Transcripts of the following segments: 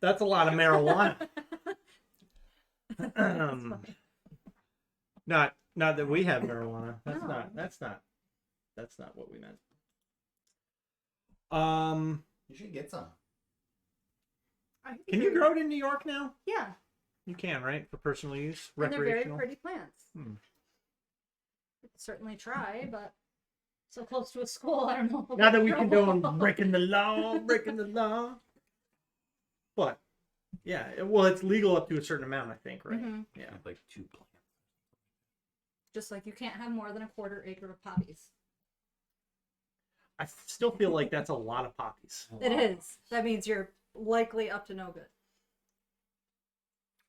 That's a lot of marijuana. Not that we have marijuana. That's not what we meant. You should get some. Can you grow it in New York now? Yeah. You can, right? For personal use, And they're very recreational. pretty plants. Could certainly try, but so close to a school, I don't know. Not that we condone breaking the law. But yeah, well, it's legal up to a certain amount, I think, right? Mm-hmm. Yeah. Like 2 plants. Just like you can't have more than a 1/4 acre of poppies. I still feel like that's a lot of poppies. It is. That means you're likely up to no good.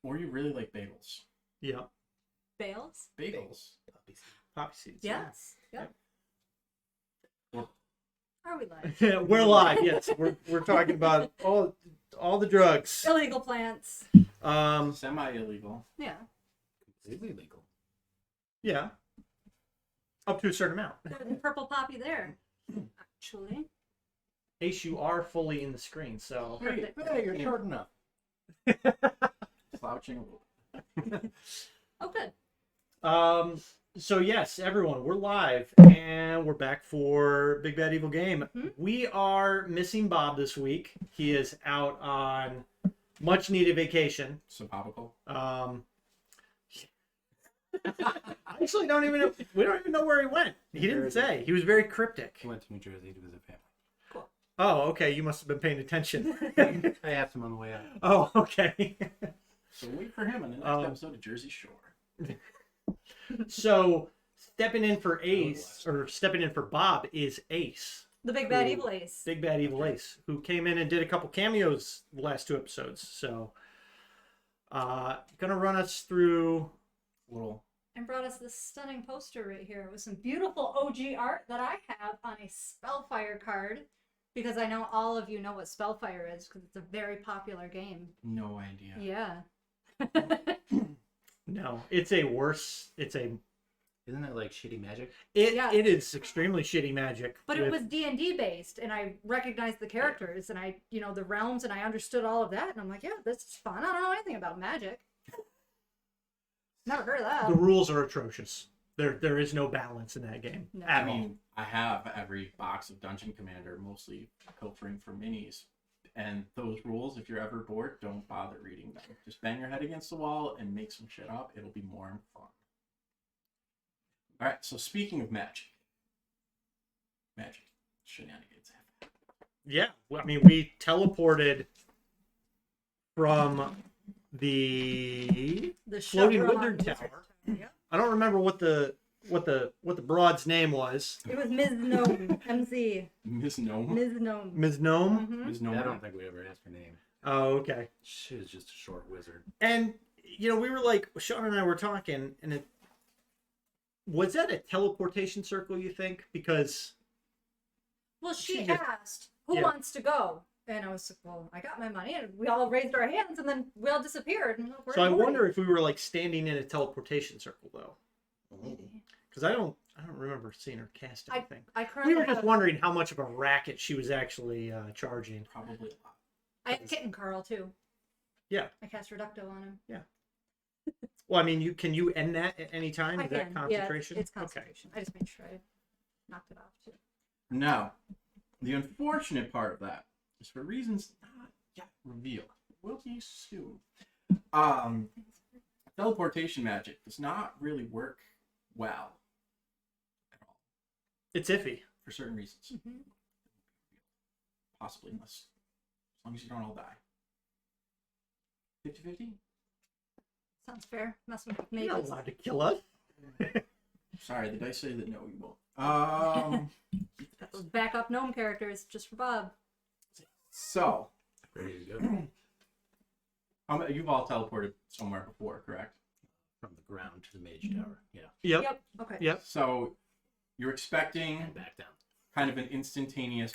Or you really like bagels. Yeah. Bales? Bagels. Poppy seeds. Yes. Yep. Are we live? Yeah. We're live. Yes, we're talking about all the drugs. Illegal plants. Semi-illegal. Yeah. Completely legal. Yeah. Up to a certain amount. There's a purple poppy there. Actually. Ace, you are fully in the screen, so. Hey, you're short enough. Slouching a little. Oh, good. So yes, everyone, we're live and we're back for Big Bad Evil Game. We are missing Bob this week. He is out on much needed vacation. Sabbatical. I actually don't even know. We don't even know where he went. He didn't say. He was very cryptic. He went to New Jersey to visit family. Cool. Oh, okay. You must have been paying attention. I asked him on the way out. Oh, okay. So wait for him in the next episode of Jersey Shore. So stepping in for Ace, or stepping in for Bob, is Ace. The Big Bad Evil Ace. Big Bad Evil Ace, who came in and did a couple cameos the last 2 episodes. So, gonna run us through a little. And brought us this stunning poster right here with some beautiful OG art that I have on a Spellfire card. Because I know all of you know what Spellfire is, because it's a very popular game. No idea. Yeah. No, it's a worse. Isn't that like shitty magic? Yeah. It is extremely shitty magic. But it was D&D based, and I recognized the characters, and I, the realms, and I understood all of that, and I'm like, yeah, this is fun. I don't know anything about magic. Never heard of that. The rules are atrocious. There is no balance in that game No. at I all. mean, I have every box of Dungeon Commander, mostly filtering for minis. And those rules, if you're ever bored, don't bother reading them. Just bang your head against the wall and make some shit up. It'll be more fun. Alright, so speaking of magic. Shenanigans. Yeah, well, I mean, we teleported from the floating wizard tower. Yeah. I don't remember what the broad's name was. It was Ms. Gnome. MC. Miss Gnome. Ms. Gnome. Ms. Gnome? Mhm. Miss Gnome. I don't think we ever asked her name. Oh, okay. She was just a short wizard. And, we were like, Sean and I were talking, and was that a teleportation circle, you think? Because... Well, she She just- asked, who yeah. wants to go? And I was like, well, I got my money. And we all raised our hands, and then we all disappeared. And So I wonder if we were, like, standing in a teleportation circle, though. Maybe. Because I don't remember seeing her cast anything. I We currently were just have, wondering how much of a racket she was actually charging. Probably a lot. I have Kitten Carl, too. Yeah. I cast Reducto on him. Well, I mean, can you end that at any time? I Is that can. concentration? Yeah, it's concentration. I just made sure I knocked it off, too. Now, the unfortunate part of that is for reasons not yet revealed. Will be soon. Teleportation magic does not really work well at all It's iffy. for certain reasons. Mm-hmm. Possibly, unless as long as you don't all die. 50-50? Sounds fair. Messing with You're mages. not allowed to kill us. Sorry, the dice say that no, you won't. Got those backup gnome characters just for Bob. So, Ready to go. you've all teleported somewhere before, correct? From the ground to the mage tower. Yeah. Yep. Okay. Yep. So, you're expecting And back down. kind of an instantaneous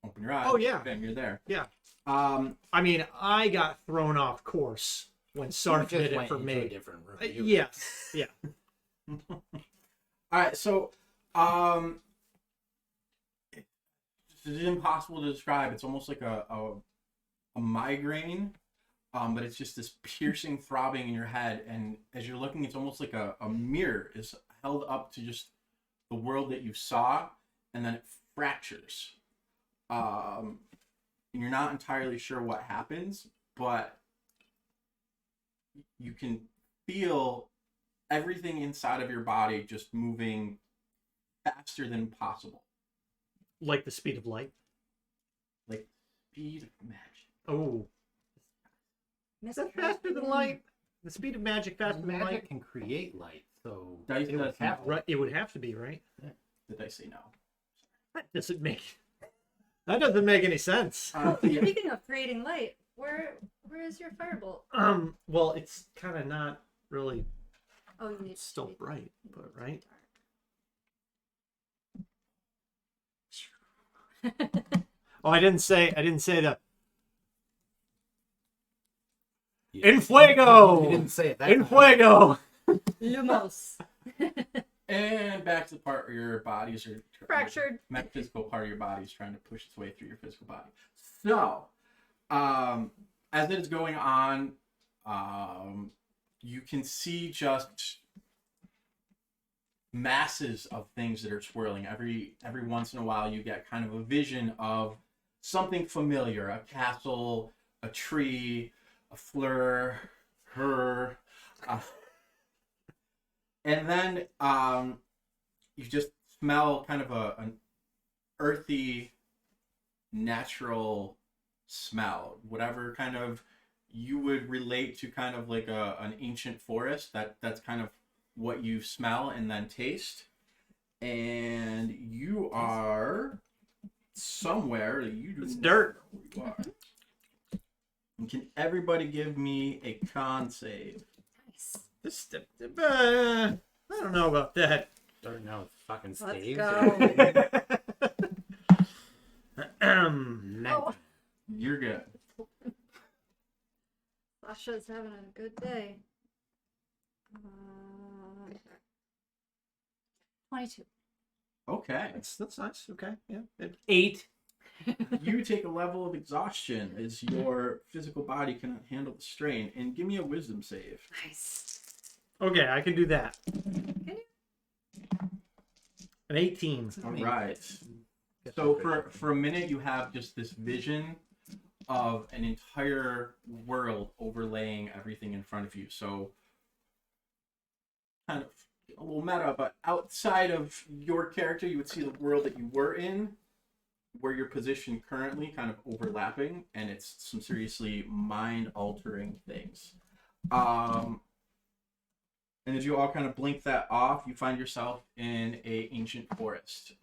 open your eyes. Oh, yeah. Bam, you're there. Yeah. I mean, I got thrown off course when Sarge You just did it went for into a me. different review. Yes. Yeah. All right, so it's impossible to describe. It's almost like a a migraine, but it's just this piercing throbbing in your head. And as you're looking, it's almost like a mirror is held up to just the world that you saw, and then it fractures. And you're not entirely sure what happens, but you can feel everything inside of your body just moving faster than possible. Like the speed of light. Like speed of magic. Oh. Is that faster than light? The speed of magic faster than light? Magic can create light, so Dice it would does have Right, it would have to be, right? Did I say no? That doesn't make any sense. Yeah. Speaking of creating light, where is your firebolt? Well, it's kind of not really Oh, you need still bright, but right? Oh, I didn't say that. In fuego! You didn't say it that In time. fuego! Lumos. And back to the part where your bodies are Fractured. metaphysical part of your body is trying to push its way through your physical body. So, as it is going on, you can see just masses of things that are swirling. Every once in a while, you get kind of a vision of something familiar: a castle, a tree, a fleur, her. And then you just smell kind of an earthy, natural smell. Whatever kind of you would relate to kind of like an ancient forest. That's kind of what you smell and then taste. And you are somewhere that you do It's not dirt. know where you are. And can everybody give me a con save? Nice. This, I don't know about that. Starting now with fucking Let's staves. go. Oh, You're good. Sasha's having a good day. 22. Okay. That's nice. Okay, yeah. 8. You take a level of exhaustion as your physical body cannot handle the strain, and give me a wisdom save. Nice. Okay, I can do that. Can you? An 18. All right. So for a minute, you have just this vision of an entire world overlaying everything in front of you. So kind of a little meta, but outside of your character, you would see the world that you were in, where you're positioned currently, kind of overlapping, and it's some seriously mind-altering things. And as you all kind of blink that off, you find yourself in a ancient forest.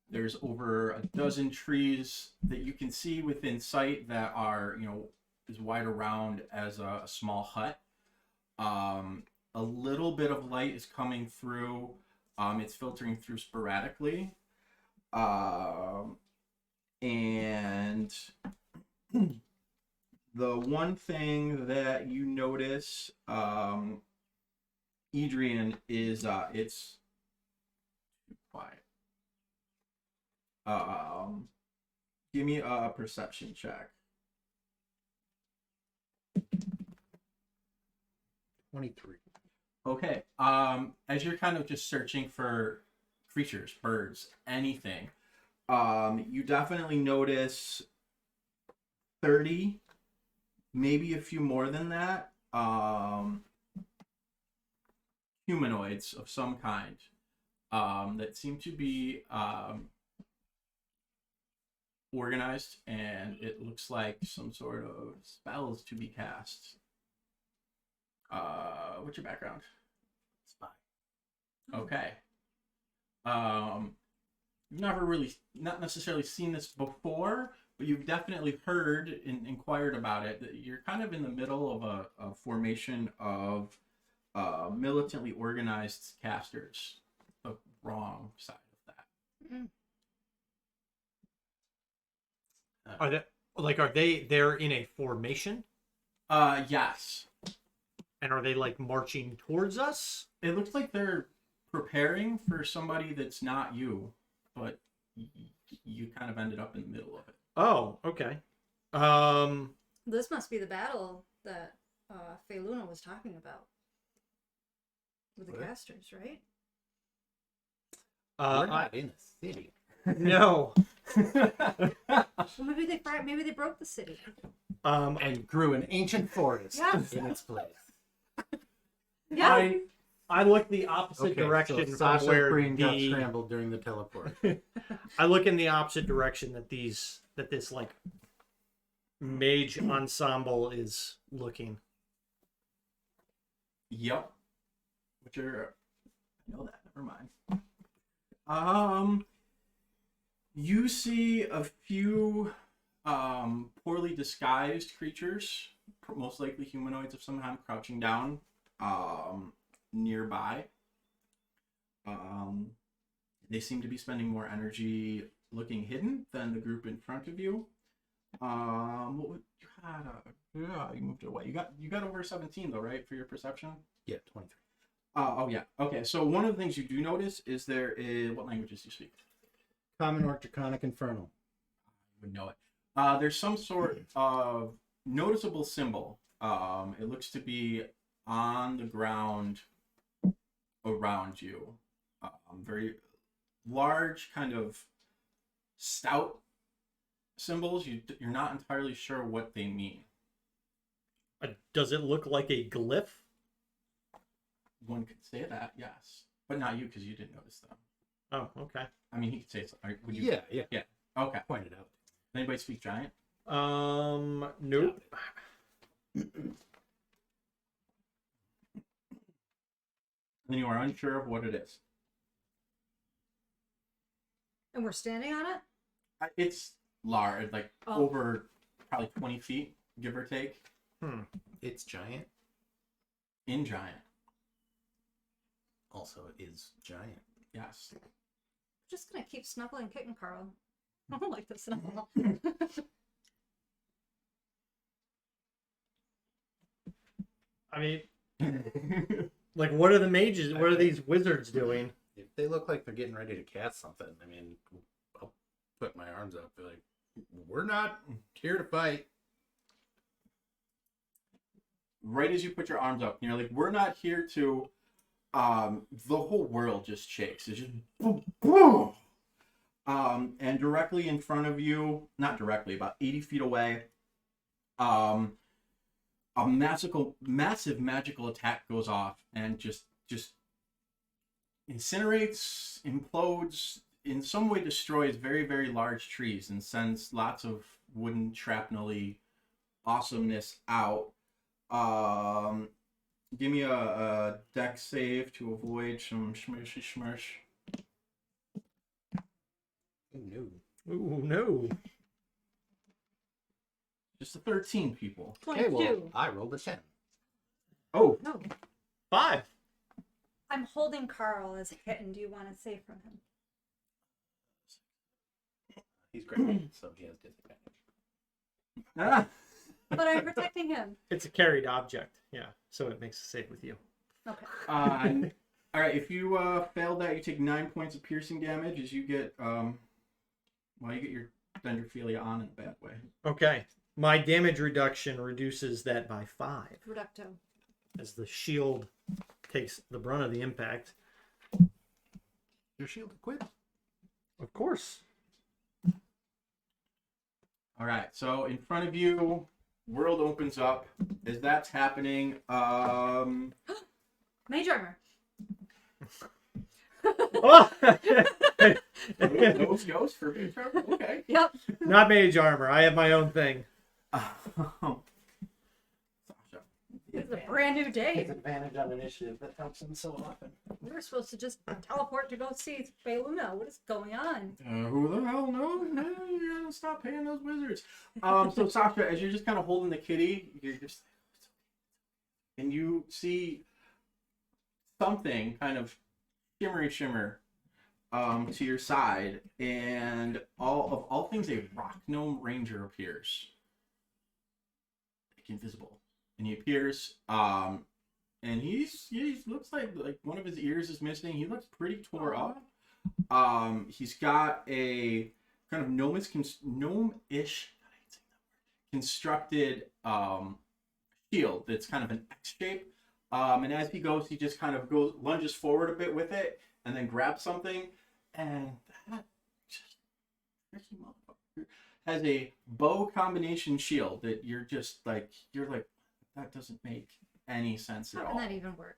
There's over a dozen trees that you can see within sight that are, as wide around as a small hut. A little bit of light is coming through. It's filtering through sporadically. And the one thing that you notice, Edrian, is it's too quiet. Give me a perception check. 23. Okay. As you're kind of just searching for creatures, birds, anything, you definitely notice 30, maybe a few more than that, humanoids of some kind that seem to be organized, and it looks like some sort of spell is to be cast. What's your background? Spy. Okay. You've not necessarily seen this before, but you've definitely heard and inquired about it. That you're kind of in the middle of a formation of militantly organized casters. The wrong side of that. Are they're in a formation? Yes. And are they like marching towards us? It looks like they're preparing for somebody that's not you, but you kind of ended up in the middle of it. Oh, okay. This must be the battle that Feluna was talking about with the What? casters, right? We're not in a city. No. Well, maybe they broke the city. And grew an ancient forest Yes. in its place. Yeah. I look the opposite Okay, direction so from Sasha's where brain got the scrambled during the teleport. I look in the opposite direction that this like mage ensemble is looking. Yep. Which are, I know that. Never mind. You see a few poorly disguised creatures, most likely humanoids of some kind, crouching down nearby. They seem to be spending more energy looking hidden than the group in front of you. What would you had? Yeah, you moved it away. You got over 17 though, right, for your perception? Yeah, 23. Oh yeah. Okay. So one of the things you do notice is there is what languages do you speak? Common Orc, Draconic, Infernal. You would know it. There's some sort of noticeable symbol. It looks to be on the ground around you. Very large, kind of stout symbols. You're not entirely sure what they mean. Does it look like a glyph? One could say that, yes, but not you because you didn't notice them. Oh, okay. I mean, he could say it's. Would you? Yeah. Okay. Pointed out. Anybody speak giant? Nope. Then you are unsure of what it is. And we're standing on it? It's large, like over probably 20 feet, give or take. It's giant. In giant, Also, it is giant. yes. I'm just gonna keep snuggling kicking Carl. I don't like to snuggle. I mean, like, what are the mages? What are these wizards doing? If they look like they're getting ready to cast something, I mean, I'll put my arms up. Be like, we're not here to fight. Right as you put your arms up, and you're like, we're not here to. The whole world just shakes. It's just boom, boom. And directly in front of you, not directly, about 80 feet away, a massive magical attack goes off and just incinerates, implodes, in some way destroys very, very large trees and sends lots of wooden shrapnel-y awesomeness out. Give me a dex save to avoid some smushy smush. No. Ooh, no. Just a 13, people. 22. Okay, well, I rolled a 10. Oh, No. 5. I'm holding Carl as a kitten. Do you want to save from him? He's great, so he has disadvantage. ah. But I'm protecting him. It's a carried object, yeah. So it makes a save with you. Okay. All right. If you fail that, you take 9 points of piercing damage. As you get, you get your dendrophilia on in a bad way. Okay. My damage reduction reduces that by 5 Reducto. as the shield takes the brunt of the impact. Your shield equipped? Of course. All right. So in front of you, world opens up. As that's happening, Mage armor. those goes for me. Okay. Yep. Not mage armor. I have my own thing. Sasha. It's a brand new day. Advantage on initiative. That helps him so often. We were supposed to just teleport to go see Feluna. What is going on? Who the hell knows? You gotta stop paying those wizards. So Sasha, as you're just kind of holding the kitty, and you see something kind of shimmer to your side, and all things, a rock gnome ranger appears, like invisible, and he appears, and he looks like one of his ears is missing. He looks pretty tore up. He's got a kind of gnomish constructed shield that's kind of an X shape. And as he goes, he just kind of lunges forward a bit with it, and then grabs something, and that just tricky motherfucker has a bow combination shield that you're like, that doesn't make any sense at How all. can that even work?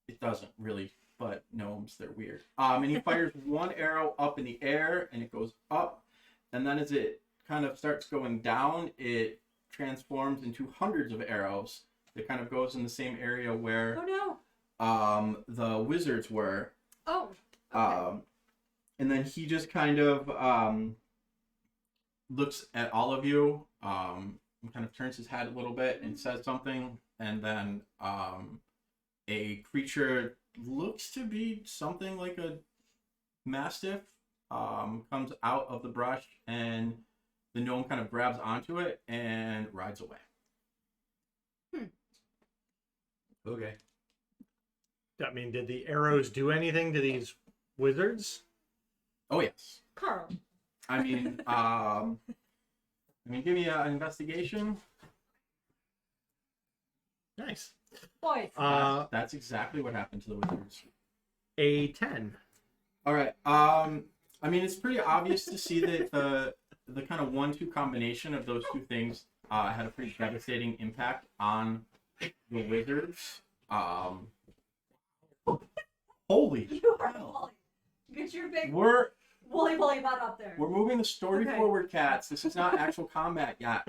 It doesn't really, but gnomes, they're weird. And he fires one arrow up in the air, and it goes up, and then as it kind of starts going down, it transforms into hundreds of arrows. It kind of goes in the same area where Oh no. the wizards were. Oh. Okay. And then he just kind of looks at all of you, and kind of turns his head a little bit and says something, and then a creature looks to be something like a mastiff comes out of the brush, and the gnome kind of grabs onto it and rides away. Okay. I mean, did the arrows do anything to these wizards? Oh yes. Carl. I mean, give me an investigation. Nice. Boys. That's exactly what happened to the wizards. A 10. All right. I mean, it's pretty obvious to see that the kind of 1-2 combination of those two things had a pretty devastating impact on the wizards. Holy You are hell. Wally. Get your big We're woolly butt up there. moving the story Okay. forward, cats. This is not actual combat yet.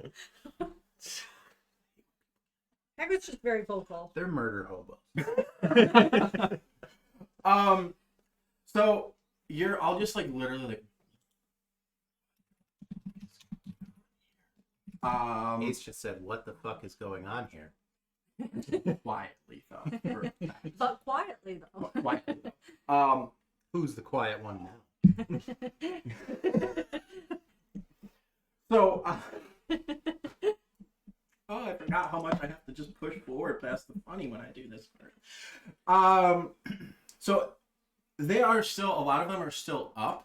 Hagrid's just very vocal. They're murder hobos. So you're all just like literally like Ace just said, "What the fuck is going on here?" quietly though. But quietly though. Quietly though. Who's the quiet one now? So oh, I forgot how much I have to just push forward past the funny when I do this part. So they are still, a lot of them are still up,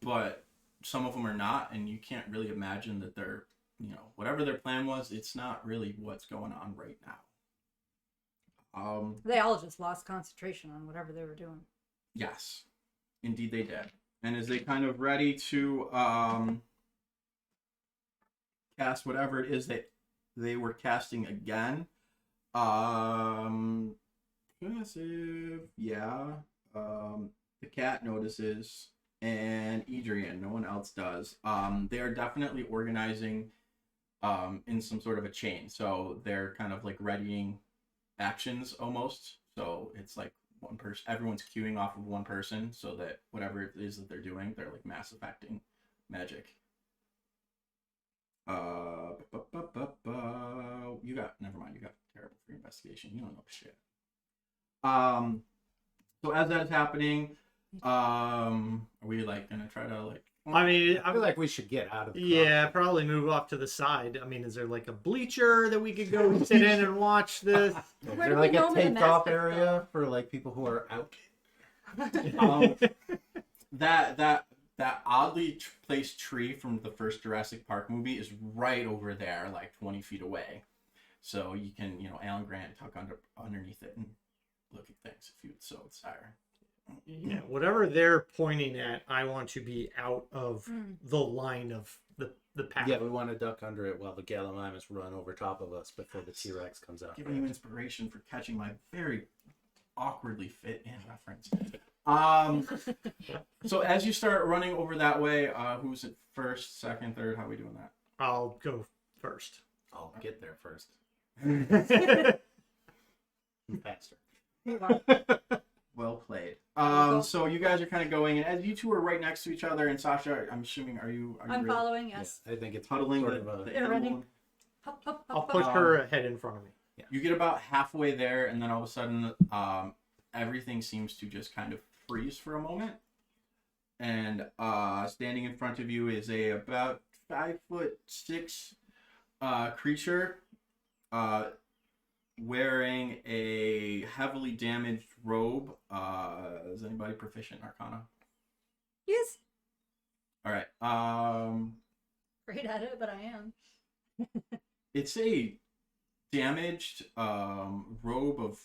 but some of them are not, and you can't really imagine that they're, whatever their plan was, it's not really what's going on right now. They all just lost concentration on whatever they were doing. Yes, indeed they did. And as they kind of ready to cast whatever it is that they were casting again, passive, yeah. The cat notices, and Edrian, no one else does. They are definitely organizing in some sort of a chain. So they're kind of like readying actions almost. So it's like one person, everyone's queuing off of one person, so that whatever it is that they're doing, they're like mass affecting magic. You got, never mind, you got terrible for investigation. You don't know shit. So as that's happening, are we like gonna try to like? I mean, I feel like we should get out of the yeah, probably move off to the side. I mean, is there like a bleacher that we could go sit in and watch this? Is Where there do like we a know the taped off mastiff area for like people who are out? That oddly placed tree from the first Jurassic Park movie is right over there, like 20 feet away. So you can, Alan Grant tuck underneath it and look at things if you so desire. Yeah, whatever they're pointing at, I want to be out of the line of the path. Yeah, we want to duck under it while the Gallimimus run over top of us before the T-Rex comes out. Giving you inspiration for catching my very awkwardly fit in reference. So as you start running over that way, who's it first, second, third? How are we doing that? I'll go first. I'll get there first. Faster. Well played. So you guys are kind of going, and as you two are right next to each other, and Sasha, I'm assuming, are you I'm ready? following, yes. Yeah, I think it's Huddling sort the of a... They're running. Hup, hup, I'll hup, push hup. her ahead in front of me. You get about halfway there, and then all of a sudden, everything seems to just kind of freeze for a moment. And standing in front of you is a about 5'6" creature, wearing a heavily damaged robe. Is anybody proficient in Arcana? Yes. All right. Great at it, but I am. It's a damaged robe of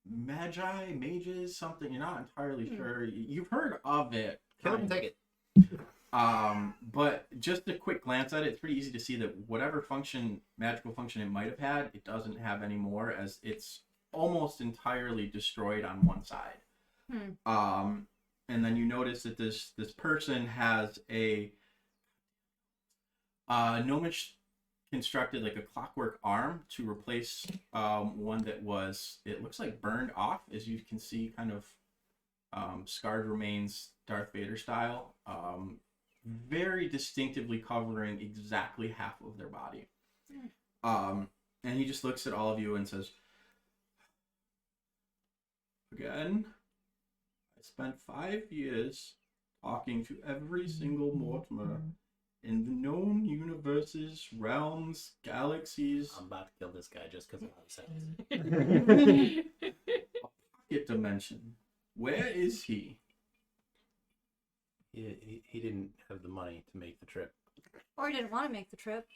mages, something. You're not entirely sure. You've heard of it. Kill him and take it. But just a quick glance at it, it's pretty easy to see that whatever magical function it might have had, it doesn't have anymore, as it's almost entirely destroyed on one side. And then you notice that this person has a gnomish constructed like a clockwork arm to replace one that was, it looks like, burned off, as you can see, kind of scarred remains, Darth Vader style, very distinctively covering exactly half of their body. And he just looks at all of you and says, again, I spent 5 years talking to every single Mortimer in the known universes, realms, galaxies. I'm about to kill this guy just because I'm upset. Pocket dimension. Where is he? He didn't have the money to make the trip. Or he didn't want to make the trip.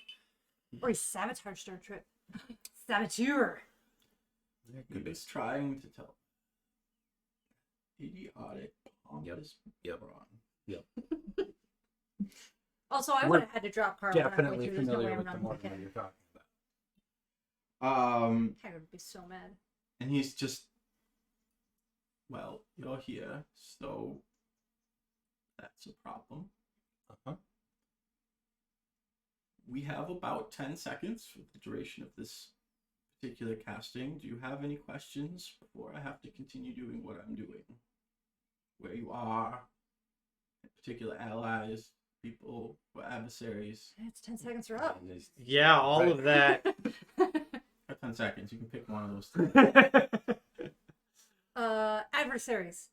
Or he sabotaged our trip. Saboteur. He was trying to tell. Idiotic, pompous moron. Yep. Also, I We're would have had to drop Carl. Definitely There's no way familiar with the around Mortimer looking. you're talking about. I would be so mad. And he's just, well, you're here, so that's a problem. Uh-huh. We have about 10 seconds for the duration of this particular casting. Do you have any questions before I have to continue doing what I'm doing? Where you are, particular allies, people, or adversaries. It's 10 seconds are up. Yeah, all of that. 10 seconds. You can pick one of those three. Adversaries.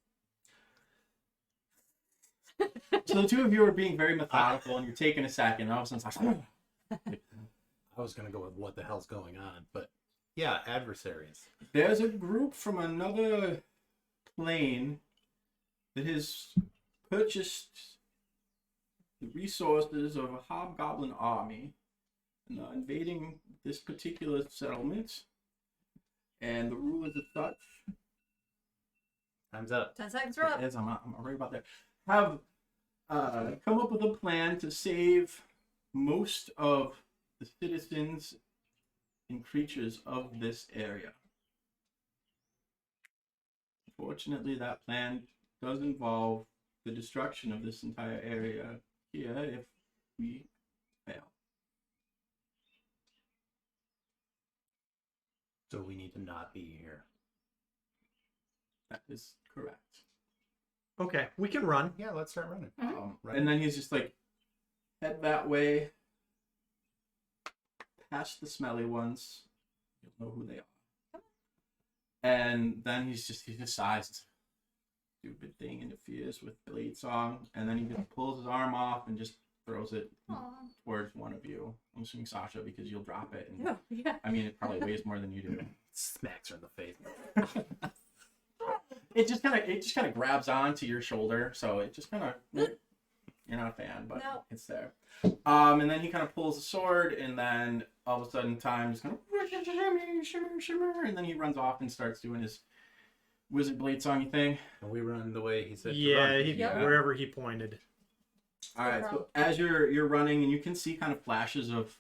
So the two of you are being very methodical, and you're taking a second. And all of a sudden, it's like, I was gonna go with what the hell's going on, but yeah, adversaries. there's a group from another plane that has purchased the resources of a hobgoblin army and are invading this particular settlement. And the rulers of such, Time's up. 10 seconds are up. as I'm worried about that, have come up with a plan to save most of the citizens and creatures of this area. Unfortunately, that plan does involve the destruction of this entire area here if we fail. So we need to not be here. That is correct. Okay, we can run. Yeah, let's start running. Right. And then he's just like, head that way, past the smelly ones. You'll know who they are. And then he just sighs. Stupid thing interferes with Blade Song, and then he just pulls his arm off and just throws it Aw. towards one of you. I'm assuming Sasha, because you'll drop it. And, Oh, yeah. I mean, it probably weighs more than you do. Smacks her in the face. It just kind of grabs onto your shoulder, so it just kind of, you're not a fan, but No. it's there. And then he kind of pulls the sword, and then all of a sudden time just kind of shimmer, and then he runs off and starts doing his wizard blade songy thing. And we run the way he said to Yeah, run. he, Yep. wherever he pointed. All right, so as you're running, and you can see kind of flashes of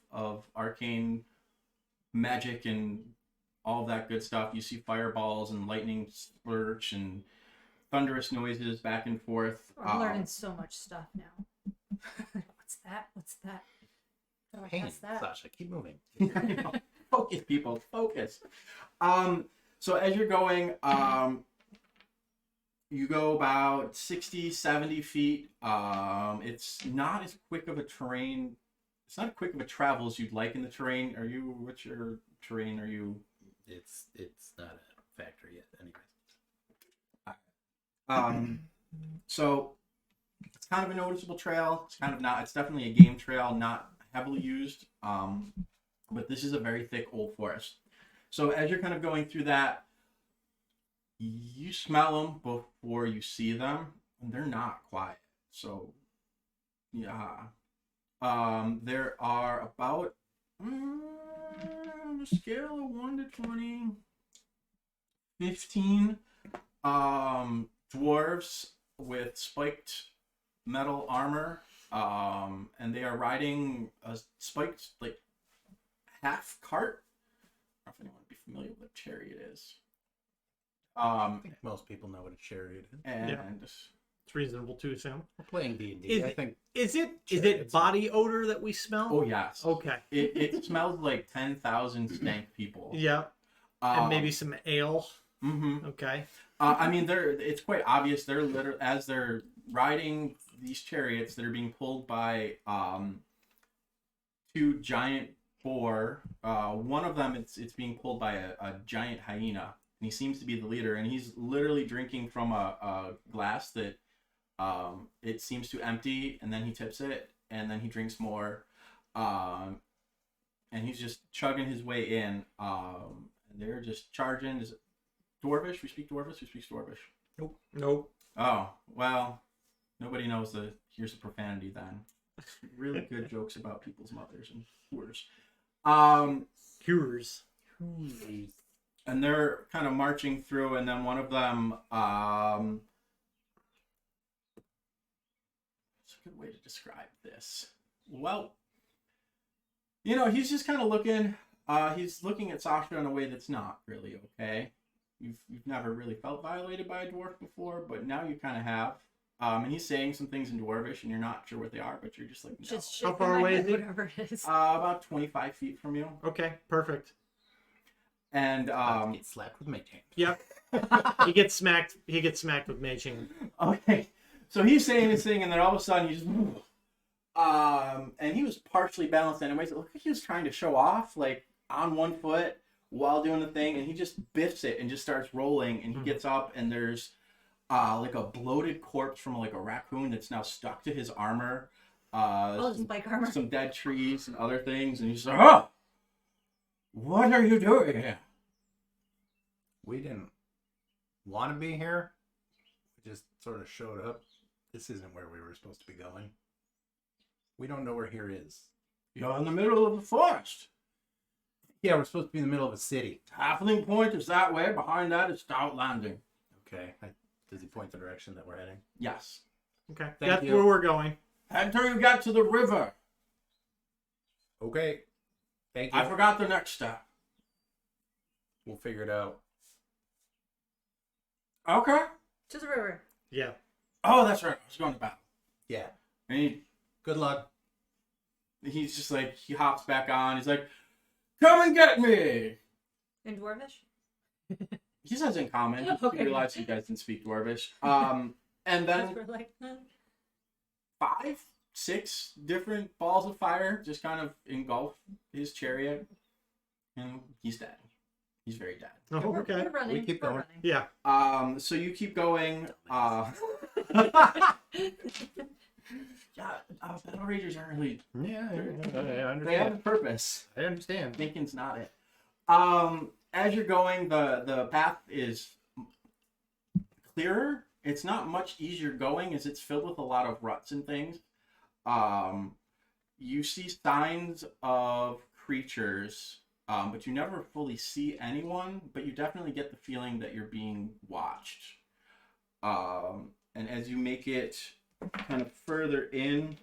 arcane magic and all of that good stuff. You see fireballs and lightning splurge and thunderous noises back and forth. I'm learning so much stuff now. What's that? What's that? How do I Pain, pass that? Sasha, keep moving. Focus, people, focus. So as you're going, you go about 60, 70 feet. It's not as quick of a terrain. It's not as quick of a travel as you'd like in the terrain. What's your terrain? Are you? It's not a factory yet, anyways. So it's kind of a noticeable trail. It's kind of not. It's definitely a game trail, not heavily used. But this is a very thick old forest. So as you're kind of going through that, you smell them before you see them, and they're not quiet. So, yeah. There are about On a scale of 1 to 20, 15 dwarves with spiked metal armor, and they are riding a spiked like half cart. I don't know if anyone would be familiar with what a chariot is. I think most people know what a chariot is. And It's reasonable to assume. We're playing D&D. Is- I think Is it Chariots. body odor that we smell? oh yes, Okay. it smells like 10,000 stank people. Yeah. And maybe some ale. Mm-hmm. Okay. I mean, it's quite obvious. They're literally, as they're riding these chariots that are being pulled by two giant boar. One of them, it's being pulled by a giant hyena, and he seems to be the leader. And he's literally drinking from a glass that it seems to empty, and then he tips it, and then he drinks more, and he's just chugging his way in. And they're just charging. Is it Dwarvish? We speak Dwarvish? Who speaks Dwarvish? Nope. Oh, well, nobody knows the here's a profanity then. Really good jokes about people's mothers and whores. Cures. And they're kind of marching through, and then one of them, it's a good way to describe this. Well, you know, he's just kind of looking, he's looking at Sasha in a way that's not really okay. You've never really felt violated by a dwarf before, but now you kind of have. And he's saying some things in Dwarvish, and you're not sure what they are, but you're just like, no. Just How shaking far my away head, is he? whatever it is. About 25 feet from you. Okay. Perfect. And get slapped with my tank. Yep. He gets smacked. He gets smacked with maging. okay, so he's saying this thing, and then all of a sudden he just, and he was partially balanced anyways. It looked like he was trying to show off, like on one foot while doing the thing, and he just biffs it and just starts rolling, and he gets up, and there's like a bloated corpse from like a raccoon that's now stuck to his armor. Oh, just bike armor. Some dead trees and other things, and he's like, "Oh, what are you doing here?" We didn't want to be here. We just sort of showed up. This isn't where we were supposed to be going. We don't know where here is. You're in the middle of the forest. Yeah, we're supposed to be in the middle of a city. Halfling Point is that way. Behind that is Stout Landing. Okay. Does he point the direction that we're heading? Yes. Okay. Thank That's you. where we're going. Head till you get to the river. Okay. Thank you. I forgot the next step. We'll figure it out. Okay. To the river. Yeah. Oh, that's right. I was going to battle. Yeah. And Good luck. he's just like, he hops back on. He's like, come and get me. In Dwarvish? He says in common. He Okay. realized you guys didn't speak Dwarvish. And then We're like, 5, 6 different balls of fire just kind of engulf his chariot. And he's dead. He's very dead. Oh, we're, okay. we're running. We keep we're going. running. Yeah. So you keep going. Yeah, battle ragers aren't really. Yeah, They have a purpose. I understand. Thinking's not it. As you're going, the path is clearer. It's not much easier going, as it's filled with a lot of ruts and things. You see signs of creatures, but you never fully see anyone. But you definitely get the feeling that you're being watched. And as you make it kind of further in,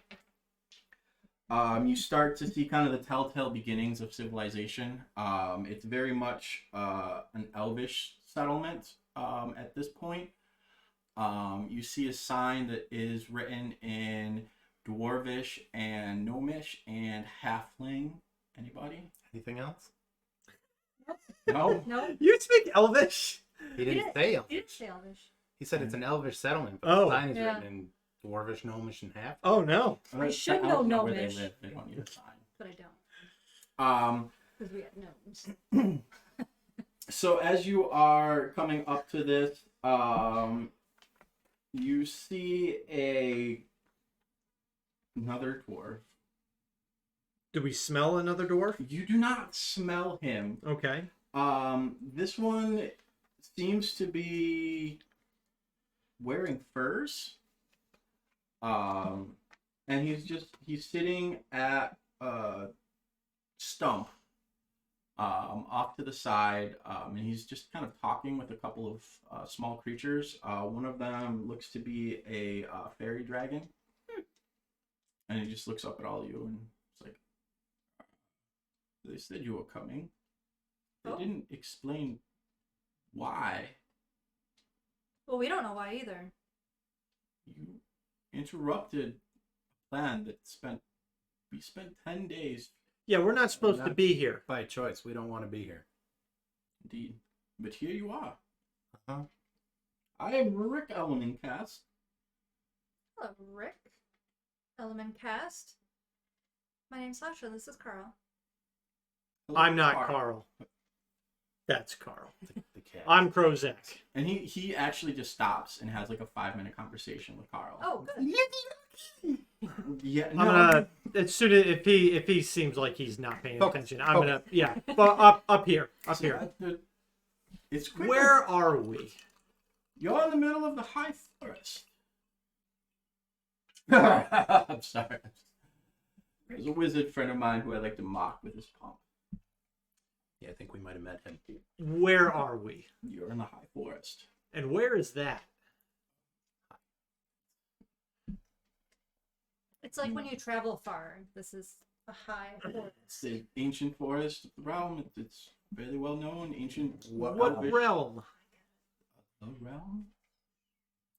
you start to see kind of the telltale beginnings of civilization. It's very much an elvish settlement at this point. You see a sign that is written in Dwarvish and Gnomish and Halfling. Anybody? Anything else? No? No, You speak Elvish? He didn't say you Elvish. didn't say Elvish. He said it's an Elvish settlement, but Oh. the sign is Yeah. written in Dwarvish, Gnomish, and half. Oh no. I should know don't where they Gnomish. live. They don't need a sign. But I don't. Um, Because we had gnomes. So as you are coming up to this, you see another dwarf. Do we smell another dwarf? You do not smell him. Okay. This one seems to be wearing furs. And he's sitting at stump off to the side, and he's just kind of talking with a couple of small creatures. One of them looks to be a fairy dragon, and he just looks up at all of you and it's like, they said you were coming. They Oh. didn't explain why. Well, we don't know why either. You interrupted a plan that we spent 10 days. Yeah, we're not supposed to be here. By choice, we don't want to be here. Indeed. But here you are. Uh-huh. I am Rick Ellencast. Hello, Rick. Element Cast. My name's Sasha. This is Carl. Hello, I'm not Carl. That's Carl. The cat. I'm Krozak. And he actually just stops and has like a 5-minute conversation with Carl. Oh, good. Yeah, I'm no. gonna as soon as if he seems like he's not paying Focus, attention, I'm gonna but up here. It's quicker. Where are we? You're in the middle of the high forest. I'm sorry. There's a wizard friend of mine who I like to mock with his pomp. Yeah, I think we might have met him. Where are we? You're in the high forest. And where is that? It's like when you travel far. This is a high It's forest. the ancient forest of the realm. It's fairly well known. Ancient. What elvish- realm? The realm?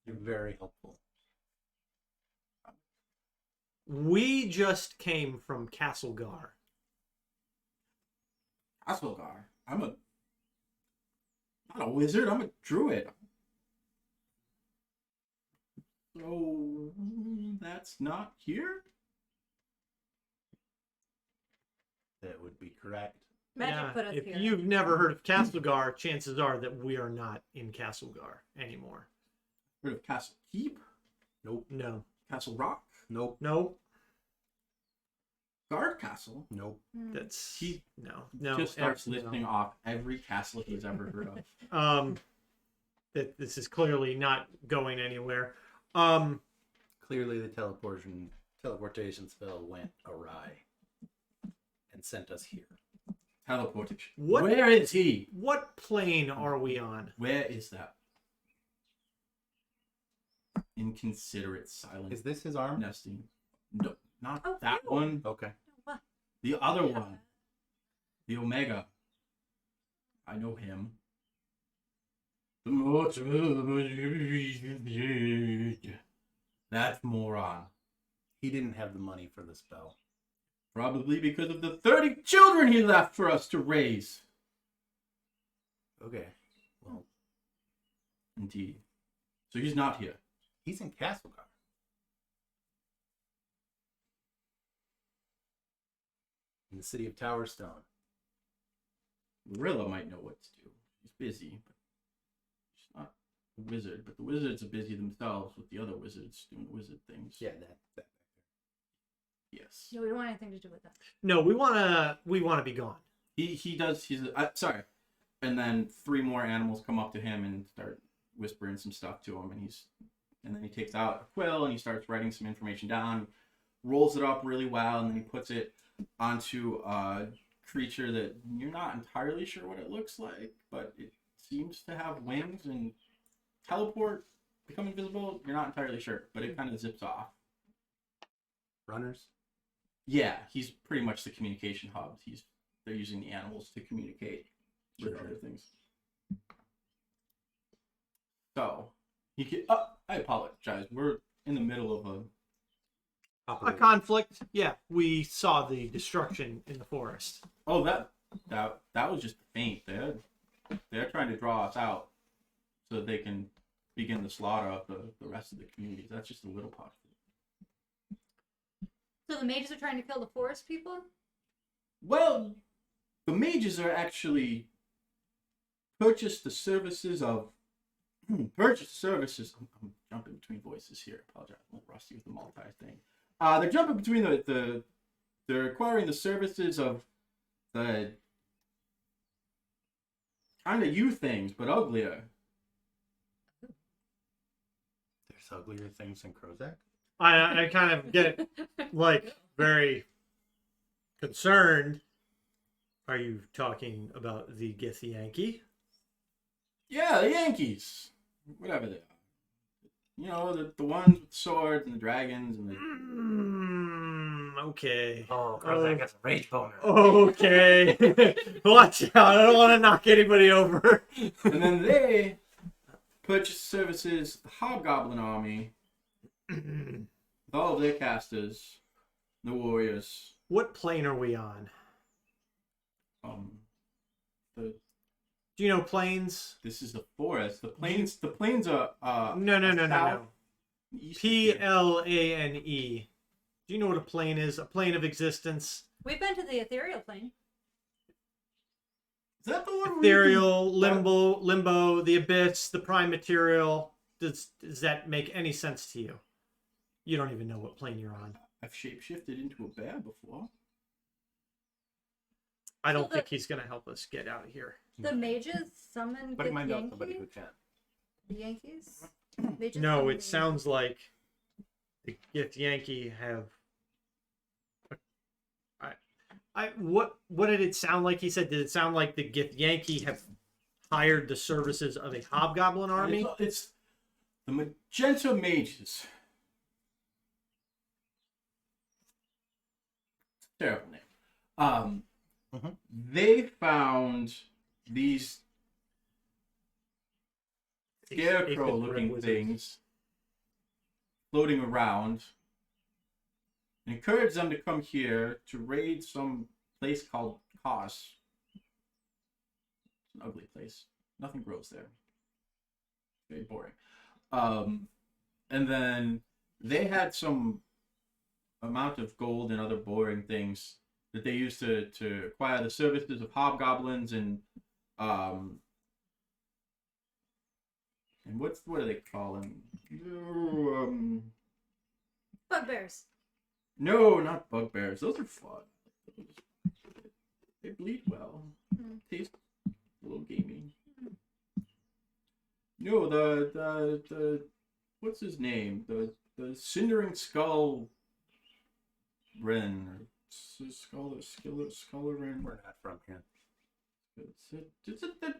You're very helpful. We just came from Castlegar. Asvelgar. I'm not a wizard. I'm a druid. So that's not here. That would be correct. Magic put us if here. you've never heard of Castlegar, chances are that we are not in Castlegar anymore. Heard of Castle Keep? Nope. No. Castle Rock? Nope. No. Guard Castle? Nope. That's He no. just starts no. listing off every castle he's ever heard of. That this is clearly not going anywhere. Clearly, the teleportation spell went awry and sent us here. Teleportation. What- Where is he? What plane are we on? Where is that? Inconsiderate silence. Is this his arm? Nesting. No, not Oh, that ew. one. Okay. What? The other one. The Omega. I know him. The Mortimer. That moron. He didn't have the money for the spell. Probably because of the 30 children he left for us to raise. Okay. Well, Indeed. So he's not here. he's in Castlegar. In the city of Towerstone. Marilla might know what to do. She's busy, but she's not a wizard. But the wizards are busy themselves with the other wizards doing wizard things. Yeah, that. Yes. Yeah, we don't want anything to do with that. No, we wanna be gone. He does. He's sorry. And then 3 more animals come up to him and start whispering some stuff to him, and then he takes out a quill and he starts writing some information down, rolls it up really well, and then he puts it onto a creature that you're not entirely sure what it looks like, but it seems to have wings and teleport, become invisible. You're not entirely sure, but it kind of zips off. Runners? Yeah, he's pretty much the communication hub. They're using the animals to communicate with other things. So he can. I apologize. We're in the middle of A conflict. Yeah, we saw the destruction in the forest. Oh, that was just the feint. They're trying to draw us out so that they can begin the slaughter of the rest of the communities. That's just a little part of it. So the mages are trying to kill the forest people? Well, the mages are actually purchased the services of I'm jumping between voices here. I apologize. I'm a little rusty with the multi thing. They're jumping between they're acquiring the services of the kind of you things, but uglier. There's uglier things than Krozak? I kind of get like very concerned. Are you talking about the Gith Yankee? Yeah, the Yankees. Whatever they are. You know, the ones with the swords and the dragons and the... Okay. Oh, Krozak has a rage boner. Okay. Watch out. I don't want to knock anybody over. And then they purchased services of the Hobgoblin army with all of their casters, the warriors. What plane are we on? The Do you know planes? This is the forest. The plains are No. east of P here. L A N E. Do you know what a plane is? A plane of existence. We've been to the ethereal plane. Is that the one? where you Ethereal, can- limbo, the abyss, the prime material. Does that make any sense to you? You don't even know what plane you're on. I've shapeshifted into a bear before. I don't So think he's gonna help us get out of here. The mages summon But it might know Yankee? somebody who can. The Yankees? Mages No, summon it the sounds like the Gith Yankee have. What did it sound like? He said, did it sound like the Gith Yankee have hired the services of a hobgoblin army? It's the Magenta Mages. It's a terrible name. They found these scarecrow-looking things floating around, and encouraged them to come here to raid some place called Kos. It's an ugly place. Nothing grows there. Very boring. And then they had some amount of gold and other boring things that they used to acquire the services of hobgoblins and what do they call them? Bugbears. No, not bugbears. Those are fun. They bleed well. Taste a little gamey. No, the what's his name? The cindering skull wren or skull wren. We're not from here. It's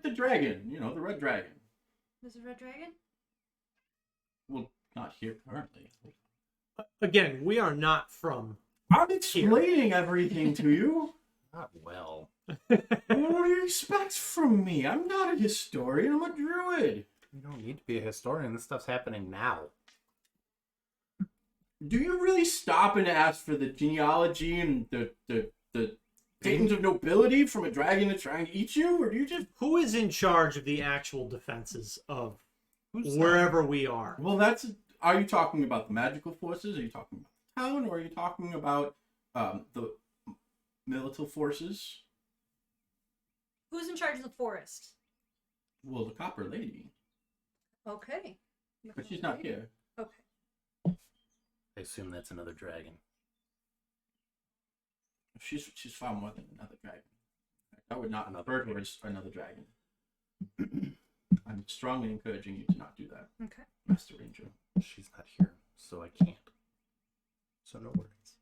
the dragon. You know, the red dragon. There's a red dragon? Well, not here currently. Again, we are not from. I'm explaining everything to you. Not well. What do you expect from me? I'm not a historian. I'm a druid. You don't need to be a historian. This stuff's happening now. Do you really stop and ask for the genealogy and the patents of nobility from a dragon that's trying to eat you, or do you just? Who is in charge of the actual defenses of Who's wherever we are? Well, that's. Are you talking about the magical forces? Are you talking about the town, or are you talking about the milital forces? Who's in charge of the forest? Well, the Copper Lady, Okay. but she's not here. Okay. I assume that's another dragon. She's far more than another dragon. I would not Another refer to her as another dragon. I'm strongly encouraging you to not do that, Okay. Master Ranger. She's not here, so I can't. So no worries.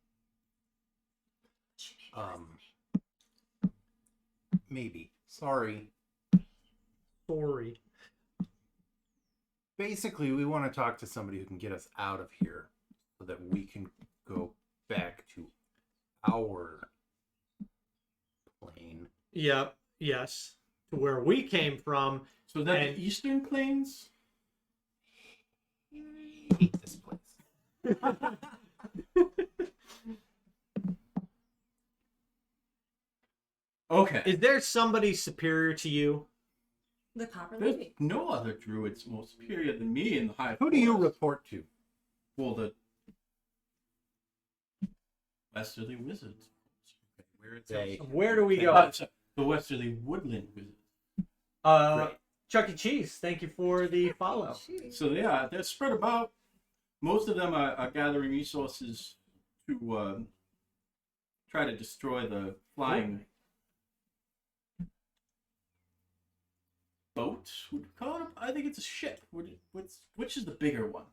Maybe. Sorry. Sorry. Basically, we want to talk to somebody who can get us out of here so that we can go back to our plane. Yep. Yes. To where we came from. So that And- the Eastern Plains? Hate this place. Okay. Is there somebody superior to you? The Copper There's Lady. no other druids more superior than me in the high. Who do you forest. report to? Well, the Westerly Wizards. Where is they? Where do we go? The Westerly Woodland Wizards. Chuck E. Cheese, thank you for the follow. Jeez. So they're spread about. Most of them are gathering resources to try to destroy the flying boat. Would you call it? I think it's a ship. Which is the bigger one?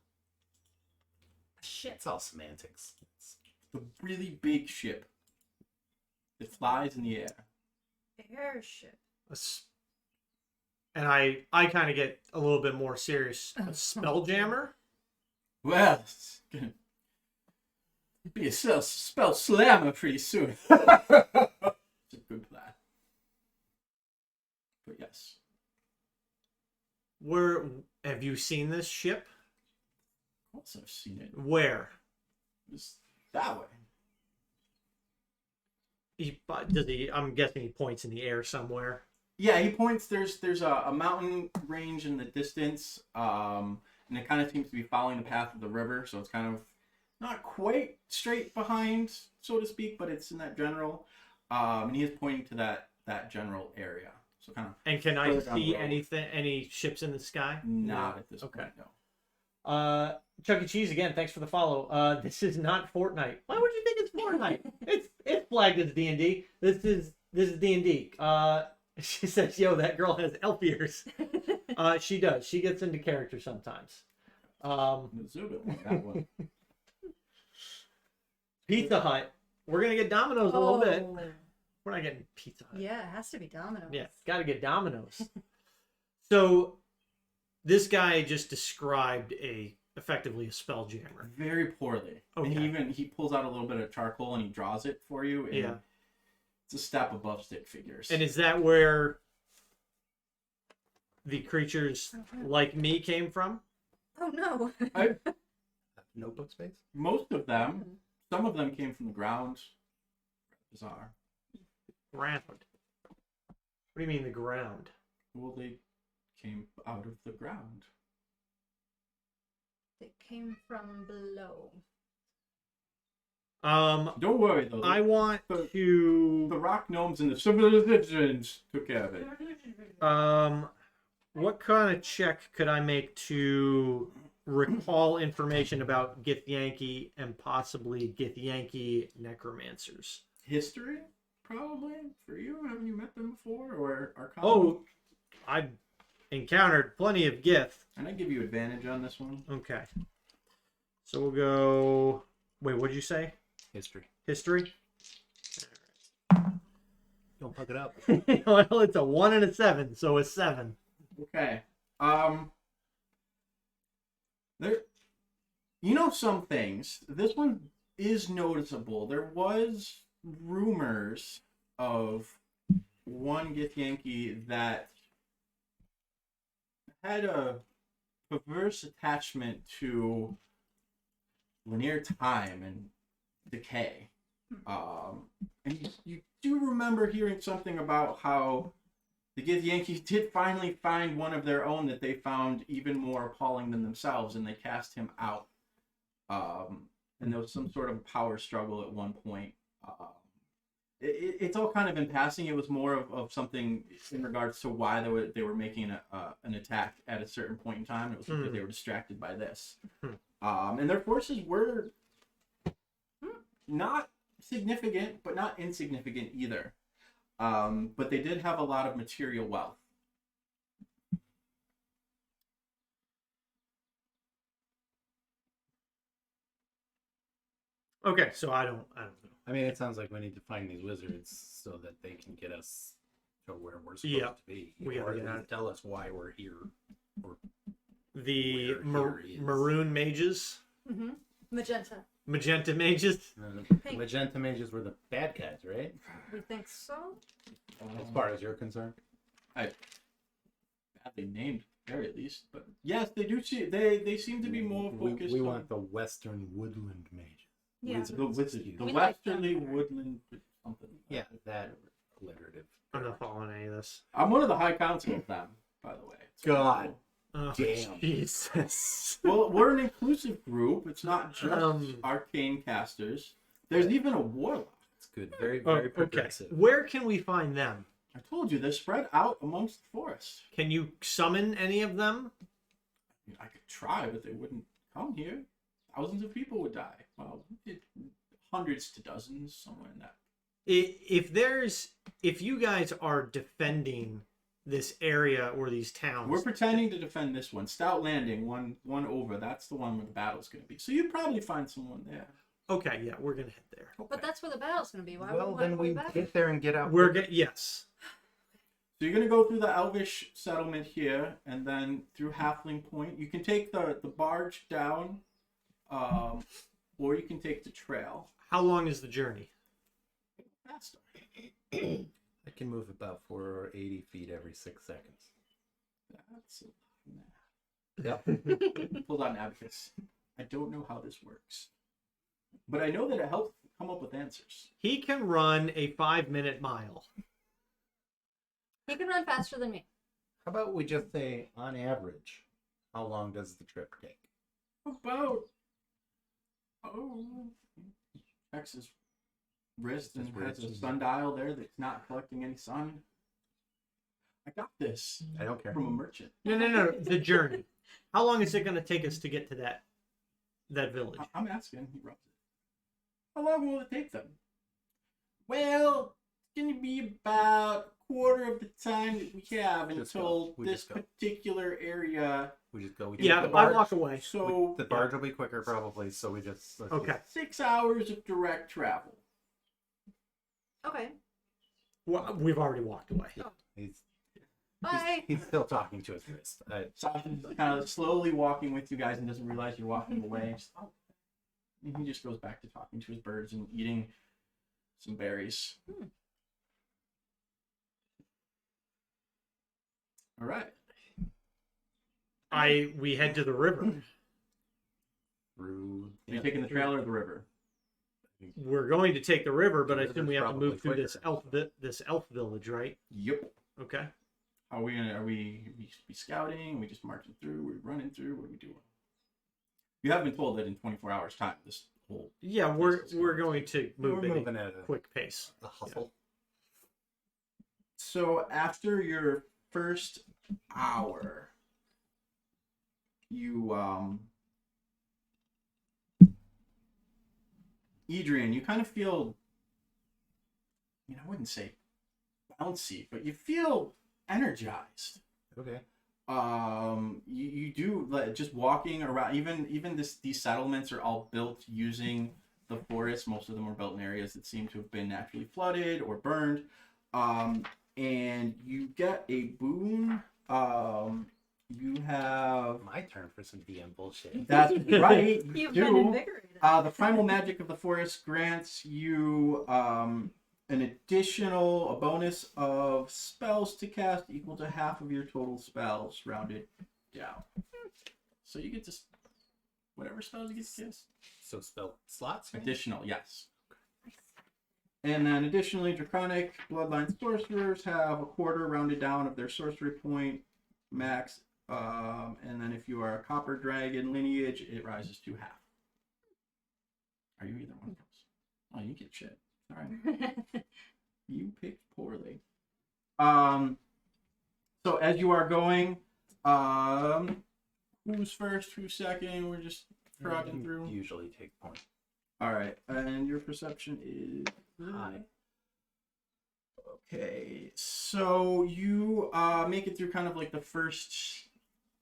Shit. It's all semantics. The really big ship that flies in the air. Airship. And I kind of get a little bit more serious. A spelljammer? Well, it's gonna be a spell slammer pretty soon. It's a good plan. But yes. Where have you seen this ship? Of course I've seen it. Where? It's that way. I'm guessing he points in the air somewhere. Yeah, he points. There's a mountain range in the distance, and it kind of seems to be following the path of the river. So it's kind of not quite straight behind, so to speak, but it's in that general. And he is pointing to that general area. So kind of. And can I further down the see road. any ships in the sky? Not at this Okay. point, no. Chuck E. Cheese again. Thanks for the follow. This is not Fortnite. Why would you think it's Fortnite? it's flagged as D&D. This is D&D. She says, "Yo, that girl has elf ears." She does. She gets into character sometimes. Zoom it like that one. Pizza Hut. We're gonna get Domino's a little bit. Oh. We're not getting Pizza Hut. Yeah, it has to be Domino's. Yeah, gotta get Domino's. So, this guy just described effectively a spelljammer. Very poorly. Okay. And he pulls out a little bit of charcoal and he draws it for you. And Yeah. it's a step above stick figures. And is that where the creatures like me came from? Oh no. Notebook space? Most of them, some of them came from the ground. Bizarre. Ground. What do you mean the ground? Well, they came out of the ground. It came from below. Don't worry though. I want the to. rock gnomes and the civilizations took care of it. What kind of check could I make to recall information about Githyanki and possibly Githyanki necromancers? History, probably for you. Haven't you met them before, or Arcana? Oh, I've encountered plenty of Gith. and I give you advantage on this one. Okay. So we'll go. Wait, what did you say? History. History? Don't fuck it up. Well, it's a 1 and a 7, so a 7. Okay. There. You know some things. This one is noticeable. There was rumors of one Githyanki that had a perverse attachment to linear time and decay. And you do remember hearing something about how the Githyanki did finally find one of their own that they found even more appalling than themselves, and they cast him out. And there was some sort of power struggle at one point. It's all kind of in passing. It was more of something in regards to why they were making an attack at a certain point in time. It was because they were distracted by this. And their forces were not significant, but not insignificant either. But they did have a lot of material wealth. Okay, so I don't know. I mean, it sounds like we need to find these wizards so that they can get us to where we're supposed Yeah, to be. we gotta or get at out. least tell us why we're here. Or The Where he is. maroon mages, Mm-hmm. Magenta. magenta mages. the Pink. magenta mages were the bad guys, right? We think so. As far as you're concerned. Badly named, at the very least. But yes, they do see. They seem to be more focused. We on want the Western Woodland mages. Yeah. the We like them. westerly woodland something. Yeah, that alliterative. I'm not following any of this. I'm one of the high council of them, by the way. So- God. Oh, Damn. Jesus. Well, we're an inclusive group. It's not just Um, arcane casters. There's even a warlock. It's good. Very, Oh, very okay. progressive. Where can we find them? I told you they're spread out amongst the forest. Can you summon any of them? I could try, but they wouldn't come here. Thousands of people would die. Well, hundreds to dozens, somewhere in that. If you guys are defending this area or these towns, We're pretending to defend this one. Stout Landing, one over. That's the one where the battle's going to be. So you'd probably find someone there. Okay, yeah, we're gonna head there. But that's where the battle's gonna be. Why Well, would then we back? get there and get out. Yes. So you're gonna go through the Elvish settlement here, and then through Halfling Point. You can take the barge down, or you can take the trail. How long is the journey? Faster. I can move about 480 feet every 6 seconds. That's a Yep. Hold on, Abacus. I don't know how this works, but I know that it helps come up with answers. He can run a 5-minute mile. He can run faster than me. How about we just say, on average, how long does the trip take? About checks his wrist and has a sundial there that's not collecting any sun. I got this I don't care. from a merchant. No. The journey. How long is it going to take us to get to that village? I'm asking. He rubs it. How long will it take them? Well, it's going to be about a quarter of the time that we have Just until go. We this just go. particular area. We just go. We Yeah, take the I barge. walk away. So The barge will be quicker, probably. So we just let's Okay. 6 hours of direct travel. Okay. Well, we've already walked away. He's Bye. he's still talking to his wrist. Sasha's kind of slowly walking with you guys and doesn't realize you're walking away. And he just goes back to talking to his birds and eating some berries. All right. We head to the river. Through. Are you taking the trail or the river? We're going to take the river, but I The assume river's we have to probably move through quicker. this elf village, right? Yep. Okay. Are we scouting? Are we just marching through? Are we running through? What are we doing? You have been told that in 24 hours time this whole Yeah, we're going to move We're at moving a at a quick pace. hustle. So after your first hour, you Edrian, you kind of feel, I wouldn't say bouncy, but you feel energized. Okay. You do, like, just walking around. Even these settlements are all built using the forest. Most of them are built in areas that seem to have been naturally flooded or burned. And you get a boon. You have. My turn for some DM bullshit. That's right. You You've do. been invigorated. The primal magic of the forest grants you a bonus of spells to cast equal to half of your total spells, rounded down. So you get to whatever spells you get to cast. So spell slots. Additional, yes. And then additionally, draconic bloodline sorcerers have a quarter rounded down of their sorcery point max. And then if you are a copper dragon lineage, it rises to half. Are you either one of those? Oh, you get shit. All right. You picked poorly. So as you are going, who's first, who's second? We're just trotting through. Usually take point. All right, and your perception is High. Okay, so you make it through kind of like the first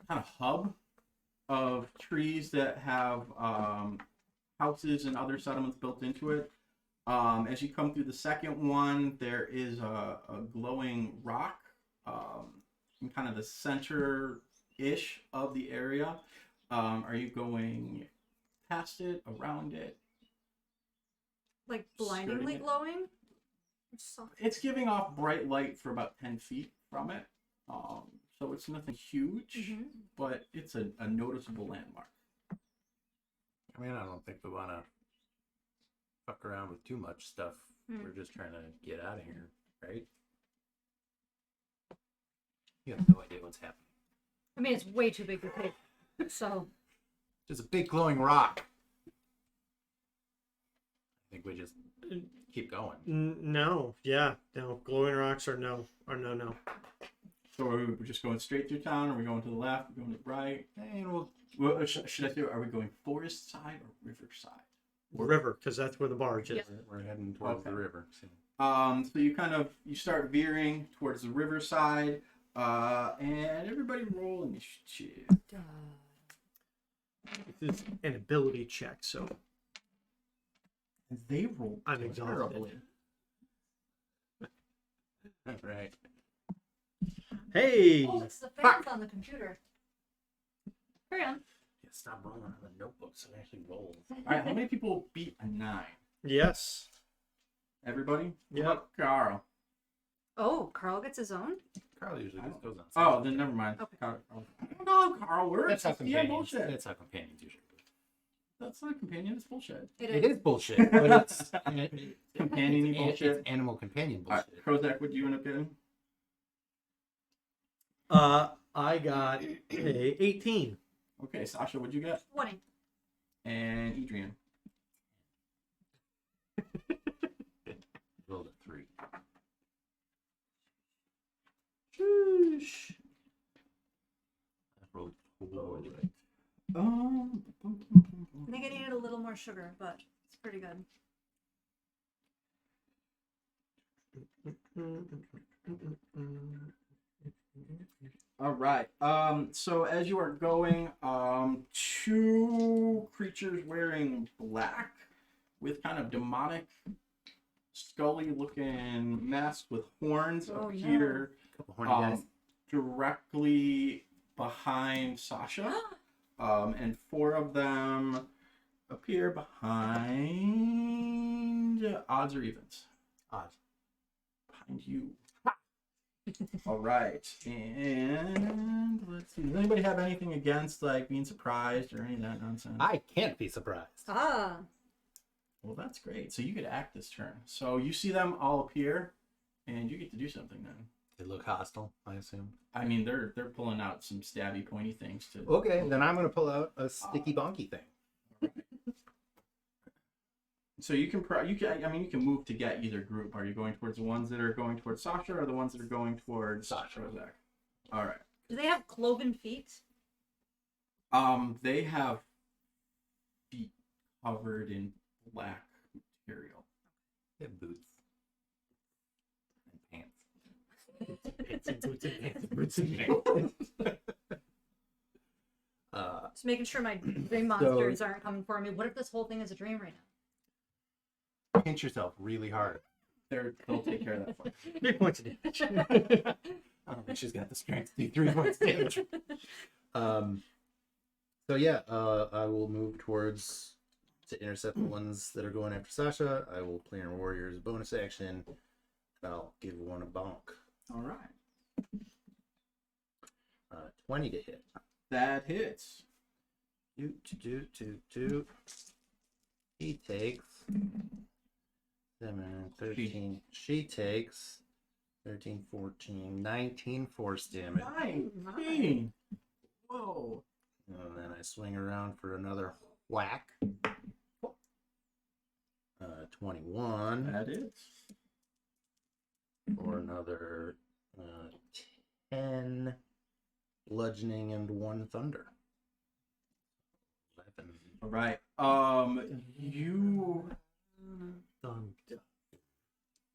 kind of hub of trees that have houses and other settlements built into it. As you come through the second one, there is a glowing rock in kind of the center-ish of the area. Are you going past it, around it? Like blindingly Skirting it. glowing? It's giving off bright light for about 10 feet from it. So it's nothing huge, but it's a noticeable landmark. I mean, I don't think we want to fuck around with too much stuff. We're just trying to get out of here, right? You have no idea what's happening. I mean, it's way too big to take. So. There's a big glowing rock. I think we just keep going. No. Glowing rocks are no. So are we just going straight through town? Are we going to the left? Are we going to the right? And we'll Should I say, are we going forest side or river side? River, because that's where the barge is. Yeah. we're heading towards the river. So. So you start veering towards the riverside, and everybody roll initiative. This is an ability check, so And they rolled I'm exhausted. terribly. All right. Hey! Oh, it's the fans on the computer. Carry on. Yeah, stop rolling on the notebook so it actually rolls. All right, how many people beat a 9? Yes. Everybody? Yeah. What about Carl? Oh, Carl gets his own? Carl usually just goes on. Oh, then never mind. Okay. Carl, I don't know how Carl works. That's how Yeah, companions. bullshit. That's how companions usually do. That's not a companion. It's bullshit. It is bullshit, but it's Companion-y bullshit. It's animal companion All right, bullshit. Krozak, what do you end up getting? I got a 18. Okay, Sasha, what'd you get? 20. And Edrian. Rolled a 3. Sheesh. I rolled 4. I think I needed a little more sugar, but it's pretty good. All right. So as you are going, 2 creatures wearing black with kind of demonic, scully-looking masks with horns Oh, appear Couple horny guys. directly behind Sasha. And 4 of them appear behind odds or evens. Odds. Behind you. All right, and let's see. Does anybody have anything against like being surprised or any of that nonsense? I can't be surprised. Ah. Well, that's great. So you could act this turn. So you see them all appear, and you get to do something then. They look hostile, I assume. I mean, they're pulling out some stabby, pointy things to. Okay, then I'm gonna pull out a sticky bonky thing. So you can you can move to get either group. Are you going towards the ones that are going towards Sasha or the ones that are going towards Sasha? Krozak? All right. Do they have cloven feet? They have feet covered in black material. They have boots and pants. Boots and pants. Boots and pants. Just making sure my dream monsters aren't coming for me. What if this whole thing is a dream right now? Pinch yourself really hard. They'll take care of that for you. 3 points of damage. I don't think she's got the strength to do 3 points damage. So yeah, I will move towards to intercept the ones that are going after Sasha. I will play in Warrior's bonus action, and I'll give one a bonk. All right. 20 to hit. That hits. Do. He takes 7, 13. She takes 13, 14, 19 force damage. 19. Whoa. And then I swing around for another whack. 21 That is. for another 10 bludgeoning and 1 thunder. 11. All right.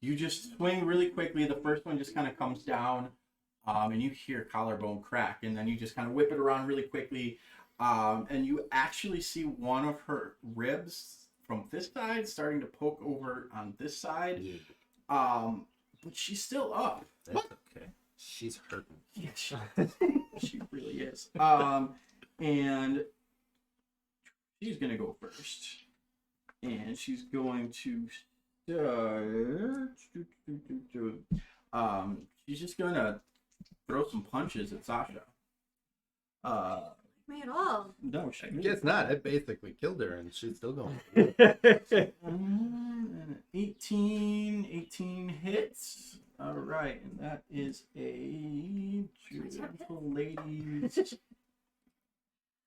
You just swing really quickly. The first one just kind of comes down, and you hear collarbone crack, and then you just kind of whip it around really quickly, and you actually see one of her ribs from this side starting to poke over on this side. Yeah, But she's still up. that's okay. She's hurting. Yeah, she really is. And she's gonna go first, and she's going to start. She's just gonna throw some punches at Sasha. Me at all. No, she. Guess not. I basically killed her, and she's still going. 18 hits. All right, and that is a gentle ladies.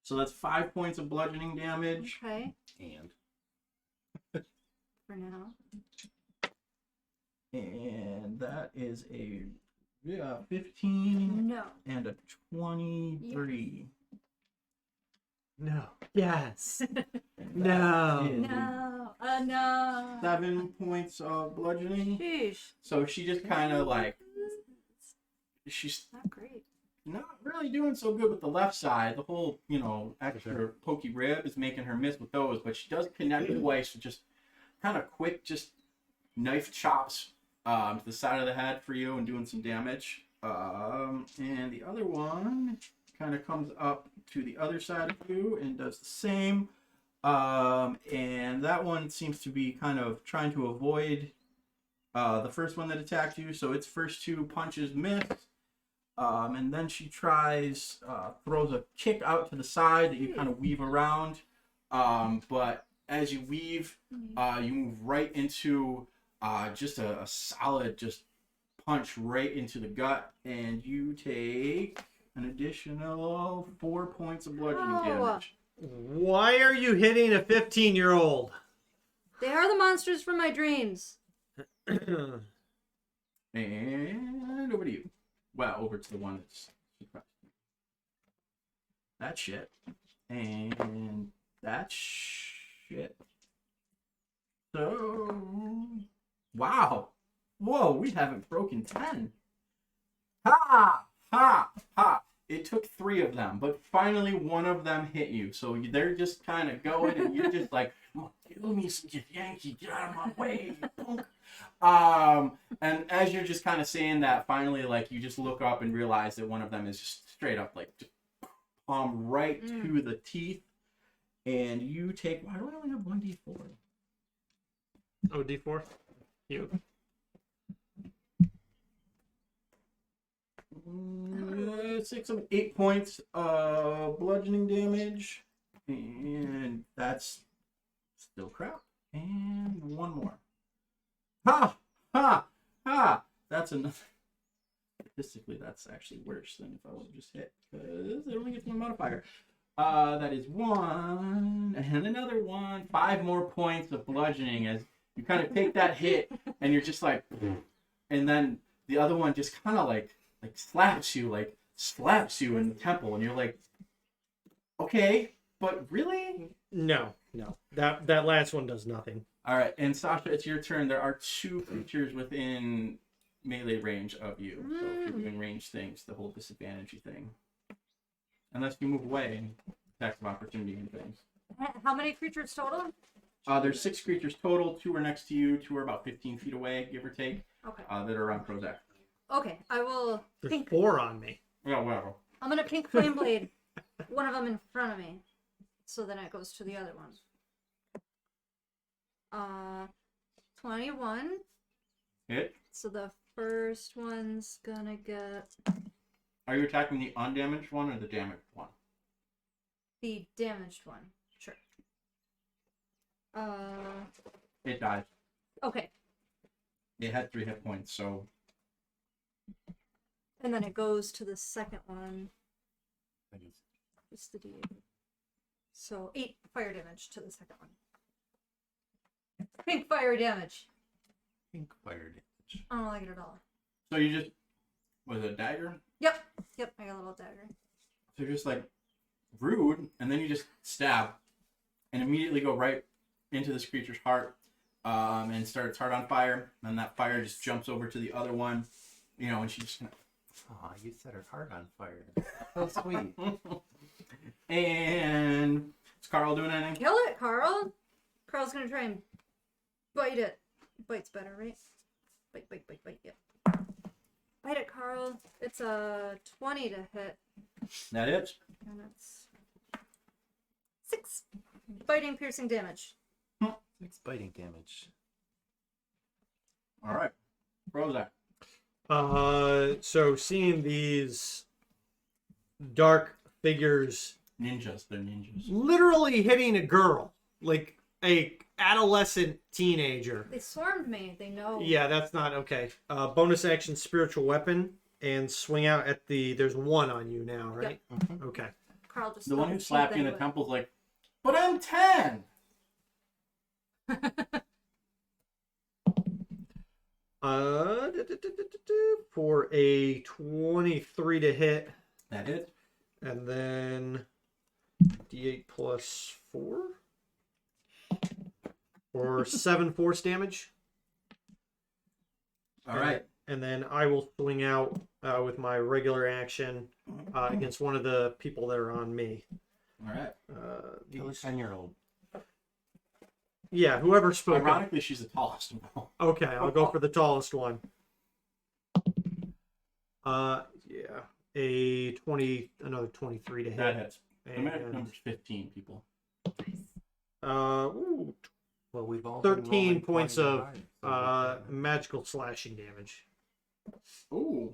So that's 5 points of bludgeoning damage. Okay. And For now. And that is a 15 No. and a 23. No. Yes. No. That is No. No. 7 points of bludgeoning. Sheesh. So she just kind of like, she's Not great. not really doing so good with the left side. The whole, extra pokey rib is making her miss with those, but she does connect twice, so just kind of quick, just knife chops to the side of the head for you and doing some damage. And the other one kind of comes up to the other side of you and does the same. And that one seems to be kind of trying to avoid the first one that attacked you. So its first 2 punches miss. And then she tries, throws a kick out to the side that you kind of weave around. But as you weave, you move right into just a solid just punch right into the gut. And you take an additional 4 points of bludgeoning damage. Why are you hitting a 15-year-old? They are the monsters from my dreams. And over to you. Well, over to the one that's that shit. And that shit. So, wow. Whoa, we haven't broken 10. Ha! Ha! Ha! It took 3 of them, but finally one of them hit you. So they're just kind of going, and you're just like, kill me, Yankee, get out of my way, punk. And as you're just kind of saying that, finally, like, you just look up and realize that one of them is just straight up, like, palm right to the teeth. And you take, why do I only have 1d4? Oh, D4? You. 6 of 8 points of bludgeoning damage, and that's still crap. And one more. Ha! Ha! Ha! That's enough. Statistically, that's actually worse than if I would have just hit, because it only gets 1 modifier. That is 1, and another 1. 5 more points of bludgeoning as you kind of take that hit, and you're just like, and then the other one just kind of like slaps you in the temple, and you're like, okay, but really? No. That last one does nothing. All right, and Sasha, it's your turn. There are 2 creatures within melee range of you. So if you're doing range things, the whole disadvantage thing. Unless you move away and attacks of opportunity and things. How many creatures total? There's 6 creatures total. 2 are next to you. 2 are about 15 feet away, give or take. Okay. That are around Krozak. Okay, I will There's pink. 4 on me. Yeah, whatever. I'm gonna pink flame blade one of them in front of me, so then it goes to the other one. 21. Hit. So the first one's gonna get Are you attacking the undamaged one or the damaged one? the damaged one. Sure. It dies. Okay, It had 3 hit points, so and then it goes to the second one. It's the D8. So 8 fire damage to the second one. Pink fire damage. Pink fire damage. I don't like it at all. So you just, was it a dagger? Yep, I got a little dagger. So you're just like, rude, and then you just stab, and immediately go right into this creature's heart, and start its heart on fire, and that fire just jumps over to the other one, and she just kind Aw, you set her heart on fire. So sweet. of, and is Carl doing anything? Kill it, Carl! Carl's gonna try and bite it. Bite's better, right? Bite, yeah. Bite it, Carl. It's a 20 to hit. That is. And it's 6 biting, piercing damage. 6 biting damage. All right. Krozak. So seeing these dark figures Ninjas. They're ninjas. literally hitting a girl, like a adolescent teenager. They swarmed me. They know. Yeah, that's not okay. Bonus action, spiritual weapon, and swing out at the. There's 1 on you now, right? Mm-hmm. Okay. Carl just The one who stopped slapped you in the anyway. temple's like, but I'm 10! For a 23 to hit, That hit. and then D8 plus 4 or 7 force damage. All right. And then I will swing out with my regular action against one of the people that are on me. All right. Kill a These 10-year-old. Yeah, whoever spoke. Ironically, she's the tallest of all. Okay, I'll go for the tallest one. Yeah, another 23 to hit. That hits. The magic And, number's 15, people. ooh, Well, we've all been 13 rolling points 20 of to high, so magical slashing damage. Ooh.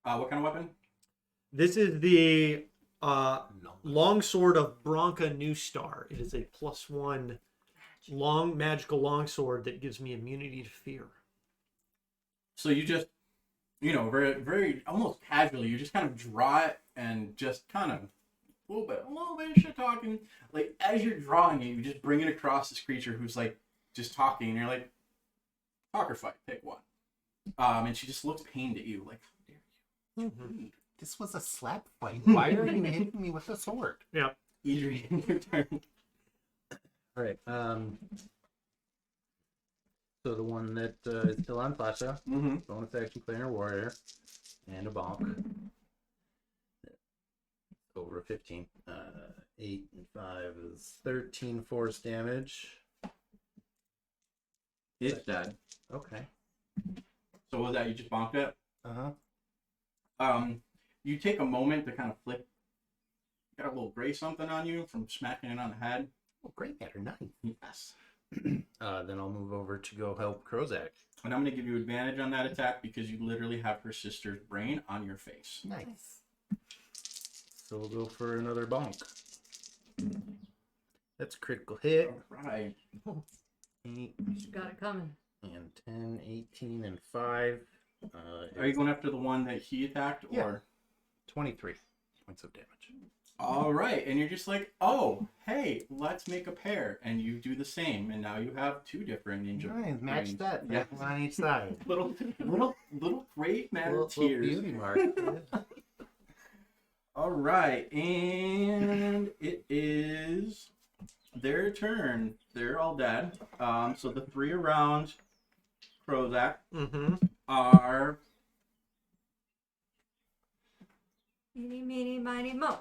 What kind of weapon? This is the no. longsword of Bronca New Star. It is a +1 magical longsword that gives me immunity to fear. So you just, very, very, almost casually, you just kind of draw it and just kind of a little bit of shit talking. Like, as you're drawing it, you just bring it across this creature who's, like, just talking, and you're like, talk or fight, pick one. And she just looks pained at you, like, how dare you? This was a slap fight. Why are you hitting me with a sword? Yeah. Edrian, your turn. All right. So the one that is still on Sasha, Mm-hmm. bonus action player warrior, and a bonk. Over 15. 8 and 5 is 13 force damage. It's dead. Okay. So what was that? You just bonked it? Uh-huh. You take a moment to kind of flick. Got a little gray something on you from smacking it on the head. Oh, great matter, nice. Yes. Then I'll move over to go help Krozak. And I'm going to give you advantage on that attack because you literally have her sister's brain on your face. Nice. So we'll go for another bonk. That's a critical hit. All right. 8 You got it coming. and 10, 18, and 5. Are you going after the one that he attacked? Yeah. Or 23 points of damage. all right, and you're just like, oh, hey, let's make a pair, and you do the same, and now you have two different ninja. Nice, match brains. that. Yeah. One on each side. Little great matter Little tears. beauty mark. All right, and it is their turn. They're all dead. So the three around Krozak are Meeny, meeny, miny, mo.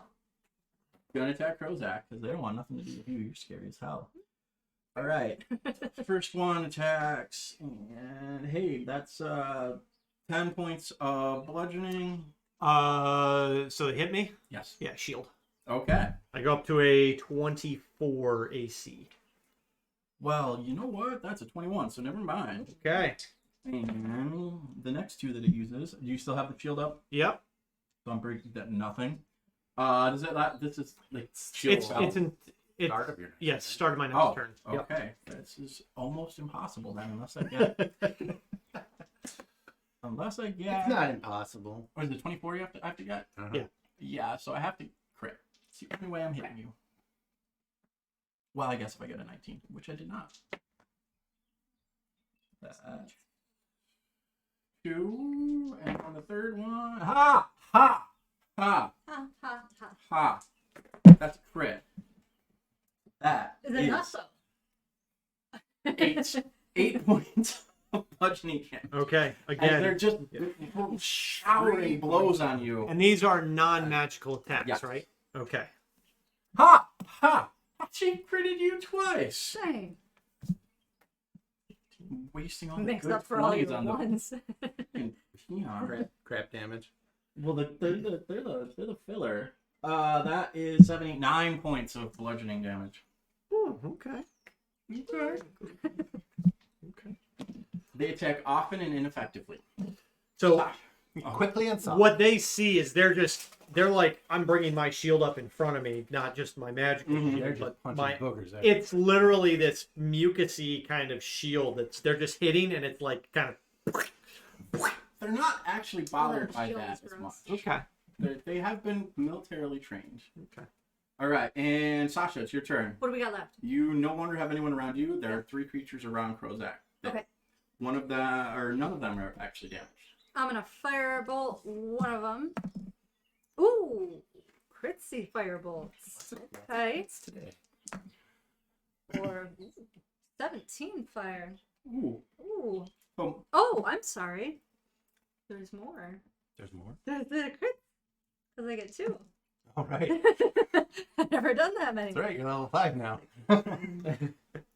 gonna attack Krozak because they don't want nothing to do with you. You're scary as hell. All right, first one attacks, and hey, that's 10 points of bludgeoning. So they hit me? Yes. Yeah, shield. Okay. I go up to a 24 AC. Well, you know what? That's a 21, so never mind. Okay. And the next two that it uses, do you still have the shield up? Yep. So I'm breaking that nothing. Does it? This is like shield It's spell. Start of your next yes, turn. start of my next turn. Yep. Okay. This is almost impossible then, unless I get. Unless I get. It's not impossible. Or is it 24 I have to get? Uh-huh. Yeah. Yeah, so I have to crit. It's the only way I'm hitting you. Well, I guess if I get a 19, which I did not. That. 2, and on the third one. Ha! Ha! Ha! Ha, ha, ha. Ha! That's a crit. That Is it not so? 8 points of bludgeoning damage. Okay. And Again. they're just showering blows on you. And these are non-magical attacks, Yes. right? Okay. Ha! Ha! She critted you twice. Dang. Wasting all the Makes good up for all 20s your on the ones. fucking peon. Crap damage. Well, they're the filler. That is 7, 8, 9 points of bludgeoning damage. Ooh, okay. Okay. Okay. They attack often and ineffectively. So Quickly and soft. what they see is they're like, I'm bringing my shield up in front of me, not just my magical Mhm. shield, They're just but punching my. boogers at It's literally this mucusy kind of shield they're just hitting, and it's like kind of. They're not actually bothered by shield that is as much. gross. Okay. They have been militarily trained. Okay. All right, and Sasha, it's your turn. What do we got left? You no longer have anyone around you. There are 3 creatures around Krozak. Okay. One of them, or none of them, are actually damaged. I'm gonna firebolt one of them. Ooh, critzy firebolts. Okay. today. Or 17 fire. Ooh. Ooh. Oh, Oh, I'm sorry. There's more. There's more. There's the crit. Because I get 2. All right. never done that many. That's right, you're level 5 now.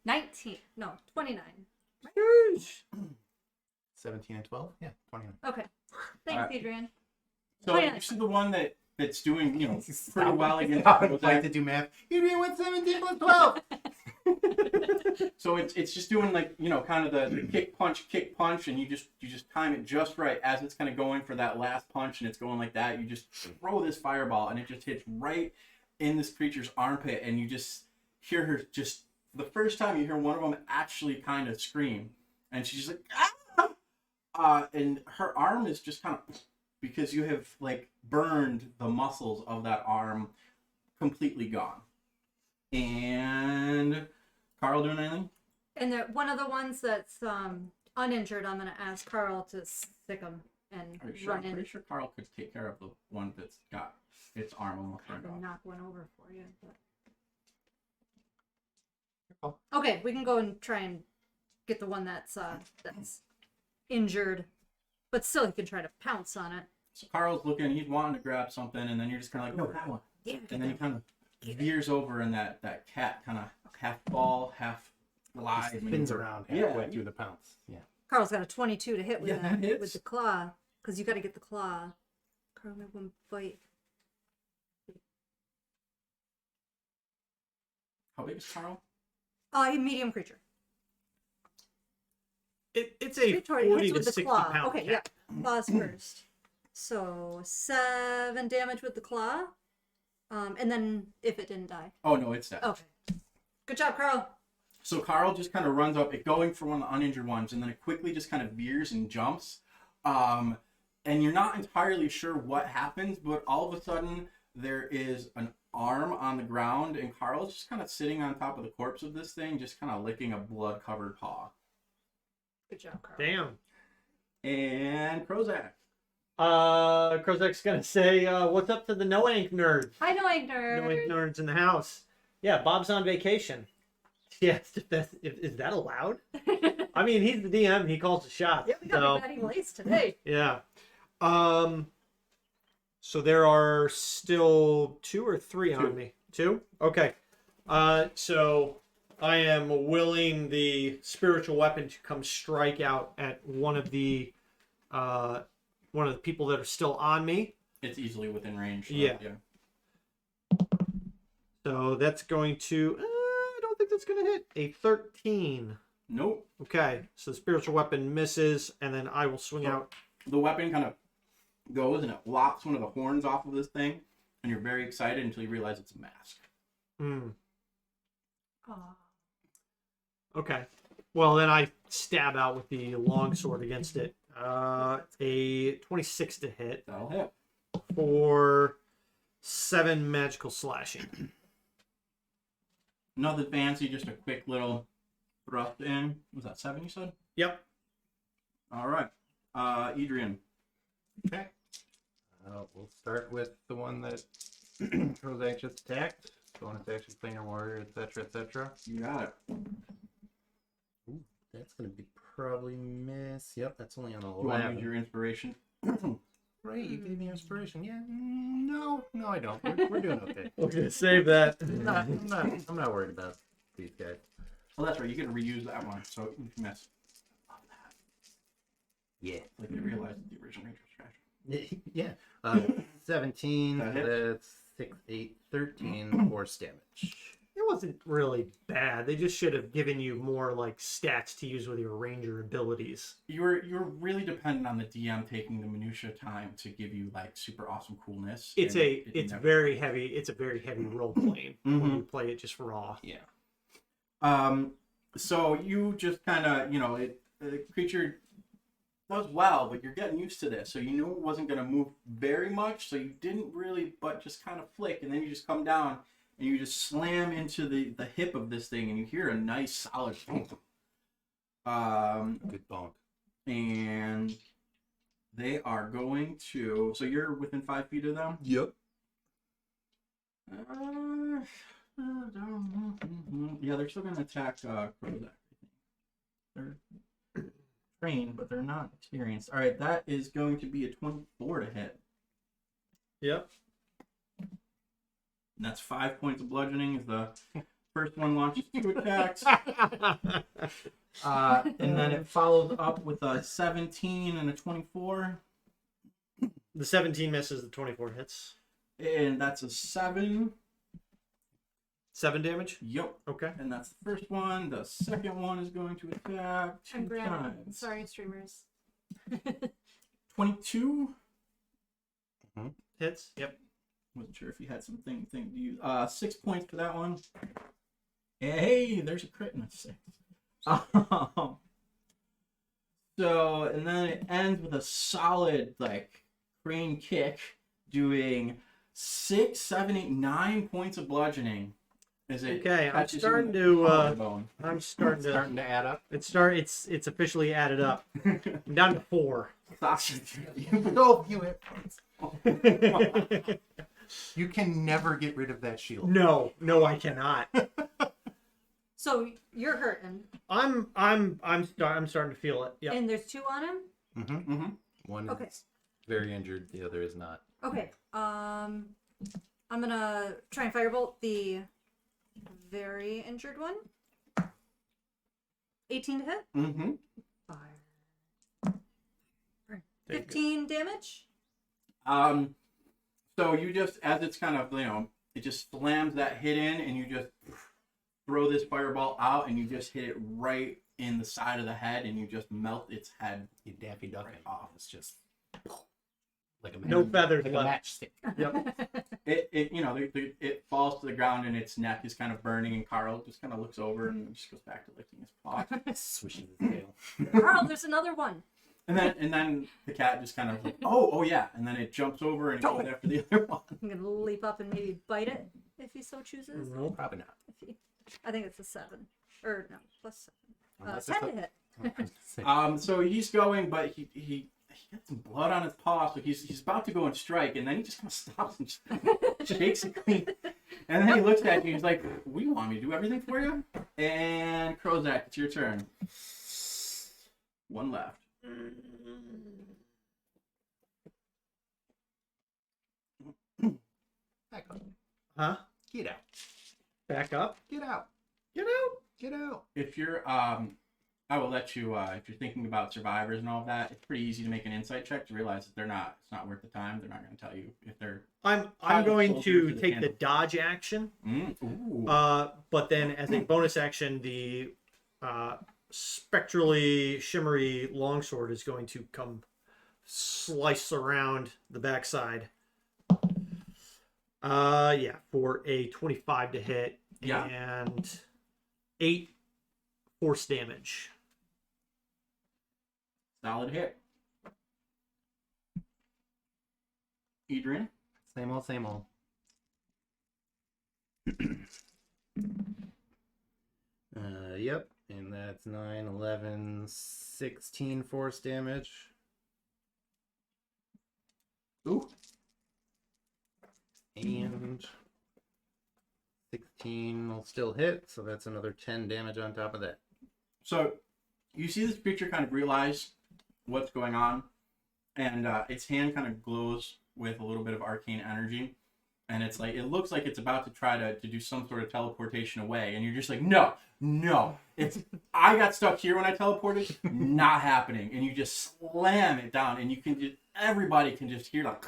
19. No, 29. 17 and 12? Yeah, 29. Okay. Thanks, Adrian. So 29. this is the one that's doing, pretty well against I would like Krozak. to do math. You didn't win 17 plus 12. So it's just doing kind of the kick punch, and you just time it just right as it's kind of going for that last punch, and it's going like that. You just throw this fireball, and it just hits right in this creature's armpit, and you just hear her just the first time you hear one of them actually kind of scream, and she's just like and her arm is just kind of because you have burned the muscles of that arm completely gone. And Carl doing anything? And one of the ones that's uninjured, I'm going to ask Carl to stick him and Are you sure? run I'm in. pretty sure Carl could take care of the one that's got its arm almost burned And off. knock one over for you. Oh. Okay, we can go and try and get the one that's injured, but still you can try to pounce on it. So Carl's looking, he's wanting to grab something, and then you're just kind of like, no, that one. Yeah. And then he kind of veers over, and that cat kind of half fall, half glide. Spins around halfway through the pounce. Yeah. Carl's got a 22 to hit with, Yeah, that hits. with the claw, because you got to get the claw. Carl made one bite. How big is Carl? Medium creature. It's a Victoria 40 hits to with the 60 claw. pound Okay, cat. yeah. Claws first. So 7 damage with the claw. And then if it didn't die. Oh, no, it's dead. Okay. Good job, Carl. So Carl just kind of runs up, it going for one of the uninjured ones, and then it quickly just kind of veers and jumps. And you're not entirely sure what happens, but all of a sudden there is an arm on the ground, and Carl's just kind of sitting on top of the corpse of this thing, just kind of licking a blood-covered paw. Good job, Carl. Damn. And Krozak. Krozak's gonna say, what's up to the no ink nerds? Hi, no nerd. No ink nerds in the house. Yeah, Bob's on vacation. Yes, is that allowed? I mean, he's the DM. He calls the shots. Yeah, we got Big Daddy Lace today. Yeah. So there are still 2 or 3 on me. 2? Okay. So I am willing the spiritual weapon to come strike out at one of the people that are still on me. It's easily within range. So, Yeah. So that's going to I don't think that's going to hit. A 13. Nope. Okay. So the spiritual weapon misses, and then I will swing out. The weapon kind of goes and it lops one of the horns off of this thing, and you're very excited until you realize it's a mask. Hmm. Aw. Okay. Well, then I stab out with the longsword against it. A 26 to hit That'll hit. for 7 magical slashing. Nothing fancy, just a quick little thrust in. Was that 7 you said? Yep. All right. Edrian. Okay. We'll start with the one that Krozak just attacked. Bonus action, planar warrior, etc., etc. You got it. Ooh, that's gonna be probably miss. Yep, that's only on You want to 11. use your inspiration? Right, you gave me inspiration. Yeah, no, I don't. We're doing okay. We're gonna save that. I'm not worried about these guys. Oh, that's right. You can reuse that one, so you can miss. Love that. Yeah. Like you realized that the original range was trash. Yeah. 17. That hits. That's 6, 8, 13 force damage. It wasn't really bad. They just should have given you more stats to use with your ranger abilities. You're really dependent on the DM taking the minutia time to give you super awesome coolness. It's and a it it's never- very heavy. It's a very heavy role playing when Mhm. you play it just raw. Yeah. So you just kind of, the creature does well, but you're getting used to this. So you knew it wasn't going to move very much. So you didn't really, but just kind of flick. And then you just come down and you just slam into the hip of this thing and you hear a nice solid thump. Good bonk. And they are going to, so you're within 5 feet of them? Yep. Yeah, they're still going to attack Krozak. They're trained, but they're not experienced. All right, that is going to be a 24 to hit. Yep. And that's 5 points of bludgeoning as the first one launches 2 attacks. And then it follows up with a 17 and a 24. The 17 misses, the 24 hits. And that's a 7. 7 damage? Yep. Okay. And that's the first one. The second one is going to attack 2 I'm grabbing. times. Sorry, streamers. 22. Hits? Yep. Wasn't sure if you had something to use. 6 points for that one. Hey, there's a crit and a 6. So, and then it ends with a solid, like, crane kick, doing 6, 7, 8, 9 points of bludgeoning. Is it? Okay, I'm catches you starting in the to. collarbone. I'm starting to. Starting to add up. It's officially added up. I'm down to 4. Sasha, No, you hit points. You can never get rid of that shield. No, I cannot. So you're hurting, I'm starting to feel it. Yep. and there's 2 on him. Mm-hmm. One Okay. is very injured, the other is not. Okay. I'm gonna try and firebolt the very injured one. 18 to hit. Mm-hmm. Fire. There you go. 15 damage. So you just, as it's kind of, it just slams that hit in, and you just throw this fireball out, and you just hit it right in the side of the head, and you just melt its head. You Daffy Duck Right it off. It's just like a No feathers like a left. matchstick. Yep. It falls to the ground, and its neck is kind of burning, and Carl just kind of looks over and just goes back to licking his paw. Swishes his tail. Carl, there's another one. And then the cat just kind of like, oh yeah, and then it jumps over and goes after the other one. I'm gonna leap up and maybe bite it if he so chooses. Nope. Probably not. I think it's a 7. Or no, plus 7. Unless 10 it's to hit. So he's going, but he got some blood on his paw, so he's about to go and strike, and then he just kind of stops and just shakes it clean. And then he looks at you and he's like, "What do you want me to do everything for you?" And Krozak, it's your turn. 1 left. Back up. Huh? Get out. Back up. Get out. Get out. Get out. If you're, I will let you. If you're thinking about survivors and all of that, it's pretty easy to make an insight check to realize that it's not worth the time. They're not going to tell you if they're. I'm Pilot going soldiers to with a take the candle. dodge action. Ooh. But then as a bonus action, the spectrally shimmery longsword is going to come slice around the backside. Yeah, for a 25 to hit. Yeah. And 8 force damage. Solid hit. Edrian. Same old, same old. Yep. And that's 9, 11, 16 force damage. Ooh. And 16 will still hit, so that's another 10 damage on top of that. So you see this creature kind of realize what's going on, and its hand kind of glows with a little bit of arcane energy, and it's like, it looks like it's about to try to do some sort of teleportation away, and you're just like, no, I got stuck here when I teleported, not happening, and you just slam it down, and you can just, everybody can just hear like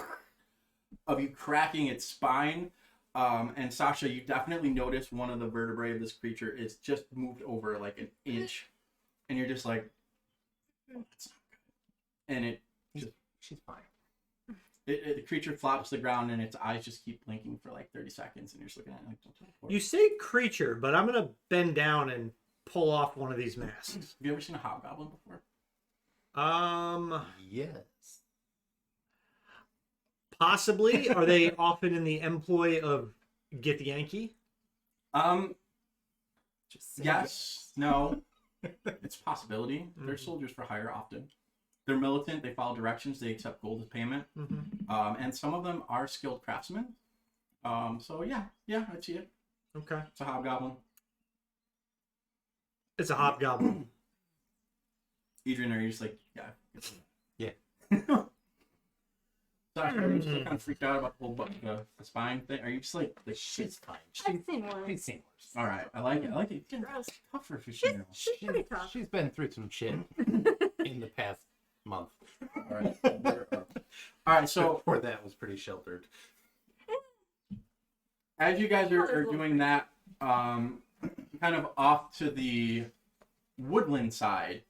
of you cracking its spine. And Sasha, you definitely notice one of the vertebrae of this creature is just moved over like an inch, and you're just like, oh, that's not good. And She's fine. the creature flops to the ground, and its eyes just keep blinking for like 30 seconds, and you're just looking at it like, don't teleport. You say creature, but I'm going to bend down and pull off one of these masks. Have you ever seen a hobgoblin before? Yes. Possibly. Are they often in the employ of Gith Yankee? Just saying. Yes, no, it's a possibility. They're soldiers for hire often. They're militant. They follow directions. They accept gold as payment. Mm-hmm. And some of them are skilled craftsmen. So yeah, I see it. Okay. It's a hobgoblin. It's a hobgoblin. Edrian, are you just like, yeah? Yeah. Sasha, are you still kind of freaked out about the whole the spine thing? Are you just like She's fine. I've seen worse. She's seen worse. all right? I like it. I like it. It's Gross. tough for a 15-year-old. She's pretty tough. She's been through some shit in the past month. All right. All right. So Before that was pretty sheltered. as you guys are doing that, kind of off to the woodland side,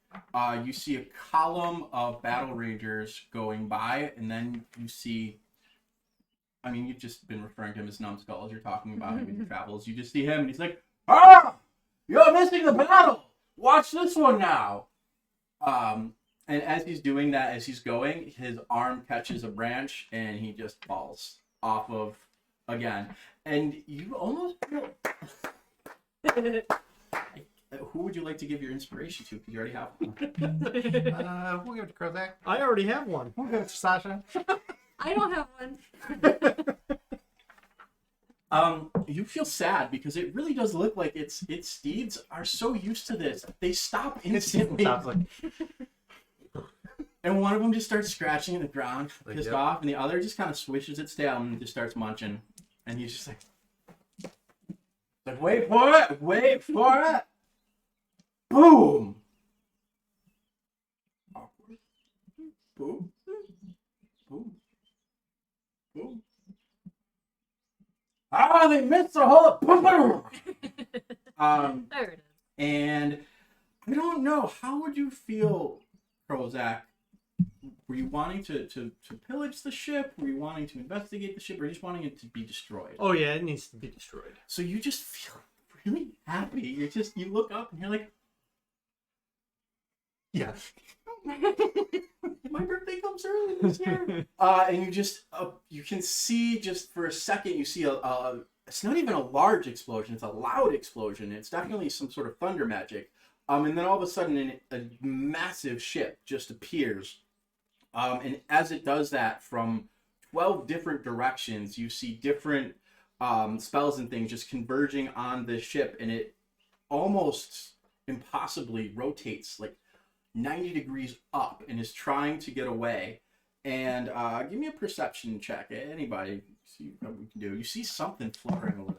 you see a column of battle rangers going by, and then you see, I mean, you've just been referring to him as Numbskull as you're talking about him in your travels. You just see him, and he's like, "Ah, you're missing the battle. Watch this one now." And as he's doing that, as he's going, his arm catches a branch, and he just falls off of again. And you almost feel... Who would you like to give your inspiration to? Because you already have one. We'll give it to Krozak. I already have one. We'll give it to Sasha. I don't have one. You feel sad because it really does look like its steeds are so used to this. They stop instantly. Sounds like And one of them just starts scratching the ground, Like, pissed yep. off, and the other just kind of swishes its tail and just starts munching. And he's just like, wait for it, wait for it. Boom. Awkward. Boom. Boom. Boom. Ah, they missed the whole. Boom, boom. There it is. And I don't know, how would you feel, Krozak? Were you wanting to pillage the ship? Were you wanting to investigate the ship? Or just wanting it to be destroyed? Oh yeah, it needs to be destroyed. So you just feel really happy. You look up and you're like, yeah. my birthday comes early this year. And you just, you can see just for a second, you see it's not even a large explosion. It's a loud explosion. It's definitely some sort of thunder magic. And then all of a sudden, a massive ship just appears. And as it does that, from 12 different directions, you see different spells and things just converging on this ship. And it almost impossibly rotates like 90 degrees up and is trying to get away. And give me a perception check. Anybody, see what we can do. You see something fluttering over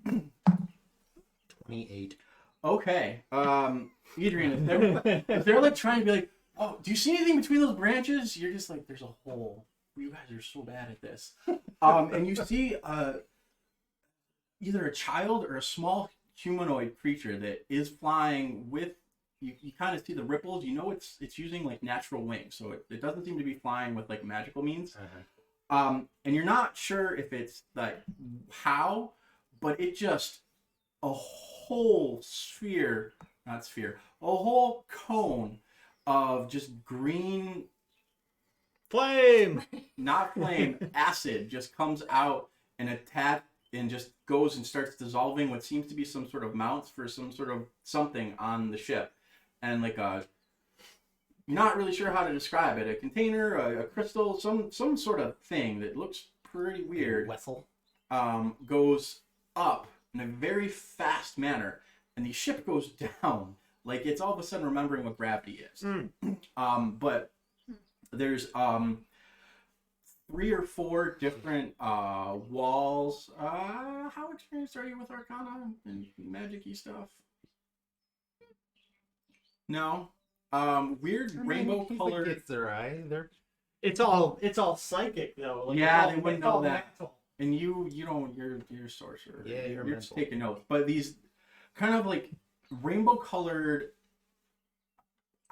there. 28. Okay. Edrian, if they're like trying to be like, oh, do you see anything between those branches? You're just like, there's a hole. You guys are so bad at this. And you see either a child or a small humanoid creature that is flying with, you kind of see the ripples. You know it's using like natural wings, so it doesn't seem to be flying with like magical means. Uh-huh. And you're not sure if it's like how, but it just, a whole a whole cone of just green, Flame! not flame, acid just comes out and just goes and starts dissolving what seems to be some sort of mounts for some sort of something on the ship. And like you're not really sure how to describe it. A container, a crystal, some sort of thing that looks pretty weird. Wessel. Goes up in a very fast manner, and the ship goes down. Like it's all of a sudden remembering what gravity is. But there's 3 or 4 different walls. How experienced are you with Arcana and magic-y stuff? No. Weird rainbow colored. It's their eye. They're It's all psychic though. Like, Yeah, it's all- they wouldn't it's know all that. mental. And you don't. You're a sorcerer. Yeah, you're just mental. taking notes. But these kind of like rainbow colored.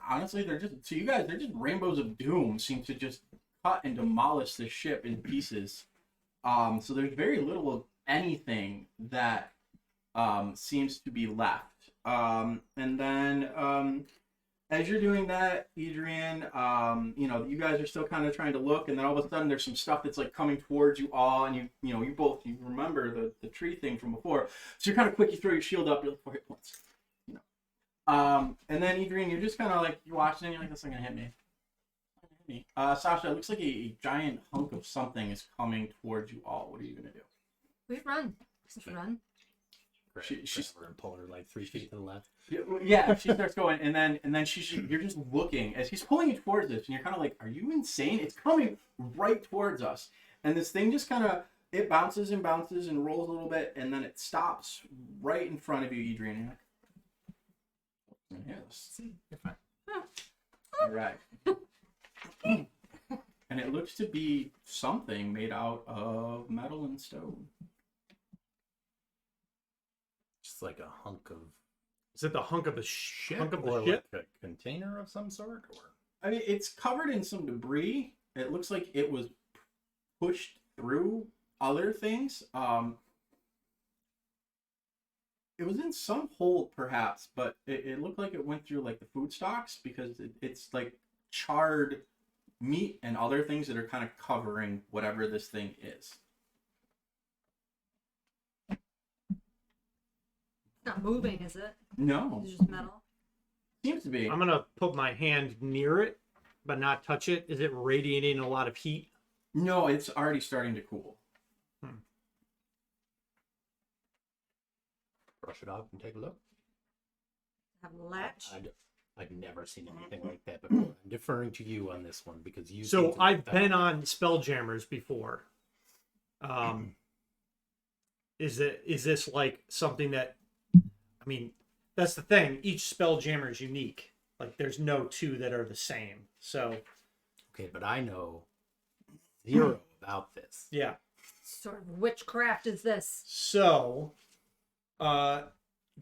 Honestly, they're just they're just rainbows of doom. Seem to just cut and demolish the ship in pieces. So there's very little of anything that seems to be left. And then as you're doing that, Edrian, you guys are still kind of trying to look, and then all of a sudden there's some stuff that's like coming towards you all, and you both remember the tree thing from before, so you're kind of quick. You throw your shield up, you're like 4 hit points, and then Edrian, you're just kind of like you're watching, and you're like, this is gonna hit me. Sasha, it looks like a giant hunk of something is coming towards you all. What are you gonna do? We run. Just run. She's and pull her like 3 feet to the left. yeah. She starts going, and then you're just looking as he's pulling you towards us, and you're kind of like, "Are you insane? It's coming right towards us." And this thing just kind of it bounces and bounces and rolls a little bit, and then it stops right in front of you, Edrian. You're like, yes, You're fine. all right. And it looks to be something made out of metal and stone. Just like a hunk of Is it the hunk of the ship, hunk of or the ship? like a container of some sort, or I mean, it's covered in some debris. It looks like it was pushed through other things. It was in some hole, perhaps, but it looked like it went through like the food stocks because it's like charred meat and other things that are kind of covering whatever this thing is. It's not moving, is it? No, It's just metal. seems to be. I'm gonna put my hand near it, but not touch it. Is it radiating a lot of heat? No, it's already starting to cool. brush it off and take a look. Have a latch. I've never seen anything like that before. I'm deferring to you on this one because you. So I've been on Spelljammers before. Is this like something that? I mean, that's the thing. Each Spelljammer is unique. Like, there's no two that are the same. So. Okay, but I know zero about this. Yeah. What sort of witchcraft is this? So,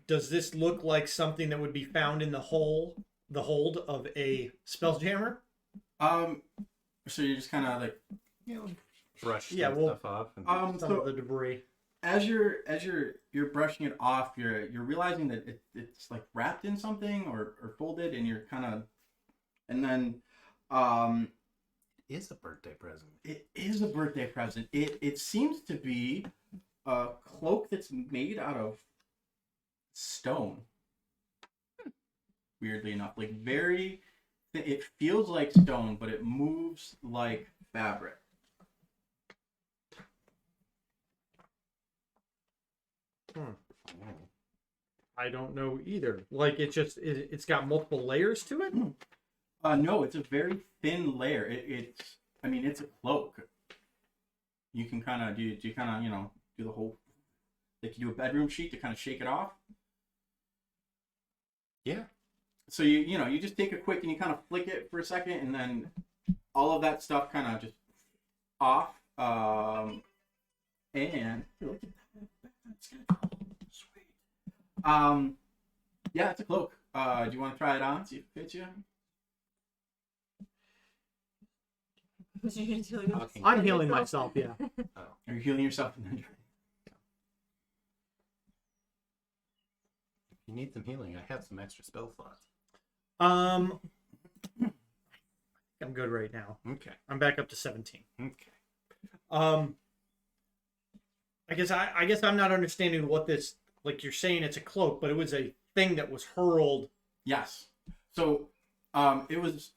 does this look like something that would be found in the hold of a Spelljammer? So you're just kind of like, Brush stuff off. And some of the debris. as you're brushing it off, you're realizing that it's like wrapped in something or folded, and you're kind of, and then it is a birthday present. it is a birthday present. It seems to be a cloak that's made out of stone. Weirdly enough, like it feels like stone, but it moves like fabric. I don't know either. Like, it's got multiple layers to it? No, it's a very thin layer. It's a cloak. You can kind of do the whole, like you do a bedroom sheet to kind of shake it off. Yeah. So you just take a quick and you kind of flick it for a second, and then all of that stuff kind of just off. And look at that. Sweet. Yeah, it's a cloak. Do you want to try it on? See if it fits you? I'm healing myself, yeah. Are you healing yourself and then trying? If you need some healing, I have some extra spell slots. I'm good right now. Okay. I'm back up to 17. Okay. I guess I'm not understanding what this, like, you're saying it's a cloak, but it was a thing that was hurled. Yes. So it was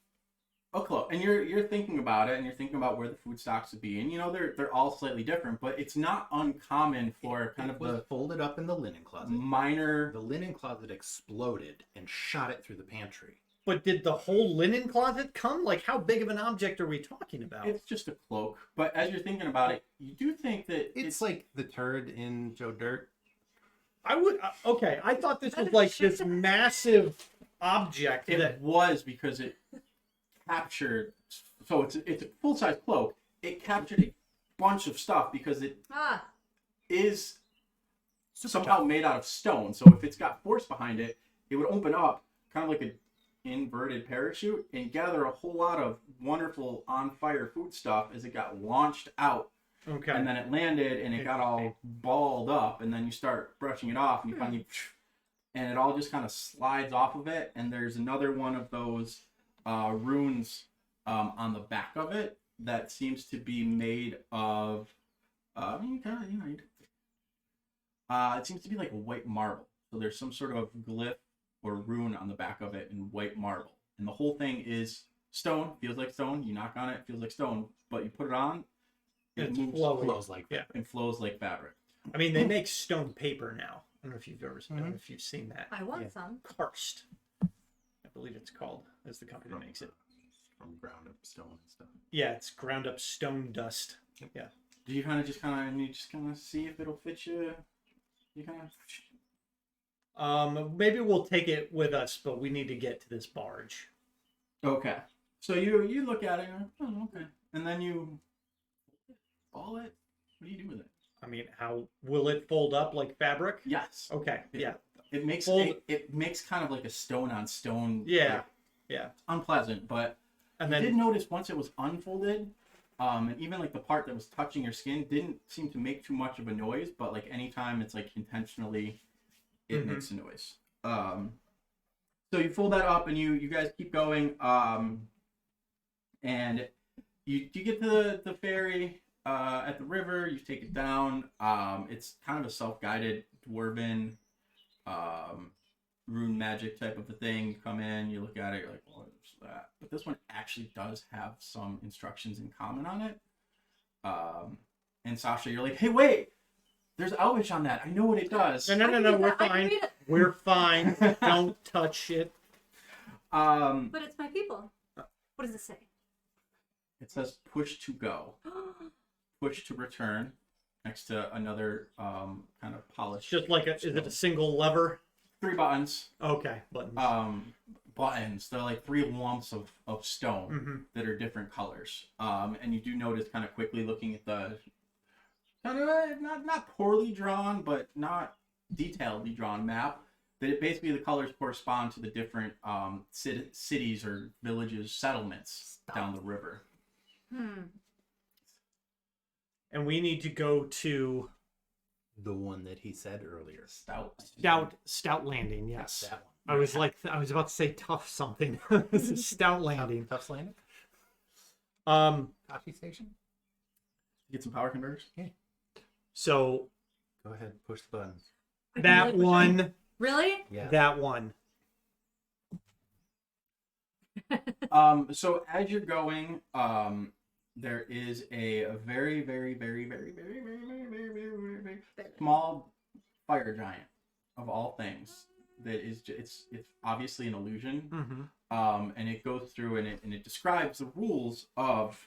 a cloak, and you're thinking about it, and you're thinking about where the food stocks would be, and they're all slightly different, but it's not uncommon for kind of the folded up in the linen closet. Minor. The linen closet exploded and shot it through the pantry. But did the whole linen closet come? Like, how big of an object are we talking about? It's just a cloak, but as you're thinking about it, you do think that It's like the turd in Joe Dirt. I would okay. I thought this was like this massive object it was because it captured. So it's a full size cloak. It captured a bunch of stuff because it is somehow made out of stone. So if it's got force behind it, it would open up kind of like an inverted parachute and gather a whole lot of wonderful on fire food stuff as it got launched out. Okay. And then it landed and it got all balled up, and then you start brushing it off and you finally, and it all just kind of slides off of it. And there's another one of those runes on the back of it that seems to be made of, it seems to be like a white marble. So there's some sort of glyph or rune on the back of it in white marble. And the whole thing is stone, feels like stone. You knock on it, feels like stone, but you put it on, it moves, flows like and flows like fabric. I mean, they make stone paper now. don't know if you've ever I don't know if you've seen that. I want some. Karst, I believe it's called, as the company that makes it. From ground up stone and stuff. Yeah, it's ground up stone dust. Yeah. Do you just kind of see if it'll fit you? You kind of. Maybe we'll take it with us, but we need to get to this barge. Okay. So you look at it and oh, okay. And then you ball it. What do you do with it? I mean, how will it fold up like fabric? Yes. Okay. Yeah. It makes Fold- it makes kind of like a stone on stone. Yeah. like, Yeah. unpleasant, but And I then did notice once it was unfolded, and even like the part that was touching your skin didn't seem to make too much of a noise, but like anytime it's like intentionally, it makes a noise. So you fold that up and you guys keep going, and you get to the ferry at the river. You take it down. It's kind of a self-guided dwarven rune magic type of a thing. You come in, you look at it, you're like, what is that? But this one actually does have some instructions in common on it. And Sasha, you're like, hey, wait, there's Elvish on that. I know what it does. no, I can we're read that. I can fine. read it. We're fine. Don't touch it. But it's my people. What does it say? It says push to go, push to return, next to another kind of polished. Just like is it a single lever? 3 buttons. Okay, buttons. Buttons. They're like 3 lumps of stone that are different colors. And you do notice kind of quickly looking at the kind of not poorly drawn, but not detailedly drawn map, that it basically the colors correspond to the different cities or villages, settlements down the river. And we need to go to The one that he said earlier. Stout Landing. Yes. That one. I was about to say tough something. This is Stout Landing. Tough Landing? Coffee station? Get some power converters. So Go ahead, push the button. that really push one, Really? Yeah. that one. So as you're going, there is a very, very, very, very, very, very, very, very, very, very, very small fire giant of all things. That is, it's obviously an illusion. And it goes through and it describes the rules of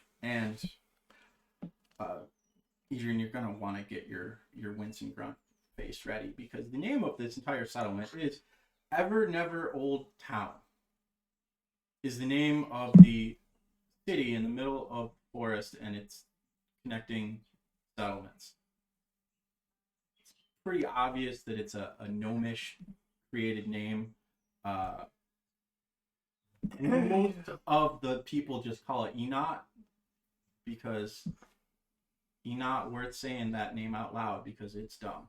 Adrian, you're gonna want to get your wince and grunt face ready, because the name of this entire settlement is Ever Never Old Town. Is the name of the city in the middle of forest and it's connecting settlements. It's pretty obvious that it's a gnomish created name. Most of the people just call it Enot, because Enot worth saying that name out loud because it's dumb.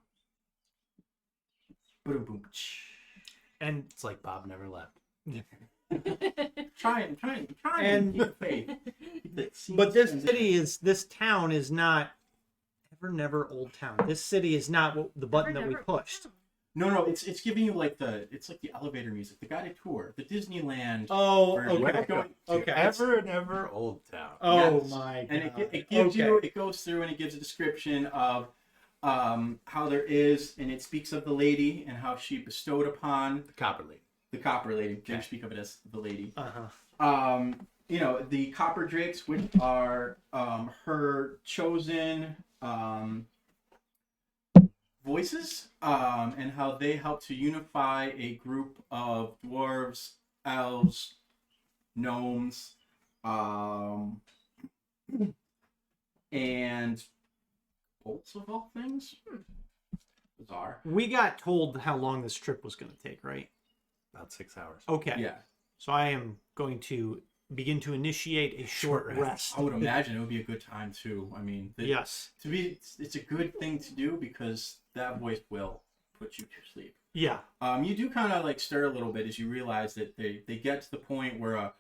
Boom. And It's like Bob never left. Try And- and keep faith. but this town is not Never Old Town. This city is not the button that we pushed. No, it's giving you like the elevator music, the guided tour, the Disneyland. Oh, version. okay. Going- Okay. Ever and ever Old Town. Oh Yes. my god. And it gives Okay. you, it goes through and it gives a description of how there is, and it speaks of the lady and how she bestowed upon The Copper Lady. the copper lady. They speak of it as the lady. Uh-huh. The copper drakes, which are her chosen voices, and how they help to unify a group of dwarves, elves, gnomes, and bolts of all things. Bizarre. We got told how long this trip was going to take, right? About 6 hours. Okay. Yeah. So I am going to begin to initiate a short rest. I would imagine it would be a good time too. I mean, Yes. it's a good thing to do because that voice will put you to sleep. Yeah. You do kind of like stir a little bit as you realize that they get to the point where a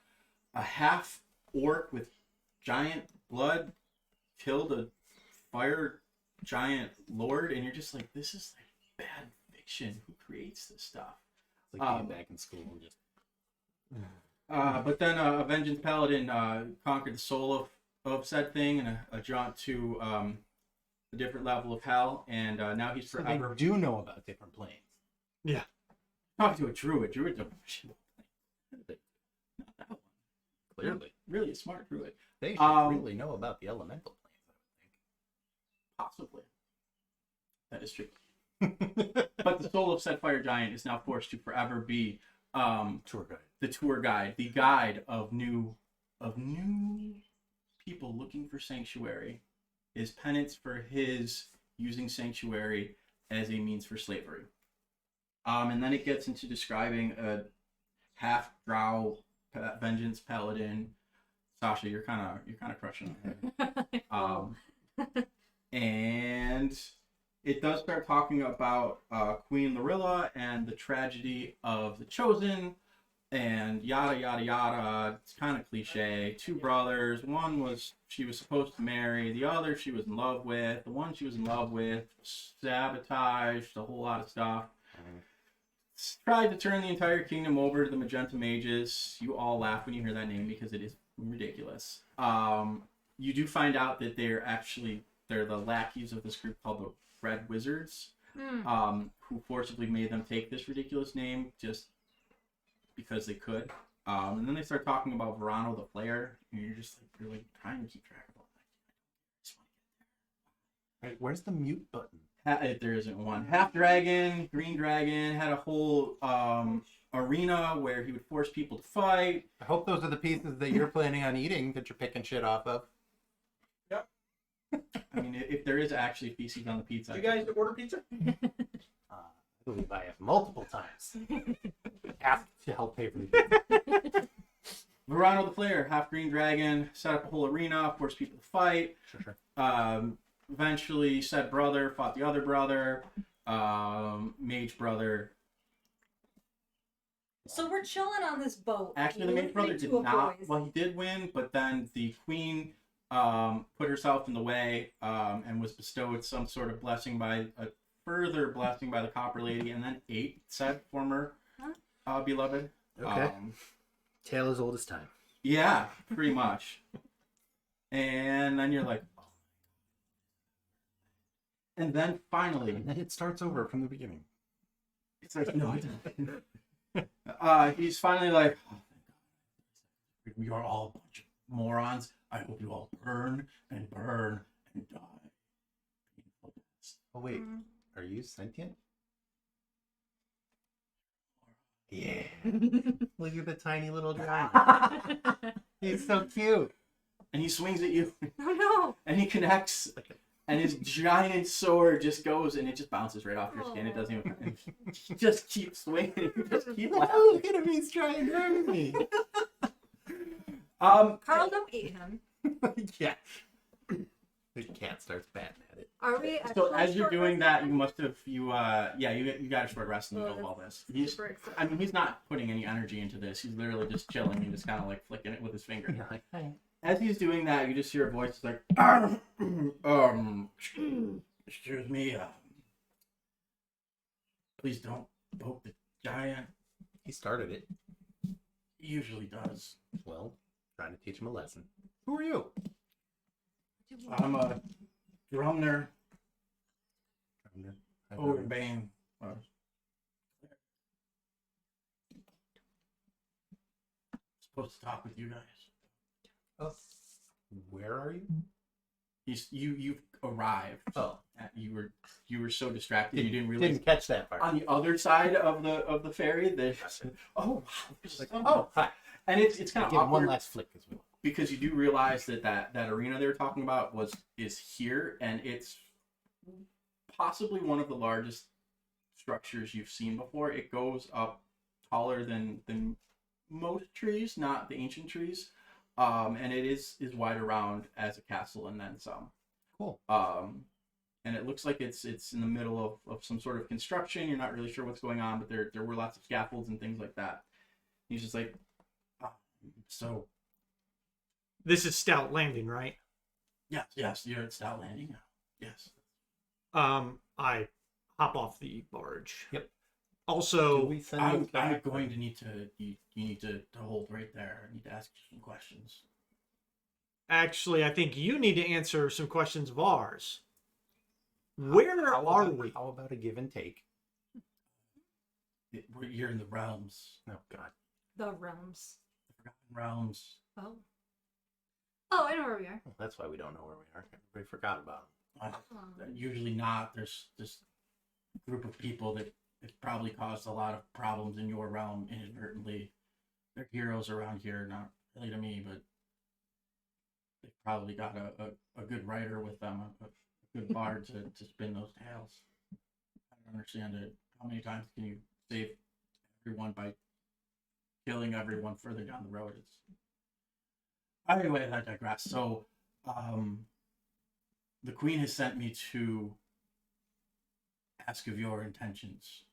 half orc with giant blood killed a fire giant lord, and you're just like, this is like bad fiction. Who creates this stuff? It's like being back in school. And just... But then a vengeance paladin conquered the soul of said thing, and a jaunt to a different level of hell, and now he's So they forever. do know about different planes. Talking to a druid. Druid don't not that one. Clearly. Really a smart druid. They should really know about the elemental Possibly. That is true. planes. But the soul of said fire giant is now forced to forever be Tour guide. the tour guide, the guide of new people looking for sanctuary. His penance for his using sanctuary as a means for slavery. And then it gets into describing a half drow vengeance paladin. Sasha, you're kind of crushing on her. And it does start talking about Queen Lorilla and the tragedy of the Chosen, and yada yada yada. It's kind of cliche. Two brothers. One she was supposed to marry. The other she was in love with. The one she was in love with sabotaged a whole lot of stuff. Tried to turn the entire kingdom over to the Magenta Mages. You all laugh when you hear that name because it is ridiculous. You do find out that they're the lackeys of this group called the Red Wizards, who forcibly made them take this ridiculous name just because they could. And then they start talking about Verano the Player, and you're like trying to keep track of all that. Right, where's the mute button? There isn't one. Half dragon, green dragon, had a whole arena where he would force people to fight. I hope those are the pieces that you're planning on eating that you're picking shit off of. I mean, if there is actually feces on the pizza. Did you guys order pizza? I believe I have multiple times asked to help pay for the pizza. Verano the Player, half green dragon, set up a whole arena, forced people to fight. Sure. Eventually, said brother fought the other brother, mage brother. So we're chilling on this boat. Actually, the mage brother did not. Well, he did win, but then the queen put herself in the way and was bestowed some sort of blessing by a further blessing by the Copper Lady, and then ate said former beloved. Okay. Tale as old as time. Yeah, pretty much. And then you're like, oh. And then finally, And then it starts over from the beginning. it's like, no, it doesn't. He's finally like, oh, thank God. We are all a bunch of morons. I hope you all burn and burn and die. Oh wait, are you sentient? Yeah. Look at the tiny little guy. He's so cute. And he swings at you, Oh no! and he connects, and his giant sword just goes, and it just bounces right off your skin. It doesn't even. He just keeps swinging. You just keep laughing. Look at him, he's trying to hurt me. Carl, don't eat him. Yeah. The cat starts batting at it. Are we? So actually as you're short doing resting? that, you must have you got a short rest in the middle of all this. Super excited. I mean, he's not putting any energy into this. He's literally just chilling and just kind of like flicking it with his finger. You're like, hey. As he's doing that, you just hear a voice like, excuse me, please don't poke the giant. He started it. He usually does. Well, trying to teach him a lesson. Who are you? I'm a Drumner Overbane. Supposed to talk with you guys. Oh, where are you? You arrived. Oh, You were so distracted you didn't realize. Didn't catch that part. On the other side of the ferry, there's oh wow, Oh, hi. and it's kind of Give him one awkward last flick as well. because you do realize that arena they were talking about is here, and it's possibly one of the largest structures you've seen before. It goes up taller than most trees, not the ancient trees, and it is wide around as a castle and then some. Cool. And it looks like it's in the middle of some sort of construction. You're not really sure what's going on, but there were lots of scaffolds and things like that. He's just like, so This is Stout Landing, right? yes, you're at Stout Landing now. Yes. I hop off the barge. Yep. Also, Do we send I'm him back? going to need to you need to hold right there. I need to ask you some questions. actually, I think you need to answer some questions of ours. Where are we? How about a give and take? You're in the realms. Oh God. The realms. The Forgotten Realms. Oh. Oh, I know where we are. Well, that's why we don't know where we are. We forgot about Usually not. There's this group of people that have probably caused a lot of problems in your realm inadvertently. They're heroes around here, not really to me, but they've probably got a good writer with them, a good bard to spin those tales. I don't understand it. How many times can you save everyone by killing everyone further down the road? It's anyway, I digress. So, the Queen has sent me to ask of your intentions.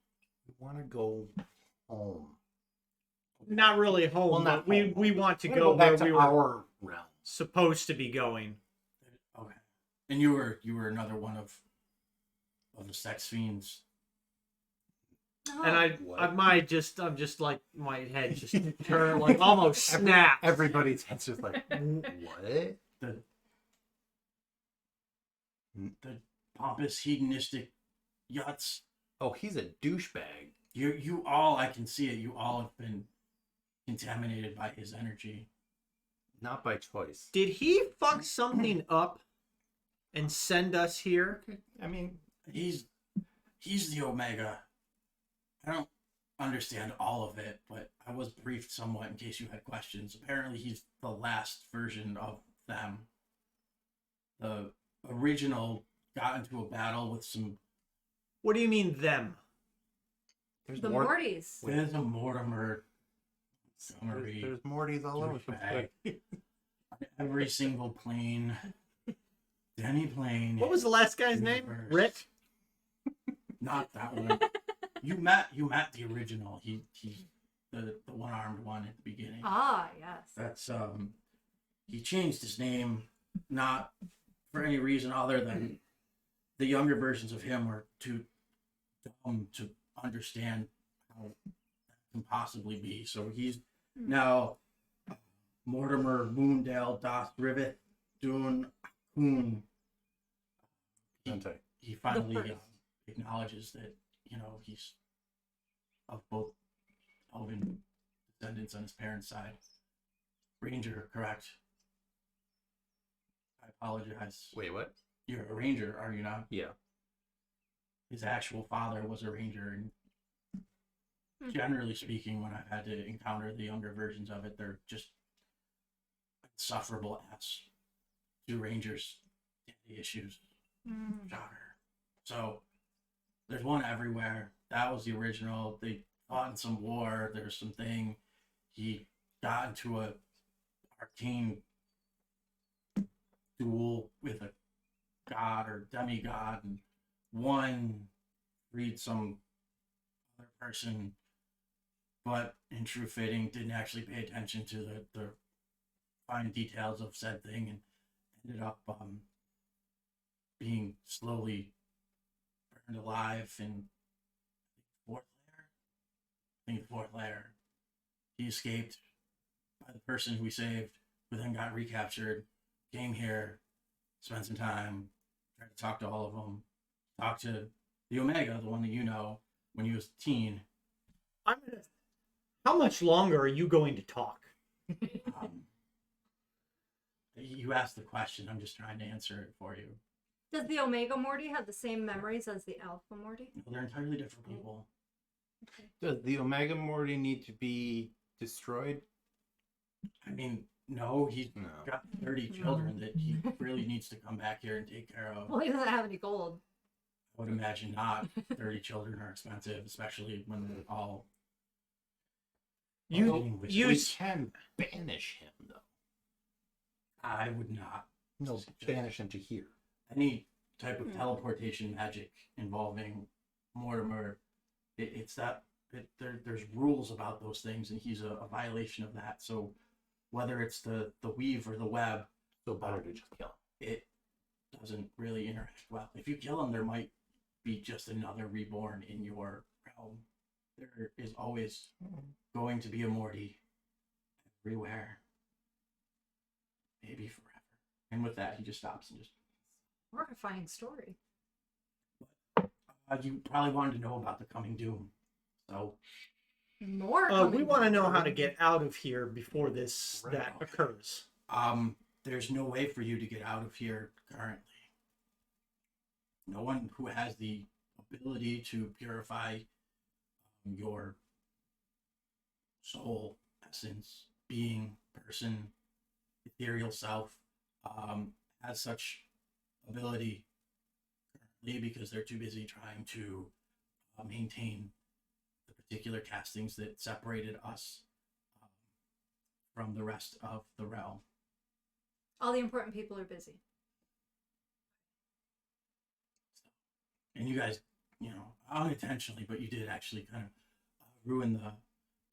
We want to go home. Not really home, Well, but not we home. we want to We're go gonna back where to we were our realm. supposed to be going. Okay. And you were another one of the sex fiends. Oh. And What? I'm just like my head just turned like almost snapped. Everybody's head's just like, what? The pompous hedonistic yachts. Oh, he's a douchebag. You all, I can see it. You all have been contaminated by his energy. Not by choice. Did he fuck something up and send us here? I mean, He's the Omega. I don't understand all of it, but I was briefed somewhat in case you had questions. Apparently, he's the last version of them. The original got into a battle with some. What do you mean them? there's The more. Mortys. There's a Mortimer summary. There's Mortys all over the douchebag. place. Every single plane. Any plane. What was the last guy's name? Universe. Rick? Not that one. You met the original. He the one-armed one at the beginning. Ah, yes. That's he changed his name not for any reason other than the younger versions of him were too dumb to understand how that can possibly be. So he's now Mortimer Moondale Das Rivet Dune Kun. He finally first. acknowledges that, he's of both elven descendants on his parents' side. Ranger, correct? I apologize. Wait, what? You're a ranger, are you not? Yeah. His actual father was a ranger, and generally speaking, when I've had to encounter the younger versions of it, they're just insufferable as do rangers. The issues. Shocker. So there's one everywhere. That was the original. They fought in some war. There's something. He got into a arcane duel with a god or demigod and won, freed some other person, but in true fitting didn't actually pay attention to the fine details of said thing and ended up being slowly burned alive in fourth layer. I think the fourth layer. He escaped by the person who he saved, who then got recaptured, came here, spent some time, tried to talk to all of them, talked to the Omega, the one that you know, when he was a teen. How much longer are you going to talk? You asked the question, I'm just trying to answer it for you. Does the Omega Morty have the same memories as the Alpha Morty? They're entirely different people. Okay. Does the Omega Morty need to be destroyed? I mean, no, he's No. got 30 children that he really needs to come back here and take care of. Well, he doesn't have any gold. I would imagine not. 30 children are expensive, especially when they're all. You We can banish him, though. I would not. No, banish him to here. Any type of teleportation magic involving Mortimer, there's rules about those things, and he's a violation of that. So whether it's the weave or the web, So better to just kill him. it doesn't really interact well. If you kill him, there might be just another reborn in your realm. There is always going to be a Morty everywhere. Maybe forever. And with that, he just stops and just. Horrifying story. You probably wanted to know about the coming doom. So, More. We coming want to down. know how to get out of here before that Right. occurs. there's no way for you to get out of here currently. No one who has the ability to purify your soul, essence, being, person, ethereal self, has such ability currently because they're too busy trying to maintain the particular castings that separated us from the rest of the realm. All the important people are busy. And you guys, unintentionally, but you did actually kind of ruin the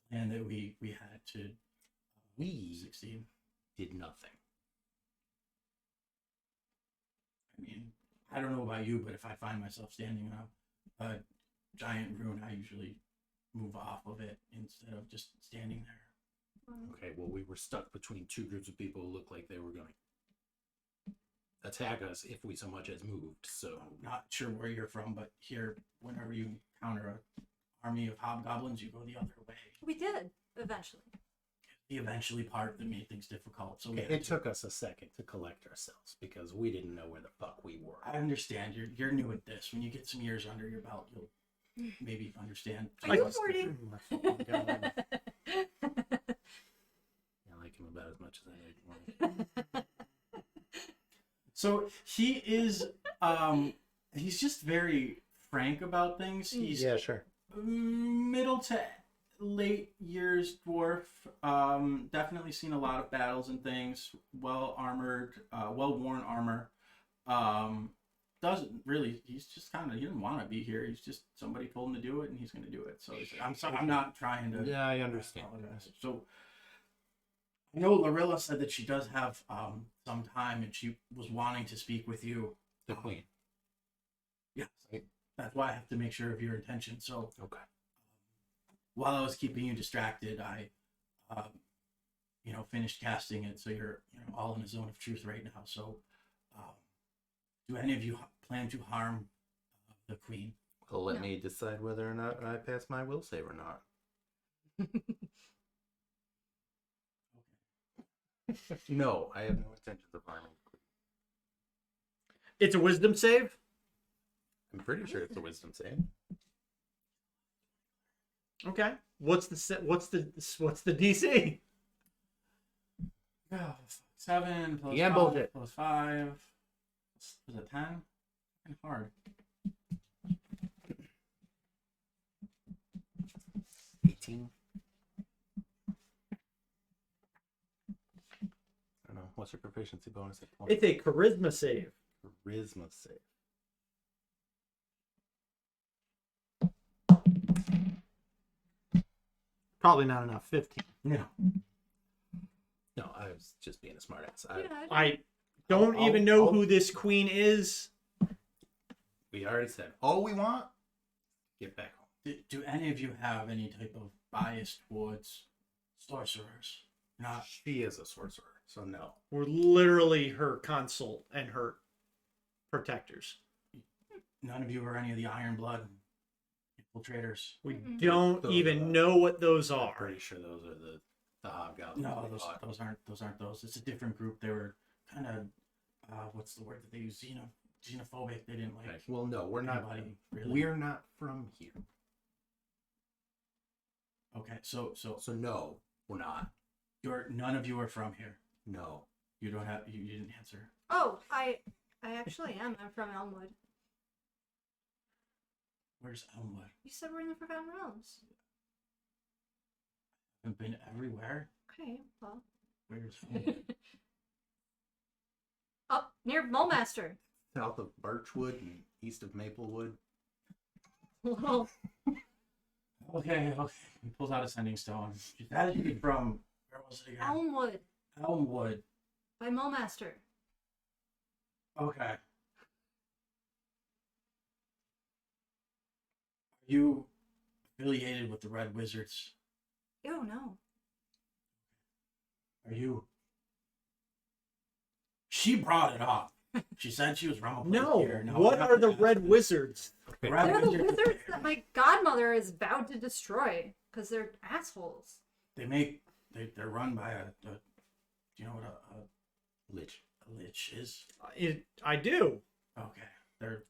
plan that we had to We succeed. did nothing. I mean, I don't know about you, but if I find myself standing on a giant ruin, I usually move off of it instead of just standing there. Okay, well, we were stuck between two groups of people who looked like they were going to attack us if we so much as moved. So I'm not sure where you're from, but here, whenever you encounter an army of hobgoblins, you go the other way. We did eventually. The eventually part that made things difficult. So okay, it took us a second to collect ourselves because we didn't know where the fuck we were. I understand. You're new at this. When you get some years under your belt, you'll maybe understand. Are you 40? I like him about as much as I like one. So he is, he's just very frank about things. He's Yeah, sure. middle to late years dwarf. Definitely seen a lot of battles and things. Well armored, well worn armor. Doesn't really. He's just kind of. He didn't want to be here. He's just somebody told him to do it, and he's going to do it. So he's like, I'm sorry. I'm not trying to. Yeah, I understand. apologize. So I know Larilla said that she does have some time, and she was wanting to speak with you. The queen. Yes. Right. That's why I have to make sure of your intention. So Okay. while I was keeping you distracted, I, finished casting it. So you're all in a zone of truth right now. So, do any of you plan to harm the queen? Well, let No. me decide whether or not I pass my will save or not. No, I have no intentions of harming the queen. It's a wisdom save. I'm pretty sure it's a wisdom save. Okay. What's the DC? Oh, 7 plus Yeah, 5 bullshit. plus 5. Was it 10? Kind of hard. 18. I don't know. What's your proficiency bonus at 20? It's a charisma save. Charisma save. Probably not enough. 15. No. No, I was just being a smartass. I don't even know who this queen is. We already said all we want. Get back home. Do any of you have any type of bias towards sorcerers? Not. She is a sorcerer, so no. We're literally her consort and her protectors. None of you are any of the Iron Blood infiltrators. We Mm-mm. don't Those even are- know what those I'm are. pretty sure those are the hobgoblins. No, we fought. those aren't those. It's a different group. They were kind of what's the word that they use? Xenophobic. They didn't like Okay. Well, no, we're not. anybody really. We're not from here, Okay, so so no, we're not. none of you are from here. No. You don't have you didn't answer. Oh, I actually am. I'm from Elmwood. Where's Elmwood? You said we're in the Forgotten Realms. I've been everywhere. Okay, well. Where's Elmwood? Up near Mulemaster. South of Birchwood and east of Maplewood. Well, Okay. He pulls out a sending stone. That is you from where was it again? Elmwood Elmwood. by Mulemaster. Okay. Are you affiliated with the Red Wizards? Oh no. Are you? She brought it up. She said she was wrong. No. Here. No, What we have are to the ask red her. wizards? The red They're the wizards, wizards that my godmother is vowed to destroy because they're assholes. They're run by do you know what a Lich. lich is? I do. Okay, they're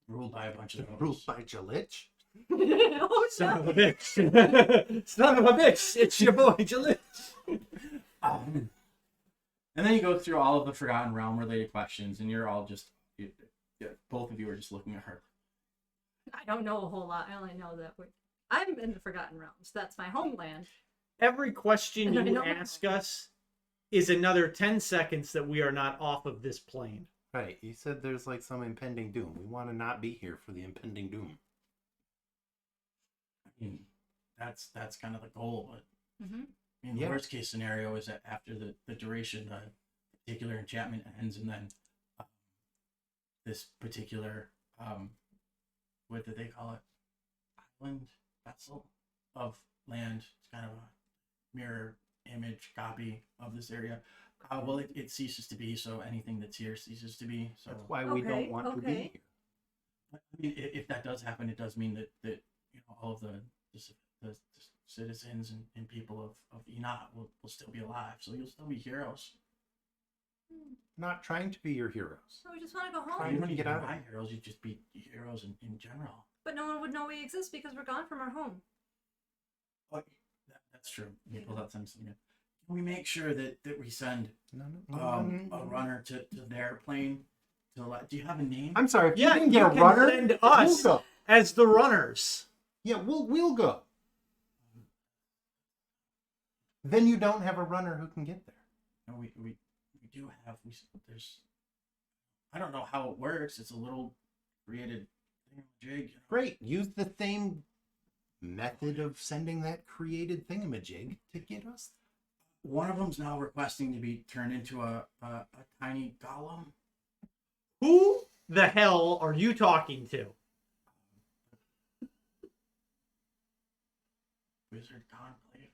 ruled by a bunch of Ruled gnomes. by Jalich? Oh, Son of no. a bitch. Son of a bitch. It's your boy, Jalil. And then you go through all of the Forgotten Realm related questions, and you're all just both of you are just looking at her. I don't know a whole lot. I only know that I'm in the Forgotten Realms. That's my homeland. Every question I you know. ask us is another 10 seconds that we are not off of this plane. Right. You said there's like some impending doom. We want to not be here for the impending doom. I mean, that's kind of the goal, but Mm-hmm. I mean, the worst case scenario is that after the duration, the particular enchantment ends, and then this particular, what did they call it? Island vessel of land. It's kind of a mirror image copy of this area. Well, it ceases to be, so anything that's here ceases to be. So That's why we don't want to be here. I mean, if that does happen, it does mean that all of the citizens and people of Enot will still be alive. So you'll still be heroes. Not trying to be your heroes. So we just want to go Trying home. You to don't get even out of buy here. heroes. You just be heroes in general. But no one would know we exist because we're gone from our home. Oh, that's true. You pull out something. Can we make sure that we send a runner to their plane? Do you have a name? I'm sorry. If Yeah, you you can get a can runner, send us we'll go. as the runners. Yeah, we'll go. Then you don't have a runner who can get there. No, we do have. There's. I don't know how it works. It's a little created thingamajig. Great. Use the same method of sending that created thingamajig to get us. One of them's now requesting to be turned into a tiny golem. Who the hell are you talking to? Wizard Conclave.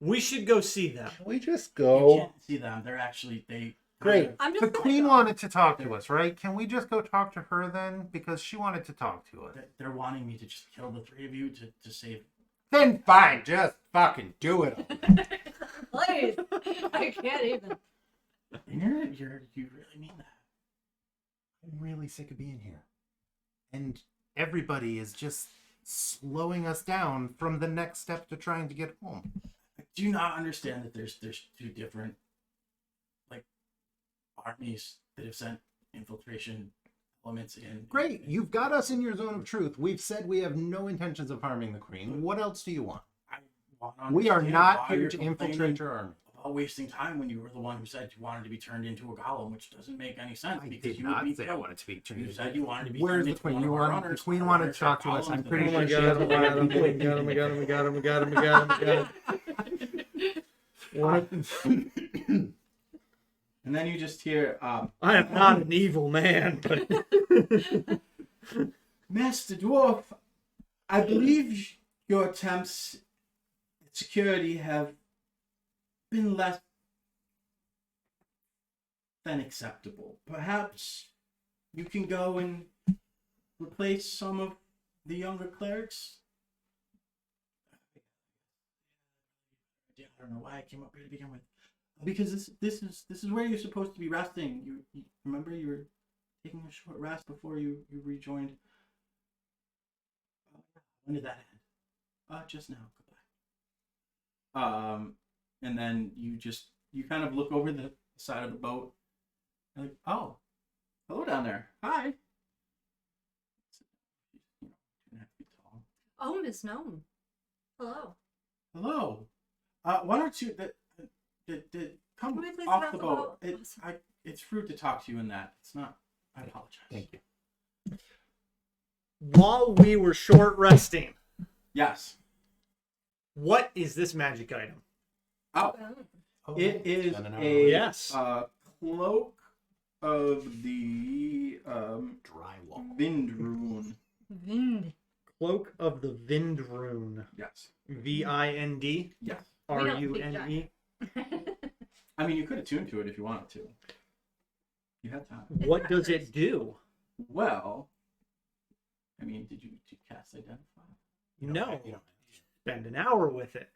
We should go see them. Can we just You go? can't see them. They're actually Great. I'm just The gonna queen go. wanted to talk to us, right? Can we just go talk to her then? Because she wanted to talk to us. They're wanting me to just kill the three of you to save. Then fine, just fucking do it. Please. I can't even. You really mean that? I'm really sick of being here. And everybody is just slowing us down from the next step to trying to get home. Do you not understand that there's two different armies that have sent infiltration elements in? Great, you've got us in your zone of truth. We've said we have no intentions of harming the queen. What else do you want? I want to We are understand not why here you're to complaining infiltrate your army. about wasting time when you were the one who said you wanted to be turned into a golem, which doesn't make any sense. I because did you would not be say I killed. wanted to be turned You into. said you wanted to be Where's turned the into queen? one of You our want runners. the queen Our wanted runners to talk are to us. I'm golems pretty that sure are- she has a got him. And then you just hear, I am not an evil man, but Master Dwarf, I believe your attempts at security have been less than acceptable. Perhaps you can go and replace some of the younger clerics? I don't know why I came up here to begin with. Because this is where you're supposed to be resting. You remember you were taking a short rest before you rejoined. When did that end? Just now. Goodbye. And then you kind of look over the side of the boat. And like, oh, hello down there. Hi. Oh, Miss Gnome. Hello. Hello. One or two that come Can we please off get the off the boat. boat? It's rude to talk to you in that. It's not. I apologize. Thank you. while we were short resting, Yes. what is this magic item? Oh, Oh. it is Then an a Yes. cloak of the Drywall. Vindrune. Wind. Cloak of the Vindrune. Yes. Vind Yes. We don't Rune. I mean, you could attune to it if you wanted to. You had time. What does it do? Well, I mean, did you cast Identify? No. You don't. Spend an hour with it.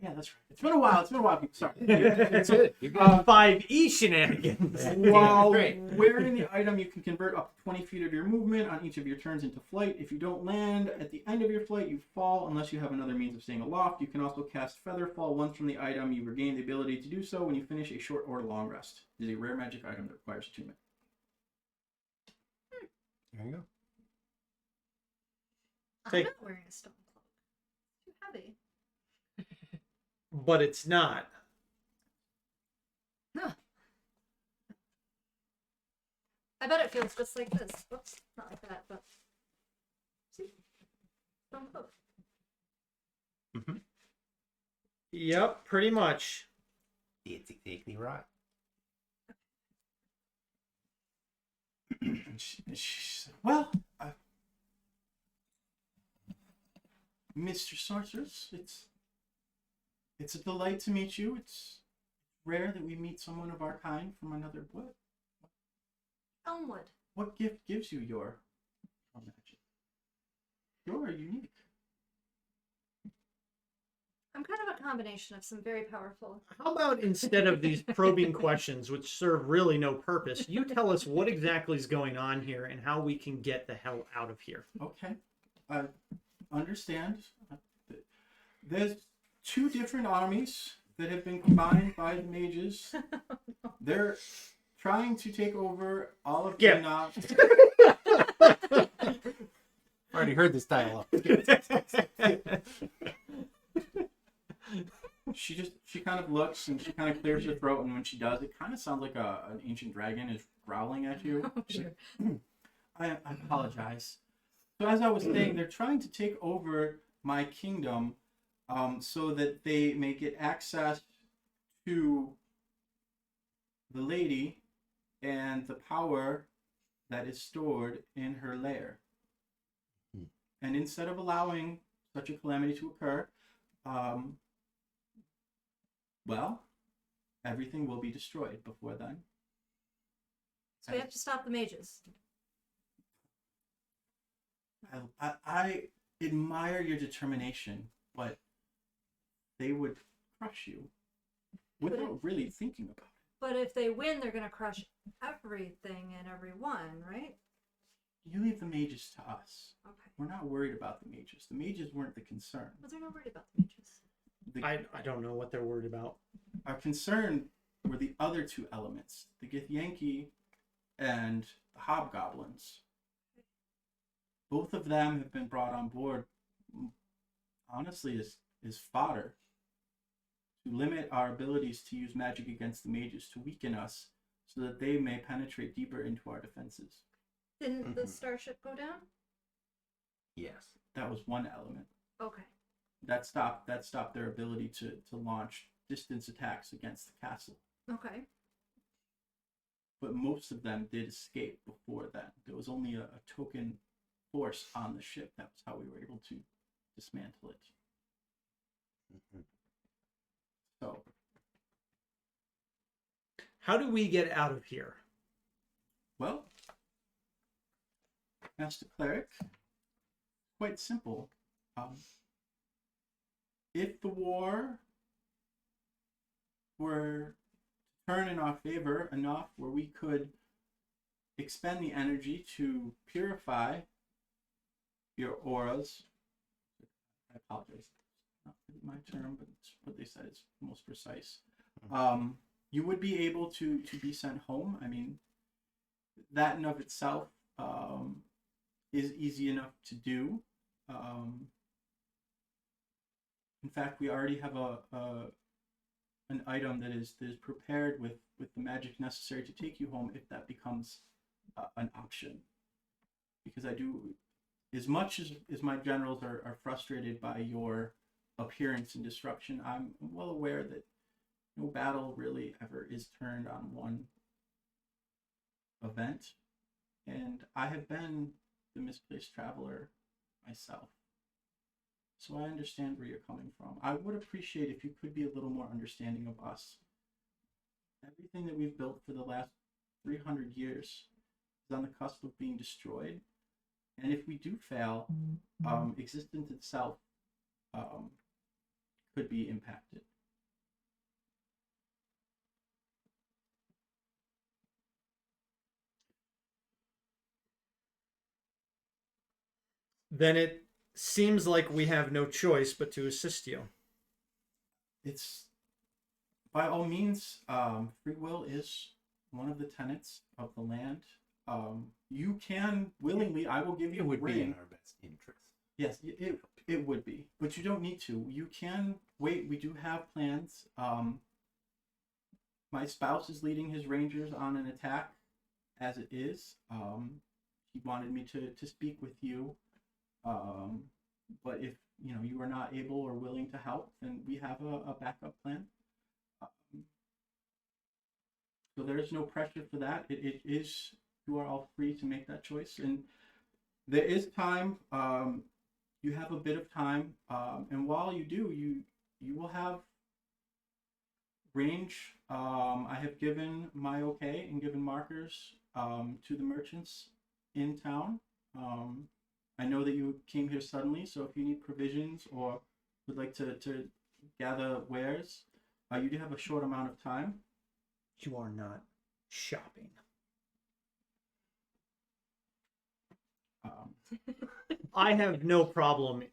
Yeah, that's right. It's been a while. Sorry. That's it. You're good. 5e shenanigans. While Great. wearing the item, you can convert up to 20 feet of your movement on each of your turns into flight. If you don't land at the end of your flight, you fall unless you have another means of staying aloft. You can also cast Feather Fall once from the item. You regain the ability to do so when you finish a short or long rest. It is a rare magic item that requires attunement. There you go. I'm Take- not wearing a stone cloak. Too heavy. But it's not. No. I bet it feels just like this. Whoops, not like that, but see, stone cloak. Yep, pretty much. It's exactly right. And she said, well, Mr. Sorceress, it's a delight to meet you. It's rare that we meet someone of our kind from another what? Elmwood. What gift gives you your magic? You're unique. I'm kind of a combination of some very powerful. How about instead of these probing questions, which serve really no purpose, you tell us what exactly is going on here and how we can get the hell out of here. Okay. I understand. There's two different armies that have been combined by the mages. They're trying to take over all of Yeah. the knobs. I already heard this dialogue. She kind of looks and she kind of clears her throat, and when she does, it kind of sounds like an ancient dragon is growling at you. I apologize. So as I was saying, they're trying to take over my kingdom, so that they may get access to the lady and the power that is stored in her lair. And instead of allowing such a calamity to occur, well, everything will be destroyed before then. So we have to stop the mages. I admire your determination, but they would crush you without really thinking about it. But if they win, they're going to crush everything and everyone, right? You leave the mages to us. Okay. We're not worried about the mages. The mages weren't the concern. But they're not worried about the mages. I don't know what they're worried about. Our concern were the other two elements, the Gith Yankee and the Hobgoblins. Both of them have been brought on board, honestly, as fodder to limit our abilities to use magic against the mages, to weaken us so that they may penetrate deeper into our defenses. Didn't the starship go down? Yes. That was one element. Okay. That stopped their ability to launch distance attacks against the castle. Okay. But most of them did escape before that. There was only a token force on the ship. That was how we were able to dismantle it. So, How do we get out of here? well, Master Cleric, quite simple. If the war were to turn in our favor enough where we could expend the energy to purify your auras, I apologize, not my term, but it's what they said is most precise. You would be able to be sent home. I mean, that in of itself is easy enough to do. In fact, we already have an item that is prepared with the magic necessary to take you home if that becomes an option. Because I do, as much as my generals are frustrated by your appearance and disruption, I'm well aware that no battle really ever is turned on one event. And I have been the misplaced traveler myself. So I understand where you're coming from. I would appreciate if you could be a little more understanding of us. Everything that we've built for the last 300 years is on the cusp of being destroyed. And if we do fail, existence itself could be impacted. Then it seems like we have no choice but to assist you. It's by all means, free will is one of the tenets of the land. You can willingly, I will give you It would a be ring. in our best interest. Yes, it would be, but you don't need to. You can wait. We do have plans. My spouse is leading his rangers on an attack, as it is. He wanted me to speak with you, but if you are not able or willing to help, then we have a backup plan. So there is no pressure for that. It is, you are all free to make that choice, and there is time. You have a bit of time, and while you do, you will have range. I have given my okay and given markers to the merchants in town. I know that you came here suddenly, so if you need provisions or would like to gather wares, you do have a short amount of time. You are not shopping. I have no problem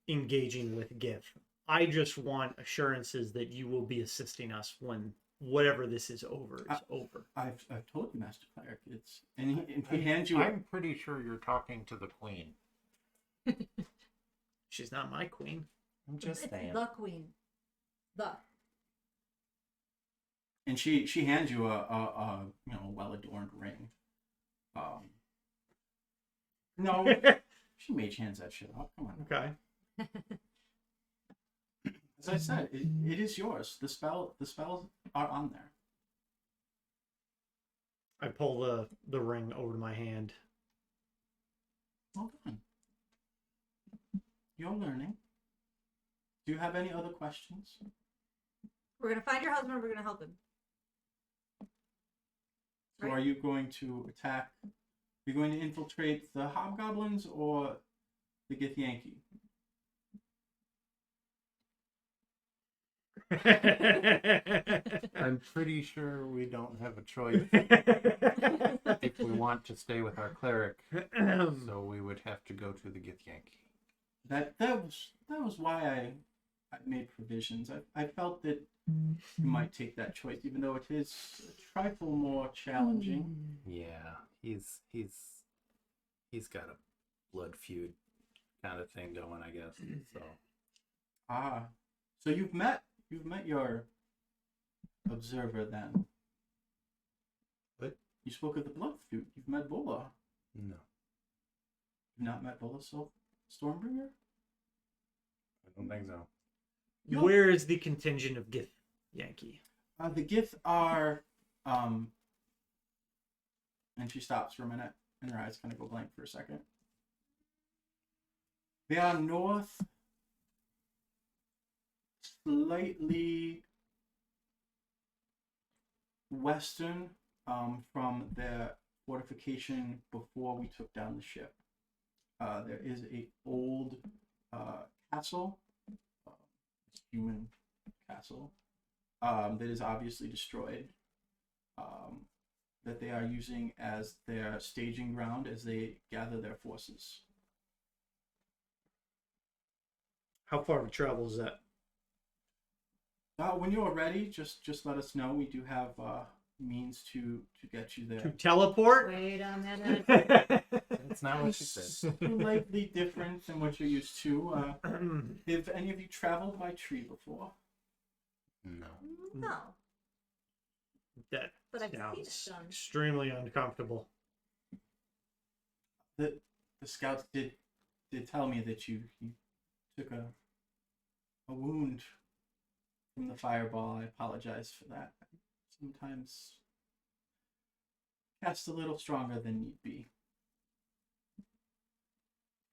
engaging with Gith. I just want assurances that you will be assisting us when whatever this is over is over. I've told you, Master Cleric. And he hands you. I'm pretty sure you're talking to the queen. She's not my queen. I'm just It's saying. the queen. The. And she hands you a well adorned ring. No, she mage hands that shit up. Come on. Okay. As I said, it is yours. The spells are on there. I pull the ring over to my hand. Well done. You're learning. Do you have any other questions? We're gonna find your husband. We're gonna help him. So Right. are you going to attack? Are you going to infiltrate the hobgoblins or the Gith Yankee? I'm pretty sure we don't have a choice if we want to stay with our cleric. So we would have to go to the Gith Yankee. That was why I made provisions. I felt that you might take that choice, even though it is a trifle more challenging. Yeah, he's got a blood feud kind of thing going, I guess. So So you've met your observer then. What? You spoke of the blood feud. You've met Vola. no, You've not met Vola Stormbringer? I don't think so. Where is the contingent of Gith Yankee? The Gith are and she stops for a minute and her eyes kind of go blank for a second. They are north, slightly western from the fortification before we took down the ship. There is a old castle, human castle, that is obviously destroyed, that they are using as their staging ground as they gather their forces. How far of a travel is that? When you're ready, just let us know. We do have means to get you To there. teleport? Wait a minute. That's not what she said. Slightly different than what you're used to. Have any of you traveled by tree before? No. No. That But I've seen it sounds done. extremely uncomfortable. The scouts did tell me that you took a wound from the fireball. I apologize for that. Sometimes cast a little stronger than need be.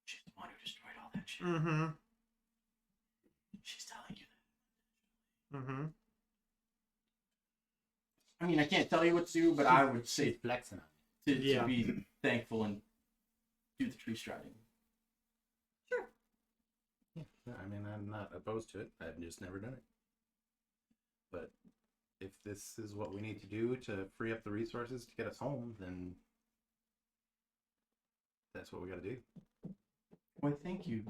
She's the one who destroyed all that shit. Mm-hmm. She's telling you that. Mm-hmm. I mean, I can't tell you what to do, but I would say She's flexing on to Yeah. be thankful and do the tree striding. Yeah, I mean, I'm not opposed to it. I've just never done it. But if this is what we need to do to free up the resources to get us home, then that's what we got to do. Why, thank you,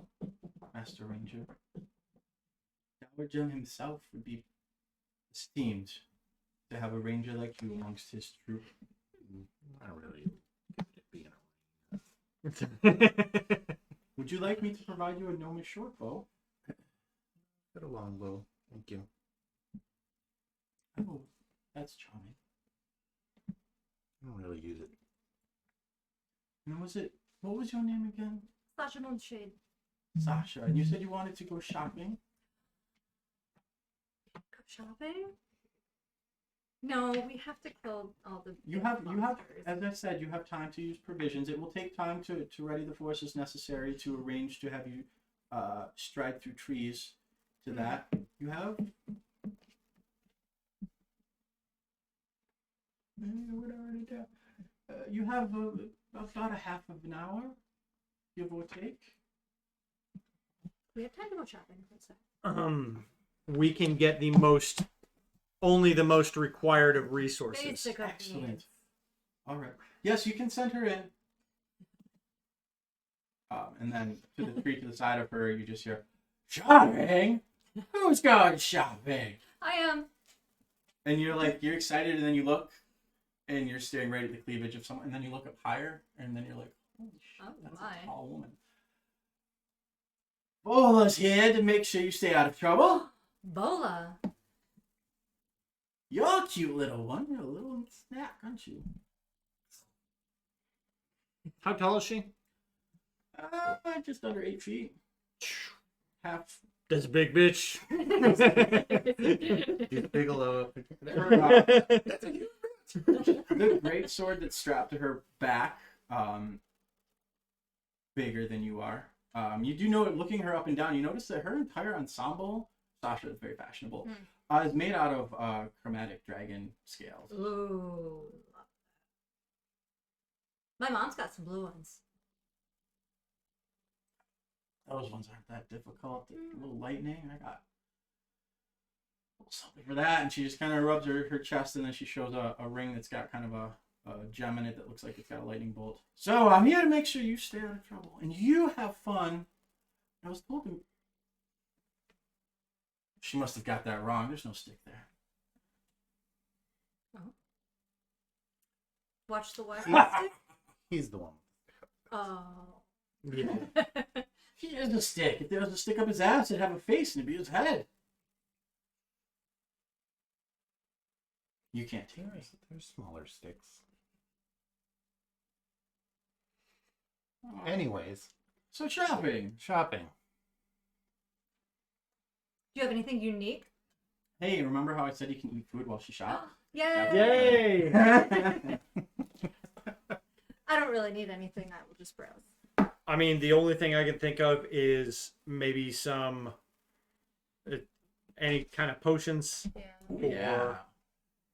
Master Ranger. Darren himself would be esteemed to have a ranger like you amongst his troop. I don't really get it being Would you like me to provide you a gnomish short bow? got a long bow. Thank you. Oh, that's charming. I don't really use it. And what was your name again? Sasha Moonshade. Sasha. And you said you wanted to go shopping? Go shopping? No, we have to kill all the. You big have, monsters. as I said, you have time to use provisions. It will take time to ready the forces necessary to arrange to have you stride through trees to that. You have you have about a half of an hour, give or take. We have time to go shopping. What's that? We can get only the most required of resources. Basic of Excellent. needs. All right. Yes, you can send her in. And then to the tree to the side of her, you just hear, "Shopping? Who's going shopping?" I am. And you're excited, and then you look, and you're staring right at the cleavage of someone, and then you look up higher, and then you're like, "Holy shit, Oh that's my. a tall woman." Bola's here to make sure you stay out of trouble. Bola. You're a cute little one. You're a little snack, aren't you? How tall is she? Just under 8 feet. Half. That's a big bitch. She's Bigelow. The great sword that's strapped to her back, bigger than you are. You do know, looking her up and down, you notice that her entire ensemble, Sasha is very fashionable, is made out of chromatic dragon scales. Ooh. My mom's got some blue ones. Those ones aren't that difficult. A little lightning. I got a little something for that. And she just kind of rubs her chest, and then she shows a ring that's got kind of a gem in it that looks like it's got a lightning bolt. So I'm here to make sure you stay out of trouble and you have fun. I was told to. She must have got that wrong. There's no stick there. Oh. Watch the weapon. He's the one. Oh. Yeah. He has a stick. If there was a stick up his ass, it'd have a face and it'd be his head. You can't take me. There's smaller sticks. Oh. Anyways, So shopping. shopping. Do you have anything unique? Hey, remember how I said you can eat food while she shops? Yay! Yay! I don't really need anything. I will just browse. I mean, the only thing I can think of is maybe some any kind of potions, Yeah. Yeah.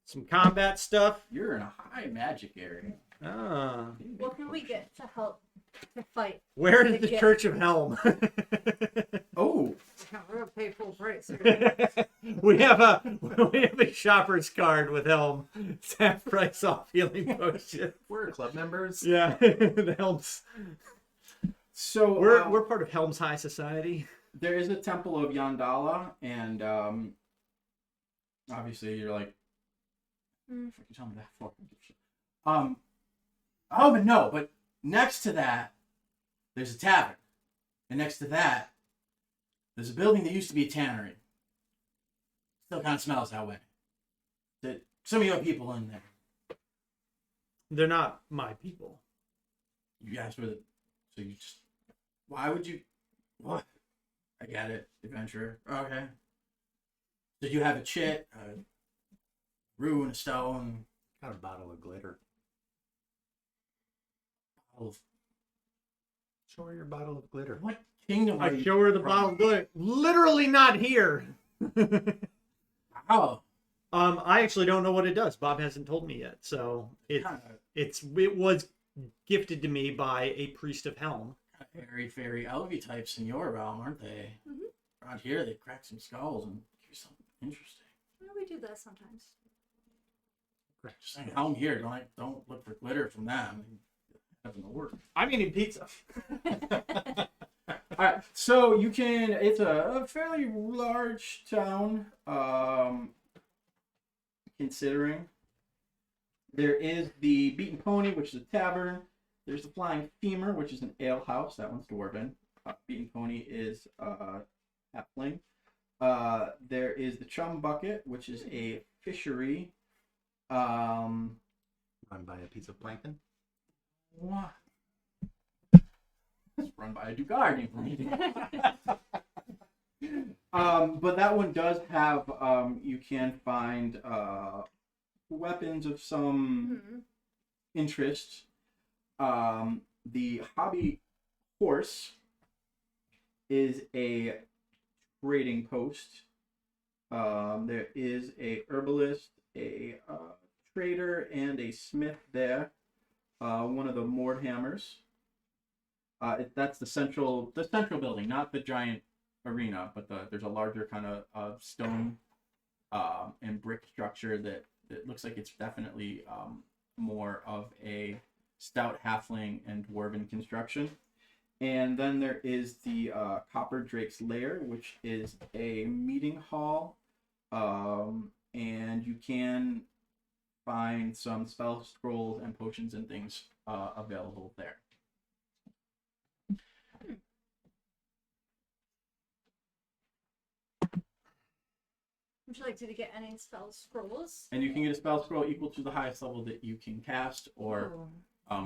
some combat stuff. You're in a high magic area. Ah, What can we get to help to fight? where is the Yeah. Church of Helm? Oh, We're gonna pay full price. we have a shopper's card with Helm. It's half price off healing potion. We're club members. Yeah, the Helms. so We're part of Helm's High Society. there is a temple of Yandala, and obviously you're like, if you tell me that fucking shit. But next to that, there's a tavern, and next to that, there's a building that used to be a tannery. Still kind of smells that way. Some of your people in there. They're not my people. You guys were so you just. Why would you? What? I get it, adventurer. Okay. So you have a chit, a rune, a stone. Got a bottle of glitter. Show her your bottle of glitter. What kingdom are I you show her the from? bottle of glitter. Literally not here. Oh, I actually don't know what it does. Bob hasn't told me yet. So it was gifted to me by a priest of Helm. Very, very elvy types in your realm, aren't they? Mm-hmm. Around here, they crack some skulls and give you something interesting. Well, we do that sometimes. Just saying, Helm here, don't look for glitter from them. Having to work. I'm eating pizza. All right, so you can. It's a fairly large town. Considering there is the Beaten Pony, which is a tavern. There's the Flying Femur, which is an ale house. That one's dwarven. Beaten Pony is halfling. There is the Chum Bucket, which is a fishery. Run by a piece of plankton. What? It's run by a Dugard. But that one does have, you can find weapons of some interest. The Hobby Horse is a trading post. There is a herbalist, a trader, and a smith there. One of the Mordhammers. That's the central building, not the giant arena, but there's a larger kind of stone and brick structure that looks like it's definitely more of a stout halfling and dwarven construction. And then there is the Copper Drake's Lair, which is a meeting hall, and you can find some spell scrolls and potions and things available there. Would you like to get any spell scrolls? And you can get a spell scroll equal to the highest level that you can cast, or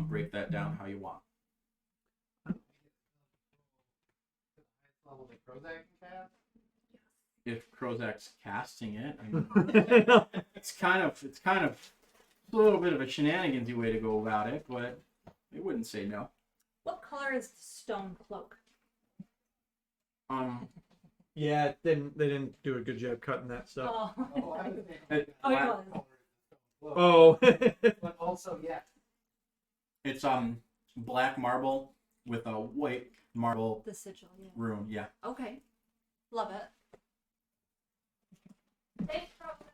break that down how you want. Level that Krozak can cast? If Krozak's casting it, I mean, it's kind of a little bit of a shenanigansy way to go about it, but I wouldn't say no. What color is the stone cloak? Yeah, they didn't do a good job cutting that stuff. Oh, It- oh, it was. Oh. But also, yeah. It's black marble with a white marble The sigil, yeah. room. Yeah. Okay. Love it. Thanks, Robin.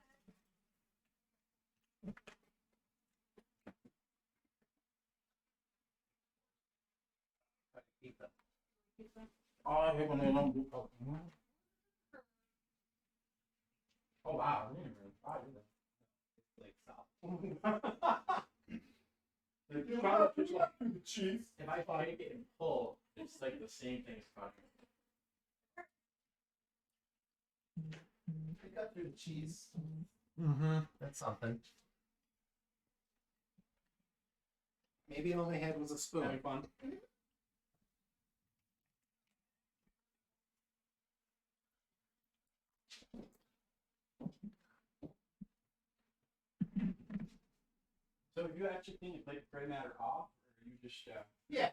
Oh, I hate when they don't do something. Oh wow, I didn't even try that. Cheese. If I bite it and pull, it's like the same thing as cutting. I got through the cheese. Mm-hmm. That's something. Maybe all I had was a spoon. Having fun. So you actually think you played Gray Matter off, or you just Yeah.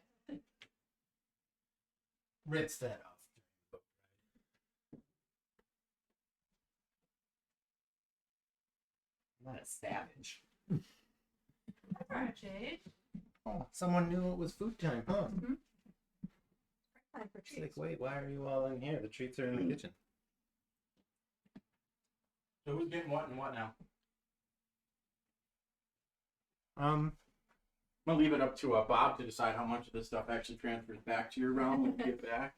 Rinse that off. I'm not a savage. Alright, Jade. Oh, someone knew it was food time, huh? Time for It's treats. like, wait, why are you all in here? The treats are in the kitchen. So who's getting what and what now? Um, I'm gonna leave it up to Bob to decide how much of this stuff actually transfers back to your realm when you get back.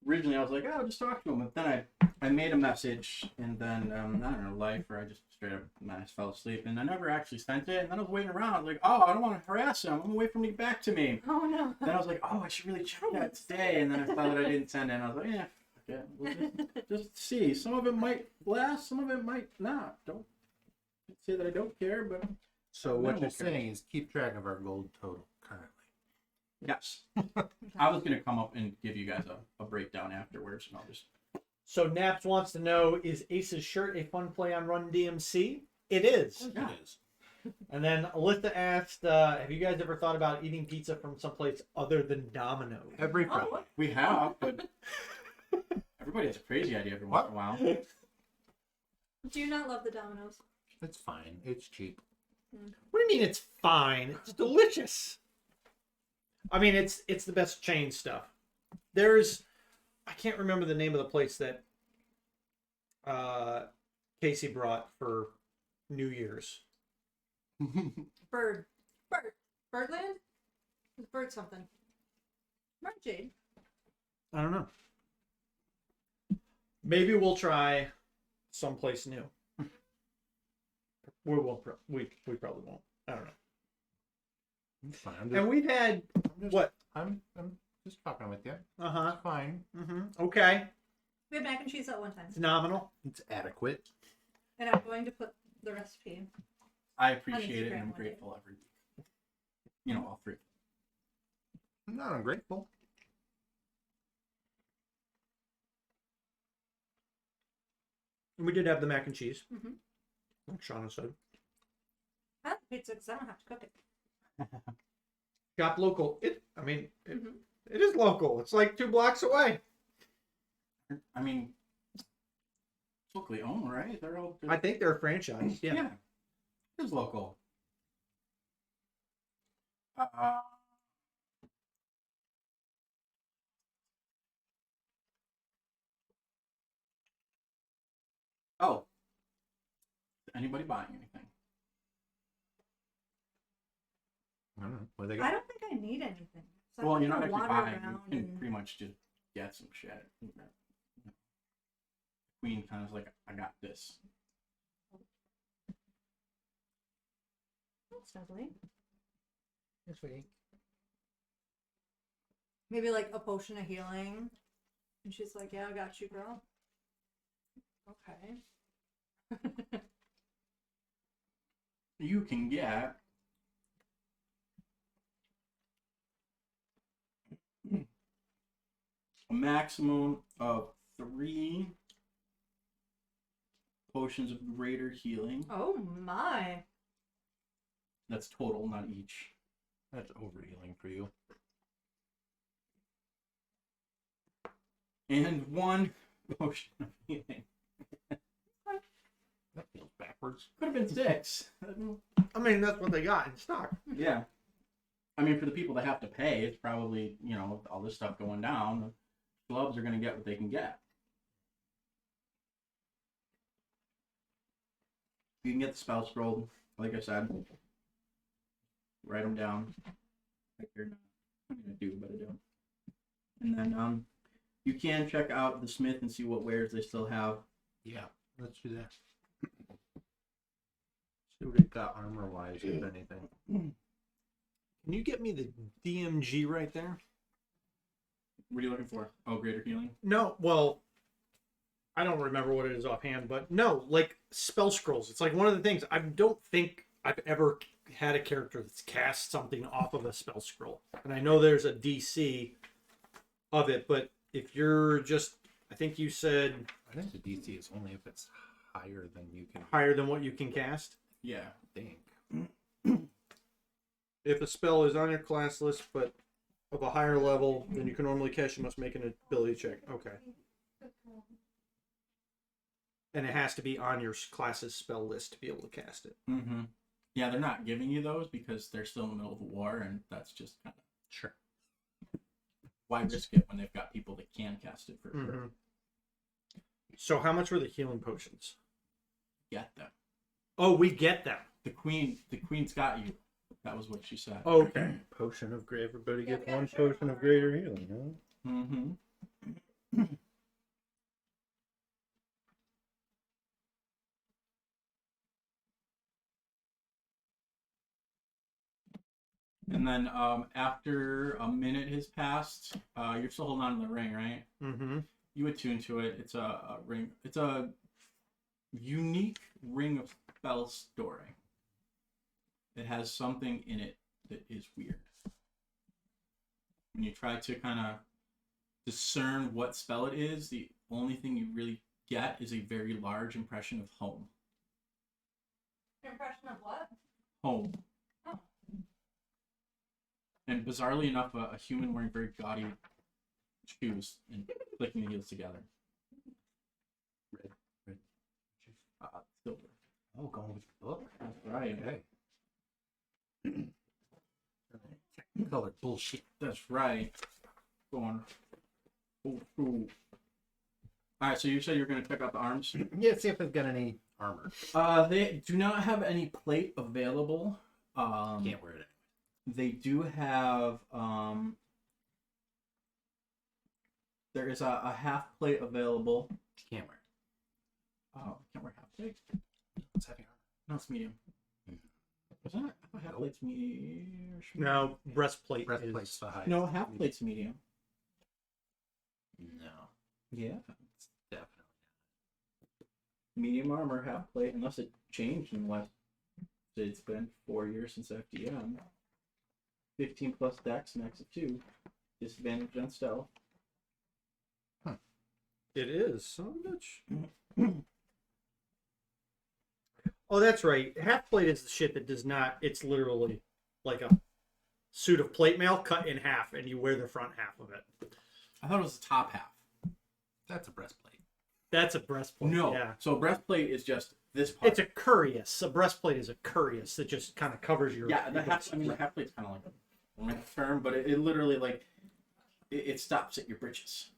Originally, I was like, oh, just talk to him, but then I made a message, and then I don't know, life, or I just straight up fell asleep, and I never actually sent it. And then I was waiting around, I was like, oh, I don't want to harass him. I'm gonna wait for him to get back to me. Oh no. Then I was like, oh, I should really check that today. And then I saw that I didn't send it, and I was like, yeah, okay, we'll just see. Some of it might last, some of it might not. Don't say that I don't care, but so what you're saying is keep track of our gold total currently. yes. I was gonna come up and give you guys a breakdown afterwards, and I'll just. So Naps wants to know, is Ace's shirt a fun play on Run DMC? It is. Yeah. It is. And then Alyssa asked, have you guys ever thought about eating pizza from someplace other than Domino's? Every Friday. Oh, We have, but everybody has a crazy idea every once in a while. Do you not love the Domino's? It's fine. It's cheap. What do you mean it's fine? It's delicious. I mean, it's the best chain stuff. I can't remember the name of the place that Casey brought for New Year's. Birdland? It's bird something. Right, Jade? I don't know. Maybe we'll try someplace new. We probably won't. I don't know. It's fine. And we've had what? I'm just talking with you. Uh-huh. It's fine. Okay. We had mac and cheese at one time. Phenomenal. It's adequate. And I'm going to put the recipe. I appreciate it and Instagram I'm one day. grateful every week. You know, all three. I'm not ungrateful. And we did have the mac and cheese. Mm-hmm. Like Shauna said. I like pizza because I don't have to cook it. Shop local. It Mhm. it is local. It's like 2 blocks away. I mean, it's locally owned, right? They're all good. I think they're a franchise. Yeah. Yeah. It is local. Oh. Anybody buying anything? I don't know. What they I got? don't think I need anything. So Well, I'm you're not gonna actually wander buying. You around can and- pretty much just get some shit. Queen kind of like, I got this. That's lovely. That's sweet. Maybe like a potion of healing. And she's like, yeah, I got you, girl. Okay. You can get a maximum of 3 potions of greater healing. Oh my. That's total, not each. That's overhealing for you. And 1 potion of healing. That feels backwards. Could have been 6. I mean, that's what they got in stock. Yeah. I mean, for the people that have to pay, it's probably, you know, all this stuff going down, the clubs are going to get what they can get. You can get the spell scroll, like I said. Write them down. Like you're not going to do, but I do. And then you can check out the smith and see what wares they still have. Yeah, let's do that. See what it got armor wise, if anything. Can you get me the DMG right there? What are you looking for? Oh, greater healing? No, well, I don't remember what it is offhand, but no, like spell scrolls. It's like one of the things. I don't think I've ever had a character that's cast something off of a spell scroll. And I know there's a DC of it, but if you're just, I think you said I think the DC is only if it's higher than you can higher than what you can cast. Yeah. think. If a spell is on your class list, but of a higher level than you can normally cast, you must make an ability check. Okay. And it has to be on your class's spell list to be able to cast it. Mm-hmm. Yeah, they're not giving you those because they're still in the middle of a war, and that's just kind of Sure. why risk it when they've got people that can cast it for free. Mm-hmm. So how much were the healing potions? Get them. Oh, we get them. The queen's got you. That was what she said. Okay. Potion of great. Everybody Yeah, gets yeah, one sure. potion of greater healing, huh? Mm-hmm. And then after a minute has passed, you're still holding on to the ring, right? Mm-hmm. You attune to it. It's a ring. It's a unique ring of spell storing. It has something in it that is weird. When you try to kind of discern what spell it is, the only thing you really get is a very large impression of home. Impression of what? Home. Oh. And bizarrely enough, a human wearing very gaudy shoes and clicking the heels together. Silver. Oh, going with the book. That's right. Okay. Technicolor bullshit. That's right. Go on. Ooh. All right, so you said you're going to check out the arms. Yeah, see if it's got any armor. They do not have any plate available. Can't wear it. They do have. There is a half plate available. Can't wear it. Can't wear half plate. It's heavy armor. No, it's medium. Was that? I thought half plate's medium. No, breastplate. Breastplate's Is... the highest. No, half plate's medium. No, Yeah. it's definitely. Medium armor, half plate, unless it changed in the last. It's been 4 years since FDM. 15 plus dex, max of 2. Disadvantage on stealth. It is so much. Oh, that's right. Half plate is the shit that does not. It's literally like a suit of plate mail cut in half, and you wear the front half of it. I thought it was the top half. That's a breastplate. That's a breastplate. No. Yeah. So breastplate is just this part. It's a cuirass. A breastplate is a cuirass that just kind of covers your. Yeah, the your half. I mean, the half plate's kind of like a length term, but it literally like it stops at your britches.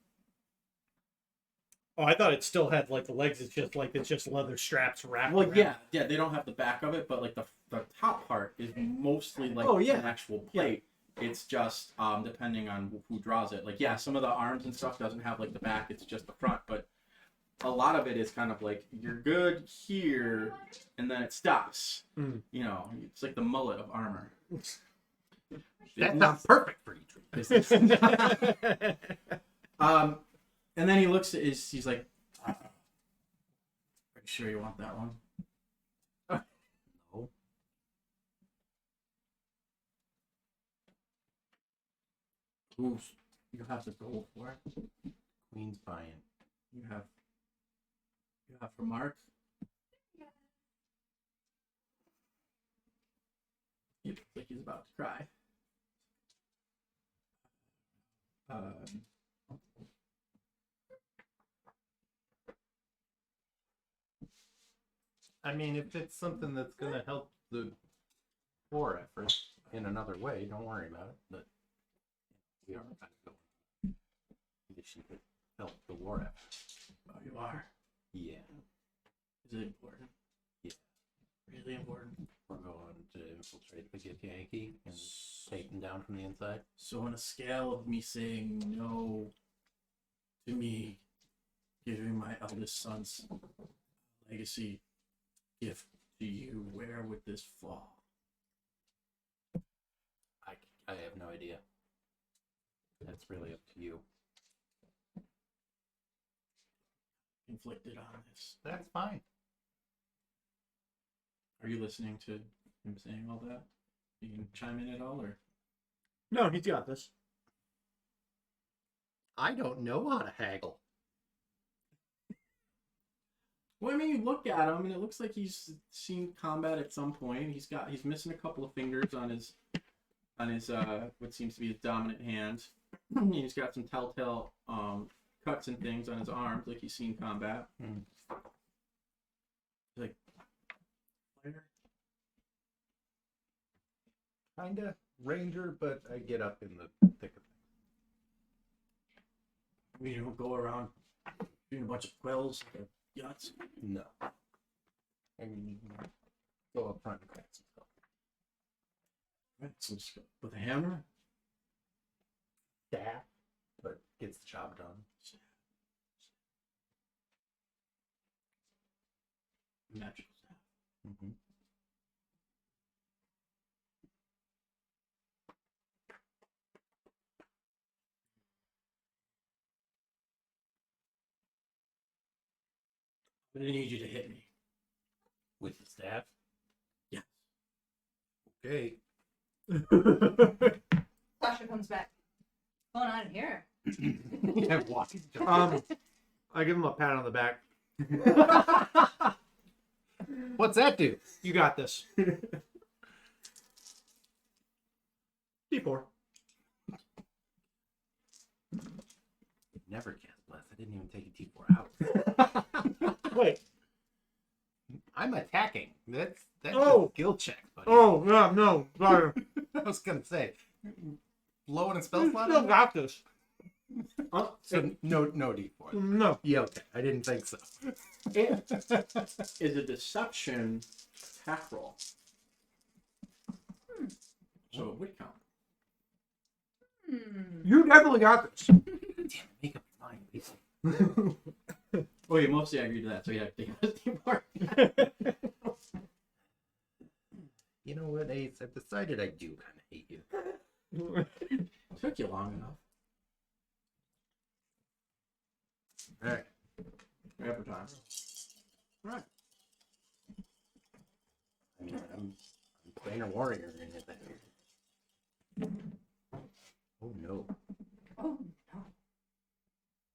Oh, I thought it still had like the legs. It's just leather straps wrapped. Well, around. yeah. They don't have the back of it, but like the top part is mostly like Oh, yeah. an actual plate. It's just depending on who draws it. Like some of the arms and stuff doesn't have like the back. It's just the front, but a lot of it is kind of like you're good here, and then it stops. Mm. You know, it's like the mullet of armor. That's not perfect for each. And then he looks at he's like, "Are you sure you want that one?" No. Who's you have to go for it. Queen's buying. You have for Mark. He looks like he's about to cry. I mean, if it's something that's gonna help the war effort in another way, don't worry about it. But we are kind of going. Mission could help the war effort. Oh, you are. Yeah. Is it important? Yeah. Really important. We're going to infiltrate the Gith Yankee and take them down from the inside. So on a scale of me saying no to me giving my eldest son's legacy gift to you, where would this fall? I have no idea. That's really up to you. Inflicted on this. That's fine. Are you listening to him saying all that? You can chime in at all, or No, he's got this. I don't know how to haggle. well, I mean, you look at him and it looks like he's seen combat at some point. He's missing a couple of fingers on his what seems to be his dominant hand. He's got some telltale cuts and things on his arms, like he's seen combat. Mm. Like fighter. Kinda ranger, but I get up in the thick of We don't go around doing a bunch of quells, yachts. it. No. I mean, go up front and crack some stuff. Right, so just with a hammer. Staff, but gets the job done. Magical stuff. Mm-hmm. I'm gonna need you to hit me. With the staff? Yes. Okay. Sasha comes back. What's going on here? Yeah, walking. I give him a pat on the back. What's that do? You got this. D4. Never cast bless. I didn't even take a T4 out. Wait. I'm attacking. That's Oh. a skill check, buddy. Oh, yeah, no. Sorry. I was gonna say, blowing a spell slot. Still got this. So no D4. No. Yeah, okay. I didn't think so. It is a deception attack roll. So it would count. You definitely got this. Damn it, make up your mind, please. Oh, yeah, mostly I agree to that. So yeah, take a D4. You know what, Ace? I've decided I do kind of hate you. Took you long enough. All right. Every time. Right. I mean, I'm playing a warrior in it. Oh no. Oh, no.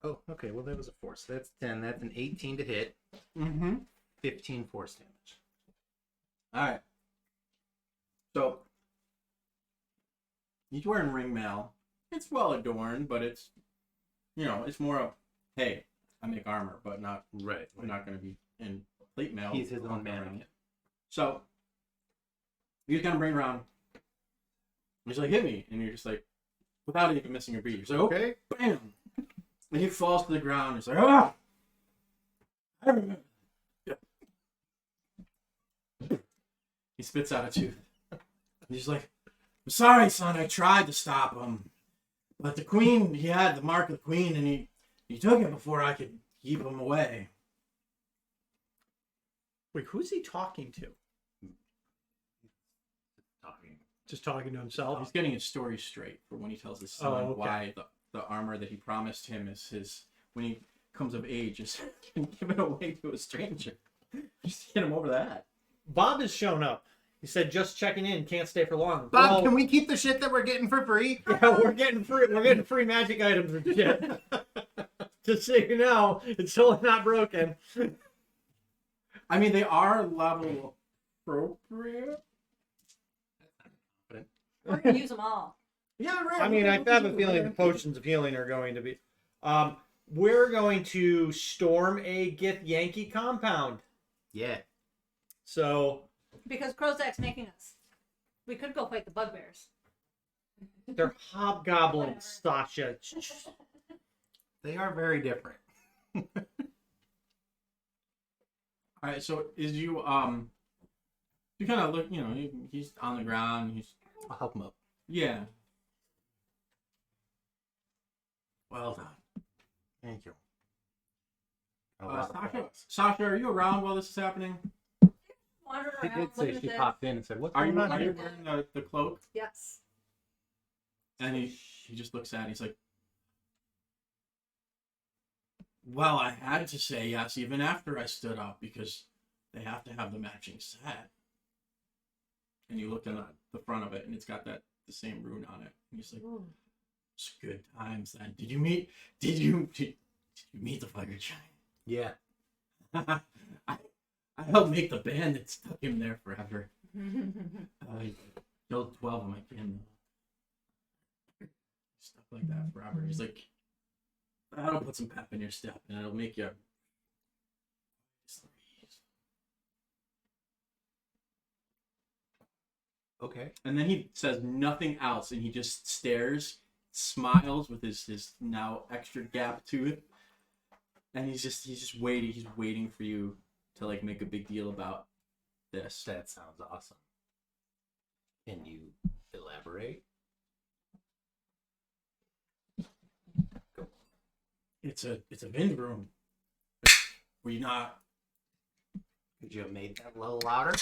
Oh, okay. Well, that was a force. That's 10. That's an 18 to hit. Mm-hmm. 15 force damage. All right. So he's wearing ring mail. It's well adorned, but it's, you know, it's more of, hey, I make armor, but not. Right. I'm not going to be in plate mail. He's his own man. So he's gonna bring around. He's like, hit me, and you're just like, without even missing a beat. He's like, okay, bam, and he falls to the ground. He's like, ah. He spits out a tooth. He's like, I'm sorry, son. I tried to stop him, but the queen. He had the mark of the queen, and he took it before I could keep him away. Wait, who's he talking to? Just talking to himself? He's getting his story straight for when he tells his son why the armor that he promised him is his, when he comes of age, is given away to a stranger. Just get him over that. Bob has shown up. He said, just checking in, can't stay for long. Bob, Well, can we keep the shit that we're getting for free? Yeah, we're getting free magic items and shit. Just so you know, it's still not broken. I mean, they are level appropriate. We're going to use them all. Yeah, right. I mean, I have a feeling the potions of healing are going to be. We're going to storm a Gith Yankee compound. Yeah. So Because Krozak's making us. We could go fight the bugbears. they're hobgoblins, Sasha. They are very different. All right. So is you you kind of look, you know, he's on the ground. He's I'll help him up. yeah. Well done. Thank you. Sasha, are you around while this is happening? Wander She around, did say looking at she this. popped in and said, "What's Are going you on here?" wearing the cloak? Yes. And he just looks at it. He's like, well, I had to say yes even after I stood up because they have to have the matching set. And you look at the front of it, and it's got the same rune on it. And he's like, Ooh. it's good times then. Did you meet the fire giant? Yeah. I helped make the band that stuck him there forever. I killed 12 of my kin. Stuff like that forever. He's like, that'll put some pep in your step, and it'll make you. Okay. And then he says nothing else, and he just stares, smiles with his now extra gap tooth, and he's just waiting. He's waiting for you to like make a big deal about this. That sounds awesome. Can you elaborate? Go. It's a wind room. Were you not? Could you have made that a little louder?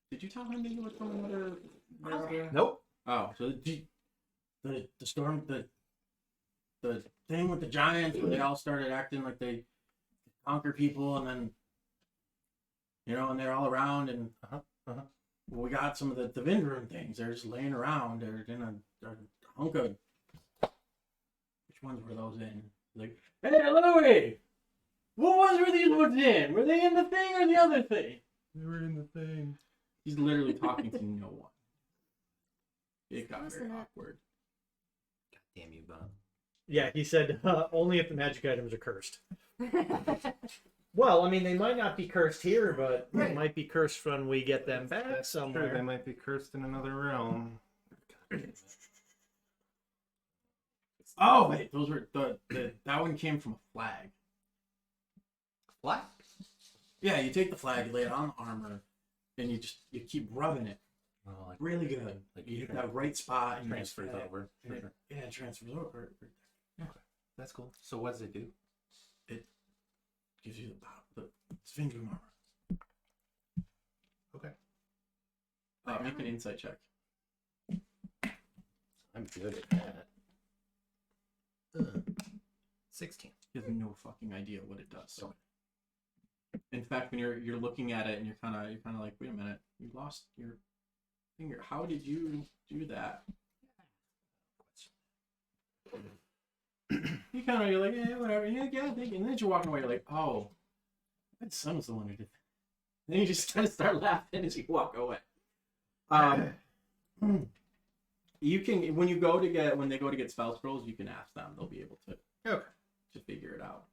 Did you tell him that you were from another? Nope. Oh, so the storm, the thing with the giants where they all started acting like they conquer people, and then and they're all around, and well, we got some of the wind room things. They're just laying around. They're in a hunk of. Which ones were those in? Like, hey, Louie, what ones were these ones in? Were they in the thing or the other thing? They were in the thing. He's literally talking to no one. It got very Listen up. awkward. God damn you, Bob. Yeah, he said only if the magic items are cursed. Well, I mean, they might not be cursed here, but they might be cursed when we get them back That's somewhere. true. They might be cursed in another realm. Oh wait, those were that one came from a flag. What? Yeah, you take the flag, you lay it on the armor, and you keep rubbing it Oh, like really good. Like You hit that right spot and transfers you just, over. and it, yeah, it transfers over. That's cool. So what does it do? Gives you the Svingu armor. Okay. Make an insight check. I'm good at that. 16. He has no fucking idea what it does. So, in fact, when you're looking at it and you're kind of like, wait a minute, you lost your finger. How did you do that? You're like, yeah, whatever. Yeah, I think. And then you're walking away. You're like, oh, that son was the one who did that. Then you just kind of start laughing as you walk away. You can when they go to get spell scrolls, you can ask them. They'll be able to figure it out.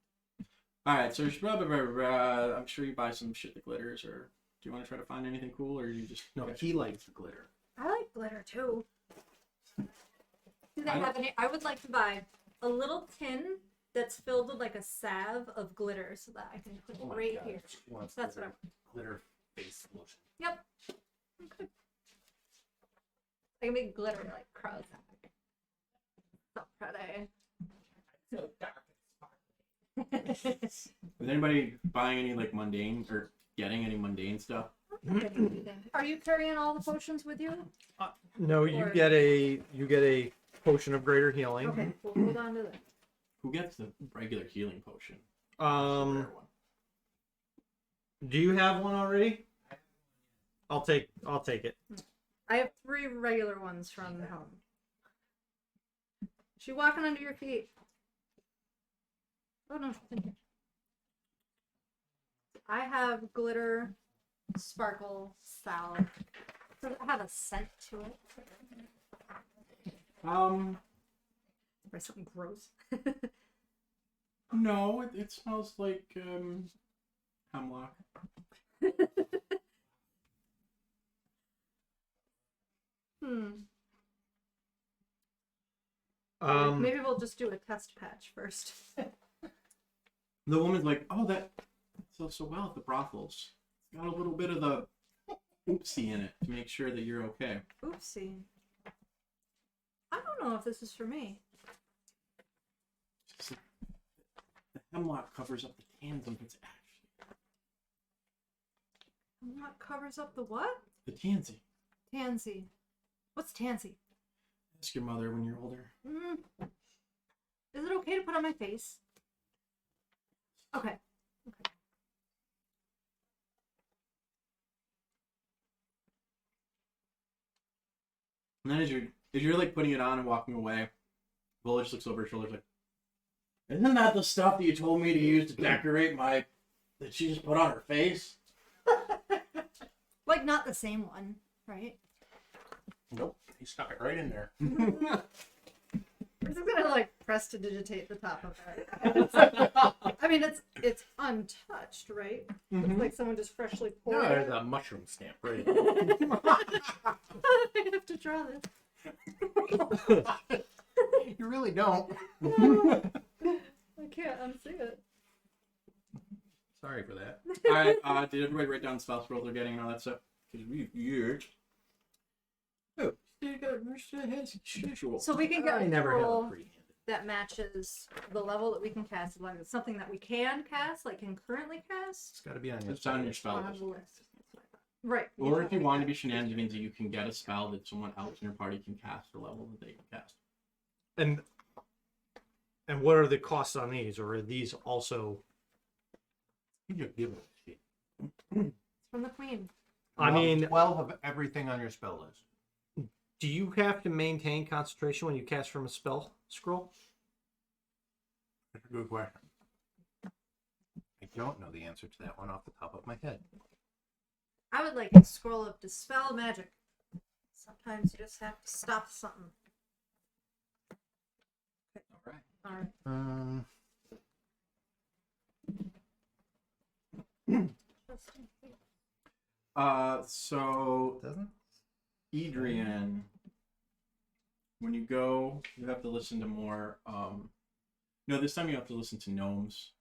All right, so I'm sure you buy some shit that glitters, or do you want to try to find anything cool, or you just No, he likes the glitter. I like glitter too. Do they have any? I would like to buy a little tin that's filled with like a salve of glitter so that I can put it right here. He wants That's glitter, what glitter face lotion. Yep. Okay. I can make glitter like Krozak. So pretty. So dark. Is anybody buying any like mundane or getting any mundane stuff? Are you carrying all the potions with you? No, you Or- get a potion of greater healing. Okay, we'll hold on to that. Who gets the regular healing potion? The Um, rare one. do you have one already? I'll take it. I have 3 regular ones from home. She walking under your feet. Oh no, she's in here. I have glitter, sparkle, salve. Does it have a scent to it? Or something gross? No, it smells like hemlock. Maybe we'll just do a test patch first. The woman's like, oh, that sells so well at the brothels. It's got a little bit of the oopsie in it to make sure that you're okay. Oopsie. I don't know if this is for me. It's just the hemlock covers up the tansy. It's actually What covers up the what? the tansy. Tansy. What's tansy? Ask your mother when you're older. Is it okay to put on my face? Okay. And then as you're like putting it on and walking away, Vola just looks over her shoulder like, isn't that the stuff that you told me to use to decorate my that she just put on her face? Like not the same one, right? Nope. He stuck it right in there. We're just gonna like prestidigitate the top of it. I mean, it's untouched, right? It's like someone just freshly poured No, it. there's a mushroom stamp right in I have to draw this. You really don't. I can't unsee it. Sorry for that. Alright, did everybody write down the spell scrolls they're getting and all that stuff? Because weird. Oh, So we can get I a never had scroll a free-handed. that matches the level that we can cast. Like it's something that we can cast, like can currently cast. It's got to be on your It's on your list. spell On list. the list. Right. Or if you want to be shenanigans, you can get a spell that someone else in your party can cast for level that they can cast. And what are the costs on these, or are these also? You just give it a shit. It's from the queen. I mean, 12 of everything on your spell list. do you have to maintain concentration when you cast from a spell scroll? That's a good question. I don't know the answer to that one off the top of my head. I would like a scroll of dispel magic. Sometimes you just have to stop something. All right. So Doesn't? Edrian, when you go, you have to listen to more. No, this time you have to listen to gnomes.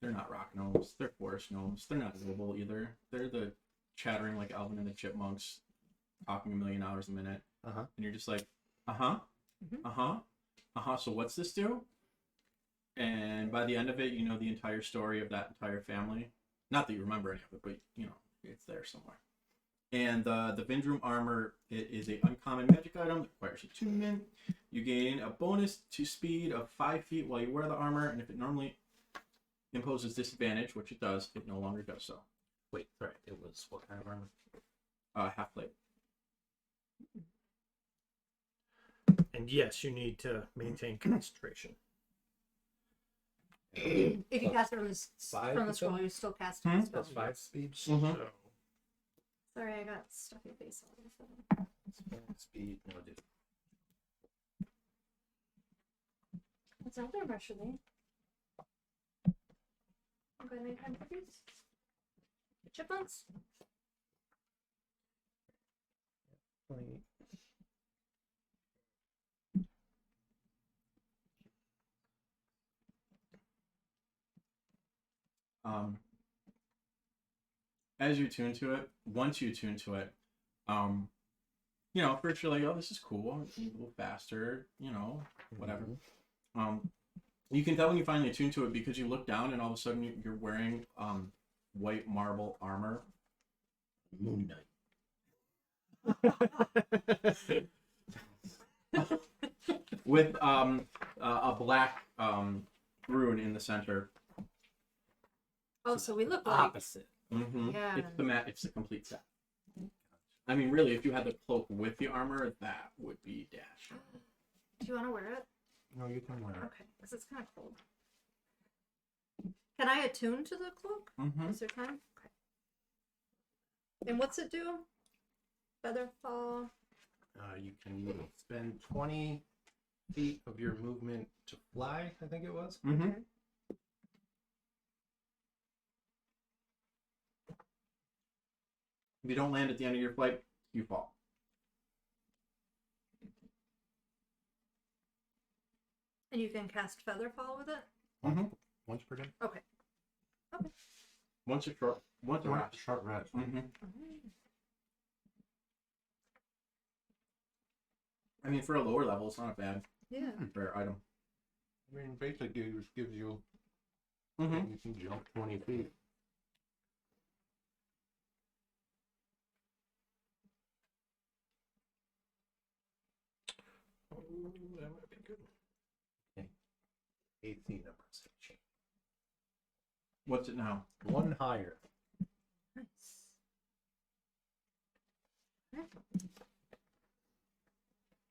They're not rock gnomes. They're forest gnomes. They're not visible either. They're the chattering like Alvin and the Chipmunks, talking 1,000,000 hours a minute. Uh-huh. And you're just like, uh-huh, uh-huh, uh-huh. So what's this do? And by the end of it, you know the entire story of that entire family. Not that you remember any of it, but you know it's there somewhere. And the Vindrum armor, it is a uncommon magic item that requires attunement. You gain a bonus to speed of 5 feet while you wear the armor, and if it normally imposes disadvantage, which it does, it no longer does so. Wait, sorry. It was what kind of armor? Half plate. And yes, you need to maintain concentration. If you cast it from Five, the you scroll, said? you're still casting the spell. That's 5 speed. Mhm. So Sorry, I got stuffy face all of a sudden. Speed, no dude. What's out there, Rushley? I'm going to make time for these. Chipmunks? As you tune to it, once you tune to it, you know, first you're like, oh, this is cool. It's a little faster, you know, whatever. You can tell when you finally tune to it because you look down and all of a sudden you're wearing white marble armor. Moon Knight. With a black rune in the center. Oh, so we look like... Opposite. Mm-hmm. Yeah. It's the complete set. I mean, really, if you had the cloak with the armor, that would be dash. Do you want to wear it? No, you can wear it. Okay, because it's kind of cold. Can I attune to the cloak? Mm-hmm. Is there time? Okay. And what's it do? Feather fall. You can spend 20 feet of your movement to fly, I think it was. Mm-hmm. Okay. If you don't land at the end of your flight, you fall. And you can cast feather fall with it? Mm-hmm. Once per day. Okay. Once a short rest. Short rest. Mm-hmm. I mean, for a lower level, it's not a bad Yeah. rare item. I mean, basically, it just gives you. Mm-hmm. You can jump 20 feet. oh, that would be good. AC numbers have changed. What's it now? 1 higher. Nice.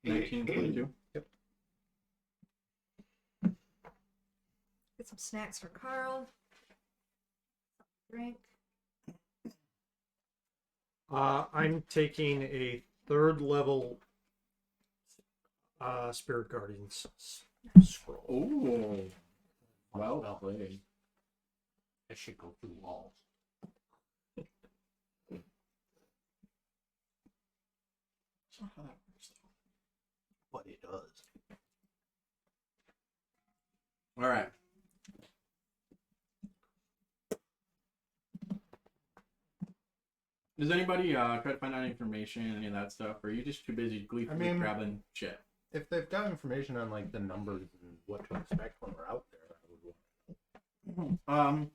1922. Yep. Get some snacks for Carl. Drink. I'm taking a 3rd level Spirit Guardians scroll. Oh, well played. It should go through walls. That's not how that works, though. But it does. All right. Does anybody try to find out information, any of that stuff, or are you just too busy gleefully grabbing shit? If they've got information on like the numbers and what to expect when we're out there, I would want.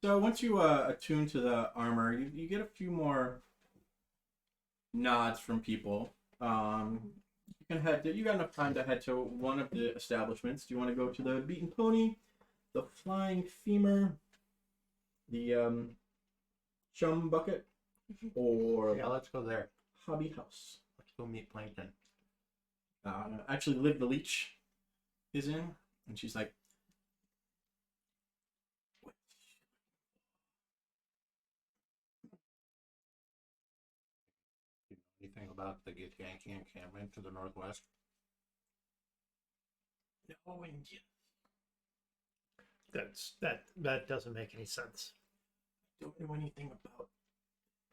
So once you attune to the armor, you get a few more nods from people. You can head to, you got enough time to head to one of the establishments. Do you want to go to the Beaten Pony, the Flying Femur, the Chum Bucket, or Yeah, let's go there. Hobby House? Let's go meet Plankton. Actually, Liv the Leech is in, and she's like, "What? You know anything about the Gith Yankee encampment to the northwest? No, and That doesn't make any sense. don't know anything about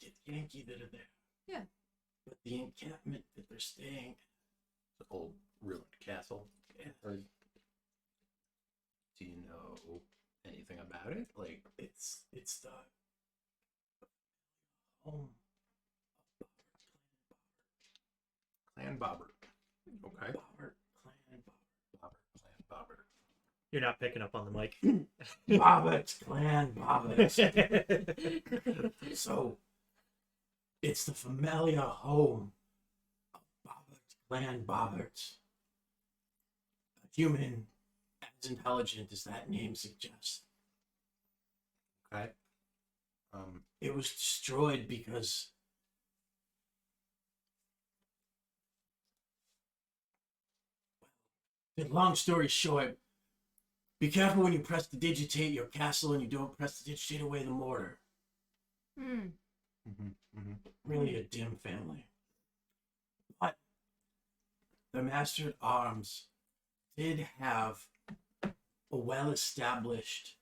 Gith Yankee that are there. Yeah. But the encampment that they're staying, The old ruined castle. Yeah. Or do you know anything about it? Like, it's the home of Clan Bobber. Okay. Bobber, Clan Bobber, Clan Bobber. You're not picking up on the mic. Bobbert's Clan Bobberts. So, it's the familiar home of Bobbert's Clan Bobberts. A human as intelligent as that name suggests. Okay. It was destroyed because long story short, be careful when you press to digitate your castle and you don't press to digitate away the mortar. Hmm. Really a dim family. But the Master at Arms did have a well-established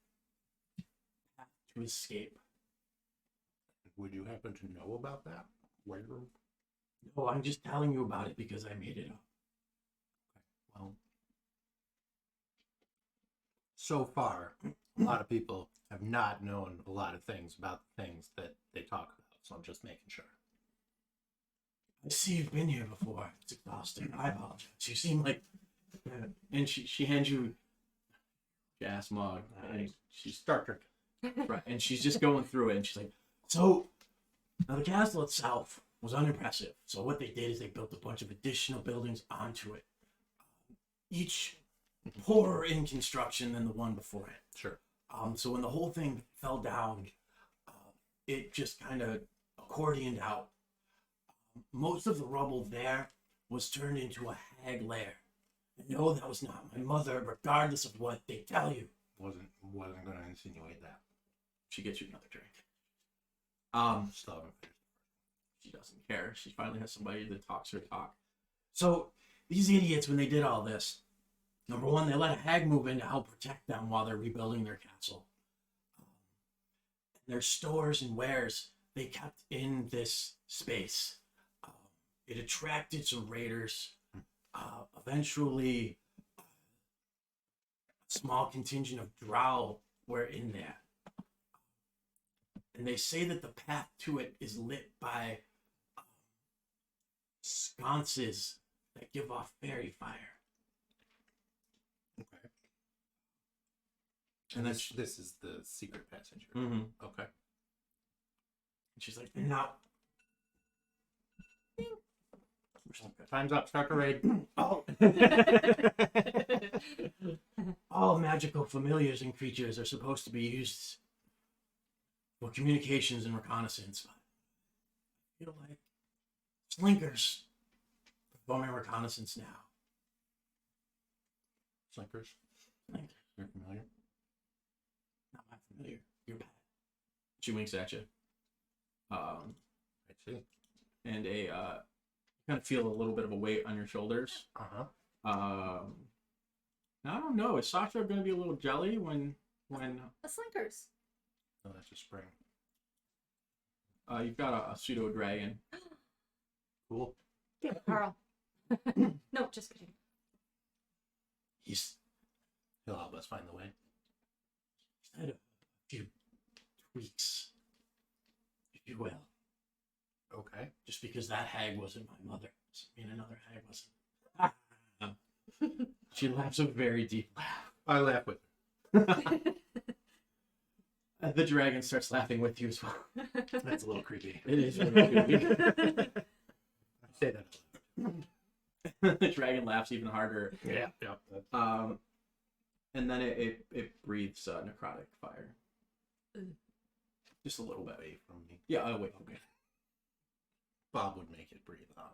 path to escape. Would you happen to know about that? Where? No, I'm just telling you about it because I made it up. Well, so far, a lot of people have not known a lot of things about the things that they talk about. So I'm just making sure. I see you've been here before. It's exhausting. I apologize. You seem like... and she hands you gas mug. And she's Start drinking. right, and she's just going through it, and she's like, so, now the castle itself was unimpressive. So what they did is they built a bunch of additional buildings onto it. Each poorer in construction than the one before it. Sure. So when the whole thing fell down, it just kind of accordioned out. Most of the rubble there was turned into a hag lair. And no, that was not my mother, regardless of what they tell you. Wasn't going to insinuate that. She gets you another drink. Still haven't finished. She doesn't care. She finally has somebody that talks her talk. So these idiots, when they did all this, number one, they let a hag move in to help protect them while they're rebuilding their castle. And their stores and wares they kept in this space. It attracted some raiders. Eventually, a small contingent of drow were in there. And they say that the path to it is lit by sconces that give off fairy fire. Okay. And then this is the secret passage. mm-hmm. Okay. And she's like, and now... Time's up. Start the raid. All magical familiars and creatures are supposed to be used for communications and reconnaissance. I feel like slinkers performing reconnaissance now. Slinkers. Slinkers. You're familiar? Not my familiar. You're bad. She winks at you. I see. And you kind of feel a little bit of a weight on your shoulders. Uh-huh. I don't know. Is Sasha going to be a little jelly when The Slinkers. Oh, that's a spring. you've got a pseudo dragon? Cool. Yeah, Carl. No, just kidding. He'll help us find the way. He's had a few tweaks, if you will. Okay. Just because that hag wasn't my mother doesn't mean another hag wasn't. She laughs a very deep laugh. I laugh with The dragon starts laughing with you as well. her. That's a little creepy. It is really creepy. I say that. The dragon laughs even harder. Yeah. And then it breathes necrotic fire. Just a little bit. Away from me. Yeah, wait, okay. Bob would make it breathe on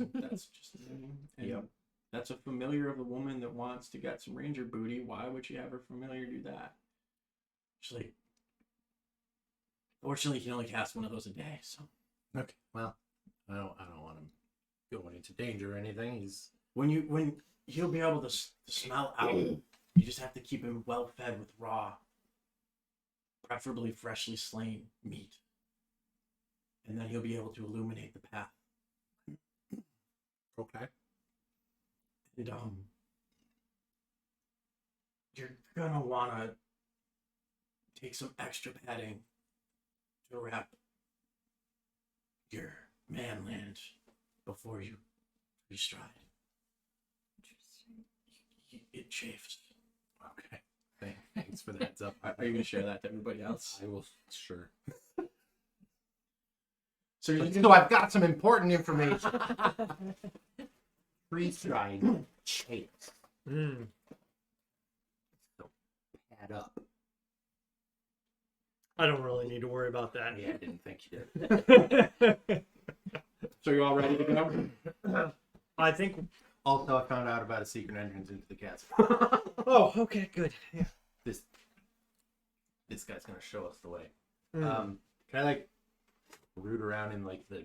me. That's just and Yep. that's a familiar of the woman that wants to get some ranger booty. Why would she have her familiar do that? She's like, fortunately, you can only cast one of those a day, so. Okay. Well, I don't want him going into danger or anything. He's When he'll be able to smell out, you just have to keep him well fed with raw, preferably freshly slain meat, and then he'll be able to illuminate the path. okay. And you're gonna wanna take some extra padding to wrap your manland before you restride. It chafes. Okay. Thanks for the heads up. Are you gonna share that to everybody else? I will. Sure. So you're So I've got some important information. Freeze-dried shapes. Mm. So pad up. I don't really need to worry about that. Yeah, I didn't think you did. So you're all ready to go? I think. Also, I found out about a secret entrance into the castle. Oh, okay, good. Yeah. This guy's gonna show us the way. Mm. Can I like root around in like the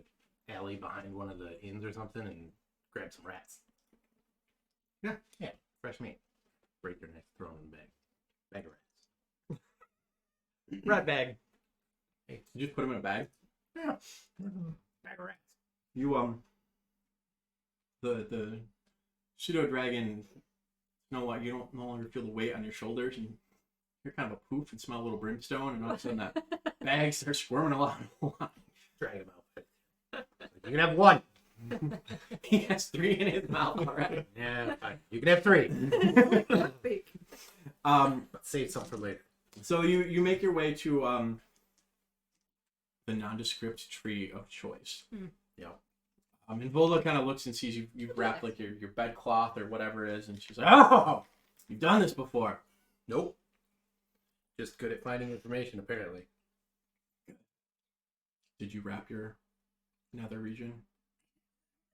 alley behind one of the inns or something and grab some rats? Yeah, fresh meat. Break their neck, throw them in the bag of rats. Rat bag. Hey, you just put them in a bag? Yeah, bag of rats. You the pseudo dragon, you know what, you don't no longer feel the weight on your shoulders, and you're kind of a poof and smell a little brimstone, and all of a sudden that bag starts squirming a lot. Drag him out. You can have one. He has 3 in his mouth already. Yeah, fine. You can have 3. Big. But save some for later. So you make your way to the nondescript tree of choice. Yep. And Volda kind of looks and sees you've wrapped like your bedcloth or whatever it is, and she's like, "Oh, you've done this before." Nope. Just good at finding information, apparently. Did you wrap your nether region?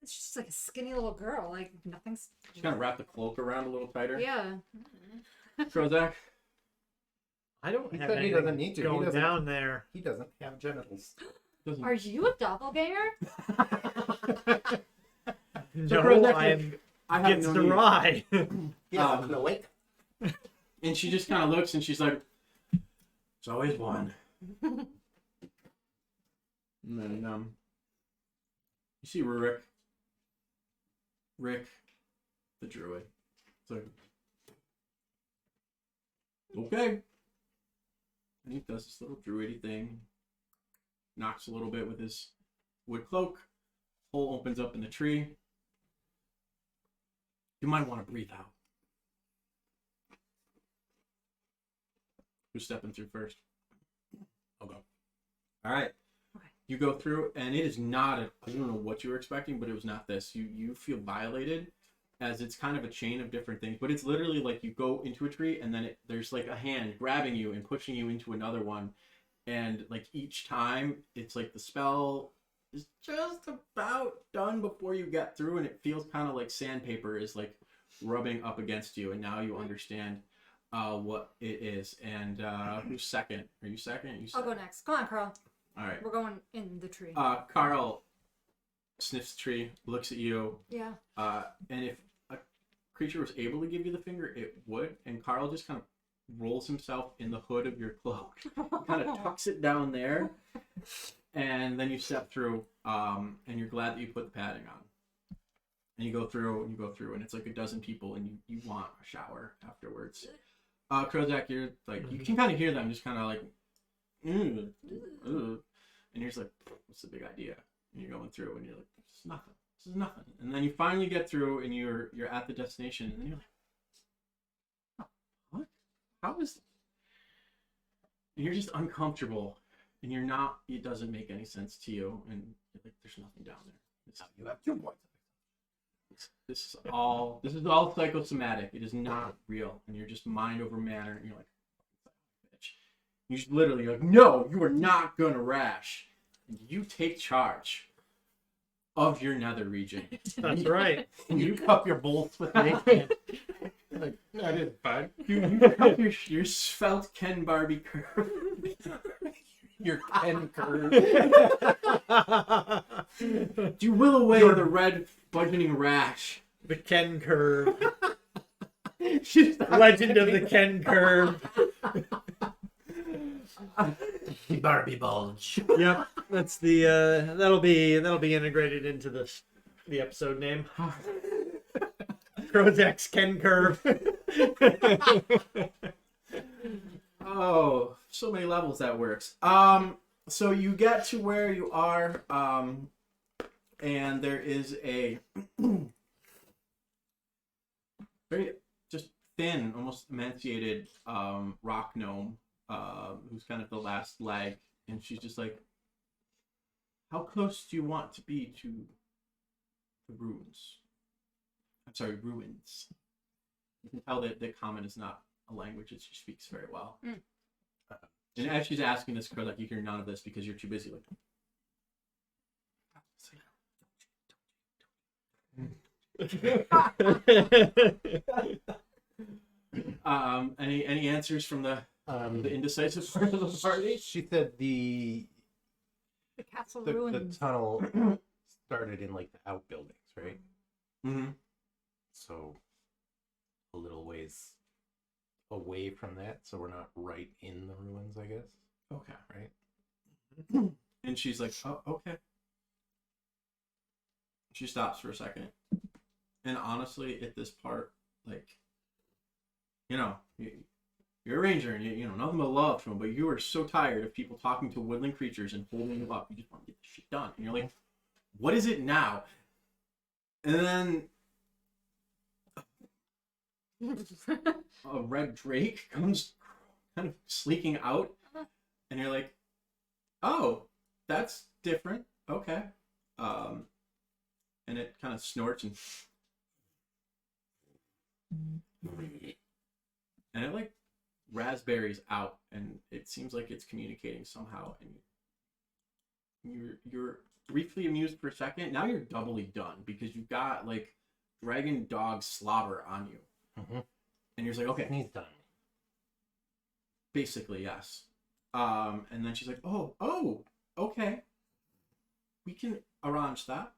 It's just like a skinny little girl. Like nothing's. Just kind of wrap the cloak around a little tighter. Yeah. Krozak? I don't He have said he anything doesn't need to. He going doesn't- down there. He doesn't have genitals. Doesn't. Are you a doppelganger? No, Krozak, I'm I have gets no to need. ride. Yeah, I'm awake. And she just kind of looks and she's like, "It's always one." And then you see Rick, the druid. It's like, okay. And he does this little druidy thing, knocks a little bit with his wood cloak, hole opens up in the tree. You might want to breathe out. Who's stepping through first? I'll go. All right. Okay. You go through, and it is not I don't know what you were expecting, but it was not this. You feel violated, as it's kind of a chain of different things, but it's literally like you go into a tree, and then there's like a hand grabbing you and pushing you into another one, and like each time, it's like the spell is just about done before you get through, and it feels kind of like sandpaper is like rubbing up against you, and now you understand what it is. And who's second? Are you second? You I'll second? go next. Come on, Carl. All right. We're going in the tree. Carl sniffs the tree, looks at you, Yeah. and if a creature was able to give you the finger, it would. And Carl just kind of rolls himself in the hood of your cloak, kind of tucks it down there, and then you step through, and you're glad that you put the padding on. And you go through, and it's like a dozen people, and you want a shower afterwards. Krozak, you're like, you can kind of hear them just kind of like, and you're just like, what's the big idea? And you're going through, and you're like, this is nothing. And then you finally get through, and you're at the destination, and then you're like, what? How is? And you're just uncomfortable, and you're not. It doesn't make any sense to you, and you're like, there's nothing down there. You have 2 points. This is all psychosomatic. It is not real, and you're just mind over matter, and you're like, bitch. You just literally like, no, you are not gonna rash, and you take charge of your nether region. That's right. And you cup your bolts with me. Like, that is fine. You cup your svelte Ken Barbie curve. Your Ken curve. You will away the red budgeting rash. The Ken curve. She's Legend of the Ken curve. Barbie bulge. Yep, that's the that'll be integrated into the episode name. Krozak's Ken curve. Oh, so many levels that works. So you get to where you are, and there is a very just thin, almost emaciated rock gnome, who's kind of the last leg, and she's just like, "How close do you want to be to the ruins?" I'm sorry, ruins. You can tell that common is not a language that she speaks very well. Mm. And as she's asking this, Krozak, you hear none of this because you're too busy. Any answers from the indecisive part of the party? She said the castle the ruins. tunnel started in like the outbuildings, right? Mm-hmm. So a little ways away from that, so we're not right in the ruins, I guess. Okay. Right? And she's like, "Oh, okay." She stops for a second, and honestly, at this part, like, you know, you're a ranger, and you know nothing but love to him, but you are so tired of people talking to woodland creatures and holding them up. You just want to get this shit done, and you're like, "What is it now?" And then a red drake comes kind of sleeking out, and you're like, "Oh, that's different. Okay." And it kind of snorts and it like raspberries out, and it seems like it's communicating somehow, and you're briefly amused for a second. Now you're doubly done because you've got like dragon dog slobber on you. Mm-hmm. And you're just like, okay, He's done. basically, yes. And then she's like, oh, okay. We can arrange that.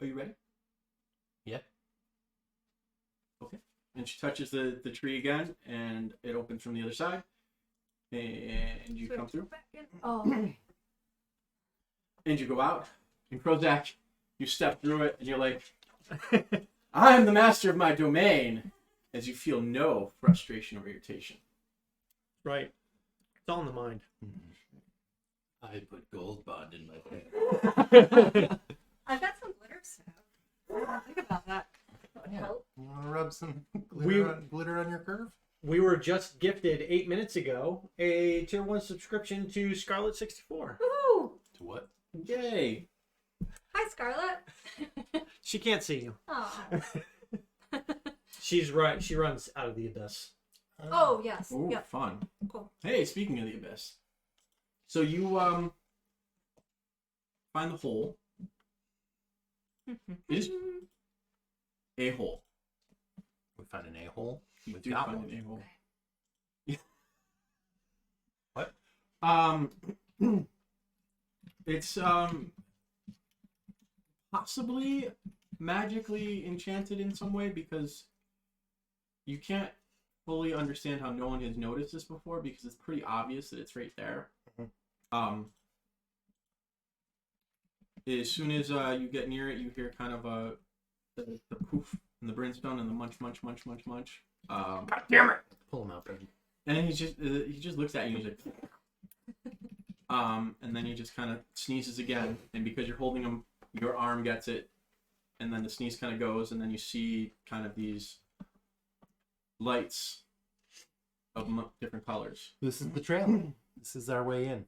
Are you ready? Yeah. Okay. And she touches the tree again, and it opens from the other side. And you come through. Oh, And you go out. And Krozak, you step through it, and you're like, I'm the master of my domain, as you feel no frustration or irritation. Right. It's all in the mind. I put gold bond in my head. I've got some glitter stuff. I didn't think about that. That would help. You want to rub some We- glitter on your curve? We were just gifted 8 minutes ago a tier 1 subscription to Scarlet 64. Woo! To what? Yay. Hi, Scarlet. She can't see you. Oh. She's right. She runs out of the abyss. Oh, yes. Ooh, Yep. fun. Cool. Hey, speaking of the abyss. So you find the hole. It is a hole. We found an a-hole. You We've do got find one. an a-hole. What? It's possibly magically enchanted in some way, because you can't fully understand how no one has noticed this before, because it's pretty obvious that it's right there. Mhm. As soon as you get near it, you hear kind of the poof and the brimstone and the munch. God damn it! Pull him out, baby. And then he just looks at you and he's like, and then he just kind of sneezes again, and because you're holding him, your arm gets it, and then the sneeze kind of goes, and then you see kind of these lights of different colors, This is the trail. This is our way in.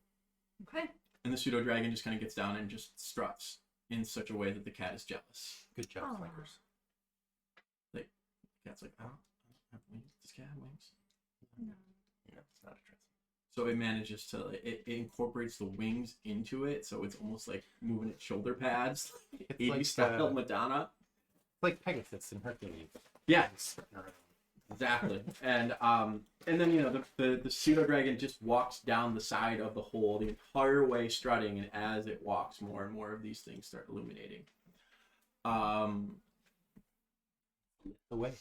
Okay. and the pseudo dragon just kind of gets down and just struts in such a way that the cat is jealous. Good job, Aw. Flankers. The cat's like, oh, I don't have wings. Does cat have wings? No. No, it's not a trail. So it manages to it incorporates the wings into it, so it's almost like moving its shoulder pads, It's 80s like, style Madonna. like Pegasus and Hercules. Yeah, Sprinting around. Exactly. And then the pseudo dragon just walks down the side of the hole the entire way strutting, and as it walks, more and more of these things start illuminating. The way.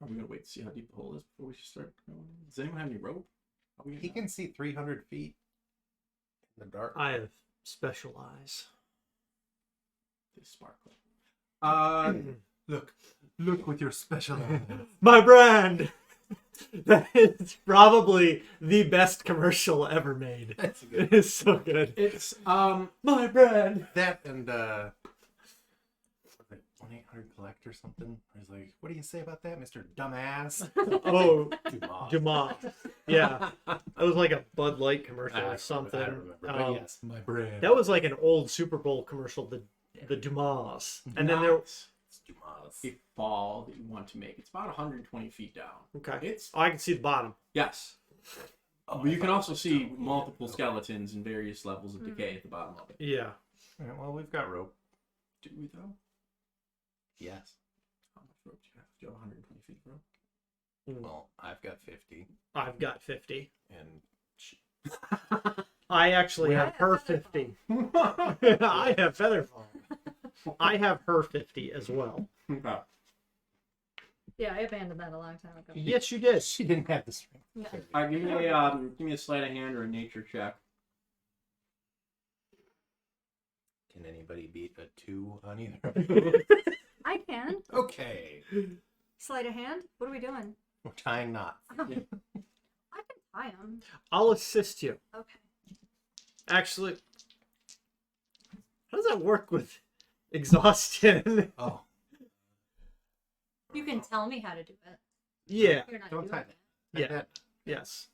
Are we gonna wait to see how deep the hole is before we start going? Does anyone have any rope? He can see 300 feet in the dark. I have special eyes. They sparkle. Look with your special eyes. My brand. That is probably the best commercial ever made. That's good. It is so good. It's My brand. That and 1-800-COLLECT or something. He's like, what do you say about that, Mr. Dumbass? Oh, Dumas. Dumas. Yeah, that was like a Bud Light I commercial or remember, something. I remember. But yes, my brand. That was like an old Super Bowl commercial. The Dumas, and then there. It's Dumas. a fall that you want to make. It's about 120 feet down. Okay. It's Oh, I can see the bottom. yes. Oh, But you I can thought also it was see down. multiple Yeah. skeletons in various levels of decay at the bottom of it. Yeah. Alright, well, we've got rope. Do we though? Yes. How much rope do you have? Do you have 120 feet of rope? Well, I've got 50. I've got 50. And I actually I have have her featherfall. 50. I have featherfall. I have her 50 as well. Okay. Yeah, I abandoned that a long time ago. Yes, you did. she didn't have the strength. No. All right, give me a sleight of hand or a nature check. Can anybody beat a 2 on either? I can. Okay. Sleight of hand. What are we doing? We're tying knots. I can tie him. I'll assist you. Okay. Actually, how does that work with exhaustion? Oh, You can tell me how to do it. Yeah. You're not don't doing tie it. that. Yeah. Yes.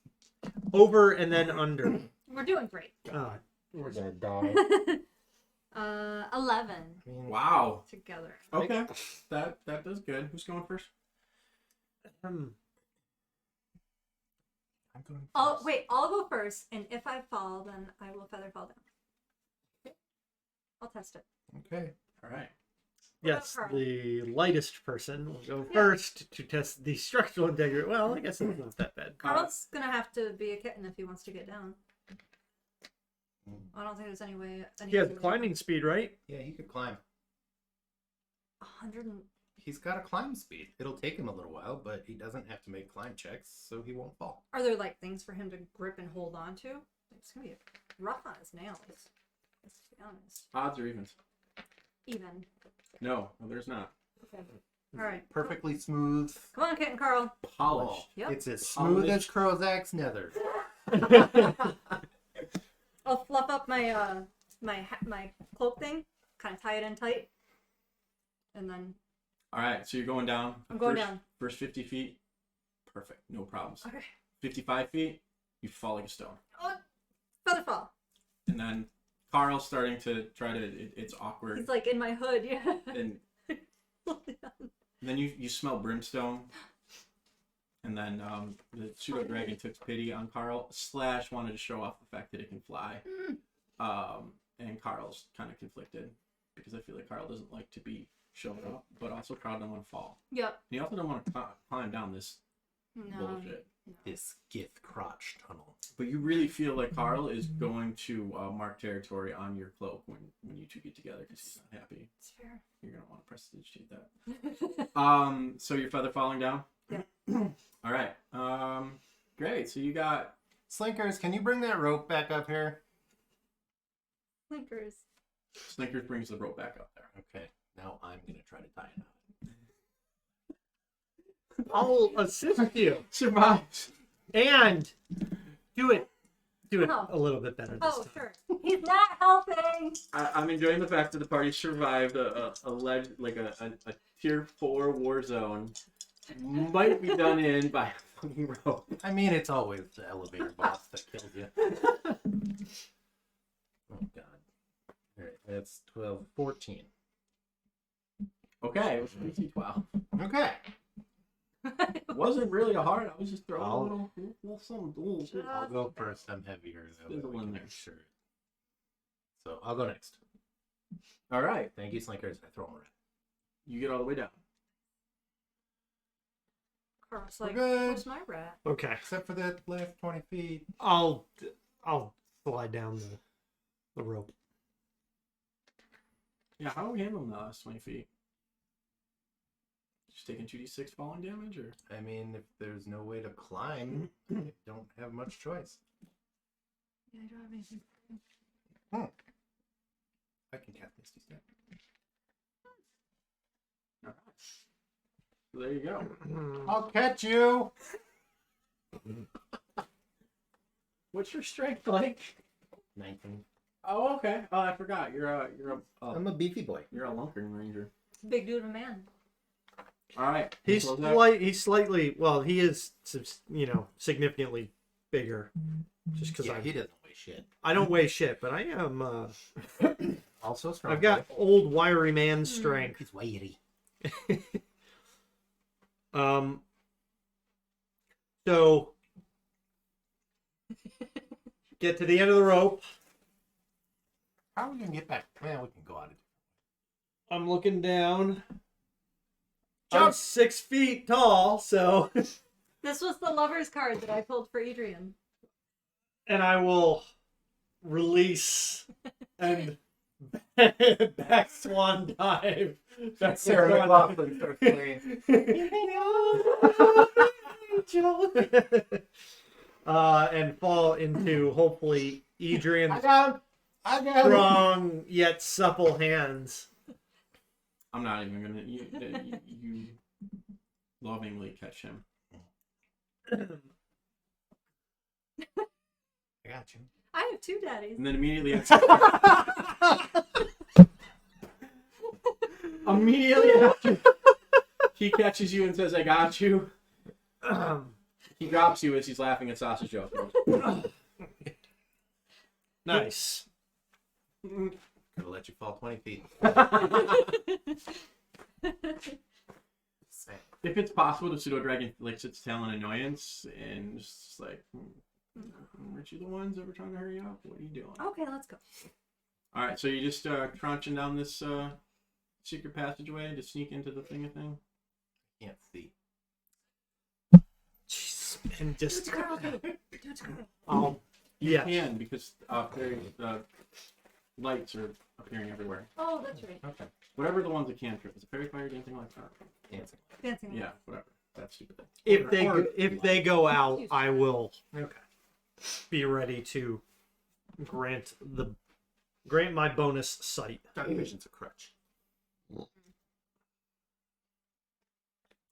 Over and then under. We're doing great. We're gonna die. 11 I mean, Wow. together. Okay. That does good. Who's going first? I'm going first. Oh wait, I'll go first, and if I fall, then I will feather fall down. I'll test it. Okay. All right. Yes, Carl? the lightest person will go Yeah. first to test the structural integrity. Well, I guess it's not that bad. Carl's gonna have to be a kitten if he wants to get down. I don't think there's any way. He has climbing speed, right? Yeah, he could climb. 100 and He's got a climb speed. It'll take him a little while, but he doesn't have to make climb checks, so he won't fall. Are there like things for him to grip and hold on to? It's gonna be rough on his nails. Let's be honest. Odds or evens? Even. No, there's not. Okay. All right. Perfectly smooth. Come on, kitten Carl. Polished. Yep. It's as smooth as Polished. Krozak's nether. I'll fluff up my my cloak thing, kind of tie it in tight, and then All right, so you're going down. I'm going down. First 50 feet, perfect, no problems. Okay. 55 feet, you fall like a stone. Oh, feather fall. And then Carl's starting to try to, it's awkward. He's like in my hood, yeah. And then you smell brimstone. And then the pseudo dragon took pity on Carl, / wanted to show off the fact that it can fly. And Carl's kind of conflicted because I feel like Carl doesn't like to be shown up, but also Carl doesn't want to fall. Yep. And he also doesn't want to climb down this No. bullshit. This Gith crotch tunnel. But you really feel like Carl is going to mark territory on your cloak when you two get together because he's not happy. It's fair. You're gonna want to prestidigitate that. So your feather falling down. Yeah. All right. Great. So you got. Slinkers, can you bring that rope back up here? Blinkers. Snickers brings the rope back up there. Okay, now I'm gonna try to tie it out. I'll assist you Survives. and do it Oh. a little bit better this Oh, time. sure. He's not helping. I'm enjoying the fact that the party survived a tier 4 war zone. Might be done in by a fucking rope. I mean, it's always the elevator boss that kills you. Oh god. Alright, that's 12, 14. Okay, it was PC 12. Okay. Wasn't really a hard. I was just throwing I'll- a little something. I'll go first. I'm heavier. That way Fizzle we in can there. make sure. So I'll go next. All right, Thank you, Slinkers. I throw them around. you get all the way down. Carl's We're like, good. where's my rat? Okay. Except for that last 20 feet. I'll slide down the rope. Yeah, how are we handling the last 20 feet? Just taking 2d6 falling damage, or? I mean, if there's no way to climb, you don't have much choice. Yeah, I don't have anything. I can cast Misty Step. Alright. So there you go. I'll catch you! What's your strength like? 19. Oh, okay. Oh, I forgot. You're I'm a beefy boy. a lunkering ranger. Big dude of a man. All right. He's slightly, well, he is, significantly bigger. Just because Yeah, he doesn't weigh shit. I don't weigh shit, but I am, Also strong. I've got old wiry man strength. He's wiry. So get to the end of the rope. How are we gonna get back? Well, we can go out. I'm looking down. I'm Jump! 6 feet tall, so This was the lover's card that I pulled for Edrian. and I will release and back swan dive. Back Sarah swan McLachlan starts playing. And fall into hopefully Edrian's I got him. strong yet supple hands. I'm not even gonna. You lovingly catch him. I got you. I have two daddies. And then immediately after he catches you and says, "I got you," he drops you as he's laughing at Sasha's joke. Nice. Gonna let you fall 20 feet. If it's possible, the pseudo dragon licks its tail in annoyance and just like, aren't you the ones that were trying to hurry up? What are you doing? Okay, let's go. All right, so you just crunching down this secret passageway to sneak into the thing. Can't see. Jeez. And just Do it, Carl. You yeah. can because lights are appearing everywhere. Oh, that's right. Okay. Whatever the ones that can trip. Is it fairy fire or anything like that? Dancing. Dancing. Yeah, whatever. That stupid thing. If they go out, Excuse I will be ready to grant my bonus sight. Dark vision's a crutch.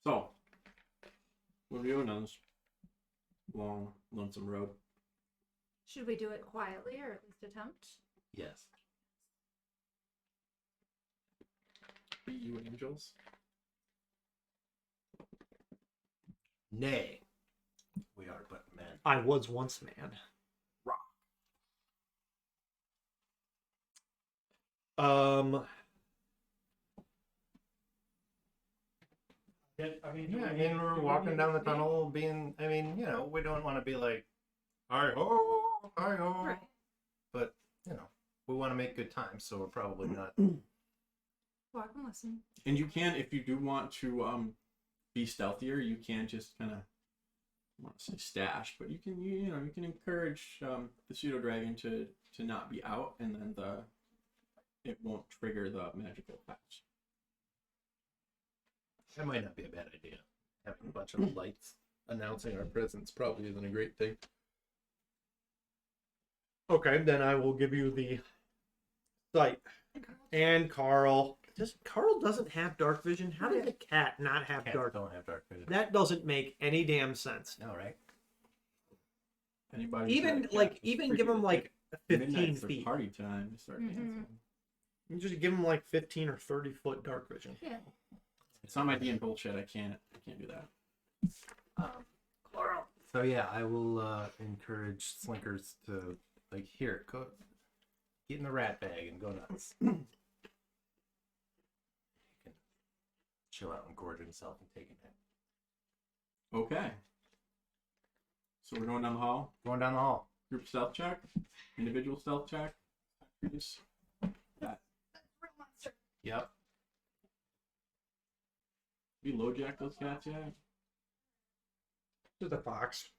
So, what are we doing on this long, lonesome road? Should we do it quietly or at least attempt? Yes. Be you angels? Nay. We are but men. I was once man. We're walking down the tunnel being, we don't want to be like, hi-ho, hi-ho. Right. But, we want to make good time, so we're probably not. Walk and listen. And you can, if you do want to be stealthier, you can just kind of, I want to say stash, but you can encourage the pseudo dragon to not be out, and then it won't trigger the magical patch. That might not be a bad idea. Having a bunch of lights announcing our presence probably isn't a great thing. Okay, then I will give you the sight. And Carl. Carl doesn't have dark vision. How did a cat not have Cats dark? don't have dark vision. That doesn't make any damn sense. No, right? Anybody Even give him like 15 feet. Party time to start dancing. You just give him like 15 or 30 foot dark vision. Yeah. It's not my DM bullshit. I can't do that. So yeah, I will encourage slinkers to go get in the rat bag and go nuts. He can chill out and gorge himself and take a nap. Okay. So we're going down the hall. Going down the hall. Group stealth check. Individual stealth check. That. Yep. We low jack those cats yet? Just a fox.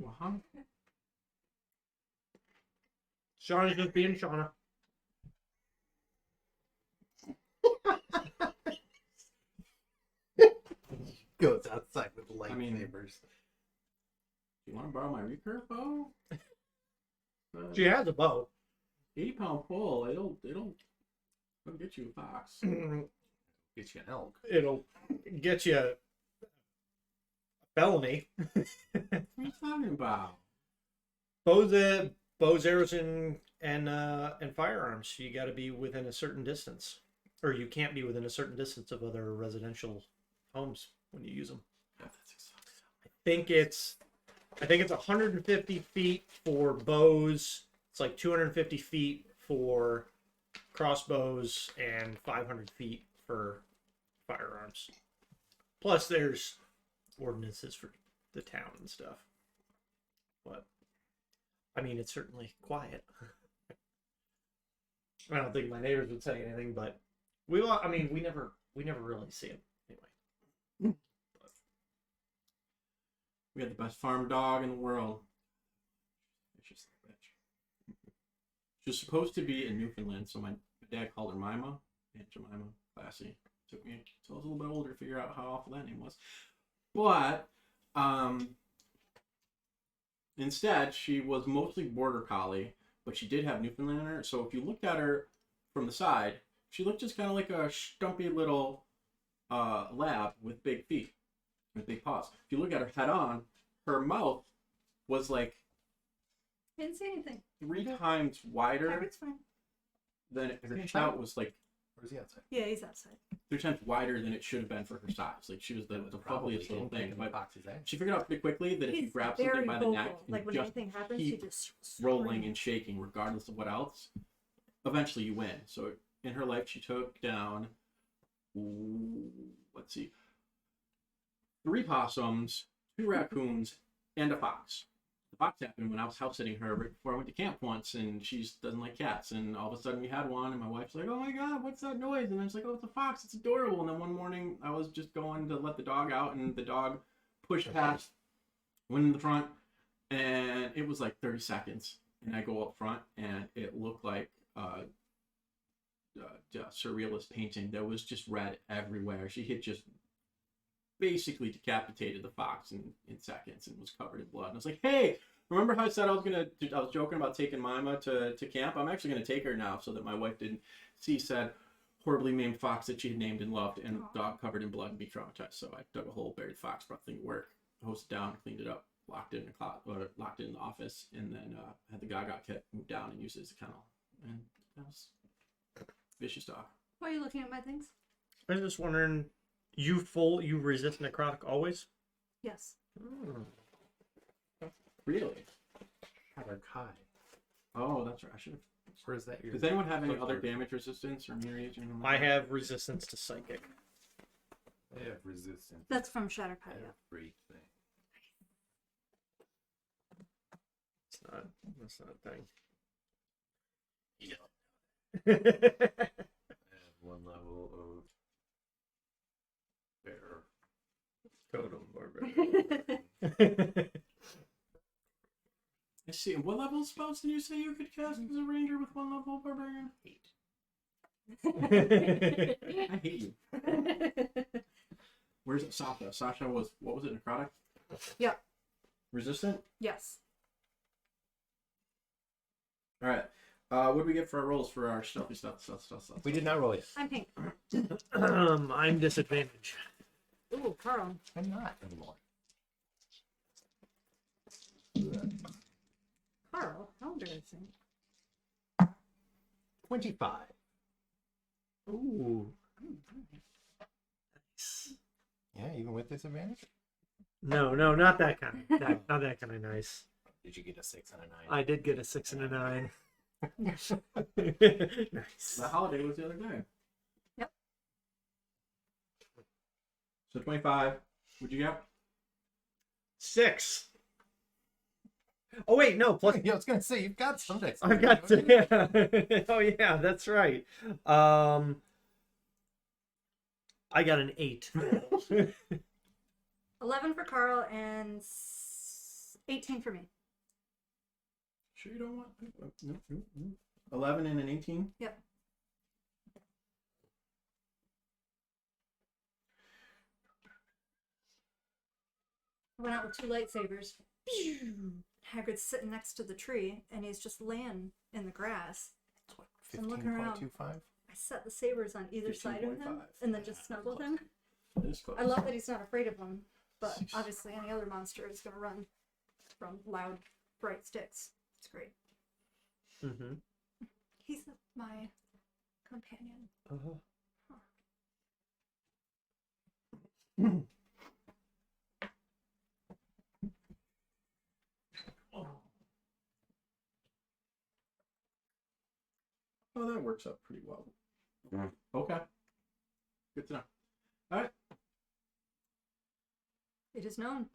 Uh-huh. Shauna's just being Shauna. Goes outside with I mean- lightsabers. You want to borrow my recurve bow? She has a bow. 80-pound pull. It'll get you a fox. Get you an elk. It'll get you a felony. What are you talking about? Bows, arrows, and firearms. You got to be within a certain distance, or you can't be within a certain distance of other residential homes when you use them. Yeah, that's exhausting. I think it's 150 feet for bows. It's like 250 feet for crossbows and 500 feet for firearms. Plus, there's ordinances for the town and stuff. But I mean, it's certainly quiet. I don't think my neighbors would say anything, but we never really see them anyway. We had the best farm dog in the world. Vicious bitch. She was supposed to be in Newfoundland, so my dad called her Mima. Aunt Jemima, classy. Took me until I was a little bit older to figure out how awful that name was. But instead, she was mostly border collie, but she did have Newfoundland in her. So if you looked at her from the side, she looked just kind of like a stumpy little lab with big feet, with big paws. If you look at her head on, her mouth was like Didn't say anything. 3 times wider Everything's fine. than Is her it snout fine? was like Where's he outside? Yeah, he's outside. 3 times wider than it should have been for her size. Like she was the puffiest little thing. But Fox's ass. she figured out pretty quickly that if you He's grab very something by the vocal. neck and Like when just anything happens, he keep just rolling screams. and shaking regardless of what else, eventually you win. So in her life, she took down, let's see, 3 possums, 2 raccoons, and a fox. The fox happened when I was house sitting her right before I went to camp once, and she doesn't like cats. And all of a sudden we had one, and my wife's like, "Oh my god, what's that noise?" And I was like, "Oh, it's a fox. It's adorable." And then one morning I was just going to let the dog out, and the dog pushed past, went in the front, and it was like 30 seconds. And I go up front, and it looked like surrealist painting. There was just red everywhere. She had just basically decapitated the fox in seconds and was covered in blood. And I was like, "Hey, remember how I said I was joking about taking Mima to camp? I'm actually gonna take her now so that my wife didn't see said horribly named fox that she had named and loved and dog covered in blood and be traumatized." So I dug a hole, buried fox, brought the thing to work, hosed it down, cleaned it up, locked it in locked it in the office, and then had the Gaga kit moved down and used it as a kennel. And that was vicious dog. Why are you looking at my things? I was just wondering, you resist necrotic always? Yes. Really? Shatter Kai. Oh, that's right. I should have. Or is that your... Does anyone have any other damage resistance or immunity? I have resistance to psychic. I have resistance. That's from Shatterkai. Yeah. Everything. That's not a thing. I have 1 level of bear. Totem barbarian. I see. What level spells did you say you could cast as a ranger with 1 level barbarian? 8. I hate you. Where's Sasha? Sasha was, what was it, necrotic? Yeah. Resistant? Yes. Alright. What do we get for our rolls for our stealthy stuff? We did not roll yet. I'm pink. I'm disadvantaged. Ooh, Carl. I'm not anymore. Carl, how embarrassing. 25. Ooh. Yeah, even with disadvantage? No, not that kind. Not that kind of nice. Did you get a 6 and a 9? I did get a 6 and a 9. Nice. The holiday was the other day. Yep. So 25. What'd you get? 6. Oh wait, no. Plus, Yeah, I was gonna say you've got some dice. I've got. Yeah. Oh yeah, that's right. I got an 8. 11 for Carl and 18 for me. Sure you don't want... No. 11 and an 18? Yep. I went out with 2 lightsabers. Hagrid's sitting next to the tree, and he's just laying in the grass. So I'm looking around. 15.25? I set the sabers on either side of him, 15.5. and then just snuggled him. It is close. I love that he's not afraid of them, but obviously any other monster is going to run from loud, bright sticks. It's great. Mm-hmm. He's my companion. Uh-huh. Oh, that works out pretty well. Okay. Good to know. All right. It is known.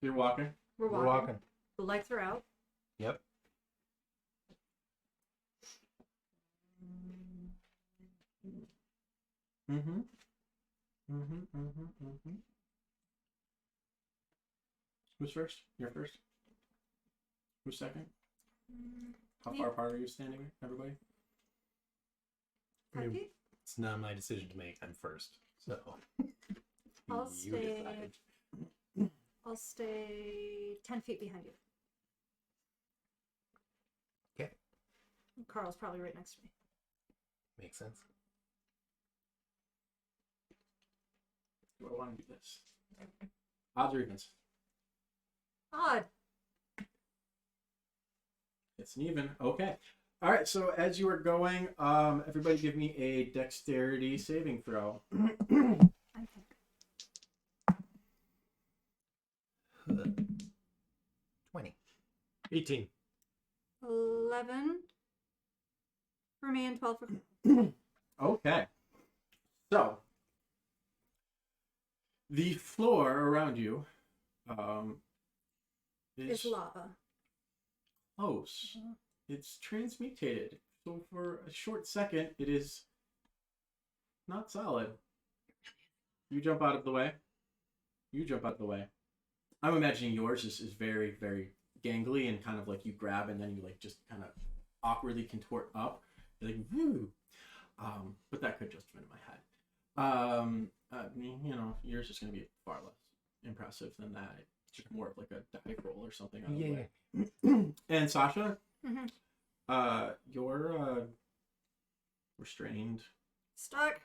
You're walking. We're We're walking. walking. The lights are out. Yep. Mm-hmm. Who's first? You're first. Who's second? How far apart are you standing, everybody? 10 feet? It's not my decision to make. I'm first. So I'll you stay. decide. I'll stay 10 feet behind you. Okay. Carl's probably right next to me. Makes sense. Do I want to do this? Odds or evens? Odd. It's an even. Okay. All right. So as you are going, everybody give me a dexterity saving throw. I think. 20. 18. 11 for me and 12 for. Okay. So the floor around you It's is lava. close. It's transmutated. So for a short second, it is not solid. You jump out of the way. You jump out of the way. I'm imagining yours is very, very gangly and kind of like you grab and then you like just kind of awkwardly contort up. You're like, woo. But that could just have been in my head. You know, yours is going to be far less impressive than that. It's just more of like a dive roll or something. Out of the way. And Sasha, you're restrained. Stuck.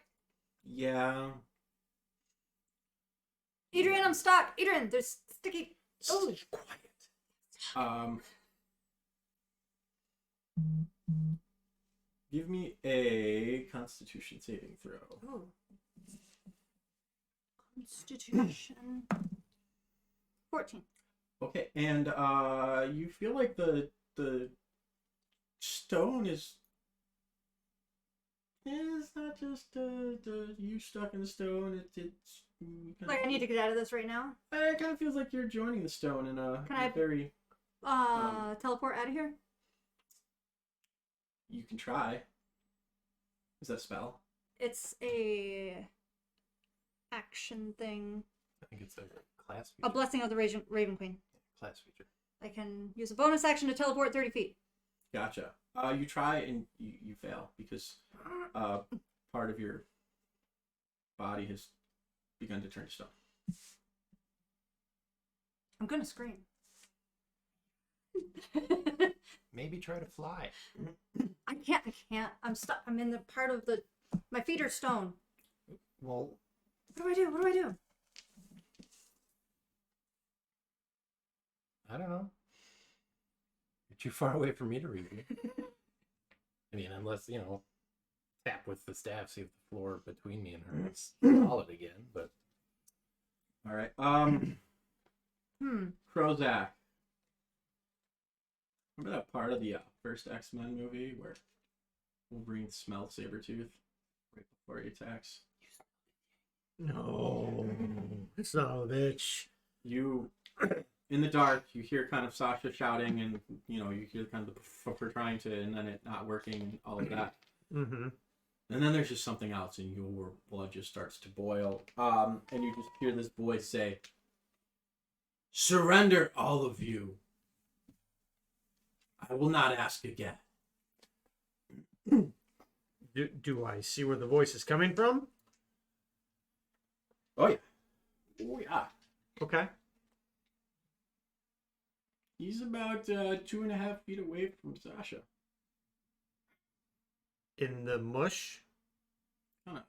Yeah. Edrian, I'm stuck. Edrian, there's sticky. Oh, Quiet. Give me a Constitution saving throw. oh. Constitution. 14. Okay, and you feel like the stone is it's not just you stuck in the stone. It's Like I need to get out of this right now. It kind of feels like you're joining the stone in a, Can in a I- very. Teleport out of here. You can try. Is that a spell? It's a action thing. I think it's a class feature. A blessing of the Raven Queen. Class feature. I can use a bonus action to teleport 30 feet. Gotcha. You try and you fail because part of your body has begun to turn to stone. I'm gonna scream. Maybe try to fly. I can't. I'm stuck. I'm in the part of the. My feet are stone. Well, What do I do? I don't know. You're too far away for me to read you. I mean, unless, tap with the staff, see if the floor between me and her is solid again, but... All right. Krozak. Remember that part of the first X-Men movie where Wolverine smelled Sabretooth right before he attacks? No. Son of a bitch. You in the dark, you hear kind of Sasha shouting, and you hear kind of the trying to, and then it not working, and all of that. Mm-hmm. And then there's just something else, and your blood just starts to boil. And you just hear this voice say, "Surrender, all of you. I will not ask again." Do I see where the voice is coming from? Oh yeah. Oh yeah. Okay. He's about 2.5 feet away from Sasha. In the mush? Kind of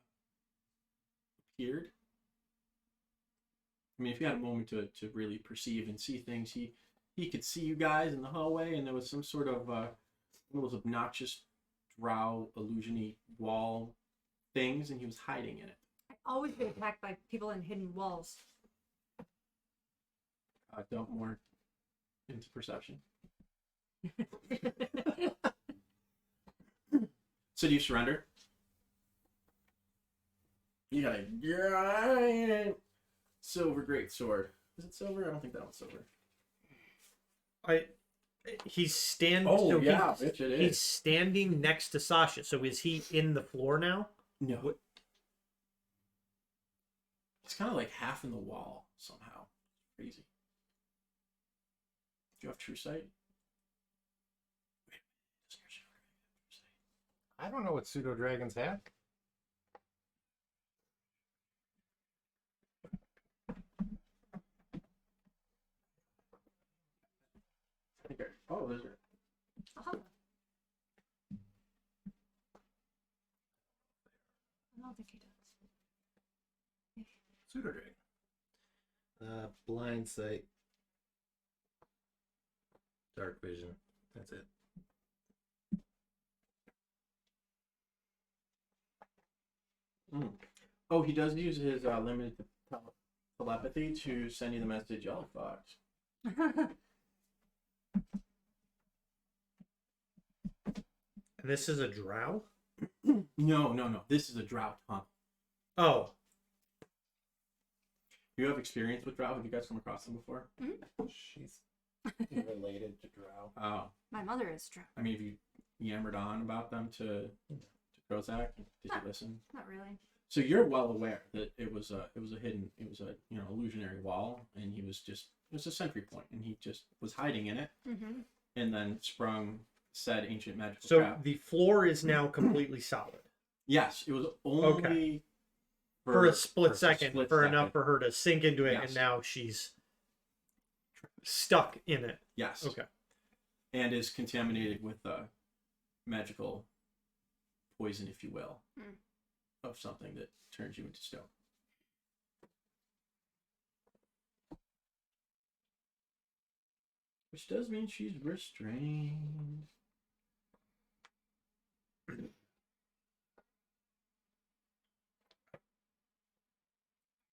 appeared. I mean, if you had a moment to really perceive and see things, he could see you guys in the hallway, and there was some sort of one of those obnoxious drow illusion-y wall things, and he was hiding in it. I always get attacked by people in hidden walls. Don't more into perception. So do you surrender? You got a giant silver great sword. Is it silver? I don't think that one's silver. He's standing. Oh, so yeah, bitch, it he's is. standing next to Sasha. So is he in the floor now? No. What? It's kind of like half in the wall somehow. Crazy. Do you have true sight? I don't know what pseudo dragons have. Oh, there's her. Uh-huh. I don't think he does. Pseudo dragon. Blind sight. Dark vision. That's it. Mm. Oh, he does use his limited telepathy to send you the message, "Yellow Fox." And this is a drow? No. This is a drow tunnel. Oh. You have experience with drow? Have you guys come across them before? She's related to drow. Oh. My mother is true. I mean, have you yammered on about them to Krozak? Did you listen? Not really. So you're well aware that it was a illusionary wall, and it was a sentry point, and he just was hiding in it, Mm-hmm. and then sprung said ancient magical So trap. the floor is now completely solid. Yes, it was only Okay. For a split second, split for second. enough for her to sink into it, Yes. and now she's stuck in it. Yes. Okay. And is contaminated with magical poison, if you will, of something that turns you into stone. Which does mean she's restrained.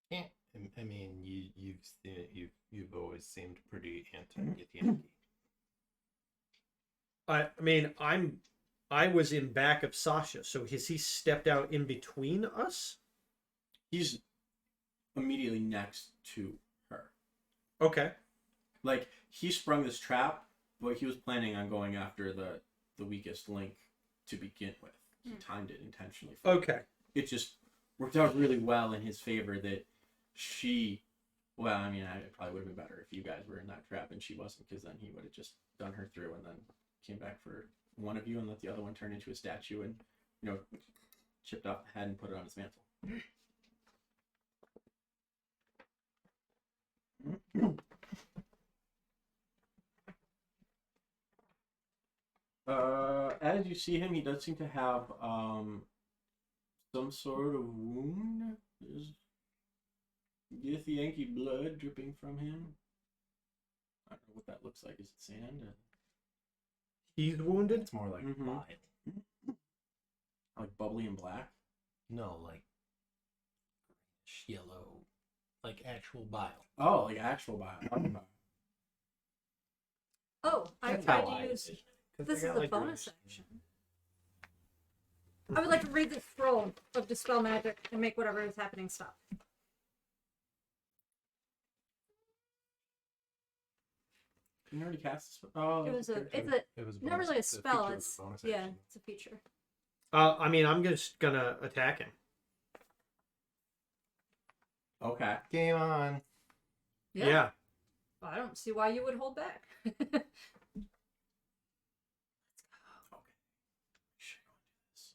Yeah. I mean, you've always seemed pretty anti-Githianki. I mean, I was in back of Sasha, so has he stepped out in between us? He's immediately next to her. Okay. Like, he sprung this trap, but he was planning on going after the weakest link to begin with. He timed it intentionally. Okay. It just worked out really well in his favor that she... Well, I mean, it probably would have been better if you guys were in that trap and she wasn't, because then he would have just done her through and then came back for one of you and let the other one turn into a statue and, chipped off the head and put it on his mantle. As you see him, he does seem to have some sort of wound. There's Githianki blood dripping from him. I don't know what that looks like. Is it sand? He's wounded? It's more like Mhm. bile. Like bubbly and black? No, like yellow, like actual bile. Oh, like actual bile. Oh, I That's tried how I to use. envision it. 'Cause This they is got, the like, bonus really- action. I would like to read the scroll of Dispel Magic and make whatever is happening stop. You already cast. Oh, It was okay. it's It was not bonus- really a the feature spell. was It's a bonus yeah, action. it's a feature. I mean, I'm just gonna attack him. Okay. Game on. Yeah. I don't see why you would hold back. Should go do this.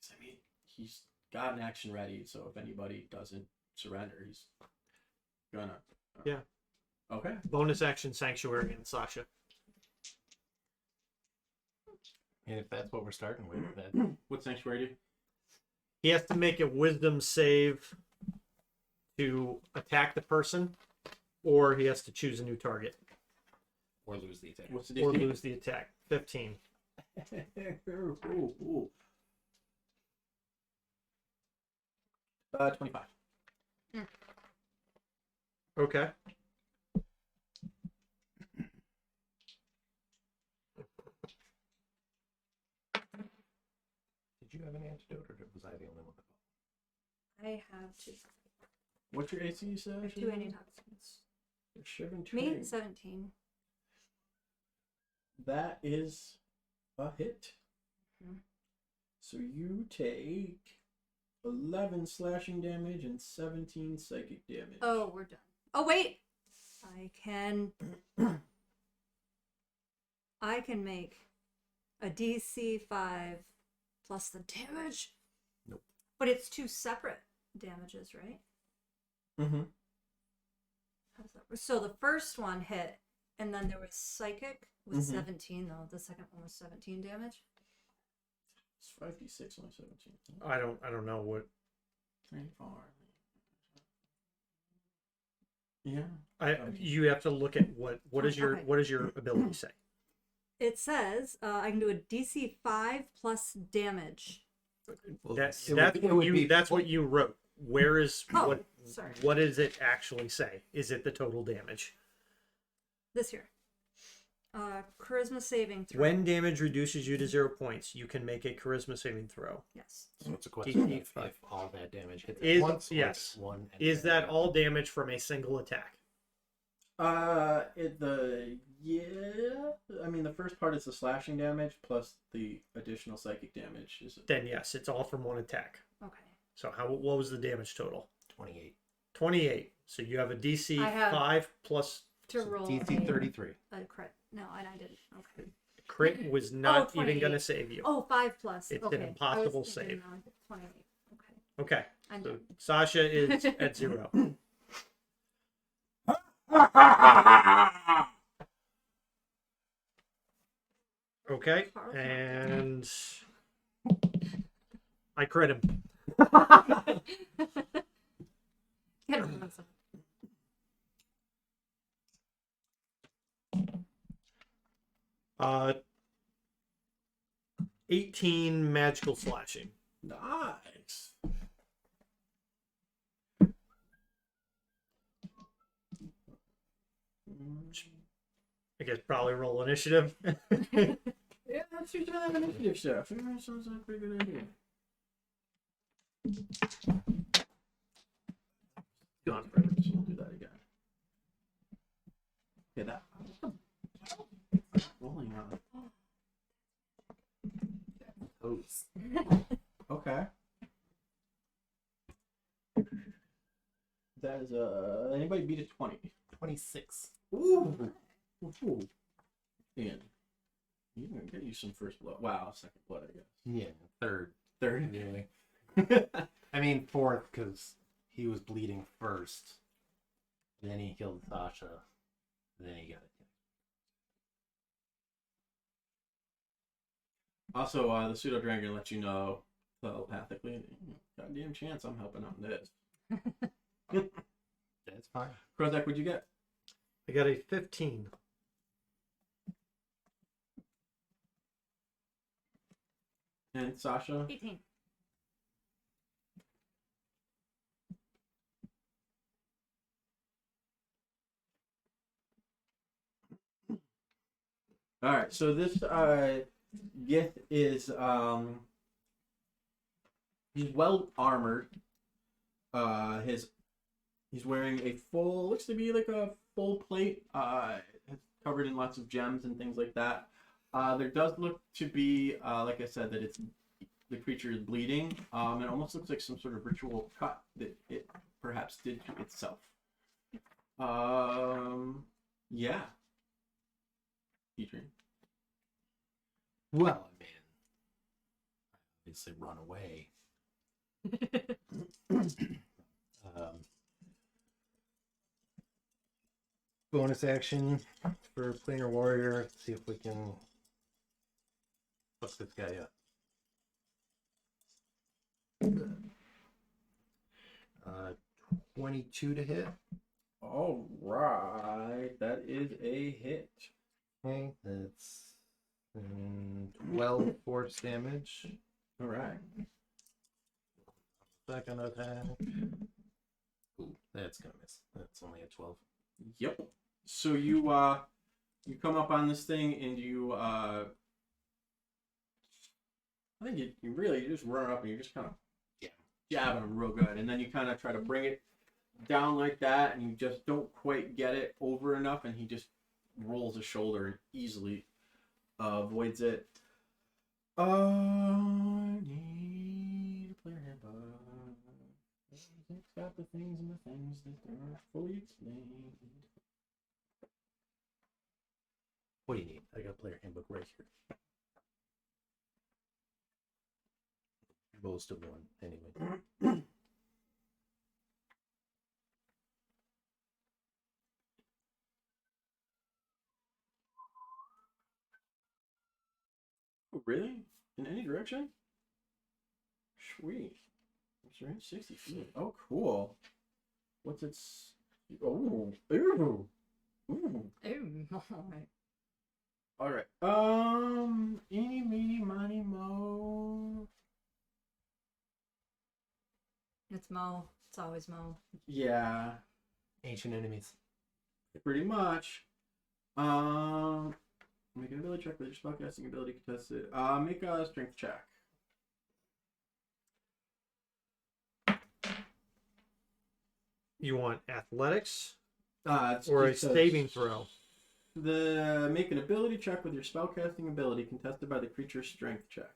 'Cause, I mean, he's got an action ready, so if anybody doesn't surrender, he's gonna. Yeah. Okay. Bonus action sanctuary and Sasha. And if that's what we're starting with, that What sanctuary do? He has to make a wisdom save to attack the person, or he has to choose a new target, or lose the attack. What's the or DC? lose the attack. 15. Ooh. 25. Okay. Did you have an antidote, or was I the only one? I have two. What's your AC, you said? I have two antitoxins. Me 17. That is a hit. Mhm. So you take 11 slashing damage and 17 psychic damage. Oh, we're done. Oh wait, I can make a DC 5 plus the damage. Nope. But it's two separate damages, right? Mm-hmm. How does that work? So the first one hit, and then there was psychic with Mhm. 17 though. The second one was 17 damage. It's 5d6 on 17. I don't know what 3, 4. Yeah. you have to look at what is your Okay. what does your ability say? It says I can do a DC 5 plus damage. Well, That's it that's would be- it what would you be that's what you wrote. Where is Oh, sorry. what does it actually say? Is it the total damage? This here. Charisma saving throw. When damage reduces you to 0 points, you can make a charisma saving throw. Yes. So it's a question DC of 5. if all that damage hits Is- at once, or yes. if one. and Is then that all damage from a single attack? I mean, the first part is the slashing damage plus the additional psychic damage. Is it? Then yes, it's all from one attack. Okay. So what was the damage total? 28. 28. So you have a DC I have- 5 plus To So roll DC 33. a crit. No, and I didn't. Okay. crit was not even 28. going to save you. Oh, 5 plus. It's an okay. impossible I was thinking, save. 28. Okay. Okay. I'm So done. Sasha is at 0. Okay. Carl's not And I crit him. Get rid of some. Uh, 18 magical slashing. Nice. I guess probably roll initiative. Yeah, let's do some of that initiative stuff. Yeah, sounds like a pretty good idea. Gone forever, so we'll do that again. Okay, that. Rolling on. Toes. Okay. That is anybody beat a 20? 26. Ooh. Ooh. And you can get you some first blood. Wow, second blood, I guess. Yeah, third. Third. Really. I mean, fourth, because he was bleeding first. Then he killed Sasha. Then he got it. Also, the pseudo dragon lets you know telepathically. Goddamn chance I'm helping out in this. That's fine. Krozak, what'd you get? I got a 15. And Sasha? 18. All right, so this Gith is he's well armored. He's wearing a full, looks to be like a full plate covered in lots of gems and things like that. There does look to be, like I said, that the creature is bleeding. It almost looks like some sort of ritual cut that it perhaps did to itself. Yeah. Adrian. Well, I mean, obviously run away. Bonus action for planar warrior. Let's see if we can fuck this guy up. 22 to hit. All right, that is a hit. Okay, that's 12 force damage. All right. Second attack. Ooh, that's gonna miss. That's only a 12. Yep. So you come up on this thing and you I think you really just run up and you're just kind of jabbing him real good, and then you kind of try to bring it down like that, and you just don't quite get it over enough, and he just rolls his shoulder and easily avoids it. Need a player handbook. It's got the things and the things that aren't fully explained. What do you need? I got a player handbook right here. Most of one, anyway. Oh, really? In any direction? Sweet. It's range 60 feet. Oh, cool. What's its... Oh, ooh. Ooh. All right. Eeny, meeny, miny, mo. It's Mo. It's always Mo. Yeah, Ancient enemies. pretty much. Make an ability check with your spellcasting ability contested. Make a strength check. You want athletics It's or a just saving throw? Make an ability check with your spellcasting ability contested by the creature's strength check.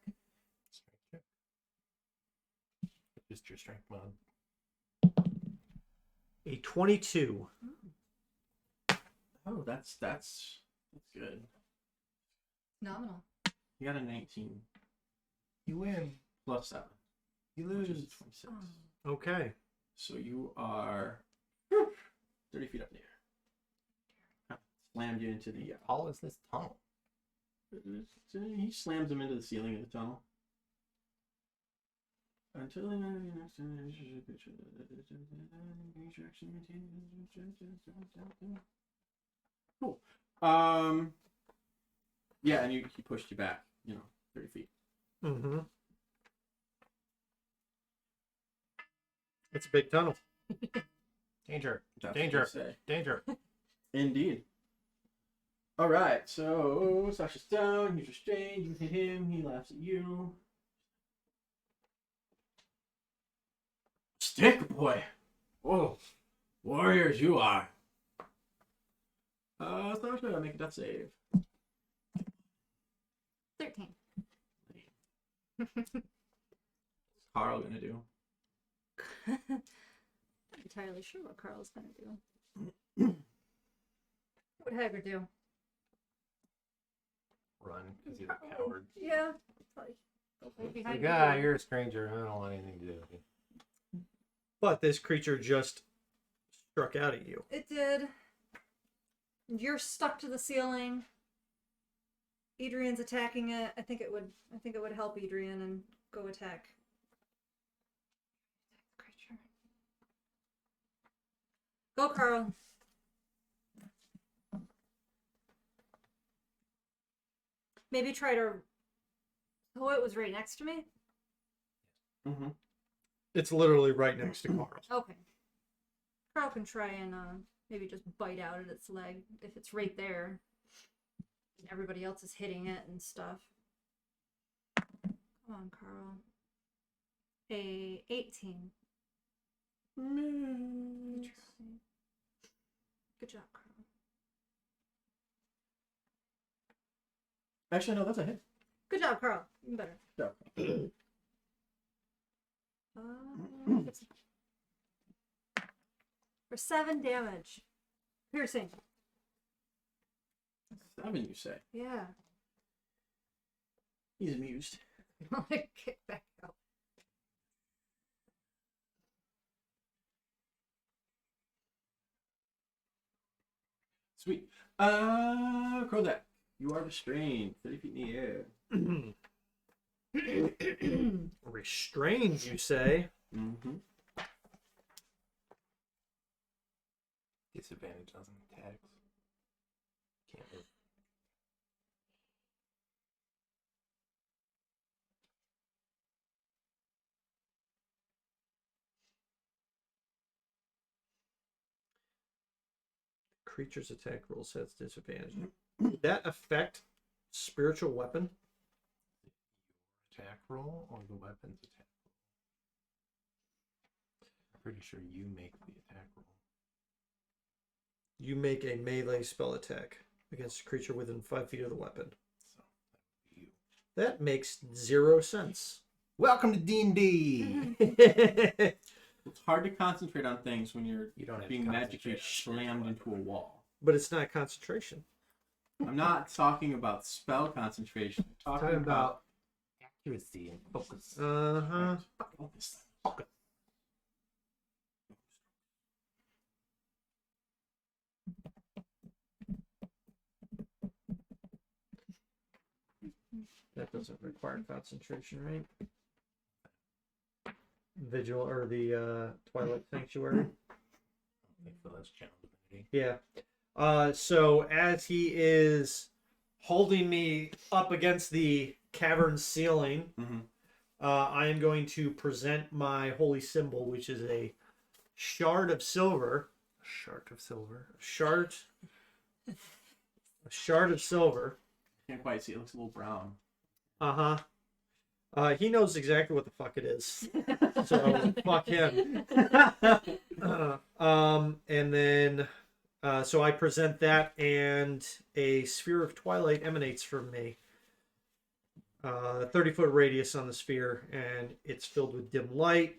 Strength check. Just your strength mod. A 22. Oh, that's good. Nominal. You got a 19 You win. plus 7, You which lose. is 26. Oh. Okay. So you are 30 feet up in the air. Slammed you into the. How tall is this tunnel? He slams him into the ceiling of the tunnel. Until the cool. Yeah, and he pushed you back, 30 feet. Mm-hmm. It's a big tunnel. Danger. That's Danger. what they say. Danger. Indeed. All right, so Sasha's down. He's restrained. You hit him. He laughs at you. Stick boy. Whoa, warriors you are. Sasha, make a death save. 13. What's Carl gonna do? Not entirely sure what Carl's gonna do. What would Hagrid do? Run, because he's a coward. Yeah. Probably go right behind Like, the ah, door. you're a stranger. I don't want anything to do with you. But this creature just struck out at you. It did. You're stuck to the ceiling. Adrian's attacking it. I think it would help Adrian and go attack. Creature. Go, Carl. Maybe try to. Oh, it was right next to me. Mm-hmm. It's literally right next to Carl. Okay. Carl can try and maybe just bite out at its leg if it's right there. Everybody else is hitting it and stuff. Come on, Carl. A 18. Good job, Carl. Actually, no, that's a hit. Good job, Carl. Even better. Go. For 7 damage. Piercing. 7, you say? Yeah. He's amused. Kick back out. Sweet. Krozak, you are restrained. 30 feet in the air. Restrained, you say? Mm-hmm. Disadvantage on attacks. Can't move. Creature's attack roll sets disadvantage. Would that affect spiritual weapon? Attack roll or the weapon's attack roll? I'm pretty sure you make the attack roll. You make a melee spell attack against a creature within 5 feet of the weapon. So that would be you. That makes 0 sense. Welcome to D&D. It's hard to concentrate on things when you're You don't have being to magically concentrate on slammed spiritual into a wall. But it's not concentration. I'm not talking about spell concentration. I'm talking Talking about about accuracy and focus. Uh-huh. Focus. That doesn't require concentration, right? Vigil or the Twilight Sanctuary. I think so. That's channel divinity. Yeah. So as he is holding me up against the cavern ceiling, Mm-hmm. I am going to present my holy symbol, which is a shard of silver. A shard of silver. A shard of silver. Can't quite see. It looks a little brown. Uh-huh. He knows exactly what the fuck it is. So fuck him. And then so I present that, and a sphere of twilight emanates from me. 30-foot radius on the sphere, and it's filled with dim light.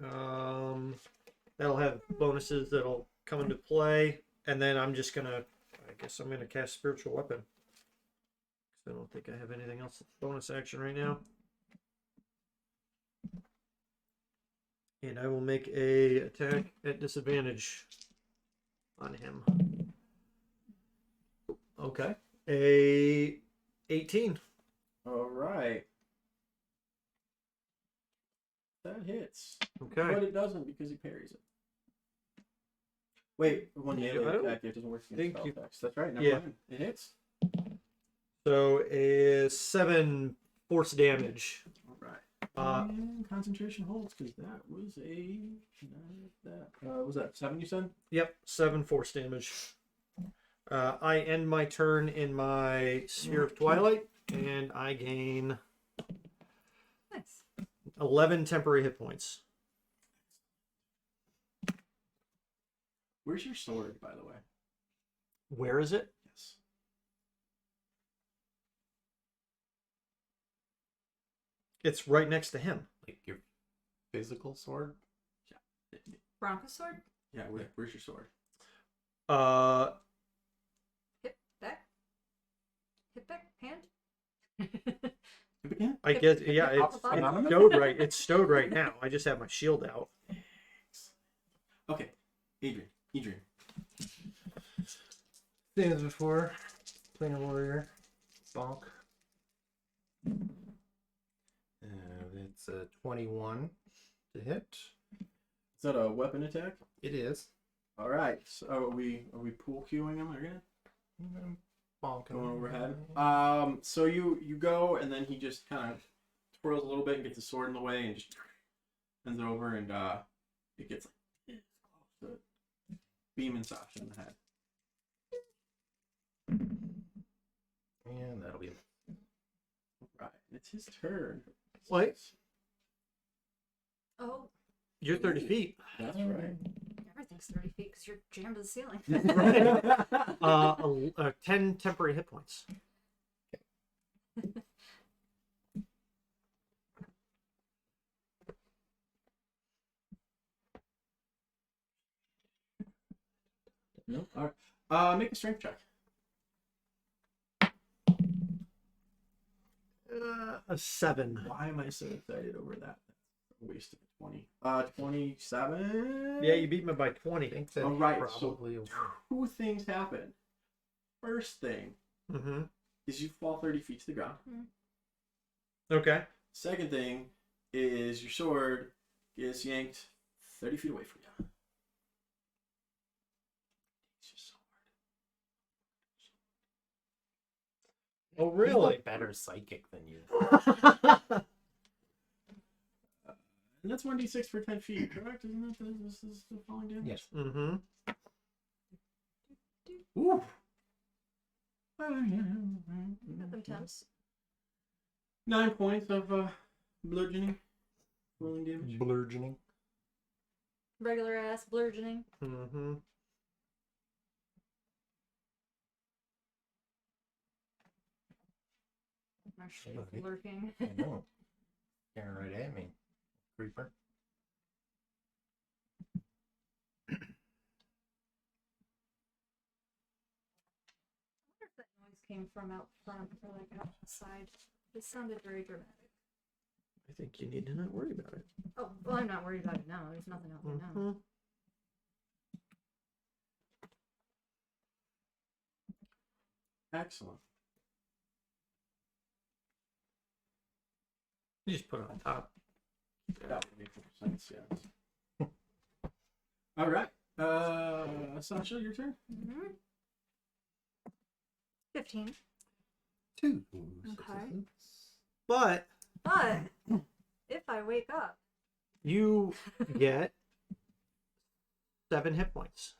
That'll have bonuses that'll come into play, and then I guess I'm gonna cast spiritual weapon. I don't think I have anything else that's bonus action right now. And I will make a attack at disadvantage on him. Okay. A 18. All right. That hits. Okay. But it doesn't because he parries it. Wait, one Yeah, melee I don't attack, it doesn't work against think spell you- attacks. That's right, never Yeah. mind. It hits. So a 7 force damage. All right. Uh, And concentration holds because that was was that 7 you said? Yep, 7 force damage. I end my turn in my sphere of twilight, and I gain Nice. 11 temporary hit points. Where's your sword, by the way? Where is it? Yes. It's right next to him. Like your physical sword? Bronco sword? Yeah, where's your sword? Hip back? Hip back? Hand? I guess, yeah, it's stowed right. It's stowed right now. I just have my shield out. Okay, Edrian. Same as before. Planar warrior. Bonk. It's a 21 to hit. Is that a weapon attack? It is. All right. So are we pool cueing him again? Bonk him. Going overhead. So you go, and then he just kind of twirls a little bit and gets the sword in the way, and just bends it over, and it gets like the beam and Sasha in the head. And that'll be Right. It's his turn. What? Oh, You're 30 feet. That's right. everything's 30 feet because you're jammed to the ceiling. 10 temporary hit points. No. All right. Make a strength check. A 7. Why am I so excited over that? That's a waste of a 20. 27. Yeah, you beat me by 20. I think that All right, probably so 2 things happen. First thing Mm-hmm. is you fall 30 feet to the ground. Okay. Second thing is your sword gets yanked 30 feet away from you. It's just so Oh, he's really? a better psychic than you. hard. And that's 1d6 for 10 feet, correct? Isn't that this is the falling damage? Yes. Mm-hmm. Ooh. Got them temps. 9 points of bludgeoning. Rolling damage. Bludgeoning. Regular ass bludgeoning. Mm-hmm. Alright. Lurking. I know. Staring right at me. Creeper. I wonder if that noise came from out front or like outside. It sounded very dramatic. I think you need to not worry about it. Oh, well, I'm not worried about it now. There's nothing out there now. Mm-hmm. Excellent. You just put it on top. That would make more sense, yes. All right. Sasha, your turn. Mm-hmm. 15. 2. Okay. But But if I wake up, you get 7 hit points.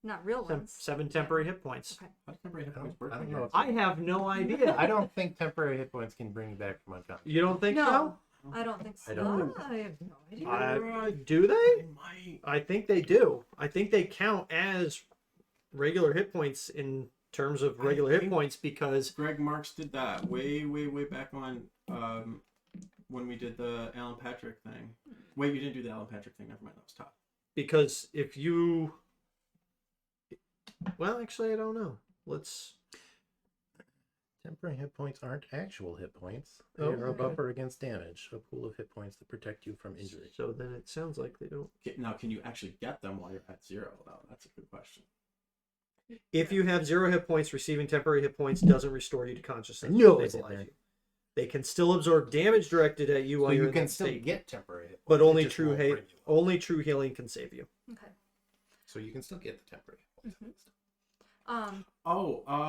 not real ones. 7 temporary hit points. Okay. How's temporary hit I points don't, work I on don't your- know. If, I have no idea. I don't think temporary hit points can bring you back from unconscious. You don't think No, I don't think so. I don't I have no idea. so? Do they? I might. I think they do. I think they count as regular hit points in terms of regular hit think- points because Greg Marks did that way back on when we did the Alan Patrick thing. Wait, you didn't do the Alan Patrick thing. Never mind, that was top. if you, well, actually, I don't know. Let's. Temporary hit points aren't actual hit points. They Oh, are a okay. buffer against damage, a pool of hit points that protect you from injury. So then it sounds like they don't. Now, can you actually get them while you're at 0? Though that's a good question. If you have 0 hit points, receiving temporary hit points doesn't restore you to consciousness. No, or it's in stabilize there. you. They can still absorb damage directed at you So while you're you in can that still state, get temporary hit points. but it only just true won't bring you up. only true healing can save you. Okay. So you can still get the temporary hit points. Mhm.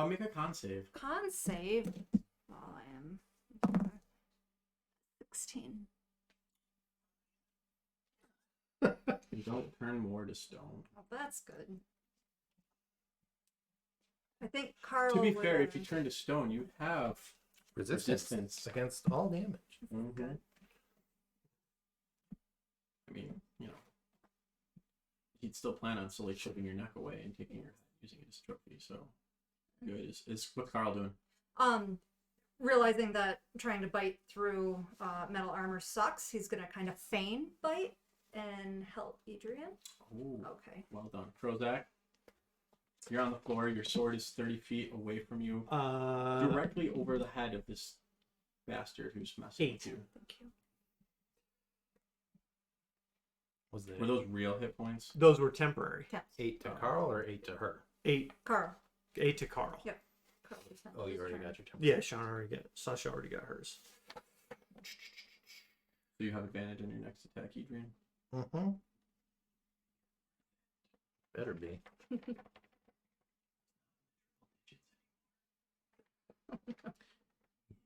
Make a con save. Con save. While I am 16. You don't turn more to stone. Oh, that's good. I think Carl. To be would, fair, if you turn to stone, you have Resistance against all damage. Good. I mean, he'd still plan on slowly chipping your neck away and taking your using it as a trophy. So good. Is what's Carl doing? Realizing that trying to bite through metal armor sucks, he's gonna kind of feign bite and help Edrian. Ooh, Okay. well done, Krozak. You're on the floor. Your sword is 30 feet away from you, directly over the head of this bastard who's messing 8. with you. Thank you. Were those real hit points? Those were temporary. 8 to Carl or 8 to her? 8 Carl. to Carl. Yep. Carl is not Oh, you his already turn. got your temporary. Yeah, Sasha already got hers. So you have advantage on your next attack, Edrian. Mm-hmm. Better be.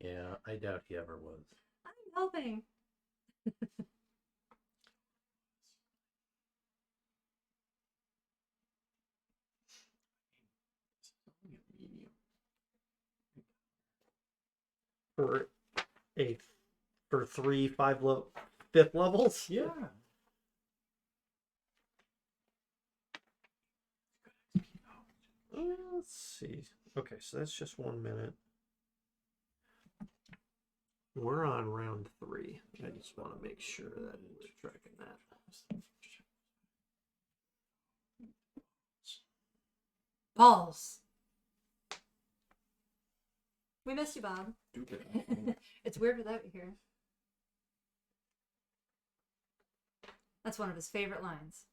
Yeah, I doubt he ever was. I'm helping. For for 3 5th levels. Yeah. Let's see. Okay, so that's just 1 minute. We're on round 3. I just want to make sure that we're tracking that. Balls. We miss you, Bob. Stupid. It's weird without you here. That's one of his favorite lines.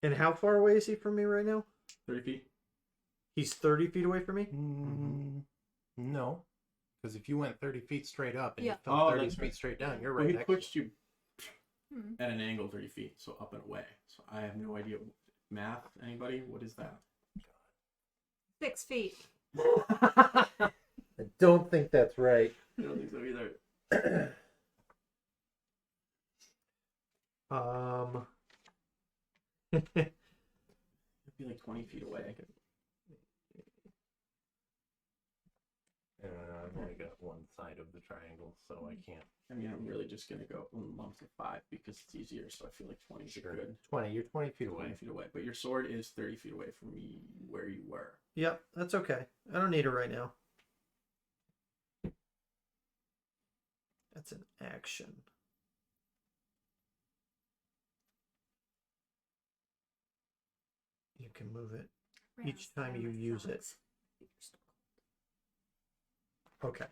And how far away is he from me right now? 30 feet. He's 30 feet away from me? No. Because if you went 30 feet straight up and Yeah. you fell 30 that's feet right. straight down, you're Well, right he next to pushed you Hmm. at an angle 30 feet, so up and away. So I have no idea. Math, anybody? What is that? 6 feet. I don't think that's right. I don't think so either. It'd be like 20 feet away. I could... I've only got one side of the triangle, so I can't. I mean, I'm really just going to go lumps of 5 because it's easier, so I feel like 20 is good. 20. You're 20 feet 20 away. feet away. But your sword is 30 feet away from me where you were. Yep, that's okay. I don't need it right now. That's an action. You can move it each time you use it. Okay.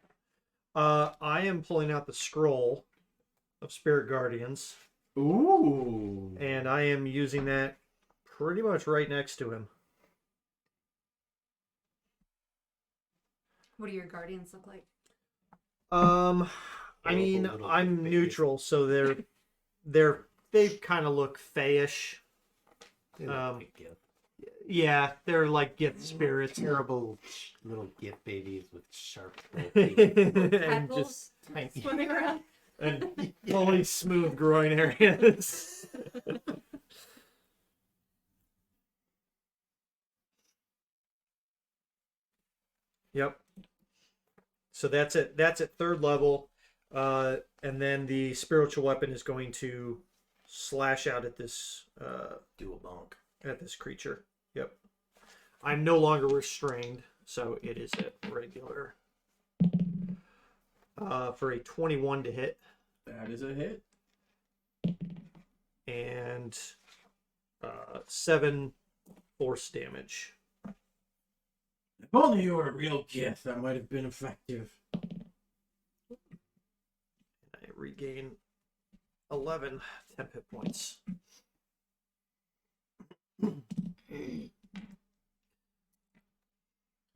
I am pulling out the scroll of Spirit Guardians, Ooh. and I am using that pretty much right next to him. What do your guardians look like? I mean, Little I'm babies. neutral, so they kind of look fayish. They look like a Gith. Yeah, they're like Gith spirits. Terrible little Gith babies with sharp little teeth. And just Tadpoles swimming around. and fully smooth groin areas. Yep. So that's it. That's at 3rd level, and then the spiritual weapon is going to slash out at this Do a bonk. at this creature. Yep. I'm no longer restrained, so it is at regular. For a 21 to hit, That is a hit. and 7 force damage. If only you were a real Gith, that might have been effective. I regain 11 temp hit points.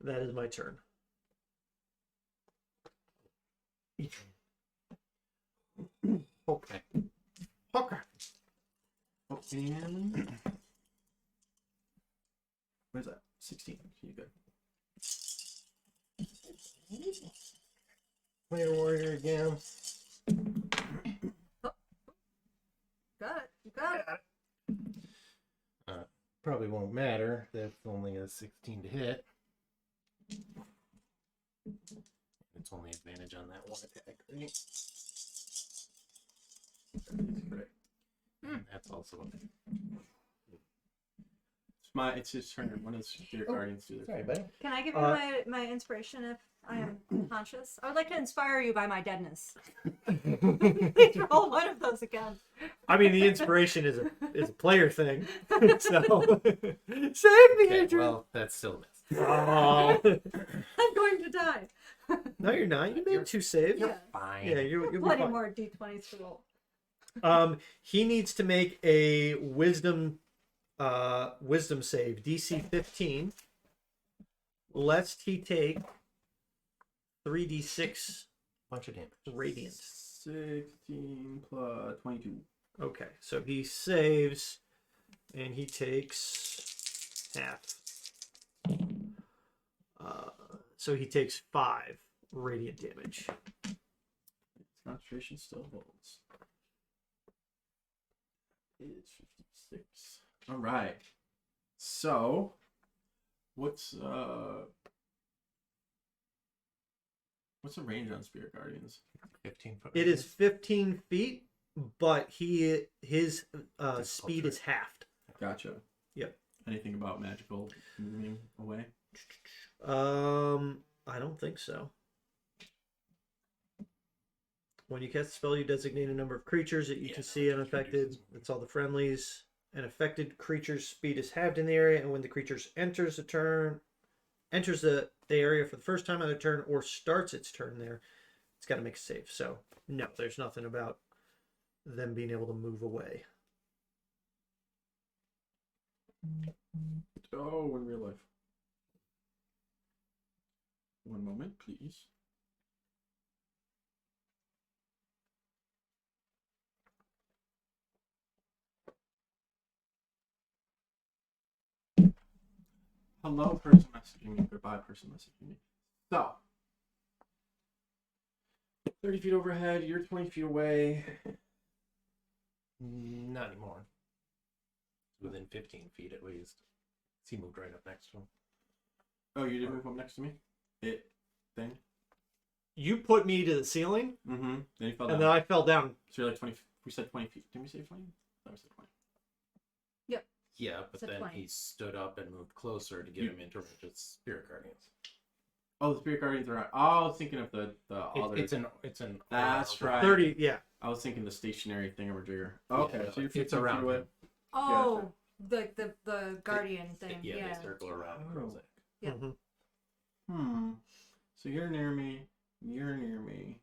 That is my turn. Okay. Okay. Oh, and... What is that? 16. You good. Player warrior again. Got it. You got it. Probably won't matter. That's only a 16 to hit. It's only advantage on that one attack, right? That is correct. And that's also It's his turn. When does your guardians do their sorry, thing? buddy. Can I give you my inspiration if I am conscious? I would like to inspire you by my deadness. Please roll one of those again. I mean, the inspiration is a player thing. So save me, Okay, Adrian. well, that's still a miss. Oh. I'm going to die. No, you're not. You made 2 saves. Yeah. Fine. Yeah, you'll be Plenty fine. more d20s to roll. He needs to make a wisdom save, DC 15, lest he take 3d6 Bunch of damage. radiant. 16 plus 22. Okay, so he saves, and he takes half. So he takes 5 radiant damage. Concentration still holds. It's 56. All right. So, what's the range on Spirit Guardians? 15 foot. It is 15 feet, but his speed Difficult is halved. Gotcha. Yep. Anything about magical moving away? I don't think so. When you cast a spell, you designate a number of creatures that you can see unaffected. That's all the friendlies. An affected creature's speed is halved in the area, and when the creature enters the area for the first time on their turn or starts its turn there, it's got to make a save. So, no, there's nothing about them being able to move away. Oh, in real life. One moment, please. Hello, person messaging me. Goodbye, person messaging me. So, 30 feet overhead, you're 20 feet away. Not anymore. Within 15 feet at least. He moved right up next to him. Oh, you didn't move up next to me? Thing? You put me to the ceiling, Mm-hmm. Then you fell down. and then I fell down. So you're like 20. We said 20 feet. Didn't we say 20? I thought we said 20. Yeah, but Said then 20. he stood up and moved closer to get him into his spirit guardians. Oh, the spirit guardians are. Oh, I was thinking of the other. It's an. That's right. 30, yeah. I was thinking the stationary thingamajigger. Okay, Yeah, so you're it's 15 around feet away. him. Oh, the guardian thing. Yeah, Yeah. they circle around Oh. Krozak. Yeah. Mm-hmm. So you're near me. You're near me.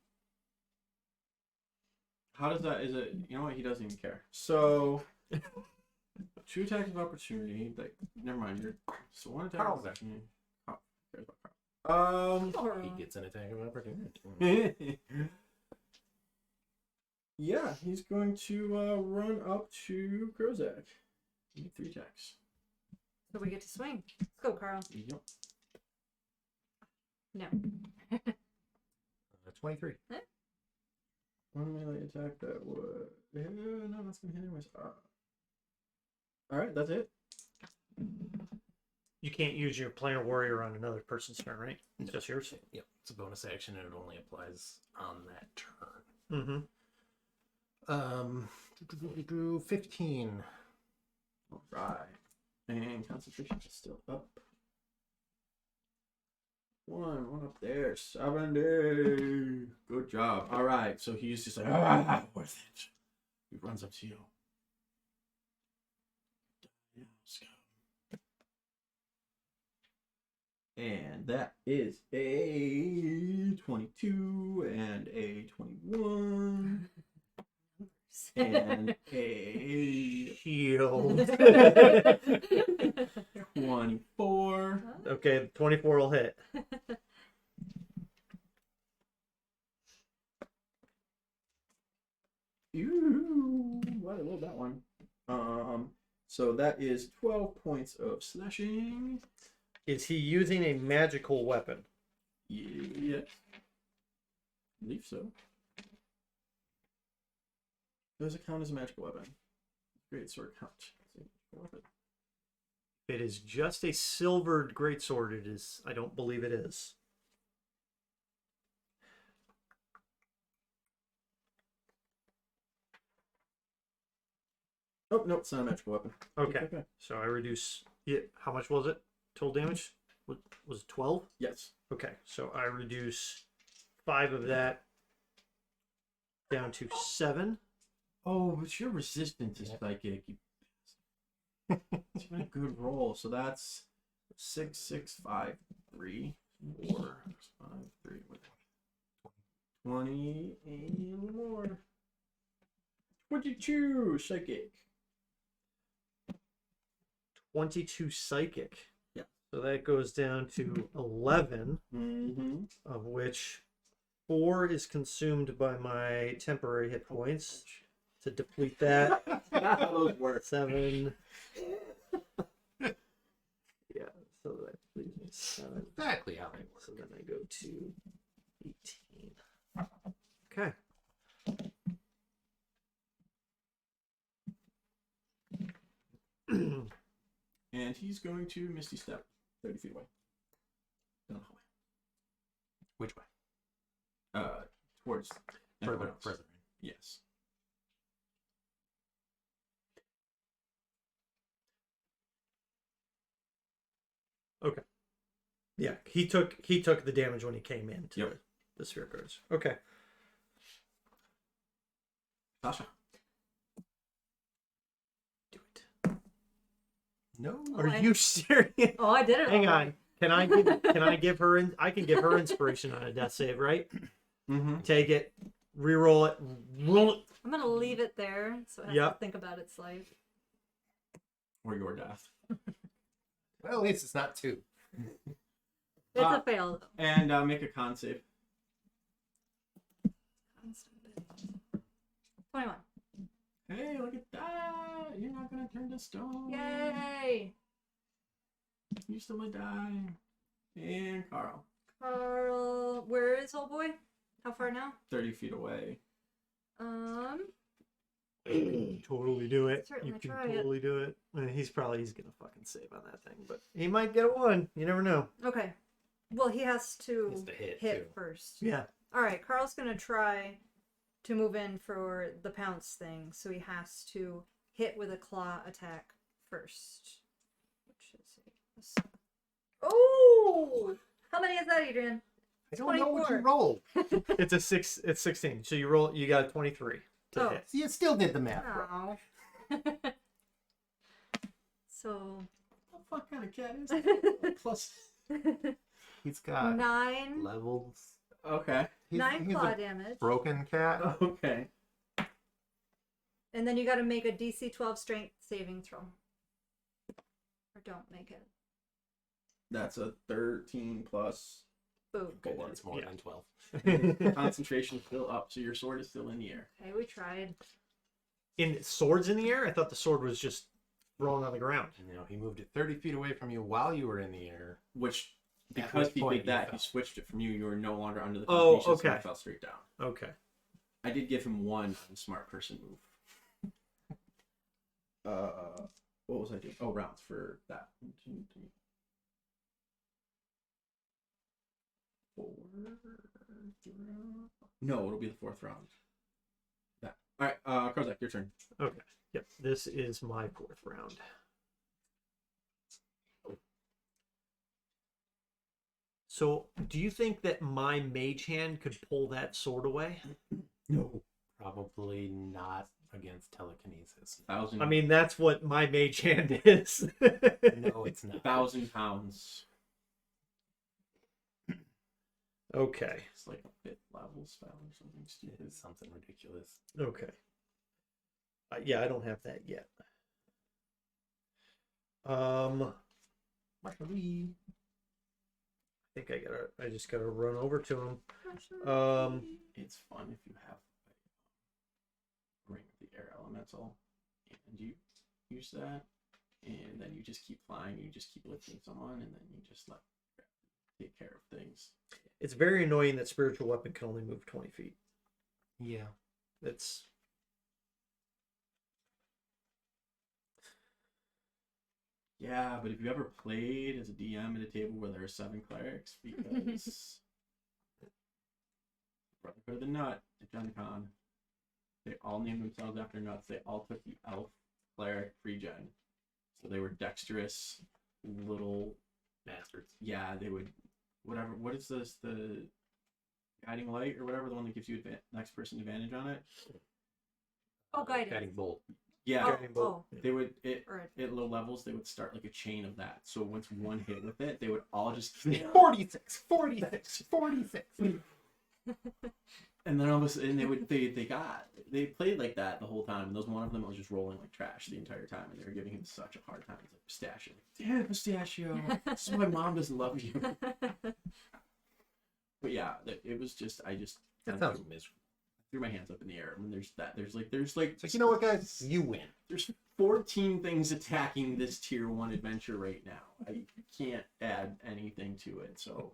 How does that? Is it? You know what? He doesn't even care. So 2 attacks of opportunity. Like, never mind. You're so 1 attack. Carl's of opportunity. Oh, cares about Carl. Or, He gets an attack of opportunity. Yeah, he's going to run up to Krozak. Need 3 attacks. so we get to swing. Let's go, Carl. Yep. No. 23. One melee attack that would. No, that's gonna hit anyways. Alright, that's it. You can't use your planar warrior on another person's turn, right? It's just yours. Yep, it's a bonus action and it only applies on that turn. Mm-hmm. 15. Alright. And concentration is still up. One up there. 70. Good job. Alright, so he's just like, worth it. He runs up to you. Let's go. And that is a 22 and a 21 and a Shield. 24. Okay, 24 will hit. Ooh, well, I love that one. So that is 12 points of slashing. Is he using a magical weapon? Yes. I believe so. Does it count as a magical weapon? Great sword count. Weapon. If it is just a silvered greatsword, it is. I don't believe it is. Oh, no, it's not a magical weapon. Okay. So I reduce. Yeah. How much was it? Total damage? Was it 12? Yes. Okay. So I reduce 5 of that down to 7. Oh, but your resistance is psychic. It's been a good roll. So that's 6, 6, 5, 3, 4, 5, 3, 20 and more. 22 psychic. 22 psychic. Yeah. So that goes down to 11, Mm-hmm. of which 4 is consumed by my temporary hit points. To deplete that, Not how those work. 7. Yeah, so that leaves me 7. Exactly how they work. So then I go to 18. Okay. And he's going to Misty Step 30 feet away. Down the hallway. Which way? Towards everyone else. Further. Yes. Yeah, he took the damage when he came into Yep. the sphere cards. Okay. Sasha. Do it. No. Oh, Are I- you serious? Oh, I did it. Hang already. on. Can I give her I can give her inspiration on a death save, right? Mm-hmm. Take it, reroll it, roll it. I'm gonna leave it there so it has Yep. to think about its life. Or your death. Well, at least it's not 2. It's a fail. And make a con save. 21. Hey, look at that! You're not gonna turn to stone. Yay! You still might die. And Carl. Carl, where is old boy? How far now? 30 feet away. Totally do it. Certainly You can try it. totally do it. And he's gonna fucking save on that thing, but he might get a 1. You never know. Okay. Well, he has to Has to hit, too. first. Yeah. All right, Carl's gonna try to move in for the pounce thing, so he has to hit with a claw attack first. Which is oh, how many is that, Adrian? I don't know what 24. you rolled. It's a 6. It's 16. So you got a 23 to Oh. hit. See, you still did the math wrong. Oh. So What kind of cat is that? Plus. He's got 9 levels. Okay. He's claw a damage, broken cat. Okay. and then you got to make a DC 12 strength saving throw, or don't make it. That's a 13 plus. Boom. Good, then it's more Yeah. than 12. Concentration still up, so your sword is still in the air. Okay, we tried. In swords in the air? I thought the sword was just thrown on the ground. You know, he moved it 30 feet away from you while you were in the air. Which, At because which he point did that, you he fell. switched it from you. You were no longer under the Oh, foundation, so okay. it fell straight down. Okay. I did give him one smart person move. What was I doing? Oh, rounds for that. 1, 2, 3, 4. No, it'll be the 4th round. That. All right, Krozak, your turn. Okay. Yep. This is my 4th round. So, do you think that my mage hand could pull that sword away? No. Probably not against telekinesis. 1,000. I mean, that's what my mage hand is. No, it's not. 1,000 pounds. Okay. It's like a 5th level spell or something stupid. It's something ridiculous. Okay. Yeah, I don't have that yet. I think I just gotta run over to him. It's fun if you have a ring of the air elemental and you use that, and then you just keep flying, you just keep lifting someone, and then you just like take care of things. It's very annoying that spiritual weapon can only move 20 feet. Yeah. It's Yeah, but if you ever played as a DM at a table where there are 7 clerics, because Brotherhood of the Nut at Gen Con, they all named themselves after nuts. They all took the elf cleric pre-gen. So they were dexterous little Bastards. yeah, they would whatever. What is this? The guiding light or whatever, the one that gives you next person advantage on it. Oh, guidance. Guiding bolt. Yeah, Guiding bolt. they would Or at low levels they would start like a chain of that. So once one hit with it, they would all just 46, 46, 46. and then all of a sudden they played like that the whole time. And those one of them was just rolling like trash the entire time, and they were giving him such a hard time. It's like pistachio, damn pistachio. This is why mom doesn't love you. But yeah, it was just That sounds miserable. threw my hands up in the air. When there's like It's like, you know what, guys? You win. there's 14 things attacking this tier 1 adventure right now. I can't add anything to it. So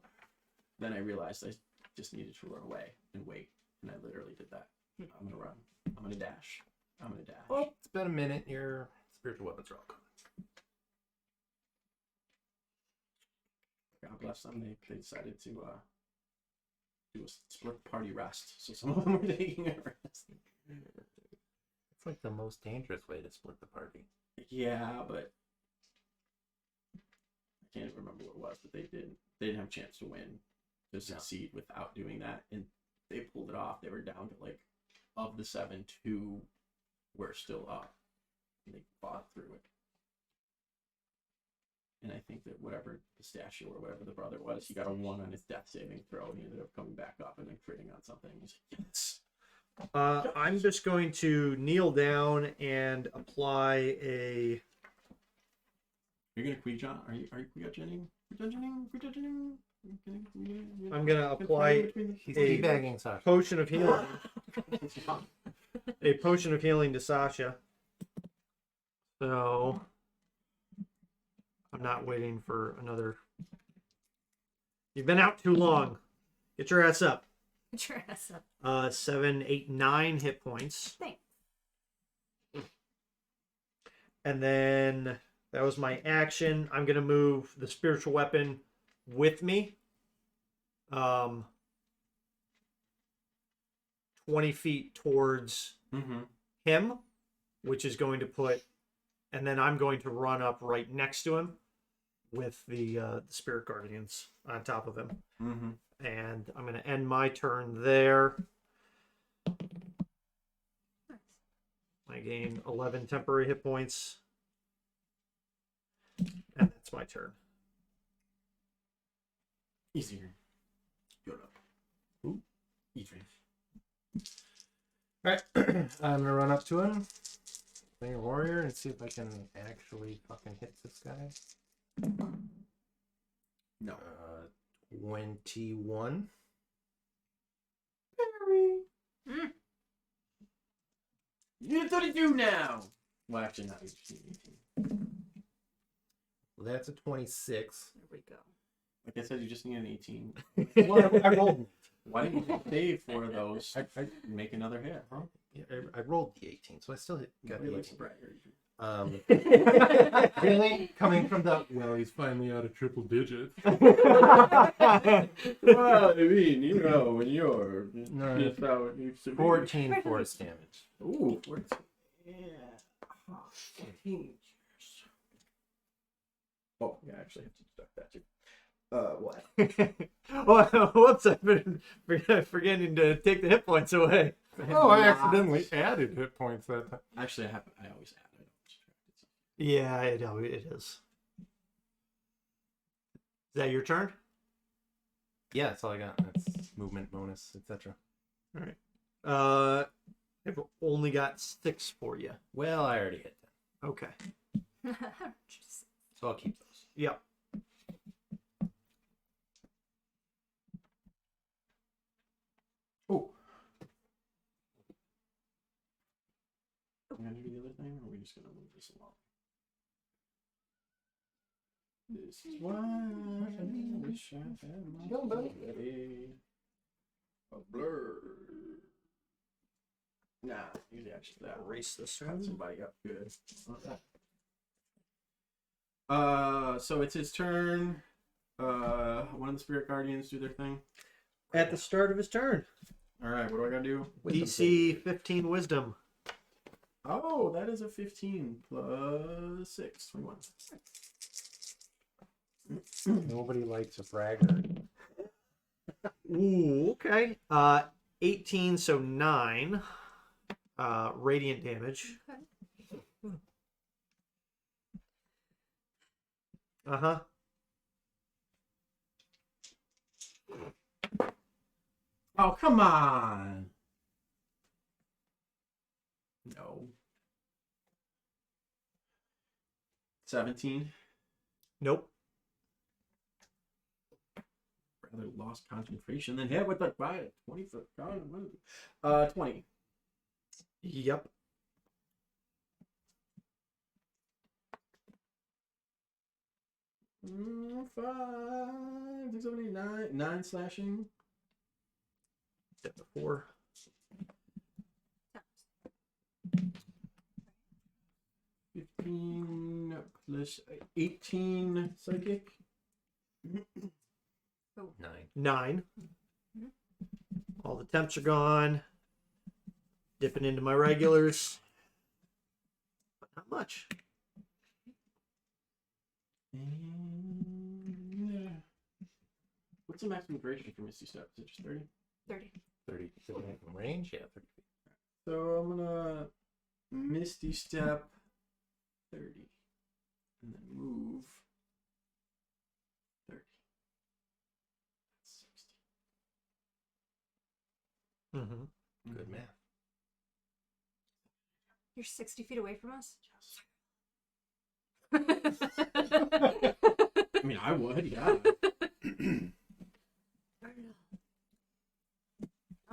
then I realized I just needed to run away and wait, and I literally did that. I'm gonna run. I'm gonna dash. I'm gonna dash. Well, it's been a minute. Your spiritual weapons are all gone. God bless them. They decided to do a split party rest. So some of them were taking a rest. It's like the most dangerous way to split the party. Yeah, but can't even remember what it was, but they didn't have a chance to win, to succeed without doing that, and they pulled it off. They were down to like, of the 7, 2 were still up, and they fought through it. And I think that whatever Pistachio or whatever the brother was, he got a 1 on his death saving throw, and he ended up coming back up and then critting on something. He's like, yes. I'm just going to kneel down and apply a. You're gonna Quejon? Are you Quejoning? I'm gonna apply He's a teabagging Sasha. potion of healing. A potion of healing to Sasha. So I'm not waiting for another. You've been out too long. Get your ass up. Get your ass up. 7, 8, 9 hit points. Thanks. And then that was my action. I'm gonna move the spiritual weapon with me. 20 feet towards him, which is going to put, and then I'm going to run up right next to him with the spirit guardians on top of him. And I'm going to end my turn there. I gain 11 temporary hit points. And that's my turn. Easier. You're up. Ooh. Edrian. Alright, I'm gonna run up to him, play a warrior, and see if I can actually fucking hit this guy. No. 21. Mm. You need 32 now! Well, actually, not. You just need 18. Well, that's a 26. There we go. Like I said, you just need an 18. Well, I rolled. Why didn't you save for those? I Make another hit, huh? Yeah, I rolled the 18, so I still got the Really 18. bragger. Really? Coming from the, well, he's finally out of triple digits. Well, I mean, you know, when you're No. just how it needs to be. 14 force damage. Ooh, 14. Yeah. 14. Oh, yeah, I actually have to deduct that too. What? Oh, whoops, I've been forgetting to take the hit points away. Oh, I accidentally added hit points that time. Actually, I always add. I don't subtract it. Yeah, it is. Is that your turn? Yeah, that's all I got. That's movement bonus, etc. All right. I've only got 6 for you. Well, I already hit them, Okay. Just- so I'll keep those. Yep. Oh. Are we gonna do the other thing, or are we just gonna move this along? This is why I wish I had my already. A blur. Nah, usually actually that Erase this cut one. somebody up good. So it's his turn. One of the spirit guardians do their thing. At the start of his turn. All right, what do I gotta do? DC 15 wisdom. Oh, that is a 15 plus 6, 21. Nobody likes a bragger. Ooh, okay. 18, so 9. Radiant damage. Okay. Uh-huh. Oh, come on. No. 17. Nope. Rather lost concentration than hit with the 20 foot. 20. Yep. Five, 6, 7, 8, 9. 9 slashing. Step before. 15 plus 18 psychic. 9. 9. All the temps are gone. Dipping into my regulars. But not much. And What's the maximum duration for Misty Step? Is it just 30? 30. 30 feet in range? Yeah, 30 feet. So I'm gonna Misty Step 30. And then move 30. That's 60. Mm-hmm. Good math. You're 60 feet away from us? I mean, I would, yeah.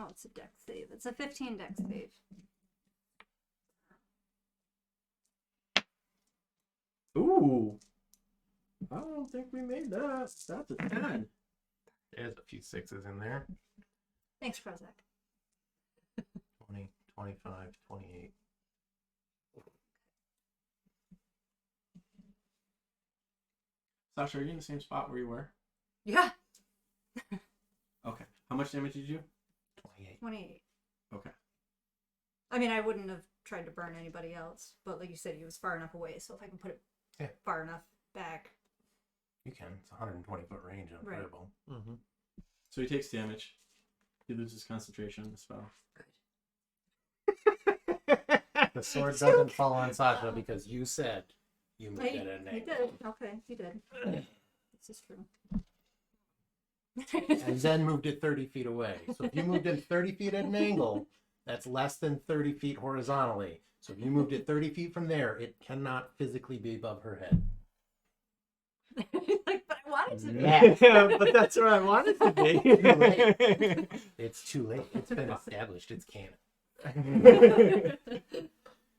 Oh, it's a dex save. It's a 15 dex save. Ooh. I don't think we made that. That's a 10. There's a few sixes in there. Thanks, Krozak. 20, 25, 28. Sasha, are you in the same spot where you were? Yeah. Okay. How much damage did you do? 28. 28. Okay. I mean, I wouldn't have tried to burn anybody else, but like you said, he was far enough away, so if I can put it far enough back. You can. It's 120 foot range on Right. Fireball. Mm-hmm. So he takes damage. He loses concentration on the spell. The sword doesn't fall on Sasha because you said you moved He at an did. angle. Okay, he did. This is true. And then moved it 30 feet away. So if you moved it 30 feet at an angle, that's less than 30 feet horizontally. So if you moved it 30 feet from there, it cannot physically be above her head. Like, but I wanted to be. Yeah, but that's where I wanted to be. It's too late. It's been established. It's canon.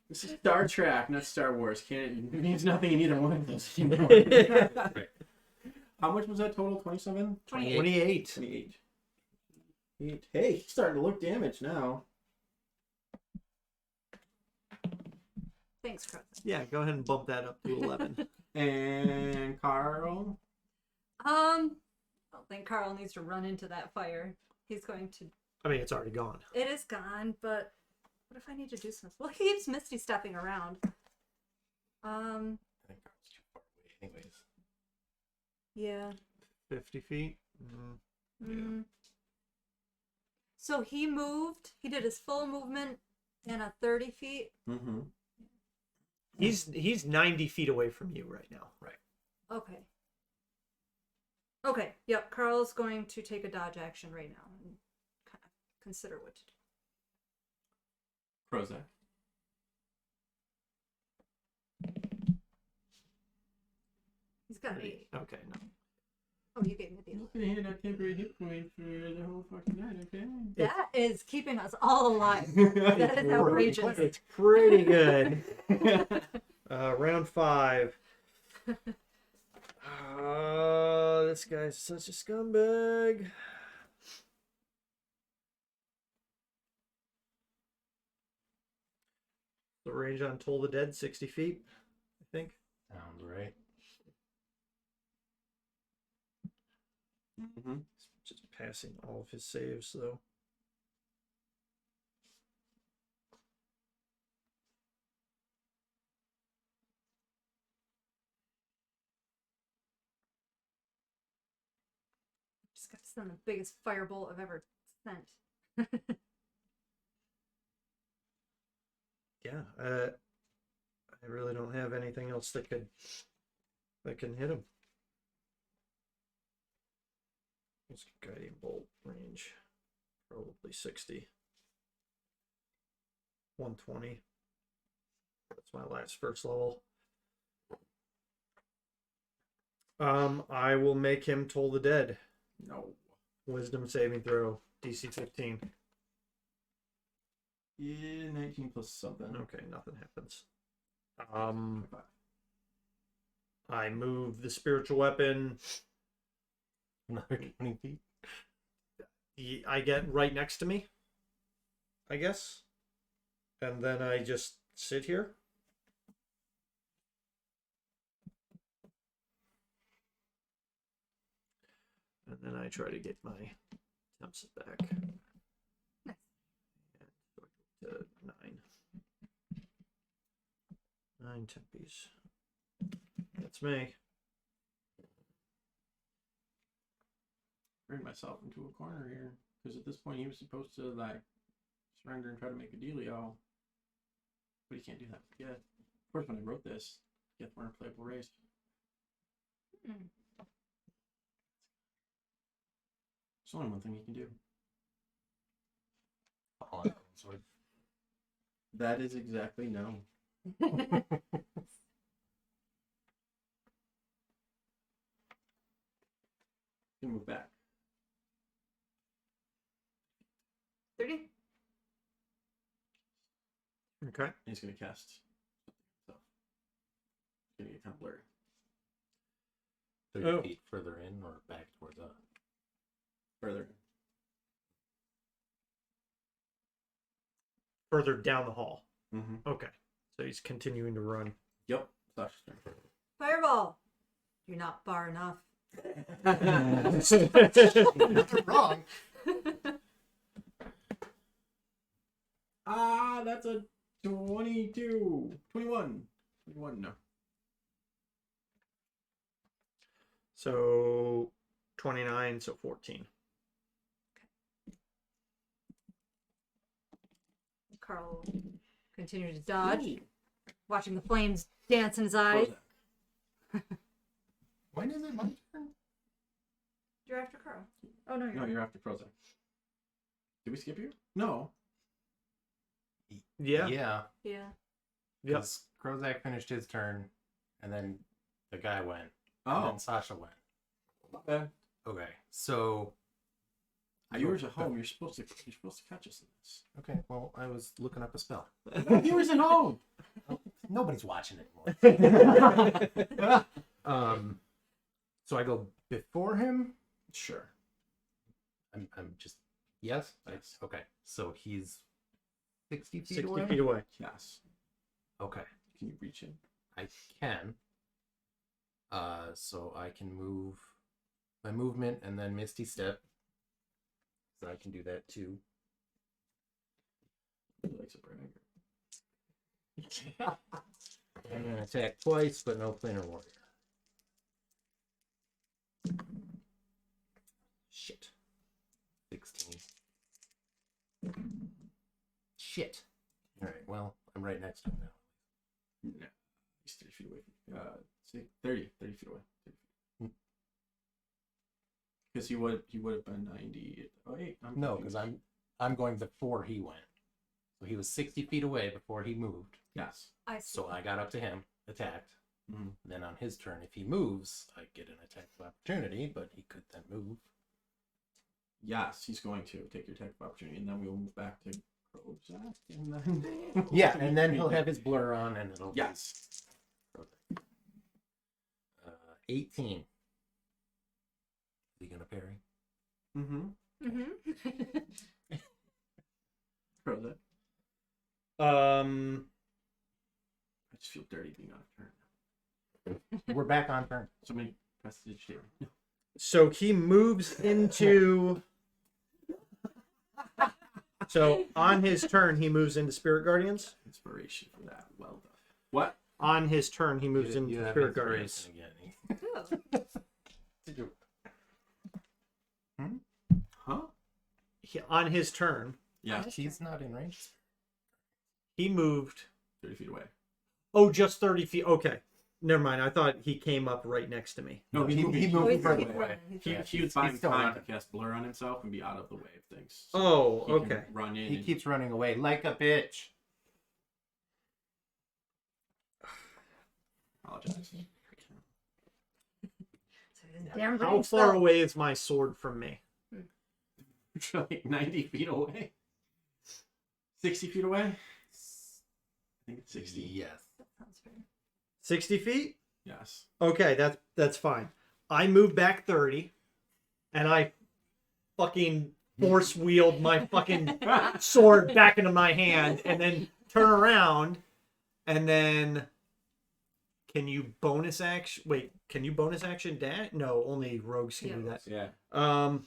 This is Star Trek, not Star Wars. It means nothing in either one of those anymore. Right. How much was that total? 27? 28. 28. Hey, he's starting to look damaged now. Thanks, Krux. Yeah, go ahead and bump that up to 11. And Carl? I don't think Carl needs to run into that fire. He's going to. I mean, it's already gone. It is gone, but what if I need to do something? Well, he keeps Misty stepping around. I think I was too far away anyways. Yeah. 50 feet. Mm. So he moved. He did his full movement in a 30 feet. Mm-hmm. He's 90 feet away from you right now. Right. Okay. Okay. Yep. Carl's going to take a dodge action right now and kind of consider what to do. Krozak. He's got an 8. Okay, no. Oh, you gave me the You 11. can hit a temporary hit point for the whole fucking night, okay? That is keeping us all alive. That is outrageous. It's pretty good. Round 5. This guy's such a scumbag. The range on Toll the Dead, 60 feet, I think. Sounds right. Mm-hmm. Just passing all of his saves, though. Just got to send the biggest firebolt I've ever sent. Yeah, I really don't have anything else that can hit him. His guiding bolt range, probably 60. 120. That's my last first level. I will make him Toll the Dead. No. Wisdom saving throw, DC 15. Yeah, 19 plus something. Okay, nothing happens. I move the spiritual weapon. Another 20 feet. I get right next to me, I guess. And then I just sit here. And then I try to get my temps back. Nice. And to 9. 9 tempies. That's me. rid myself into a corner here. Because at this point, he was supposed to, like, surrender and try to make a dealio. But he can't do that. Yeah. Of course, when I wrote this, Gith weren't a playable race. Hmm. There's only one thing he can do. All on sword. That is exactly no. Can move back. 30? Okay. And he's going to cast something himself. It's going to get kind of blurry. 30 feet further in or back towards us? Further. Further down the hall. Mm-hmm. Okay. So he's continuing to run. Yep. Sasha's turn. Fireball! You're not far enough. Nothing wrong. Ah, that's a 22. 21. 21, no. So 29, so 14. Carl continued to dodge, watching the flames dance in his eyes. When is it my turn? You're after Carl. Oh, no, No, you're after Krozak. Did we skip you? No. Yeah. Yeah. Yeah. Yep. Because Krozak finished his turn, and then the guy went. And Oh. then Sasha went. Okay. Okay, so Viewers at home, you're supposed to catch us in this. okay, well, I was looking up a spell. Viewers at home. Nobody's watching anymore. So I go before him. Sure. I'm just yes. Yes. Okay, so he's 60 feet 60 away. feet away. Yes. Okay, Can you reach him? I can. So I can move my movement and then Misty Step. So I can do that too. He likes a bragger. I'm gonna attack twice, but no planar warrior. Shit. 16. Shit. Alright, well, I'm right next to him now. No. He's 30 feet away. 30 feet away. 30 feet. Because he would have been 90. Oh, wait. No, because I'm going before he went. So he was 60 feet away before he moved. Yes. I see. So I got up to him, attacked. Mm-hmm. Then on his turn, if he moves, I get an attack of opportunity, but he could then move. Yes, he's going to take your attack of opportunity, and then we'll move back to Krozak, and then Yeah, and then he'll have his blur on, and it'll yes. be 18. Is he gonna parry? Mm-hmm. Mm-hmm. Krozak. I just feel dirty being on a turn. We're back on turn. Somebody prestige here. So he moves into. So on his turn, he moves into Spirit Guardians. Inspiration for that. Well done. What? On his turn, he moves You into have Spirit Guardians. inspiration again. Cool. Huh? On his turn, Yeah. He's not in range. he moved. 30 feet away. Oh, just 30 feet. Okay. Never mind. I thought he came up right next to me. No, he he moved Oh, moved he's further keep away. running. He's He, running. he would find still time running. to cast blur on himself and be out of the way of things. Oh, he can okay. Run in. He and- keeps running away like a bitch. Apologize. Damn How right. far away is my sword from me? Like 90 feet away. 60 feet away? I think it's 60. Yes. That sounds fair. 60 feet? Yes. Okay, that's fine. I move back 30, and I fucking force wield my fucking sword back into my hand, and then turn around, and then can you bonus action? Wait, can you bonus action dash? No, only rogues can do that. Yeah.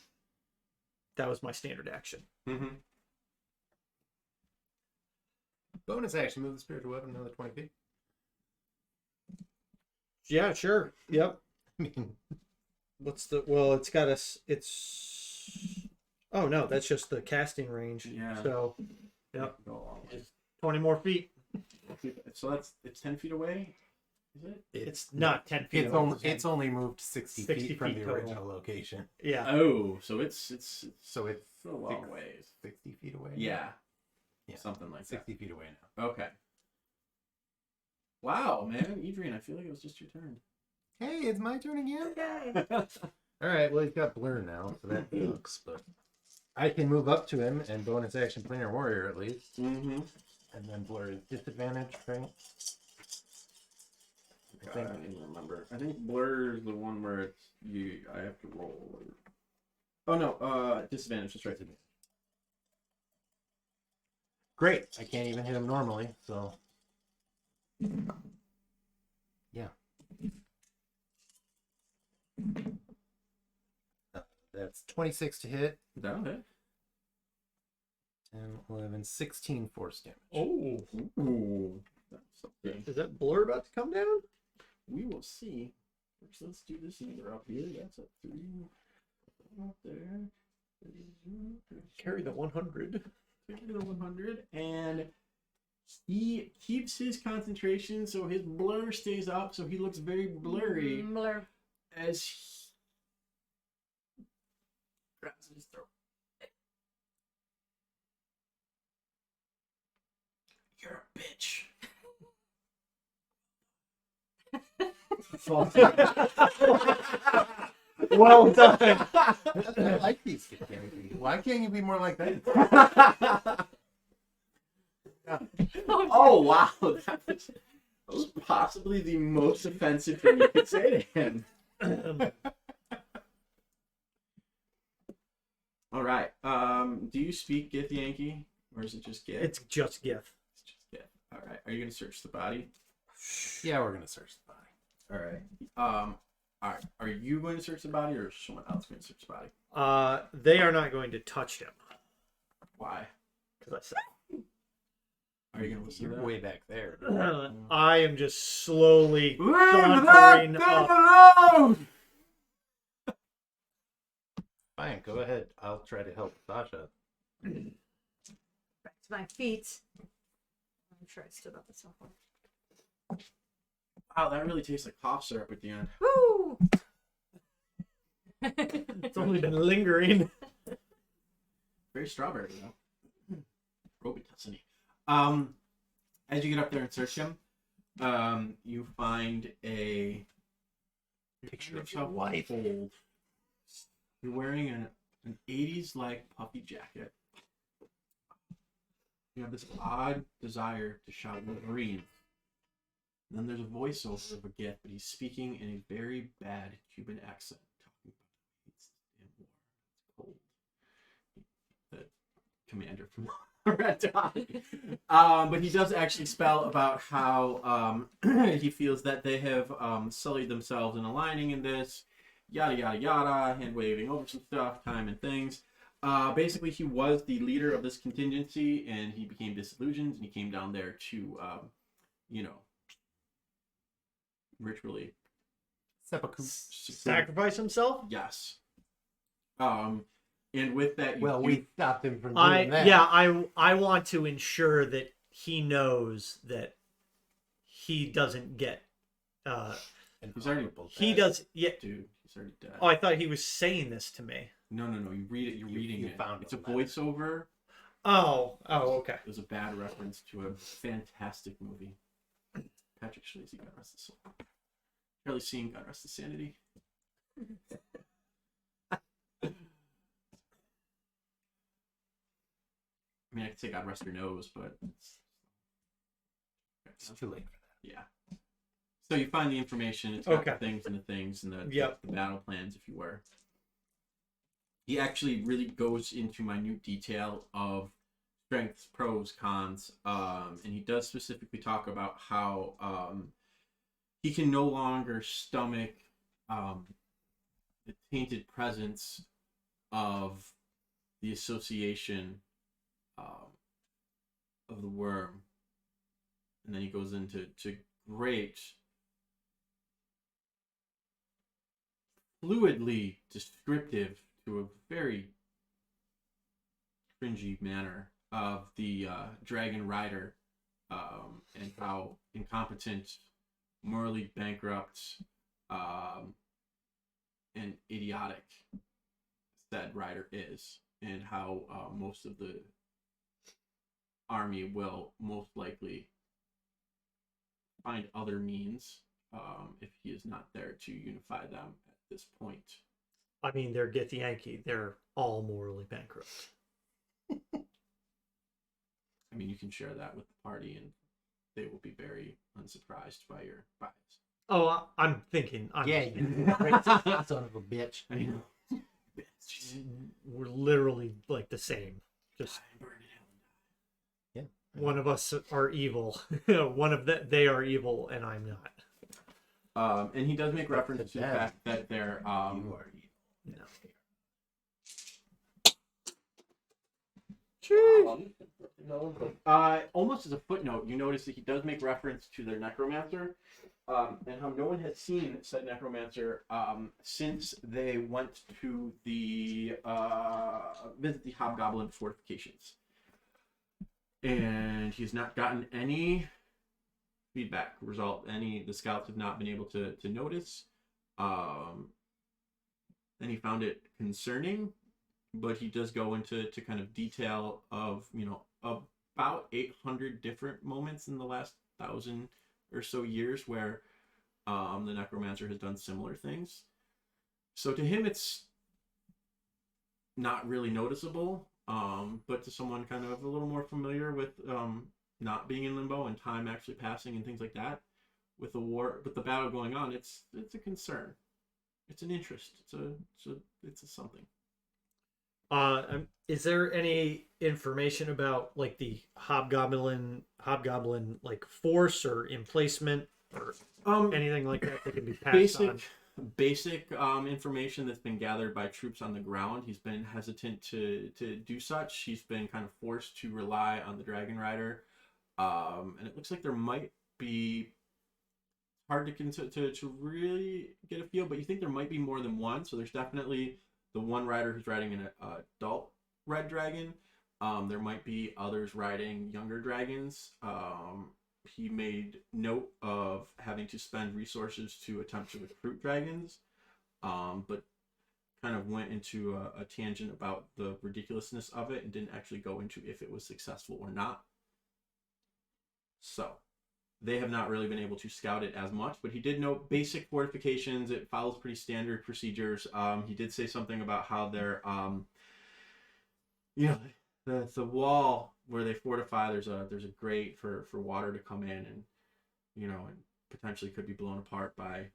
That was my standard action. Mm-hmm. Bonus action, move the spiritual weapon another 20 feet. Yeah, sure. Yep. I mean, What's the? Well, it's got us. It's. Oh no, that's just the casting range. Yeah. So, yep, Go a long way. 20 more feet. So it's 10 feet away. Is it? It's not 10 feet. It's only moved 60 60 feet from feet the total. original location. Yeah. Oh, so it's So it's a long ways. 60 feet away. Yeah. Yeah. Something like 60 feet away now. that. Okay. Wow, man, Edrian, I feel like it was just your turn. Hey, it's my turn again. Yay. All right. Well, he's got blur now, so that sucks. But I can move up to him and bonus action planar warrior at least, Mm-hmm. and then blur is disadvantage, right? I don't even remember. I think blur is the one where it's I have to roll. Oh no, disadvantage. That's right. Great. I can't even hit him normally, so yeah. That's 26 to hit, That'll hit. 10, 11, 16 force damage. Oh, Ooh, that's something. is that blur about to come down? We will see. First, let's do this either up here. That's a 3. Up there. Carry the 100. Carry the 100, and he keeps his concentration, so his blur stays up, so he looks very blurry Blur. as he grabs his throat. You're a bitch. Well done. I like these games. Why can't you be more like that? Oh wow, that was possibly the most offensive thing you could say to him. All right. Do you speak Gith Yankee, or is it just Gith? It's just Gith. It's just Gith. All right. Are you gonna search the body? Yeah, we're gonna search the body. All right. All right. Are you going to search the body, or is someone else going to search the body? They are not going to touch him. Why? Because I said. Are you going to listen You're to that? way back there. I am just slowly Leave sauntering that up. thing alone! Fine, go ahead. I'll try to help Sasha. Back to my feet. I'm sure I stood up at some point. Wow, that really tastes like cough syrup at the end. Woo! It's only been lingering. Very strawberry, though. Robitussin-y. As you get up there and search him, you find a Picture of your wife. Old. You're wearing an 80s-like puffy jacket. You have this odd desire to shout Wolverine. And then there's a voiceover of a Gith, but he's speaking in a very bad Cuban accent, talking about it's war, it's cold. The commander from Red Dot. But he does actually spell about how he feels that they have sullied themselves in aligning in this, yada yada yada, hand waving over some stuff, time and things. Basically, he was the leader of this contingency, and he became disillusioned, and he came down there to, ritually Sacrifice himself? Yes. And with that, We stopped him from doing that. I want to ensure that he knows that he doesn't get He's already he does dude, he's already dead. Oh, I thought he was saying this to me. No, you read it. You're reading you it. found It's a the letter. voiceover. Oh, okay. It was a bad reference to a fantastic movie. Patrick Swayze, God rest his soul. Charlie Sheen, God rest his sanity. I mean, I could say God rest your nose, but It's too late for that. yeah. So you find the information. It's got Okay. the things and the things and the, Yep. the battle plans, if you were. He actually really goes into minute detail of strengths, pros, cons, and he does specifically talk about how he can no longer stomach the tainted presence of the association of the worm, and then he goes into great fluidly descriptive to a very cringy manner of the dragon rider, and how incompetent, morally bankrupt, and idiotic said rider is, and how most of the army will most likely find other means if he is not there to unify them at this point. I mean, they're Gith Yankee. They're all morally bankrupt. I mean, you can share that with the party, and they will be very unsurprised by your bias. Oh, I'm thinking. Yeah, you son of a bitch. I know. We're literally like the same. Just Yeah. one of us are evil. One of they are evil, and I'm not. And he does make reference to the fact that they're You are evil. No. Almost as a footnote, you notice that he does make reference to their necromancer, and how no one has seen said necromancer since they went to the visit the hobgoblin fortifications, and he's not gotten any feedback result. The scouts have not been able to notice. And he found it concerning, but he does go into kind of detail of, about 800 different moments in the last 1,000 or so years where the necromancer has done similar things. So to him, it's not really noticeable, but to someone kind of a little more familiar with not being in limbo and time actually passing and things like that, with the battle going on, it's a concern. It's an interest. It's a something. Is there any information about like the hobgoblin like force or emplacement or anything like that that can be passed on? Basic information that's been gathered by troops on the ground. He's been hesitant to do such. He's been kind of forced to rely on the Dragon Rider, and it looks like there might be hard to really get a feel, but you think there might be more than one. So there's definitely the one rider who's riding an adult red dragon. There might be others riding younger dragons. He made note of having to spend resources to attempt to recruit dragons, but kind of went into a tangent about the ridiculousness of it and didn't actually go into if it was successful or not. So they have not really been able to scout it as much, but he did note basic fortifications. It follows pretty standard procedures. He did say something about how they're, the wall where they fortify, there's a grate for water to come in, and and potentially could be blown apart by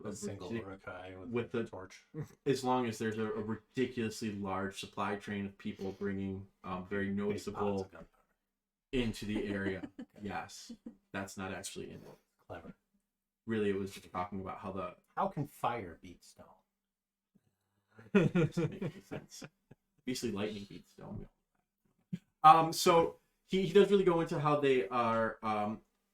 a single Urukai with the torch. As long as there's a ridiculously large supply train of people bringing very noticeable into the area. Yes, that's not actually in it. Clever. Really, it was just talking about how can fire beat stone? Doesn't make any sense. Obviously, lightning beats stone. So he does really go into how they are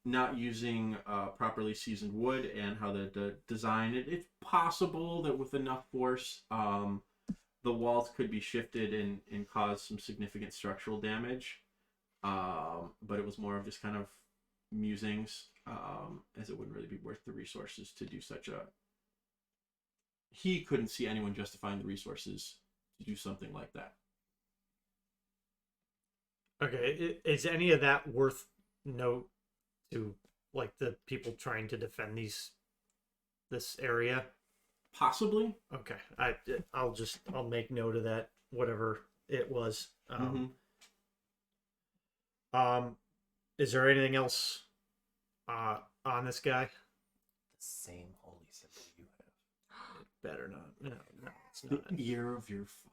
not using properly seasoned wood, and how the design. It's possible that with enough force, the walls could be shifted and cause some significant structural damage. But it was more of just kind of musings, as it wouldn't really be worth the resources to do such a. He couldn't see anyone justifying the resources to do something like that. Okay, is any of that worth note to like the people trying to defend this area? Possibly. Okay, I'll make note of that, whatever it was. Is there anything else on this guy? The same holy symbol you have. It better not. No, it's not. The ear of your father.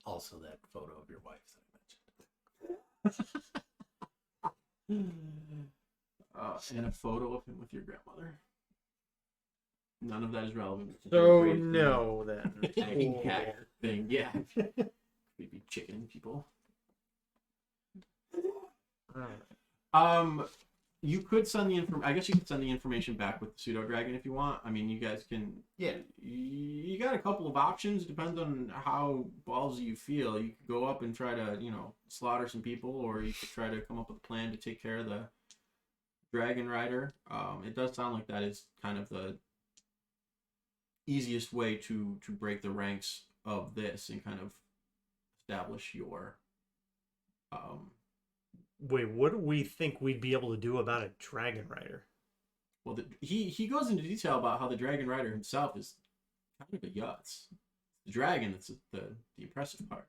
Also, that photo of your wife that I mentioned. And a photo of him with your grandmother. None of that is relevant. So no, then. Thing, yeah. Maybe chicken people. You could send the I guess you could send the information back with the pseudo dragon if you want. I mean, you guys can. Yeah. You got a couple of options. Depends on how ballsy you feel. You could go up and try to, slaughter some people, or you could try to come up with a plan to take care of the dragon rider. It does sound like that is kind of the easiest way to break the ranks of this and kind of establish your. Wait, what do we think we'd be able to do about a dragon rider? Well, he goes into detail about how the dragon rider himself is kind of a yutz. The dragon that's the impressive part.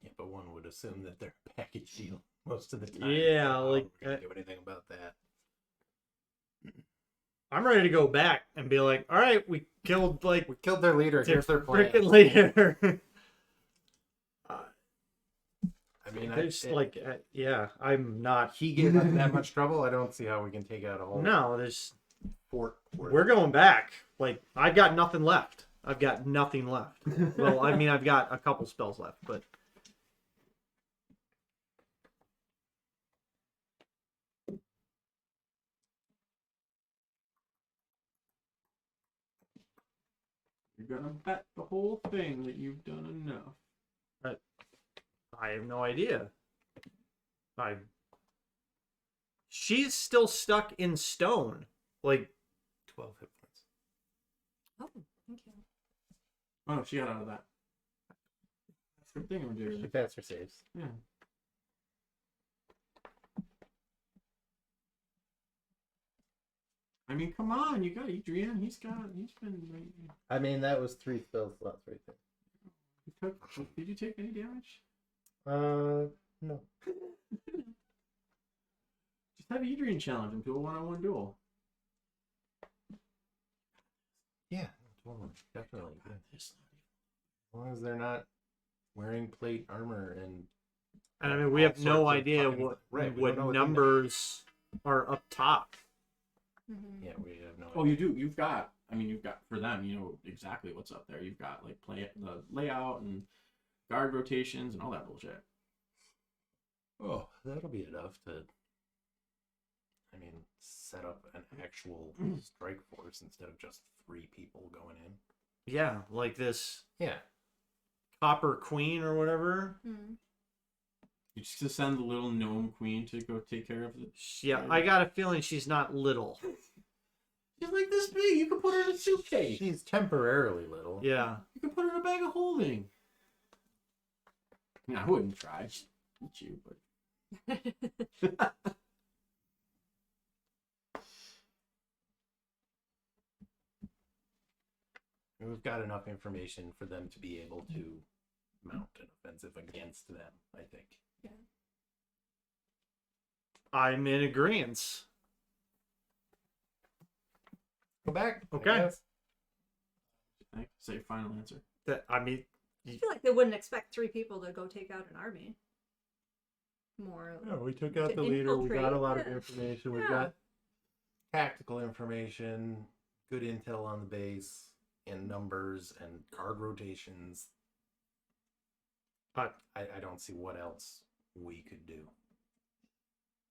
Yeah, but one would assume that they're a package deal most of the time. Yeah, So like, we're gonna do anything about that. I'm ready to go back and be like, all right, we killed their leader. their Here's their plan. freaking leader. I mean, There's I'm not. he gave us that much trouble. I don't see how we can take out a whole No, there's. fort. We're going back. Like, I've got nothing left. I've got nothing left. Well, I mean, I've got a couple spells left, but. You're gonna bet the whole thing that you've done enough. I have no idea. She's still stuck in stone. Like, 12 hit points. Oh, thank you. Oh, she got out of that. Good thing I'm doing. She passed her saves. Yeah. I mean, come on, you got Edrian. He's been. I mean, that was 3 spell slots right there. Did you take any damage? No. Just have Edrian challenge him to a one-on-one duel. Yeah, totally. Definitely. God, Yeah. this- As long as they're not wearing plate armor and and I mean, we all have no sorts of idea fucking- what right, we what don't know what they numbers are up top. Mm-hmm. yeah, we have no Oh, you do. You've got for them. You know exactly what's up there. You've got like the layout and guard rotations and all that bullshit. Oh, that'll be enough to, I mean, set up an actual strike force instead of just 3 people going in. Yeah, like this Yeah. Copper Queen or whatever. Mm-hmm. You just send the little gnome queen to go take care of it. Yeah, I got a feeling she's not little. She's like this big. You can put her in a suitcase. She's temporarily little. Yeah. You can put her in a bag of holding. I mean, I wouldn't try. She'd eat you, but. We've got enough information for them to be able to mount an offensive against them, I think. I'm in agreement. Go back. I Okay. guess. Say your final answer. I mean, I feel like they wouldn't expect 3 people to go take out an army. More. No, we took out To the leader. We got a infiltrate, lot of yeah. information. We've Yeah. got tactical information, good intel on the base, and numbers and card rotations. But I don't see what else we could do.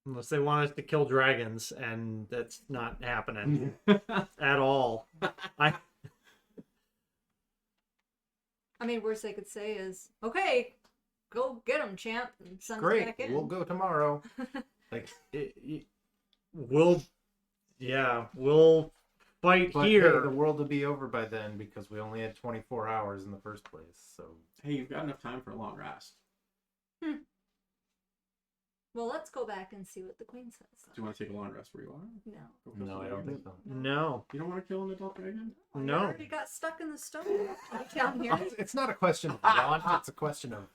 unless they want us to kill dragons, and that's not happening at all. I mean, worst they could say is, "Okay, go get them, champ," and send us Great. back in. We'll go tomorrow. Like, We'll fight but here. hey, the world will be over by then because we only had 24 hours in the first place. So Hey, you've got enough time for a long rest. Well, let's go back and see what the queen says. Do you want to take a long rest where you are? No. Go kill no, some I don't dragons? think so. No. You don't want to kill an adult dragon? You No. already got stuck in the stone down here. It's not a question of want, it's a question of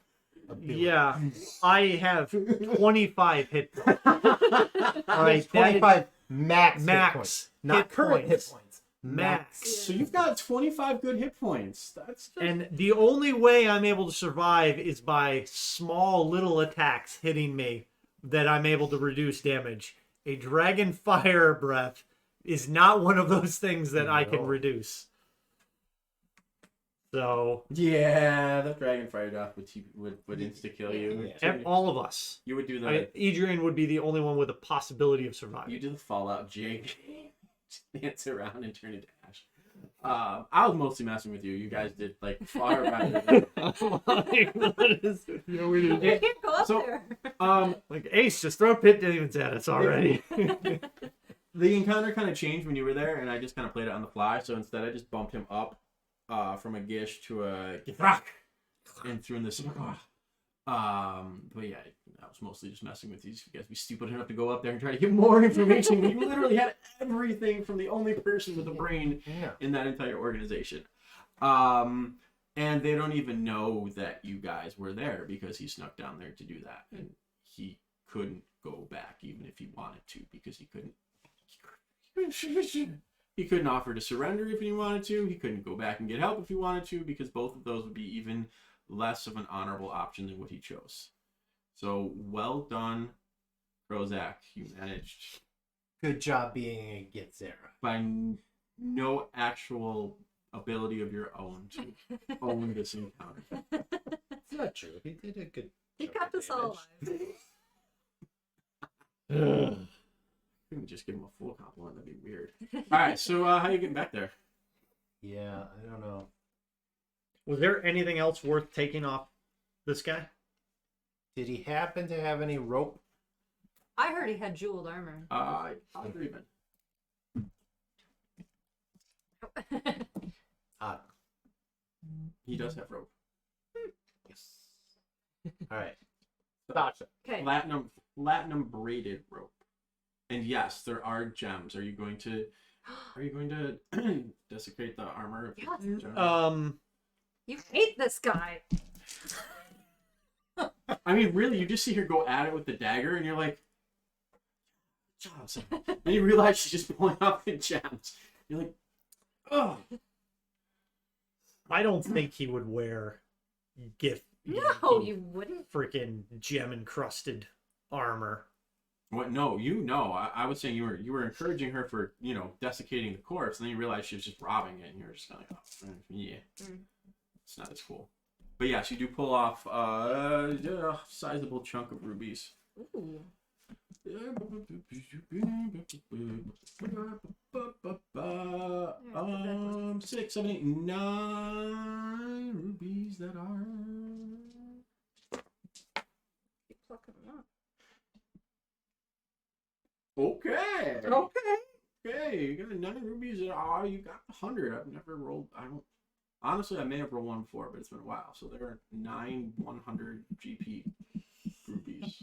ability. Yeah, I have 25 hit points. All right, 25 max hit max points, not hit current hit points. points. Max. So you've got 25 good hit points. That's just... And the only way I'm able to survive is by small little attacks hitting me that I'm able to reduce damage. A dragon fire breath is not one of those things that I can No. reduce. So Yeah, the dragon fired off would insta kill you. Yeah. all of us. You would do the I mean, Edrian would be the only one with a possibility of surviving. you do the Fallout jig, dance around and turn into ash. I was mostly messing with you. You guys did like far better. Yeah, we did. You can't go up So- there. Like Ace, just throw pit demons at us already. The encounter kind of changed when you were there, and I just kind of played it on the fly. So instead, I just bumped him up from a Gish to a Githrak and threw in this. But yeah, I was mostly just messing with these. You guys be stupid enough to go up there and try to get more information when you literally had everything from the only person with a brain Yeah. in that entire organization. And they don't even know that you guys were there because he snuck down there to do that, and he couldn't go back even if he wanted to because he couldn't. He couldn't offer to surrender if he wanted to. He couldn't go back and get help if he wanted to because both of those would be even less of an honorable option than what he chose. So well done, Krozak. You managed Good job being a Githzera. by no actual ability of your own to own this encounter. It's not true. He did a good. He chunk kept of us all damage. alive. Couldn't just give him a full compliment. That'd be weird. All right, so how you getting back there? Yeah, I don't know. Was there anything else worth taking off this guy? Did he happen to have any rope? I heard he had jeweled armor. I'll agree, man. Ah, He does have rope. yes. All right. So, Sasha. Okay. platinum braided rope. And yes, there are gems. Are you going to desecrate the armor? Of Yes. the gem? You hate this guy. I mean, really, you just see her go at it with the dagger, and you're like, Johnson. And you realize she's just pulling off the gems. You're like, oh. I don't think he would wear Gith. No, you wouldn't. Freaking gem encrusted armor. What? No, I was saying you were encouraging her for desiccating the corpse, and then you realized she was just robbing it, and you were just kind of like, oh, yeah, it's not as cool. But yes, you do pull off a sizable chunk of rubies. Ooh. 6, 7, 8, 9 rubies that are. Keep plucking them up. Okay. You got 9 rubies and you got 100. I've never rolled. Honestly, I may have rolled one before, but it's been a while. So there are 9 100 GP rubies.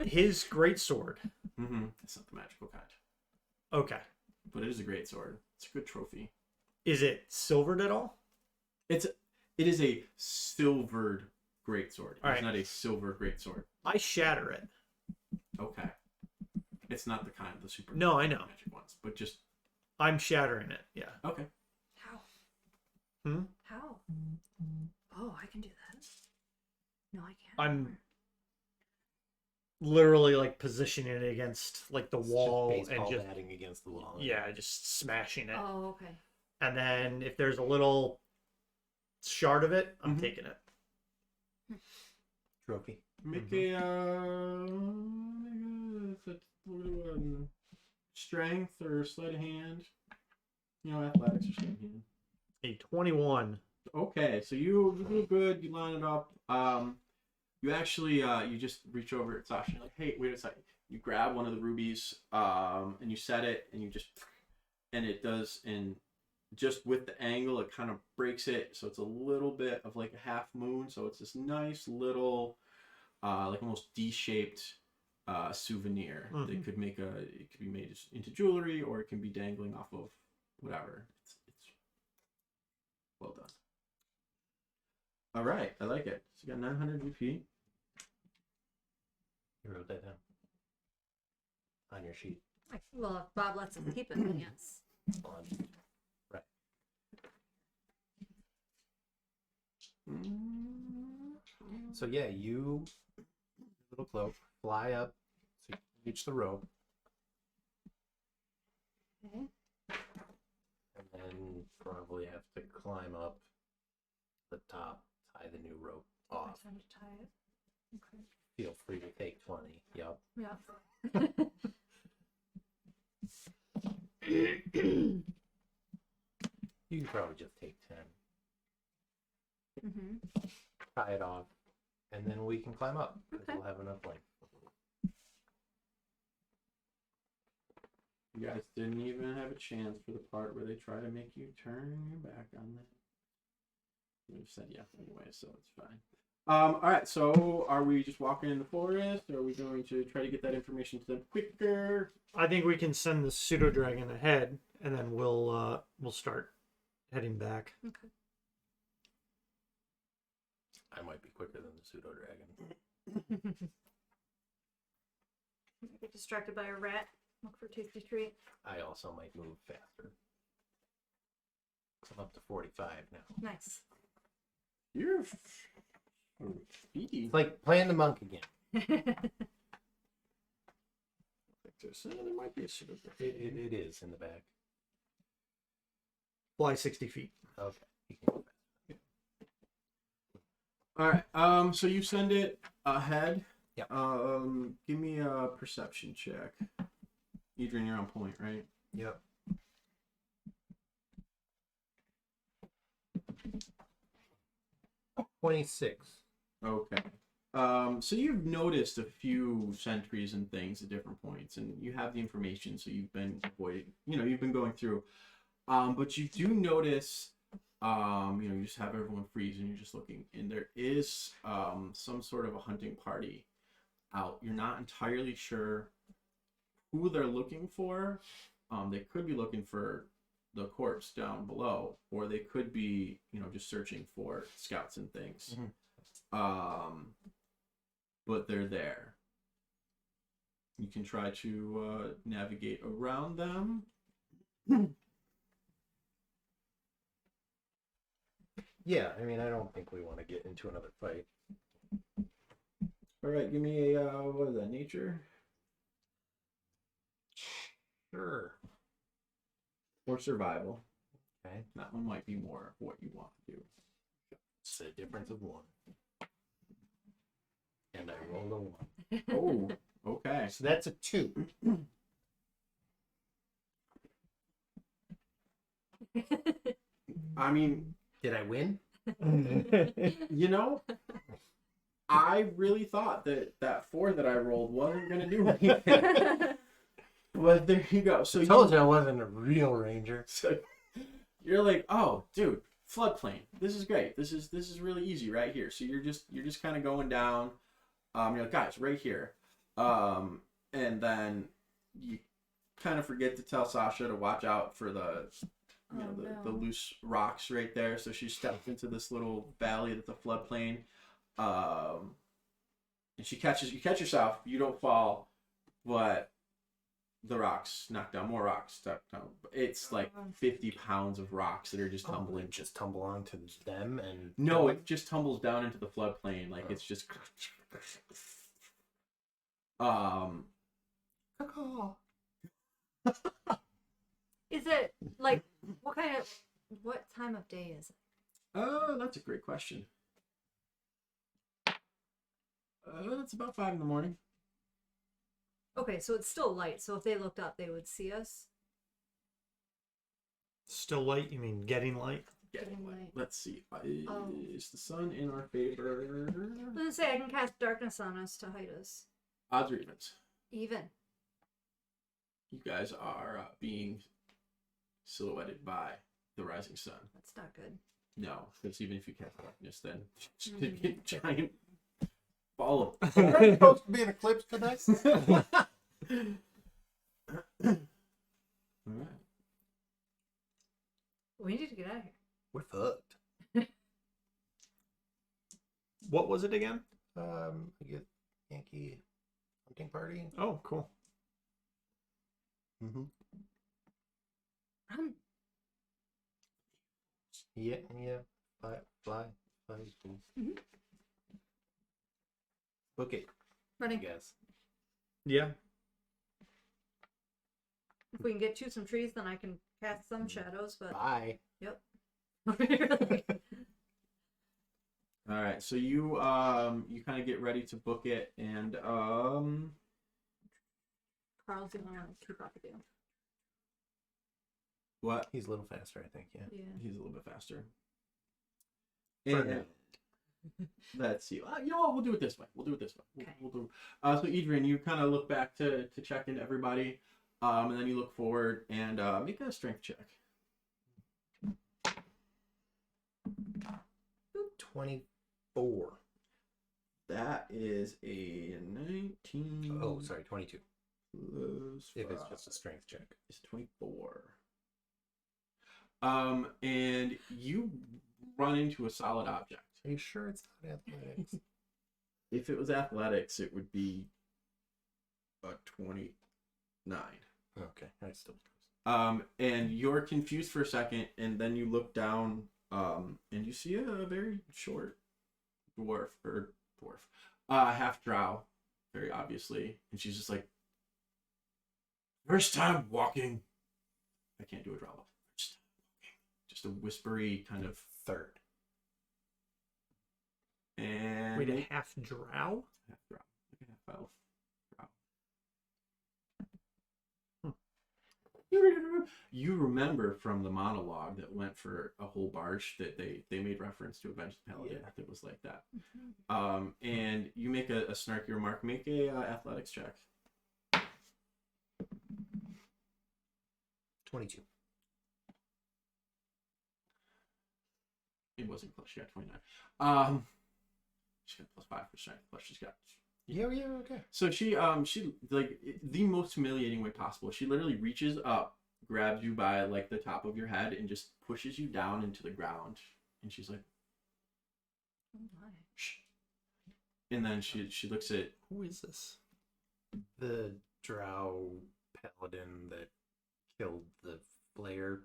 His greatsword. It's not the magical kind, Okay. but it is a great sword. It's a good trophy. Is it silvered at all? It is a silvered greatsword. It's Alright. not a silver greatsword. I shatter it. Okay. It's not the kind of the super No, I know. magic ones, but just I'm shattering it. Yeah. okay. How? Hmm? How? Oh, I can do that. No, I can't. I'm literally like positioning it against like the It's wall just and baseball just batting against the wall. just smashing it. Oh, okay. And then if there's a little shard of it, I'm Mhm. taking it. Trophy. Make a strength or sleight of hand. Athletics or sleight of hand. A 21. Okay, so you do good. You line it up. You actually you just reach over at Sasha. You're like, hey, wait a second. You grab one of the rubies, and you set it, and it does, and just with the angle, it kind of breaks it, so it's a little bit of like a half moon. So it's this nice little, like almost D-shaped souvenir that Mhm. it could be made into jewelry, or it can be dangling off of whatever. It's well done. All right, I like it. So you got 900 GP. You wrote that down on your sheet. Well, if Bob lets us keep it, then yes. Right. So yeah, you little cloak fly up, so you reach the rope, Okay. and and probably have to climb up the top, tie the new rope off. Time to tie it. Okay. Feel free to take 20. Yup. Yeah. You can probably just take 10. Mm-hmm. Tie it off, and then we can climb up because Okay. we'll have enough length. You guys didn't even have a chance for the part where they try to make you turn your back on them. We've said yes anyway, so it's fine. All right. So, are we just walking in the forest, or are we going to try to get that information to them quicker? I think we can send the pseudo dragon ahead, and then we'll start heading back. Okay. I might be quicker than the pseudo dragon. Get distracted by a rat. Look for tasty treat. I also might move faster. I'm up to 45 now. Nice. You're speedy. It's like playing the monk again. There might be a pseudo dragon. It is in the back. Fly 60 feet. Okay. You can go fast. All right. So you send it ahead. Yep. Give me a perception check. Edrian, you're on point, right? Yep. $26. Okay. So you've noticed a few sentries and things at different points, and you have the information, so you've been avoiding, you've been going through. But you do notice, you just have everyone freeze and you're just looking, and there is some sort of a hunting party out. You're not entirely sure who they're looking for. They could be looking for the corpse down below, or they could be, just searching for scouts and things. Mm-hmm. But they're there. You can try to navigate around them. Yeah, I mean, I don't think we want to get into another fight. All right, give me a what is that? Nature Sure. or survival? Okay. That one might be more of what you want to do. It's a difference of 1. And I rolled a 1. Oh, okay. So that's a 2. I mean, Did I win? I really thought that 4 that I rolled wasn't gonna do anything. But there you go. So I told you I wasn't a real ranger. So you're like, oh, dude, floodplain. This is great. This is really easy right here. So you're just kind of going down. You're like, guys, right here. And then you kind of forget to tell Sasha to watch out for the loose rocks right there. So she steps into this little valley at the floodplain. And you catch yourself. You don't fall, but the rocks knock down more rocks. It's like 50 pounds of rocks that are just tumbling. Just tumble onto them and... No, it just tumbles down into the floodplain. Like it's just. Is it like what time of day is it? Oh, that's a great question. It's about 5 in the morning. Okay, so it's still light. So if they looked up, they would see us. Still light? You mean getting light? Getting light. Let's see. Is the sun in our favor? I was gonna say I can cast darkness on us to hide us. Odds or evens? Even. You guys are being silhouetted by the rising sun. That's not good. No, because even if you cast darkness, then it'd be a giant ball of. Am I supposed to be an eclipse tonight? All right. We need to get out of here. We're fucked. What was it again? I get Yankee hunting party. Oh, cool. Mm-hmm. Run. Yeah. Fly. Mhm. Book it, I Running. guess. Yeah. If we can get to some trees, then I can cast some shadows. But Bye. yep. All right, so you kind of get ready to book it, and Carl's the only one to keep up with you. what? He's a little faster, I think. Yeah. Yeah. He's a little bit faster. For And, now. let's see. You know what? We'll do it this way. Okay. We'll do. So Edrian, you kind of look back to check into everybody, and then you look forward and make a strength check. 24. That is a 19. Oh, sorry, 22. Plus If it's 5 just a strength check. is 24. And you run into a solid object. Are you sure it's not athletics? If it was athletics, it would be a 29. Okay, I still. And you're confused for a second, and then you look down, and you see a very short dwarf, half drow, very obviously, and she's just like, first time walking. I can't do a drow. Just a whispery kind of Third. and Wait, a half drow? half drow, like a half elf drow. You remember from the monologue that went for a whole barge that they made reference to a bench paladin that was like that. And you make a snarky remark. Make a athletics check. 22. It wasn't close. She got 29. She got plus 5 for strength. Plus she's got. Yeah, okay. So she like the most humiliating way possible. She literally reaches up, grabs you by like the top of your head, and just pushes you down into the ground. And she's like, Oh my. shh. And then she looks at. Who is this? The drow paladin that killed the flare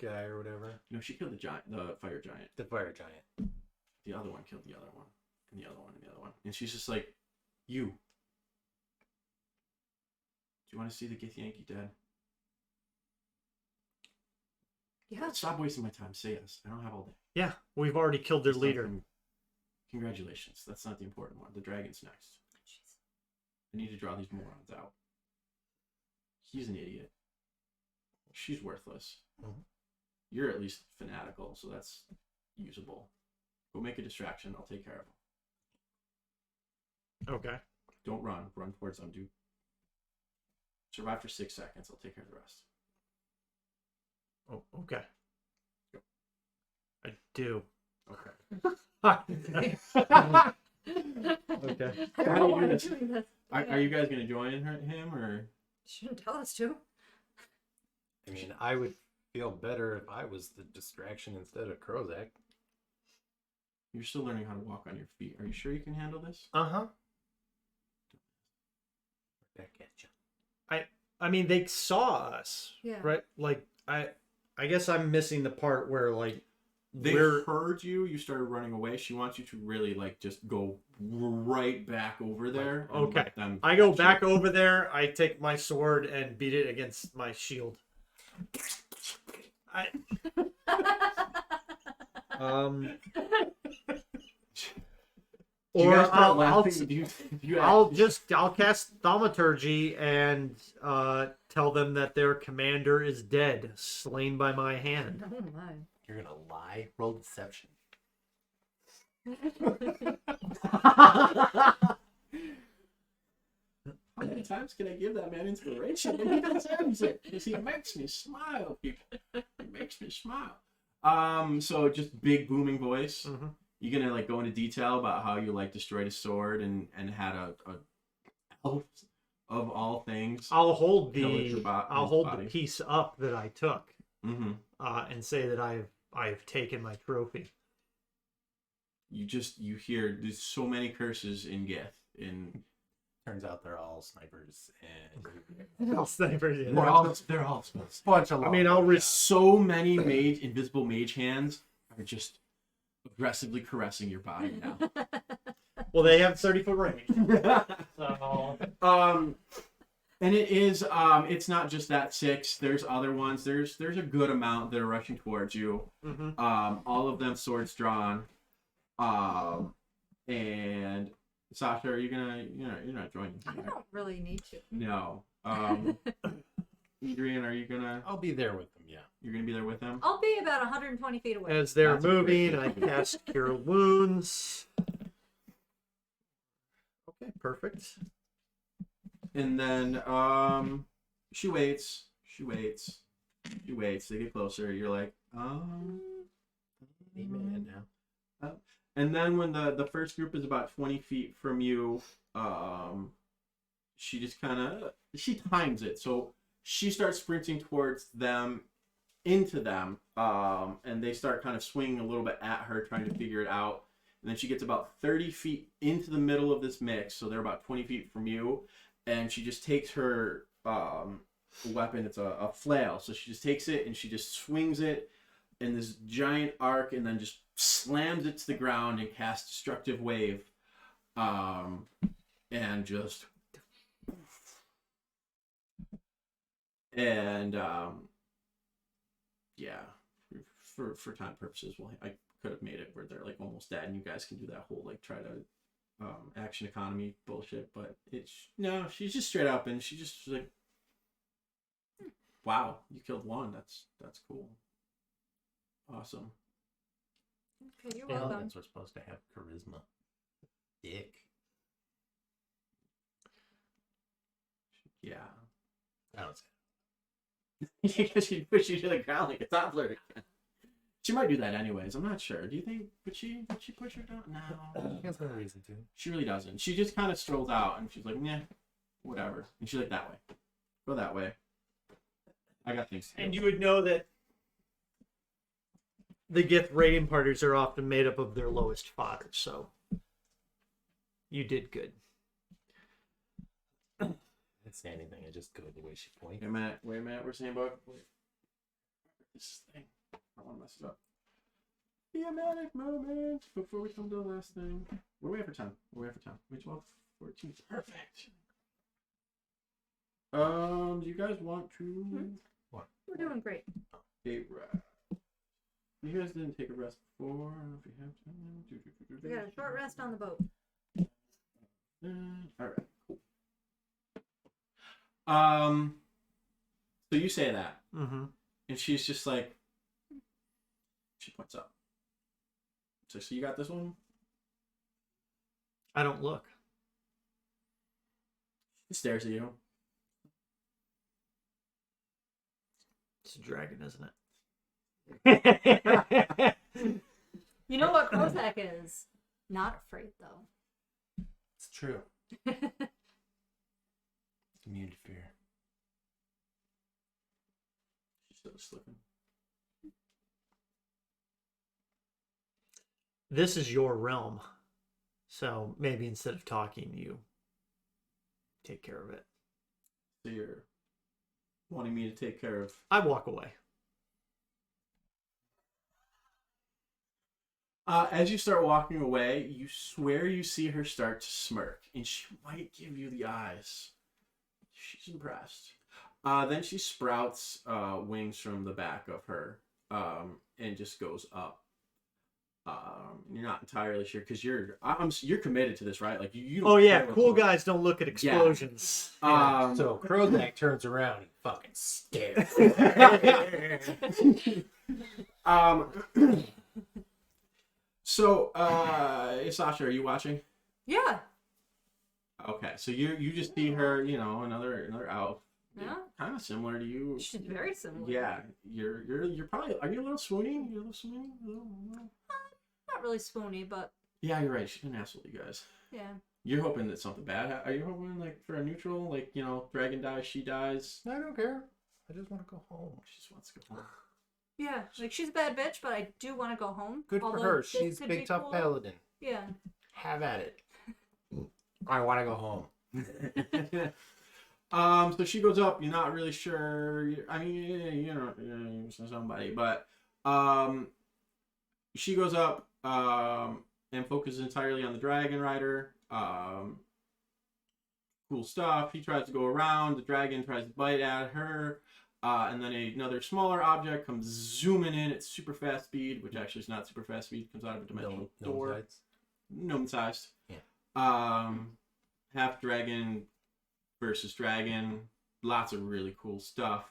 guy or whatever. No, she killed the fire giant. The fire giant. The other one killed the other one, and the other one, and the other one. And she's just like, you. Do you want to see the Gith Yankee dead? Yeah. Stop wasting my time. Say yes. I don't have all day. Yeah, we've already killed their That's leader. not the- Congratulations. That's not the important one. The dragon's next. I need to draw these morons out. He's an idiot. She's worthless. Mhm. You're at least fanatical, so that's usable. Go make a distraction. I'll take care of them. Okay. Don't run. Run towards them. Do survive for 6 seconds. I'll take care of the rest. Oh, okay. I do. Okay. Okay. How do you do this? Doing this. Are you guys gonna join him or? Shouldn't tell us to. I mean, I would feel better if I was the distraction instead of Krozak. You're still learning how to walk on your feet. Are you sure you can handle this? Uh-huh. Back at you. I mean, they saw us, Yeah. right? Like, I guess I'm missing the part where, like, They we're... heard you. You started running away. She wants you to really like just go right back over there. And Okay. let them I go catch back you. over there. I take my sword and beat it against my shield. Do you Or guys start I'll laughing? Do you I'll cast thaumaturgy and tell them that their commander is dead, slain by my hand. Oh my. You're gonna lie? Roll deception. How many times can I give that man inspiration? But he deserves it because he makes me smile, people. He makes me smile. So just big booming voice. Mhm. You gonna like go into detail about how you like destroyed a sword and had a elf of all things. I'll hold Pillage the about I'll his hold body. the piece up that I took Mm-hmm. and say that I've taken my trophy. You hear there's so many curses in Gith. In Turns out they're all snipers and Snipers, yeah. they're all bunch of. I mean, I'll risk. so many invisible mage hands are just aggressively caressing your body now. Well, they have 30-foot range. So And it is, it's not just that 6. There's other ones. There's a good amount that are rushing towards you. Mm-hmm. All of them swords drawn. And Sasha, are you gonna? You're not joining. I don't really need to. No. Edrian, are you gonna? I'll be there with them. Yeah. You're gonna be there with them. I'll be about 120 feet away. As they're That's a great moving, I idea. cast Cure Wounds. Okay, perfect. And then she waits. She waits. She waits. They get closer. You're like, Amen now. And then when the first group is about 20 feet from you, she just kind of, she times it. So she starts sprinting towards them, into them, and they start kind of swinging a little bit at her, trying to figure it out. And then she gets about 30 feet into the middle of this mix, so they're about 20 feet from you, and she just takes her weapon. It's a flail, so she just takes it and she just swings it in this giant arc, and then just slams it to the ground and casts Destructive Wave, and just yeah, for time purposes, well, I could have made it where they're like almost dead, and you guys can do that whole like try to action economy bullshit, but it's no, she's just straight up, and she just like, wow, you killed one. That's cool. Awesome. Okay, you're welcome. Paladins are supposed to have charisma. Dick. Yeah. I don't say. Because she push you to the ground like a toddler again. She might do that anyways. I'm not sure. Do you think would she push her down? No. She has no reason to. She really doesn't. She just kind of strolls out and she's like, nah, whatever. And she's like, that way. Go that way. I got things to do. And you would know that the Gith raiding parties are often made up of their lowest fodder, so you did good. I didn't say anything. I just go the way she pointed. Wait a minute. We're saying about this thing. I don't want to mess it up. Thematic moment before we come to the last thing. What do we have for time? Wait, 12, 14. Perfect. Do you guys want to? We're doing great. A rest. You guys didn't take a rest before. I don't know if you have time. We got a short rest on the boat. All right. Cool. So you say that, Mm-hmm. and she's just like, she points up. So you got this one? I don't look. She stares at you. It's a dragon, isn't it? You know what Krozak is? Not afraid, though. It's true. Immune to fear. She's still just looking. This is your realm, so maybe instead of talking, you take care of it. So you're wanting me to take care of. I walk away. As you start walking away, you swear you see her start to smirk, and she might give you the eyes. She's impressed. Then she sprouts wings from the back of her, and just goes up. You're not entirely sure because you're committed to this, right? Like you don't Oh yeah, care what's cool going- guys don't look at explosions. So Krozak turns around and fucking stares. So, Sasha, are you watching? Yeah. Okay, so you just see her, another elf, Yeah. kind of similar to you. She's very similar. Yeah, you're probably. Are you a little swoony? You're a little swoony. Not really spoony, but Yeah, you're right. She didn't ask with you guys. yeah. You're hoping that something bad. Are you hoping like for a neutral, like dragon dies, she dies? I don't care. I just want to go home. She just wants to go home. Yeah, like she's a bad bitch, but I do want to go home. Good for Although her. this She's could big be tough cool. paladin. Yeah. Have at it. I want to go home. So she goes up. You're not really sure. I mean, you're somebody, but she goes up and focuses entirely on the dragon rider. cool stuff. He tries to go around. The dragon tries to bite at her. And then another smaller object comes zooming in at super fast speed, which actually is not super fast speed. Comes out of a dimensional door. Gnome sized. Yeah. Half dragon versus dragon. Lots of really cool stuff.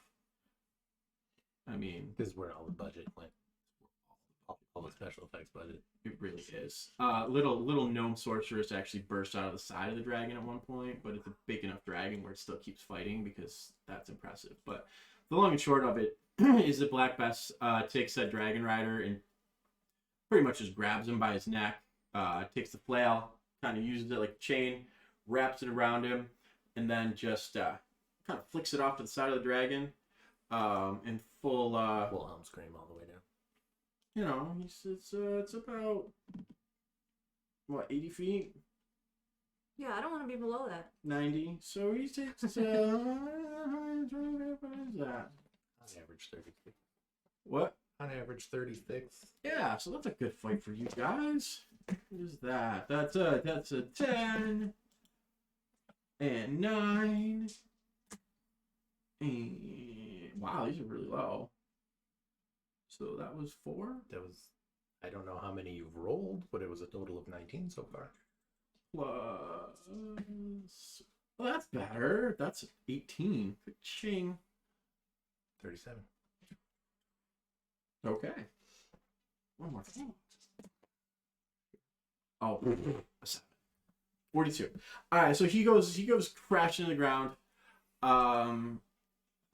I mean, this is where all the budget went. All the special effects budget. it really is. Little gnome sorceress actually bursts out of the side of the dragon at one point, but it's a big enough dragon where it still keeps fighting because that's impressive. But the long and short of it is that Black Bess takes that dragon rider and pretty much just grabs him by his neck, takes the flail, kind of uses it like a chain, wraps it around him, and then just kind of flicks it off to the side of the dragon in full... Wilhelm scream all the way down. You know, it's about, what, 80 feet? Yeah, I don't want to be below that. 90. So he takes, what is that? On average 36. What? On average 36. Yeah, so that's a good fight for you guys. What is that? That's a 10. And 9. And, wow, these are really low. So that was 4. That was, I don't know how many you've rolled, but it was a total of 19 so far. Plus, well, that's better. That's 18. Ka-ching. 37. Okay. One more thing. Oh, a 7. 42. All right, so he goes crashing to the ground.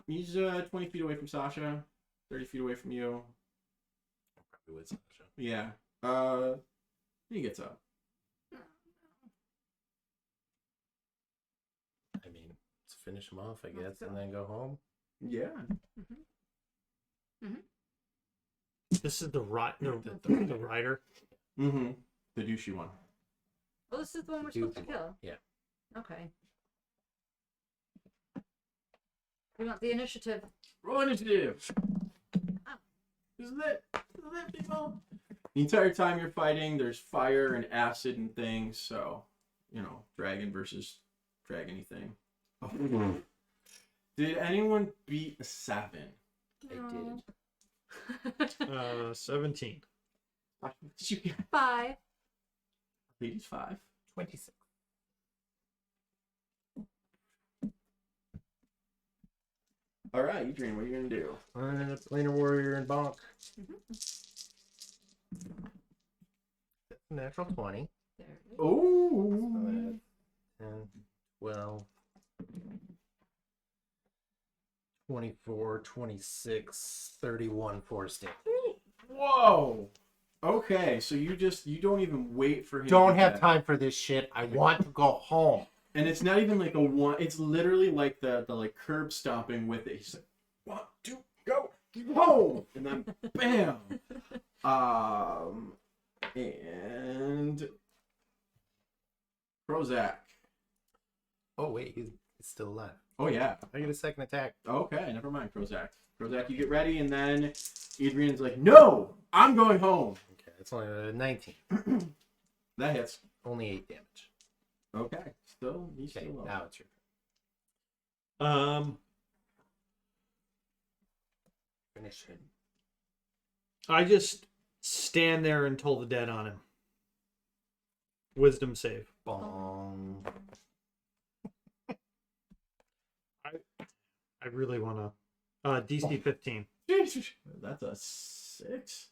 He's 20 feet away from Sasha, 30 feet away from you. Probably with Sasha. Yeah. He gets up. I mean, let's finish him off, I guess, and then go home. Yeah. This is the rider. Mm-hmm. The douchey one. Oh, this is the one we're supposed to kill. Yeah. Okay. We want the initiative. Roll initiative. Isn't it, people? The entire time you're fighting, there's fire and acid and things, so, you know, dragon versus dragony thing. Oh. Did anyone beat a 7? I did. 17. What did you get? 5. Ladies 5. 26. All right, Adrian, what are you gonna do? Planar warrior and bonk. Natural 20. There it is. Oh. 10, 12, 24, 26, 31 force damage. Whoa. Okay, so you don't even wait for him. Don't to have get- time for this shit. I want to go home. And it's not even like a one. It's literally like the like curb stomping with it. He's like, 1, 2, go, home, and then bam. And Krozak. Oh, wait, he's still alive. Oh yeah. I get a second attack. Okay, never mind, Krozak. Krozak, you get ready, and then Adrian's like, no, I'm going home. Okay, it's only 19. That hits. Only 8 damage. Okay, he's Okay, still low. now it's your Um, finish him. I just stand there and toll the dead on him. Wisdom save. Bong. I really want to. DC 15. That's a 6.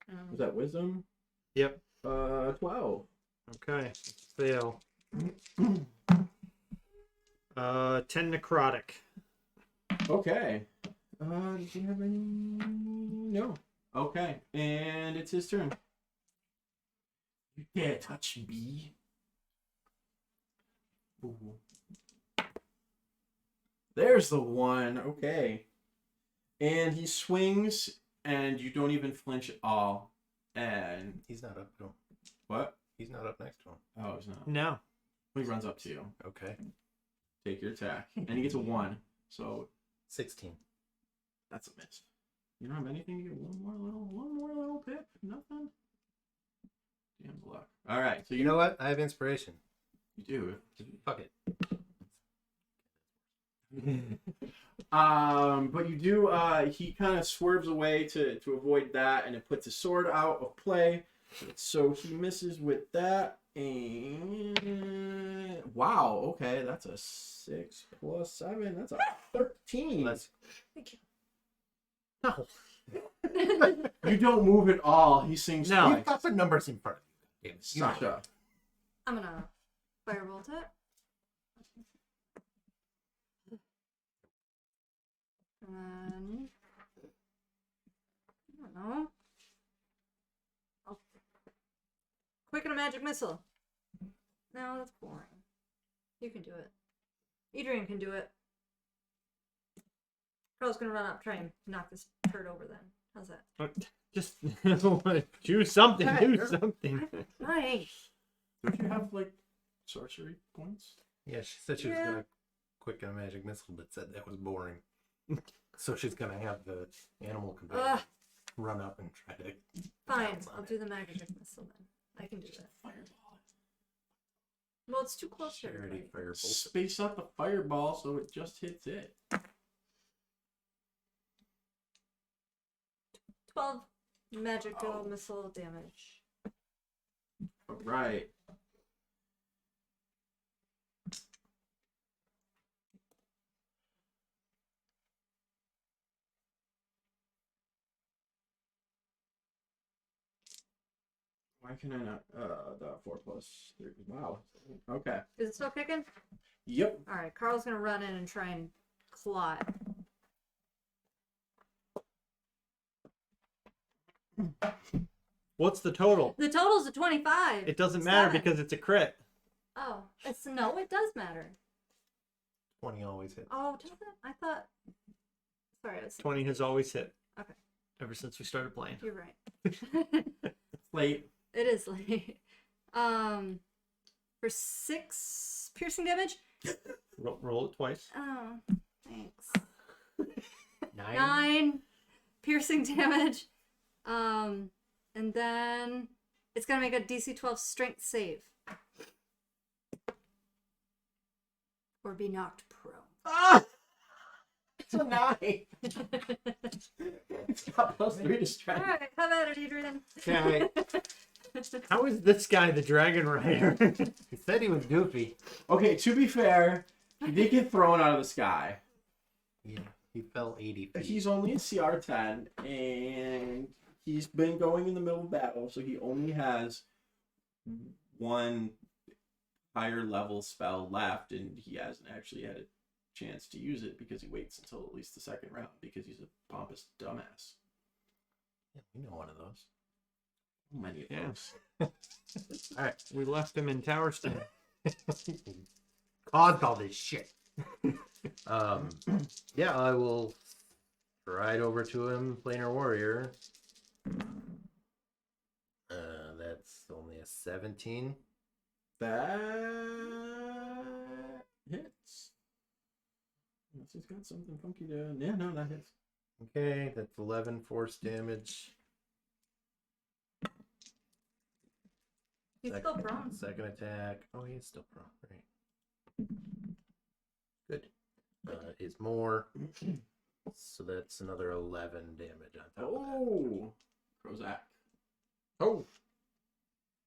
Um, Was that wisdom? Yep. 12. Okay. Fail. 10 necrotic. Okay. Did you have any? No. Okay, and it's his turn. You dare touch me? Ooh. There's the one. Okay. And he swings, and you don't even flinch at all. And He's not up to him. what? He's not up next to him. Oh, he's not. No. He runs up to you. Okay. Take your attack, and he gets a 1. So 16. that's a miss. You don't have anything to get one more little pip? Nothing? Damn luck. Alright, so You know what? I have inspiration. You do. Fuck it. But you do. He kind of swerves away to avoid that, and it puts his sword out of play. So he misses with that. And wow, okay, that's a 6 + 7. That's a 13. Let's No. You don't move at all. He sings No. You've got the numbers in front of you. Damn it. Sasha. I'm gonna firebolt it. And I don't know. I'll quicken a magic missile. No, that's boring. You can do it. Edrian can do it. Carl's gonna run up, try and knock this turd over then. How's that? Just do something. Alright. Do something. Nice. Don't you have like sorcery points? Yeah, she said she was Yeah. gonna quicken a magic missile, but said that was boring. So she's gonna have the animal companion Ugh. run up and try to. Fine, Bounce on I'll it. do the magic missile then. I can do that. Fireball. Well, it's too close to Charity everybody. firebolt. Space out the fireball so it just hits it. 12 magical missile damage. All right. Why can I not? The 4 + 3. Wow. Okay. Is it still kicking? Yep. Alright, Carl's gonna run in and try and claw it. What's the total? The total's a 25. It doesn't matter 7. because it's a crit. Oh, it's no, it does matter. 20 always hits. Oh, does it? I thought. Sorry, I was. 20 has always hit. Okay. Ever since we started playing. You're right. Late. It is late. For 6 piercing damage. Roll it twice. Oh, thanks. 9. 9 piercing damage. And then it's gonna make a DC 12 strength save. Or be knocked prone. Ah! It's a 9. It's got +3 to strength. Alright, have at it, Adrian. Okay. How is this guy the dragon rider? He said he was goofy. Okay, to be fair, he did get thrown out of the sky. Yeah, he fell 80 feet. He's only a CR 10, and he's been going in the middle of battle, so he only has one higher level spell left, and he hasn't actually had a chance to use it because he waits until at least the second round because he's a pompous dumbass. Yeah, we know one of those. Many of Yeah. those. Alright, we left him in Tower Stone. Caused all this shit. Yeah, I will ride over to him, planar warrior. That's only a 17. That hits. Unless he's got something funky to. Yeah, no, that hits. Okay, that's 11 force damage. He's still prone. Second attack. Oh, he's still prone. Right. Good. Is more. So that's another 11 damage on top of that. Oh, Krozak. Oh!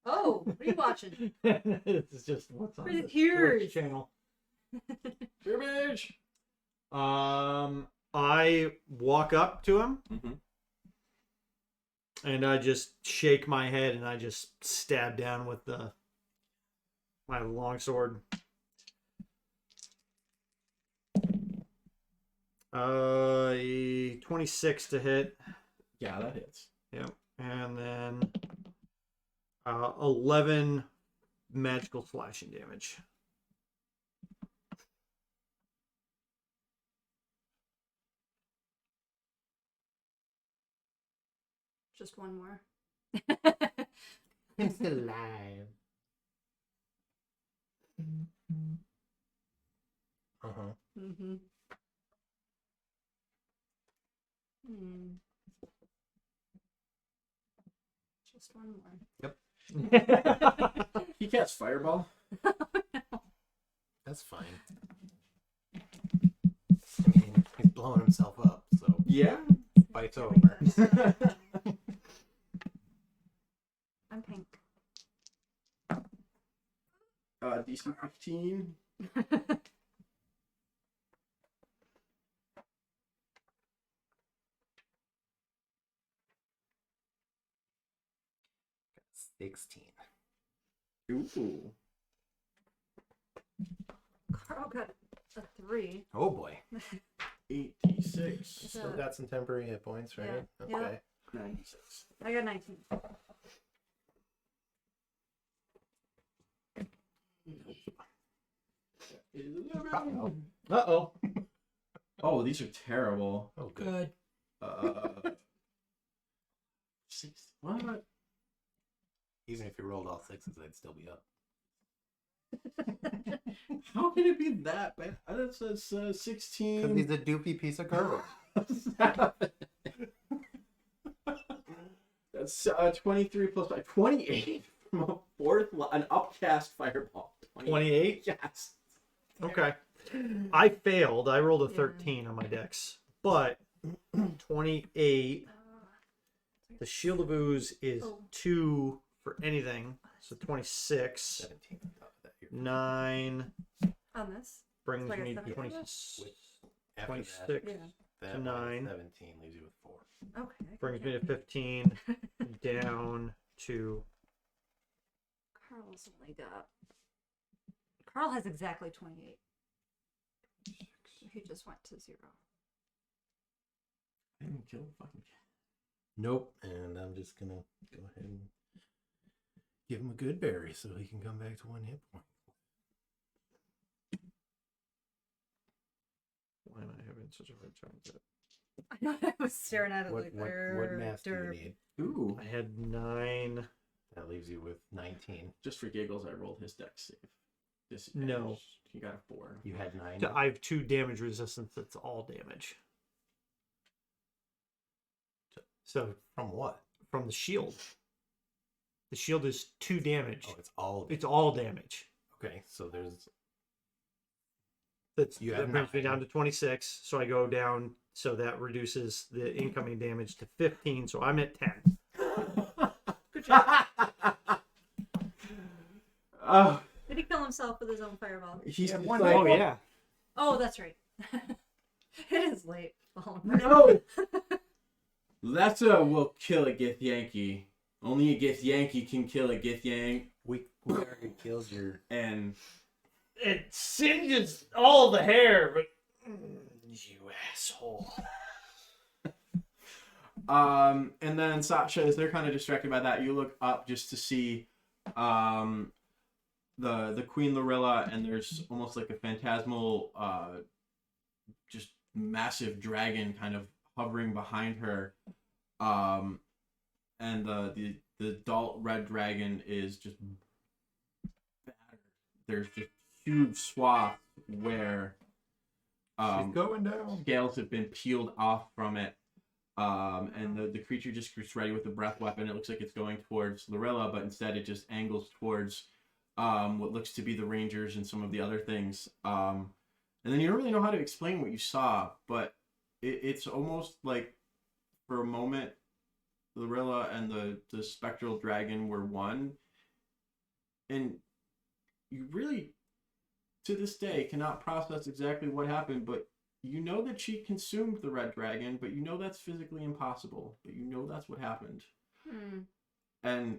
Oh, what are you watching? This is just what's on Pretty the huge. Twitch channel. Damage. I walk up to him Mm-hmm. and I just shake my head and I just stab down with my longsword. 26 to hit. Yeah, that hits. Yep. And then 11 magical slashing damage. Just one more. I'm still alive. Uh-huh. Mm-hmm. Hmm. Just one more. He casts Fireball. That's fine. blowing himself up, so Yeah. fight's over. I'm pink. DC 15. Got 16. Ooh. Carl got a 3. Oh boy. 86. It's Still a- got some temporary hit points, right? Yeah. Okay. 96. I got 19. Uh-oh. Oh, these are terrible. Oh, good. Six. What? Even if you rolled all sixes, I'd still be up. How can it be that bad? That says 16. Because he's a doofy piece of garbage. That's 23 plus 5. 28 from a an upcast fireball. 28? Yes. Okay. I failed. I rolled a Yeah. 13 on my dex. But 28. The Shield of Ooze is Oh. 2 for anything. So 26. 17 on top of that. You're 9 On this? brings Like a me to 17? 26. after 26 Yeah. that to minus 9. 17 leaves you with 4. Okay. brings me to 15. Down to Carl's only got. Carl has exactly 28. He just went to 0. I didn't kill the fucking cat. Nope. And I'm just going to go ahead and give him a good berry so he can come back to 1 hit point. why am I having such a hard time with it? I know I was staring at it What, like what math do you need? Ooh. I had 9. That leaves you with 19. Just for giggles, I rolled his dex save. No. He got a 4. You had 9. I have 2 damage resistance. That's all damage. So From what? from the shield. The shield is 2 damage. Oh, it's all. It's all damage. Okay, so there's. That You have brings me 9. down to 26. So I go down. So that reduces the incoming damage to 15. So I'm at 10. Good job. Oh, Did he kill himself with his own fireball? he's Yeah, one. like- Oh, yeah. Oh, that's right. It is late. No. That's a will kill a Gith Yankee. Only a Gith Yankee can kill a Gith Yank, We already killed your. and It singes all the hair, but you asshole. and then Sasha, as they're kind of distracted by that, you look up just to see the Queen Lorilla, and there's almost like a phantasmal just massive dragon kind of hovering behind her, and the adult red dragon is just battered. There's just huge swaths where She's going down. scales have been peeled off from it, and the creature just gets ready with a breath weapon. It looks like it's going towards Lorilla, but instead it just angles towards what looks to be the Rangers and some of the other things. And then you don't really know how to explain what you saw, but it's almost like for a moment Lorilla and the spectral dragon were one, and you really to this day cannot process exactly what happened, but you know that she consumed the red dragon, but you know that's physically impossible, but you know that's what happened. And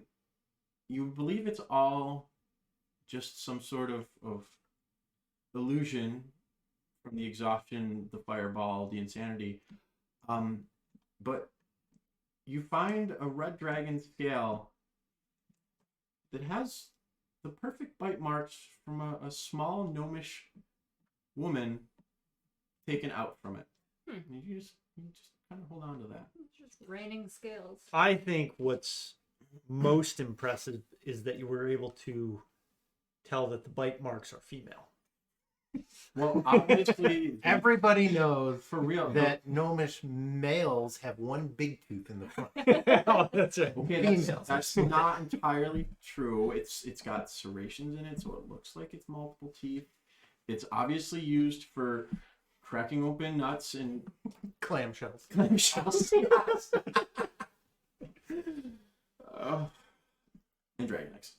you believe it's all just some sort of illusion from the exhaustion, the fireball, the insanity. But you find a red dragon scale that has the perfect bite marks from a small gnomish woman taken out from it. And you just kind of hold on to that. It's just raining scales. I think what's most impressive is that you were able to tell that the bite marks are female. Well, obviously, Everybody knows for real. that gnomish males have one big tooth in the front. Oh, that's right. Okay, females. that's not entirely true. It's got serrations in it, so it looks like it's multiple teeth. It's obviously used for cracking open nuts and Clamshells. clamshells. Yes. And dragon eggs.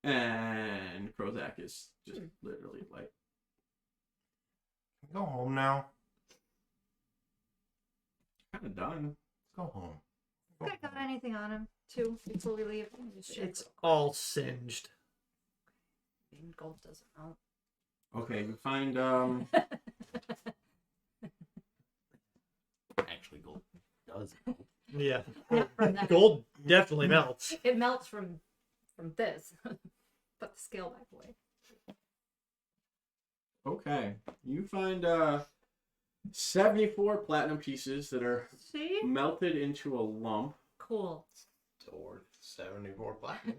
And Krozak is just literally like, Go home now. kind of done. Go home. Go Could have got home. anything on him too before we leave. Let me just check It's real quick. all singed. And gold doesn't melt. Okay, you find Actually, gold does. Yeah. Not from that. Gold definitely melts. It melts from this. Put the scale back away. okay. You find 74 platinum pieces that are See? melted into a lump. Cool. So worth 74 platinum.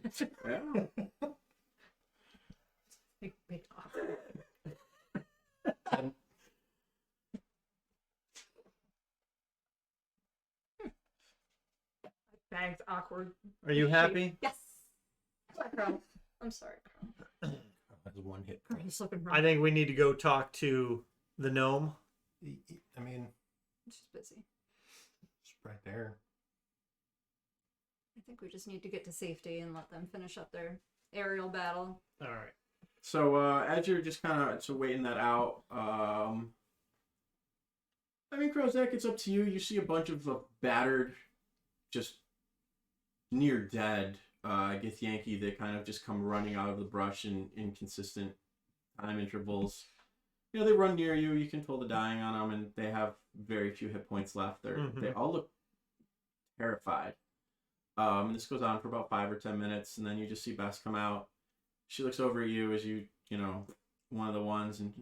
Yeah. Big talk. Bag's awkward. Are you happy? Yes. Sorry, Carl. I'm sorry, Carl. That's one hit. Carl's looking I wrong. think we need to go talk to the gnome. I mean, She's busy. it's right there. I think we just need to get to safety and let them finish up their aerial battle. All right. So as you're just kind of waiting that out, I mean, Krozak, it's up to you. You see a bunch of battered, just near dead Gith Yankee that kind of just come running out of the brush in inconsistent time intervals. You know, they run near you. You can feel the dying on them, and they have very few hit points left. They all look terrified. And this goes on for about 5 or 10 minutes, and then you just see Bess come out. She looks over at you as you know, one of the ones, and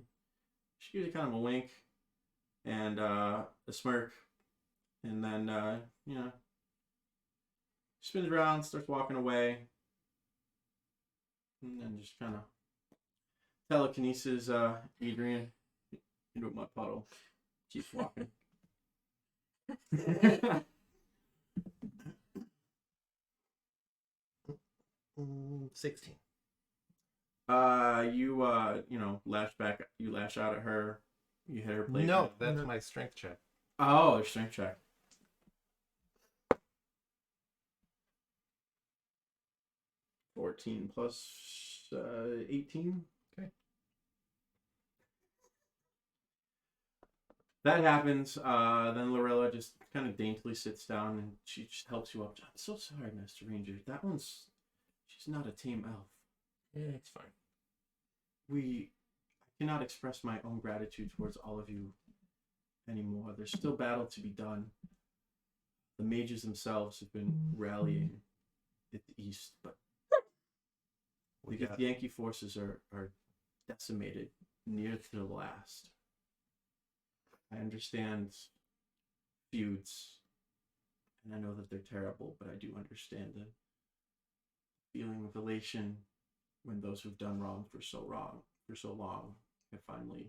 she gives you kind of a wink and a smirk, and then you know, spins around, starts walking away, and then just kind of telekinesis Edrian into a mud puddle. Keeps walking. 16. You know, you lash out at her, you hit her plate. No, that's my strength check. Oh, a strength check. 14 plus 18. Okay. That happens. Then Lorella just kind of daintily sits down and she just helps you up. I'm so sorry, Master Ranger. She's not a tame elf. Yeah, it's fine. I cannot express my own gratitude towards all of you anymore. There's still battle to be done. The mages themselves have been rallying at the east, but We the got Yankee forces are decimated near to the last. I understand feuds, and I know that they're terrible, but I do understand the feeling of elation when those who've done wrong for so long have finally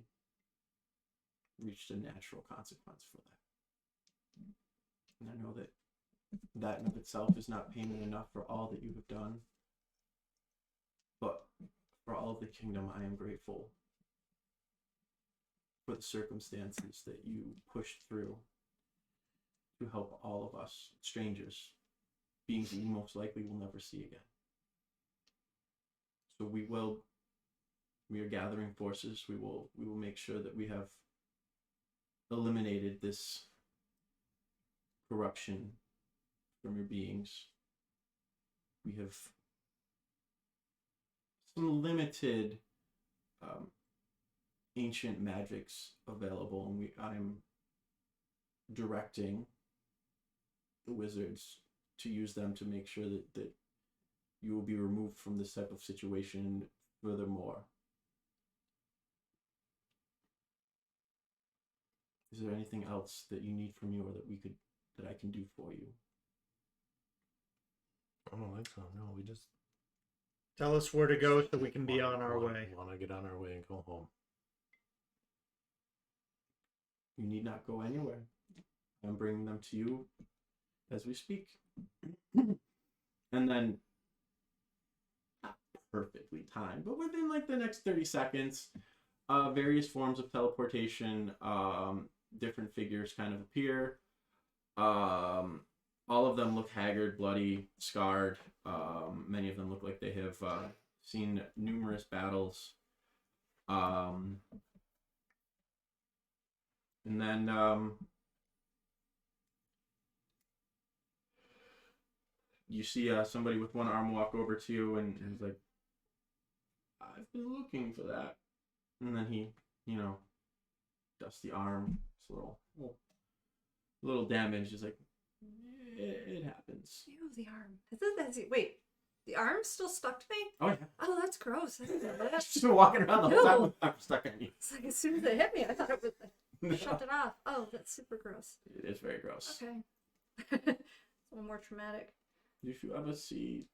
reached a natural consequence for that. And I know that in of itself is not payment enough for all that you have done, but for all of the kingdom, I am grateful for the circumstances that you pushed through to help all of us, strangers, beings that you most likely will never see again. So we are gathering forces. We will make sure that we have eliminated this corruption from your beings. We have some limited ancient magics available, and I'm directing the wizards to use them to make sure that you will be removed from this type of situation. Furthermore, is there anything else that you need from me, or that I can do for you? I don't think so. No, we just Tell us where to go so we can be on our way. Want to get on our way and go home. You need not go anywhere. I'm bringing them to you as we speak. And then, not perfectly timed, but within like the next 30 seconds, various forms of teleportation. Different figures kind of appear. All of them look haggard, bloody, scarred. Many of them look like they have seen numerous battles. And then you see somebody with one arm walk over to you, and he's like, "I've been looking for that." And then he, dusts the arm. It's a little damage. He's like, it happens. Ew, the arm. Wait, the arm's still stuck to me? Oh yeah. Oh, that's gross. I didn't know that. She's been walking around the whole time with the arm stuck on you. It's like as soon as it hit me, I thought it would shut it off. Oh, that's super gross. It is very gross. Okay. It's a little more traumatic. If you ever see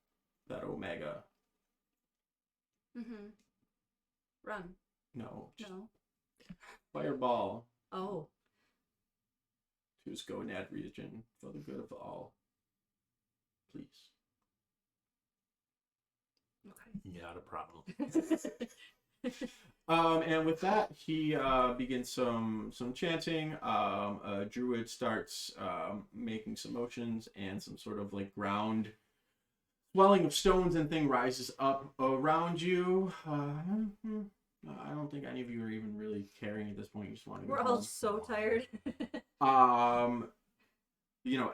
that Omega, Mm-hmm. Run. no, just No. fireball Oh. to his gonad region for the good of all. Please. Okay. Not a problem. And with that, he begins some chanting. A druid starts making some motions, and some sort of like ground swelling of stones and thing rises up around you. I don't think any of you are even really caring at this point. You just want to go We're all home. so tired.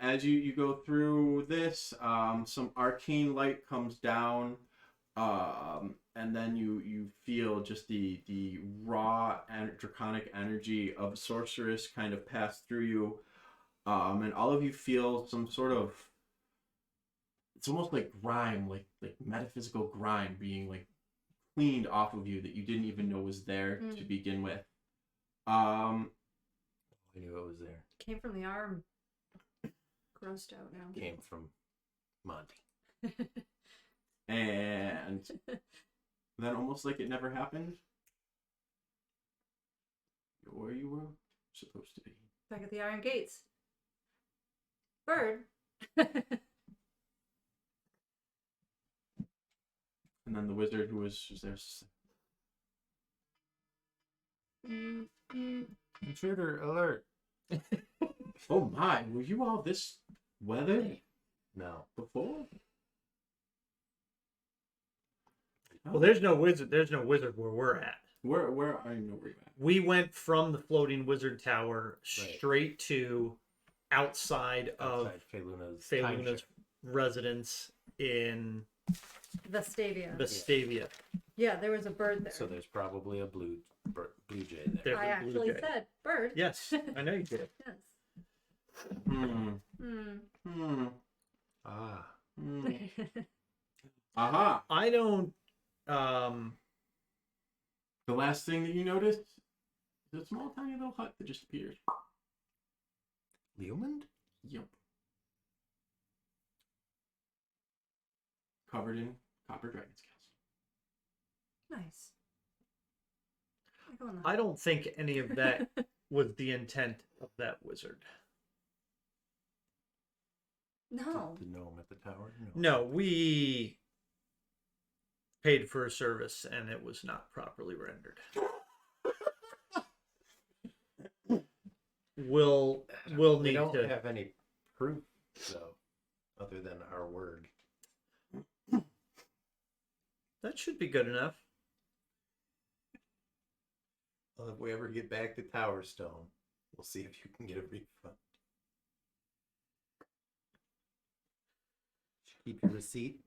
As you go through this, some arcane light comes down. And then you feel just the raw and draconic energy of sorceress kind of pass through you, and all of you feel some sort of, it's almost like grime, like metaphysical grime being like cleaned off of you that you didn't even know was there to begin with. I knew it was there. Came from the arm. Grossed out now. Came from Monty. And then, almost like it never happened, you're where you were supposed to be. Back at the Iron Gates. Bird. And then the wizard who was there said, Intruder alert. "Oh my, were you all this weathered No. before?" Well, there's no wizard. There's no wizard where we're at. Where I know where you're at. We went from the floating wizard tower straight to outside of Feyluna's Feyluna's residence in Vestavia. Yeah, there was a bird there. So there's probably a blue jay there. There's I a blue actually jay. said bird. Yes, I know you did. Yes. Ah. Aha. I don't. The last thing that you noticed is a small, tiny little hut that just appeared. Leomund? Yep. Covered in copper dragon scales. Nice. I don't think any of that was the intent of that wizard. No. The gnome at the tower? No, we paid for a service and it was not properly rendered. We'll We need don't to have any proof, though, other than our word. That should be good enough. Well, if we ever get back to Tower Stone, we'll see if you can get a refund. Keep your receipt.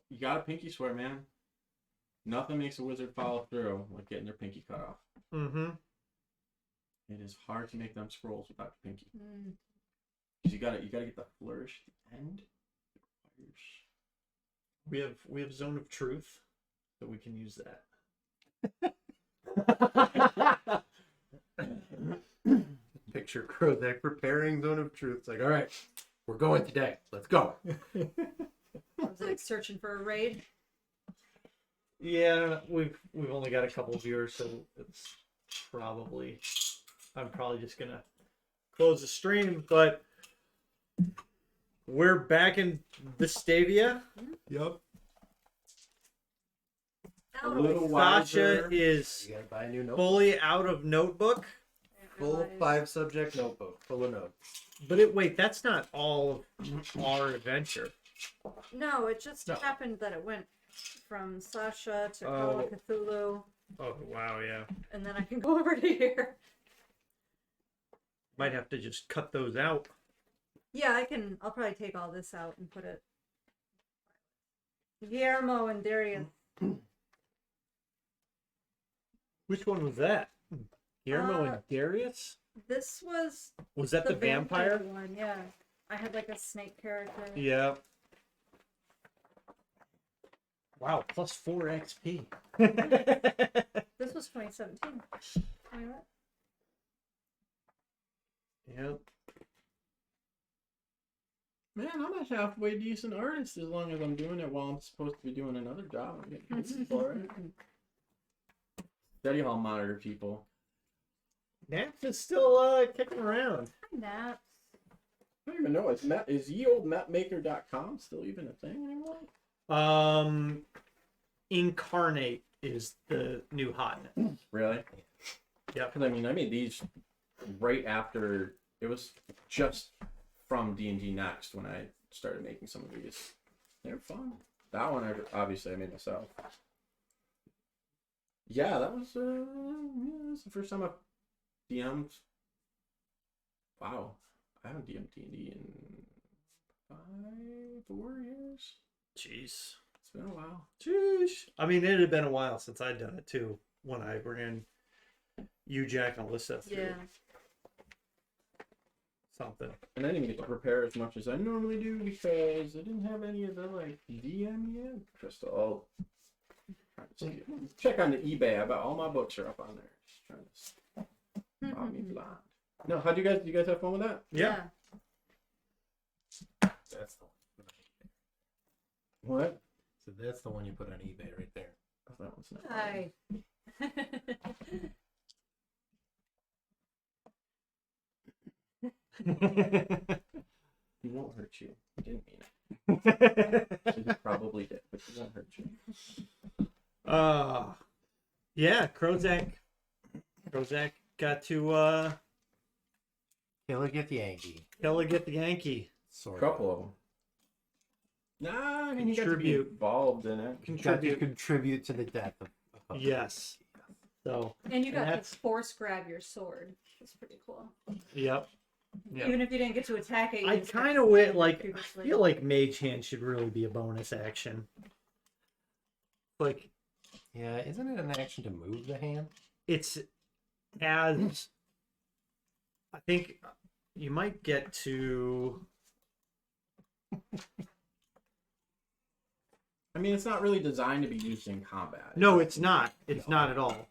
You got a pinky swear, man. Nothing makes a wizard follow through like getting their pinky cut off. Mm-hmm. It is hard to make them scrolls without your pinky. Mm. Because you gotta get the flourish at the end. We have Zone of Truth, so we can use that. Picture Krozak preparing Zone of Truth. It's like, all right, we're going today. Let's go. I was like searching for a raid. Yeah, we've only got a couple viewers, so it's probably I'm probably just gonna close the stream, but we're back in Vestavia. Yep. A Out little of Sasha wiser. is You gotta buy a new notebook. fully out of notebook. Full 5-subject notebook, full of notes. But wait, that's not all of our adventure. No, it just No. happened that it went from Sasha to Call Oh. of Cthulhu, Oh wow, yeah. and then I can go over to here. Might have to just cut those out. Yeah, I can. I'll probably take all this out and put it. Guillermo and Darren. Which one was that? Guillermo Uh, and Darius? This was Was that the vampire? one. Yeah, I had like a snake character. Yeah. Wow, plus 4 XP. This was 2017. Am I right? Yep. Man, I'm a halfway decent artist as long as I'm doing it while I'm supposed to be doing another job. I'm getting paid for it. Study hall monitor people. Naps is still kicking around. Naps. I don't even know. Is ye old mapmaker.com still even a thing anymore? Incarnate is the new hotness. Really? Yep. Because I made these right after it was just from D&D Next when I started making some of these. They were fun. That one, obviously, I made myself. Yeah, that was that's the first time I've DM'd. Wow, I haven't DM'd D&D in 4 years. Jeez. It's been a while. Jeez. I mean, it had been a while since I'd done it too. When I ran you, Jack, and Alyssa through Yeah. something. And I didn't get to prepare as much as I normally do because I didn't have any of the DM yet. Crystal. Check on the eBay. I bet all my books are up on there. Just trying to rob me blind. No, how'd you guys have fun with that? Yeah. That's the one. What? So that's the one you put on eBay right there. Oh, that one's not. Hi. He won't hurt you. He didn't mean it. He probably did, but he won't hurt you. Yeah, Krozak got to Killer get Yankee. get the Yankee. Sort Couple of them. Nah, I mean, he got to be Contribute. involved in it. Got to Contribute. contribute to the death of Yes. So And you got to that's- force grab your sword. That's pretty cool. yep. Yep. Even if you didn't get to attack it, you I just got kind to of slam it I previously. feel like Mage Hand should really be a bonus action. Like Yeah, isn't it an action to move the hand? it's as I think you might get to. I mean, it's not really designed to be used in combat. No, it's not. It's not at all.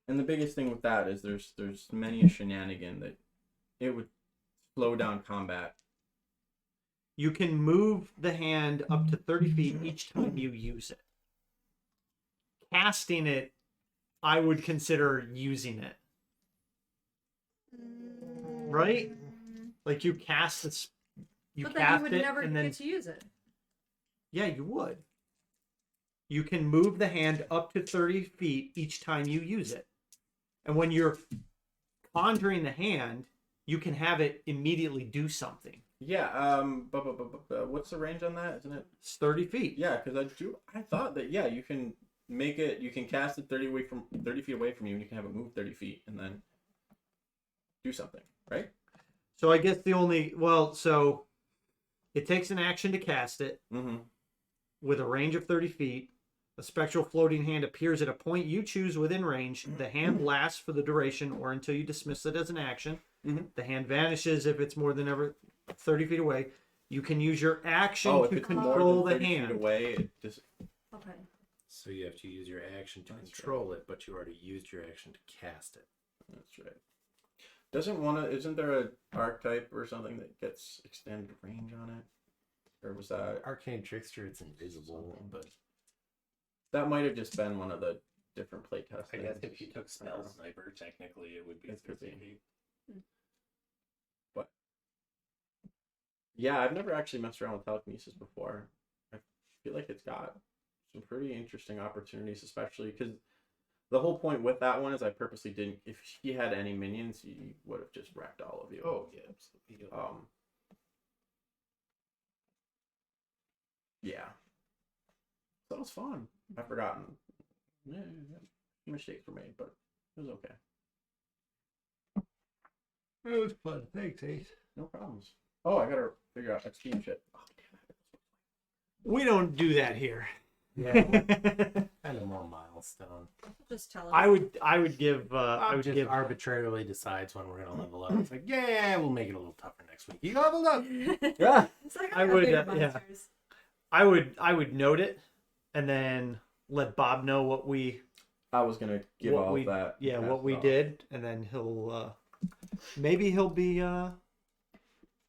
And the biggest thing with that is there's many a shenanigan that it would slow down combat. You can move the hand up to 30 feet each time you use it. Casting it, I would consider using it. Right? Like you cast this, you But then you cast would it, never and then get to use it. yeah, you would. You can move the hand up to 30 feet each time you use it. And when you're conjuring the hand, you can have it immediately do something. Yeah. But what's the range on that? Isn't it? It's 30 feet. Yeah, because I thought that you can make it. You can cast it 30 feet away from you, and you can have it move 30 feet, and then do something, right? So I guess so it takes an action to cast it Mm-hmm. with a range of 30 feet. A spectral floating hand appears at a point you choose within range. The hand lasts for the duration or until you dismiss it as an action. Mhm. The hand vanishes if it's more than ever 30 feet away. You can use your action Oh, if to it's more control than the 30 feet hand. away, it just Okay. So you have to use your action to That's control it, but you already used your action to cast it. that's right. Isn't there a archetype or something that gets extended range on it? Or was that Arcane Trickster, it's invisible, but that might have just been one of the different playtests? I guess if you took Spell Sniper, technically it would be It could be. 50 feet. Yeah, I've never actually messed around with telekinesis before. I feel like it's got some pretty interesting opportunities, especially because the whole point with that one is I purposely didn't. If he had any minions, he would have just wrecked all of you. Oh yeah, absolutely. Yeah. So it was fun. I've forgotten. Yeah. Mistakes were made, but it was okay. It was fun. Thanks, Ace. No problems. Oh, I gotta figure out XP and shit. Oh, damn it. We don't do that here. Yeah, kind of more milestone. Just tell us. I would give I would just arbitrarily decides when we're gonna level up. It's like, yeah, we'll make it a little tougher next week. You leveled up. Yeah. It's like, I got would, big yeah. monsters. I would note it and then let Bob know what we I was gonna give what all we, that. yeah, pass what we off. did, and then he'll maybe he'll be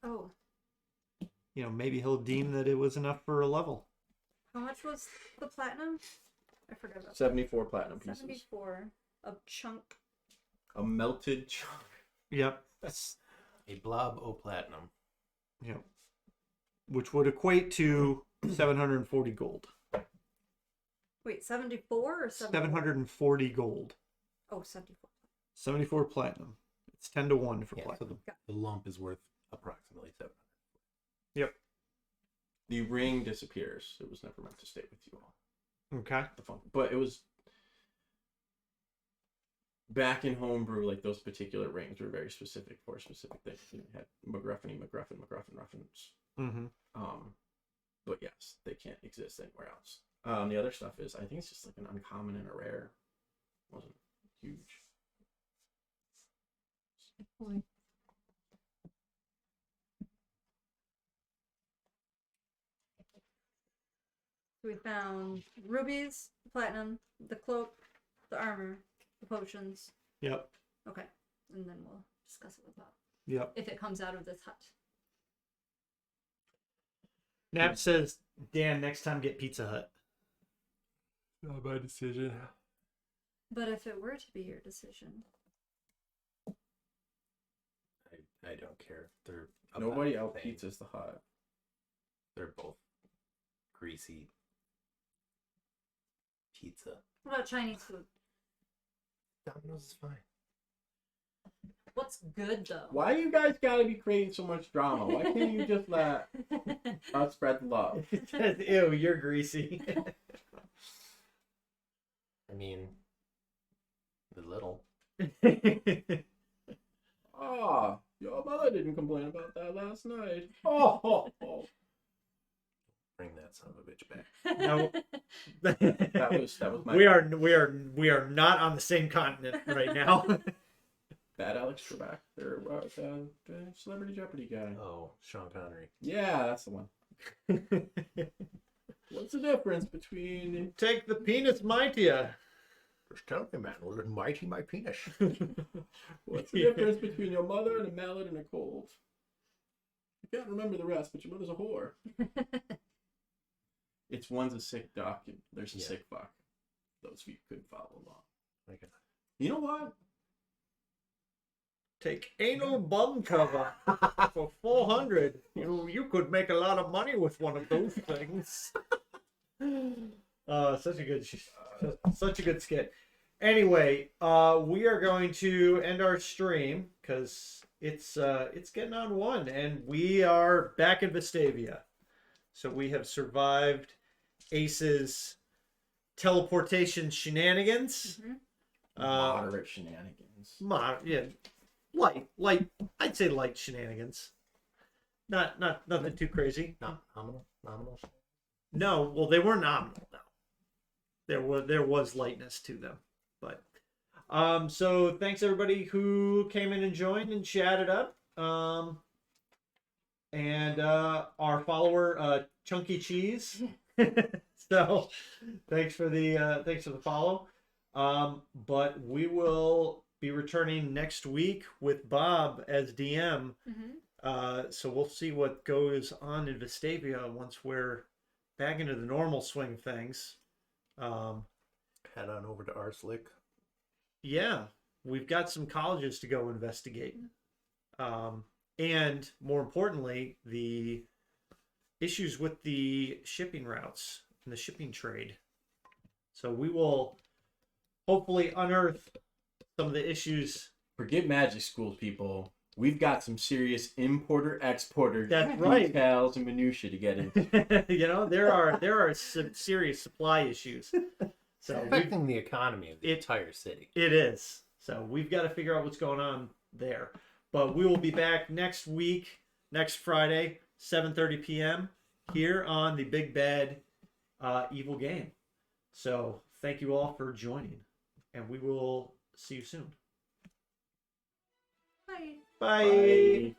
Oh, maybe he'll deem that it was enough for a level. how much was the platinum? I forgot about 74 platinum pieces. 74. A chunk. A melted chunk. Yep. A blob o platinum. Yep. Which would equate to 740 gold. Wait, 74 or 740 gold. Oh, 74. 74 platinum. It's 10 to 1 for Yeah, so platinum. the lump is worth approximately 700. Yep. The ring disappears. It was never meant to stay with you all. Okay. The fun, but it was back in homebrew. Like those particular rings were very specific for a specific thing. You had McGruffin, Ruffins. Mm-hmm. But yes, they can't exist anywhere else. The other stuff is, I think it's just like an uncommon and a rare. Wasn't huge. We found rubies, platinum, the cloak, the armor, the potions. Yep. Okay, and then we'll discuss it with Bob Yep. if it comes out of this hut. Nap says, Dan, next time get Pizza Hut. Not my decision. But if it were to be your decision, I don't care. They're Nobody about out the same. pizzas the hut. They're both greasy pizza. what about Chinese food? Domino's is fine. What's good though? Why you guys gotta be creating so much drama? Why can't you just let us spread the love? It says, ew, you're greasy. I mean, the little. Ah, your mother didn't complain about that last night. Oh. Bring that son of a bitch back. No. That was my we are not on the same continent right now. bad Alex Trebek. They're the Celebrity Jeopardy guy. Oh, Sean Connery. Yeah, that's the one. What's the difference between Take the penis mightier. Just tell me, man, was it mighty my penis? what's the difference between your mother and a mallet and a cold? I can't remember the rest, but your mother's a whore. It's one's a sick duck and there's a Yeah. sick fuck. Those of you couldn't follow along. Okay. You know what? Take anal bum cover for 400. You could make a lot of money with one of those things. Such a good skit. Anyway, we are going to end our stream because it's getting on 1, and we are back in Vestavia. So we have survived Ace's teleportation shenanigans. Mhm. Moderate shenanigans. Light. I'd say light shenanigans. Not nothing too crazy. Not nominal. No, well, they were nominal. No, there was lightness to them, but so thanks everybody who came in and joined and chatted up. And our follower Chunky Cheese. So thanks for the follow. But we will be returning next week with Bob as DM. Mm-hmm. So we'll see what goes on in Vestavia once we're back into the normal swing of things. Head on over to Arslick. Yeah, we've got some colleges to go investigate. and more importantly, the issues with the shipping routes and the shipping trade. So we will hopefully unearth some of the issues. Forget magic schools, people. We've got some serious importer-exporter That's right. details and minutia to get into. You know, there are some serious supply issues. So Affecting the economy of the entire city. it is. So we've got to figure out what's going on there. But we will be back next week, next Friday, 7:30 p.m. here on the Big Bad Evil Game. So thank you all for joining, and we will see you soon. Bye. Bye. Bye.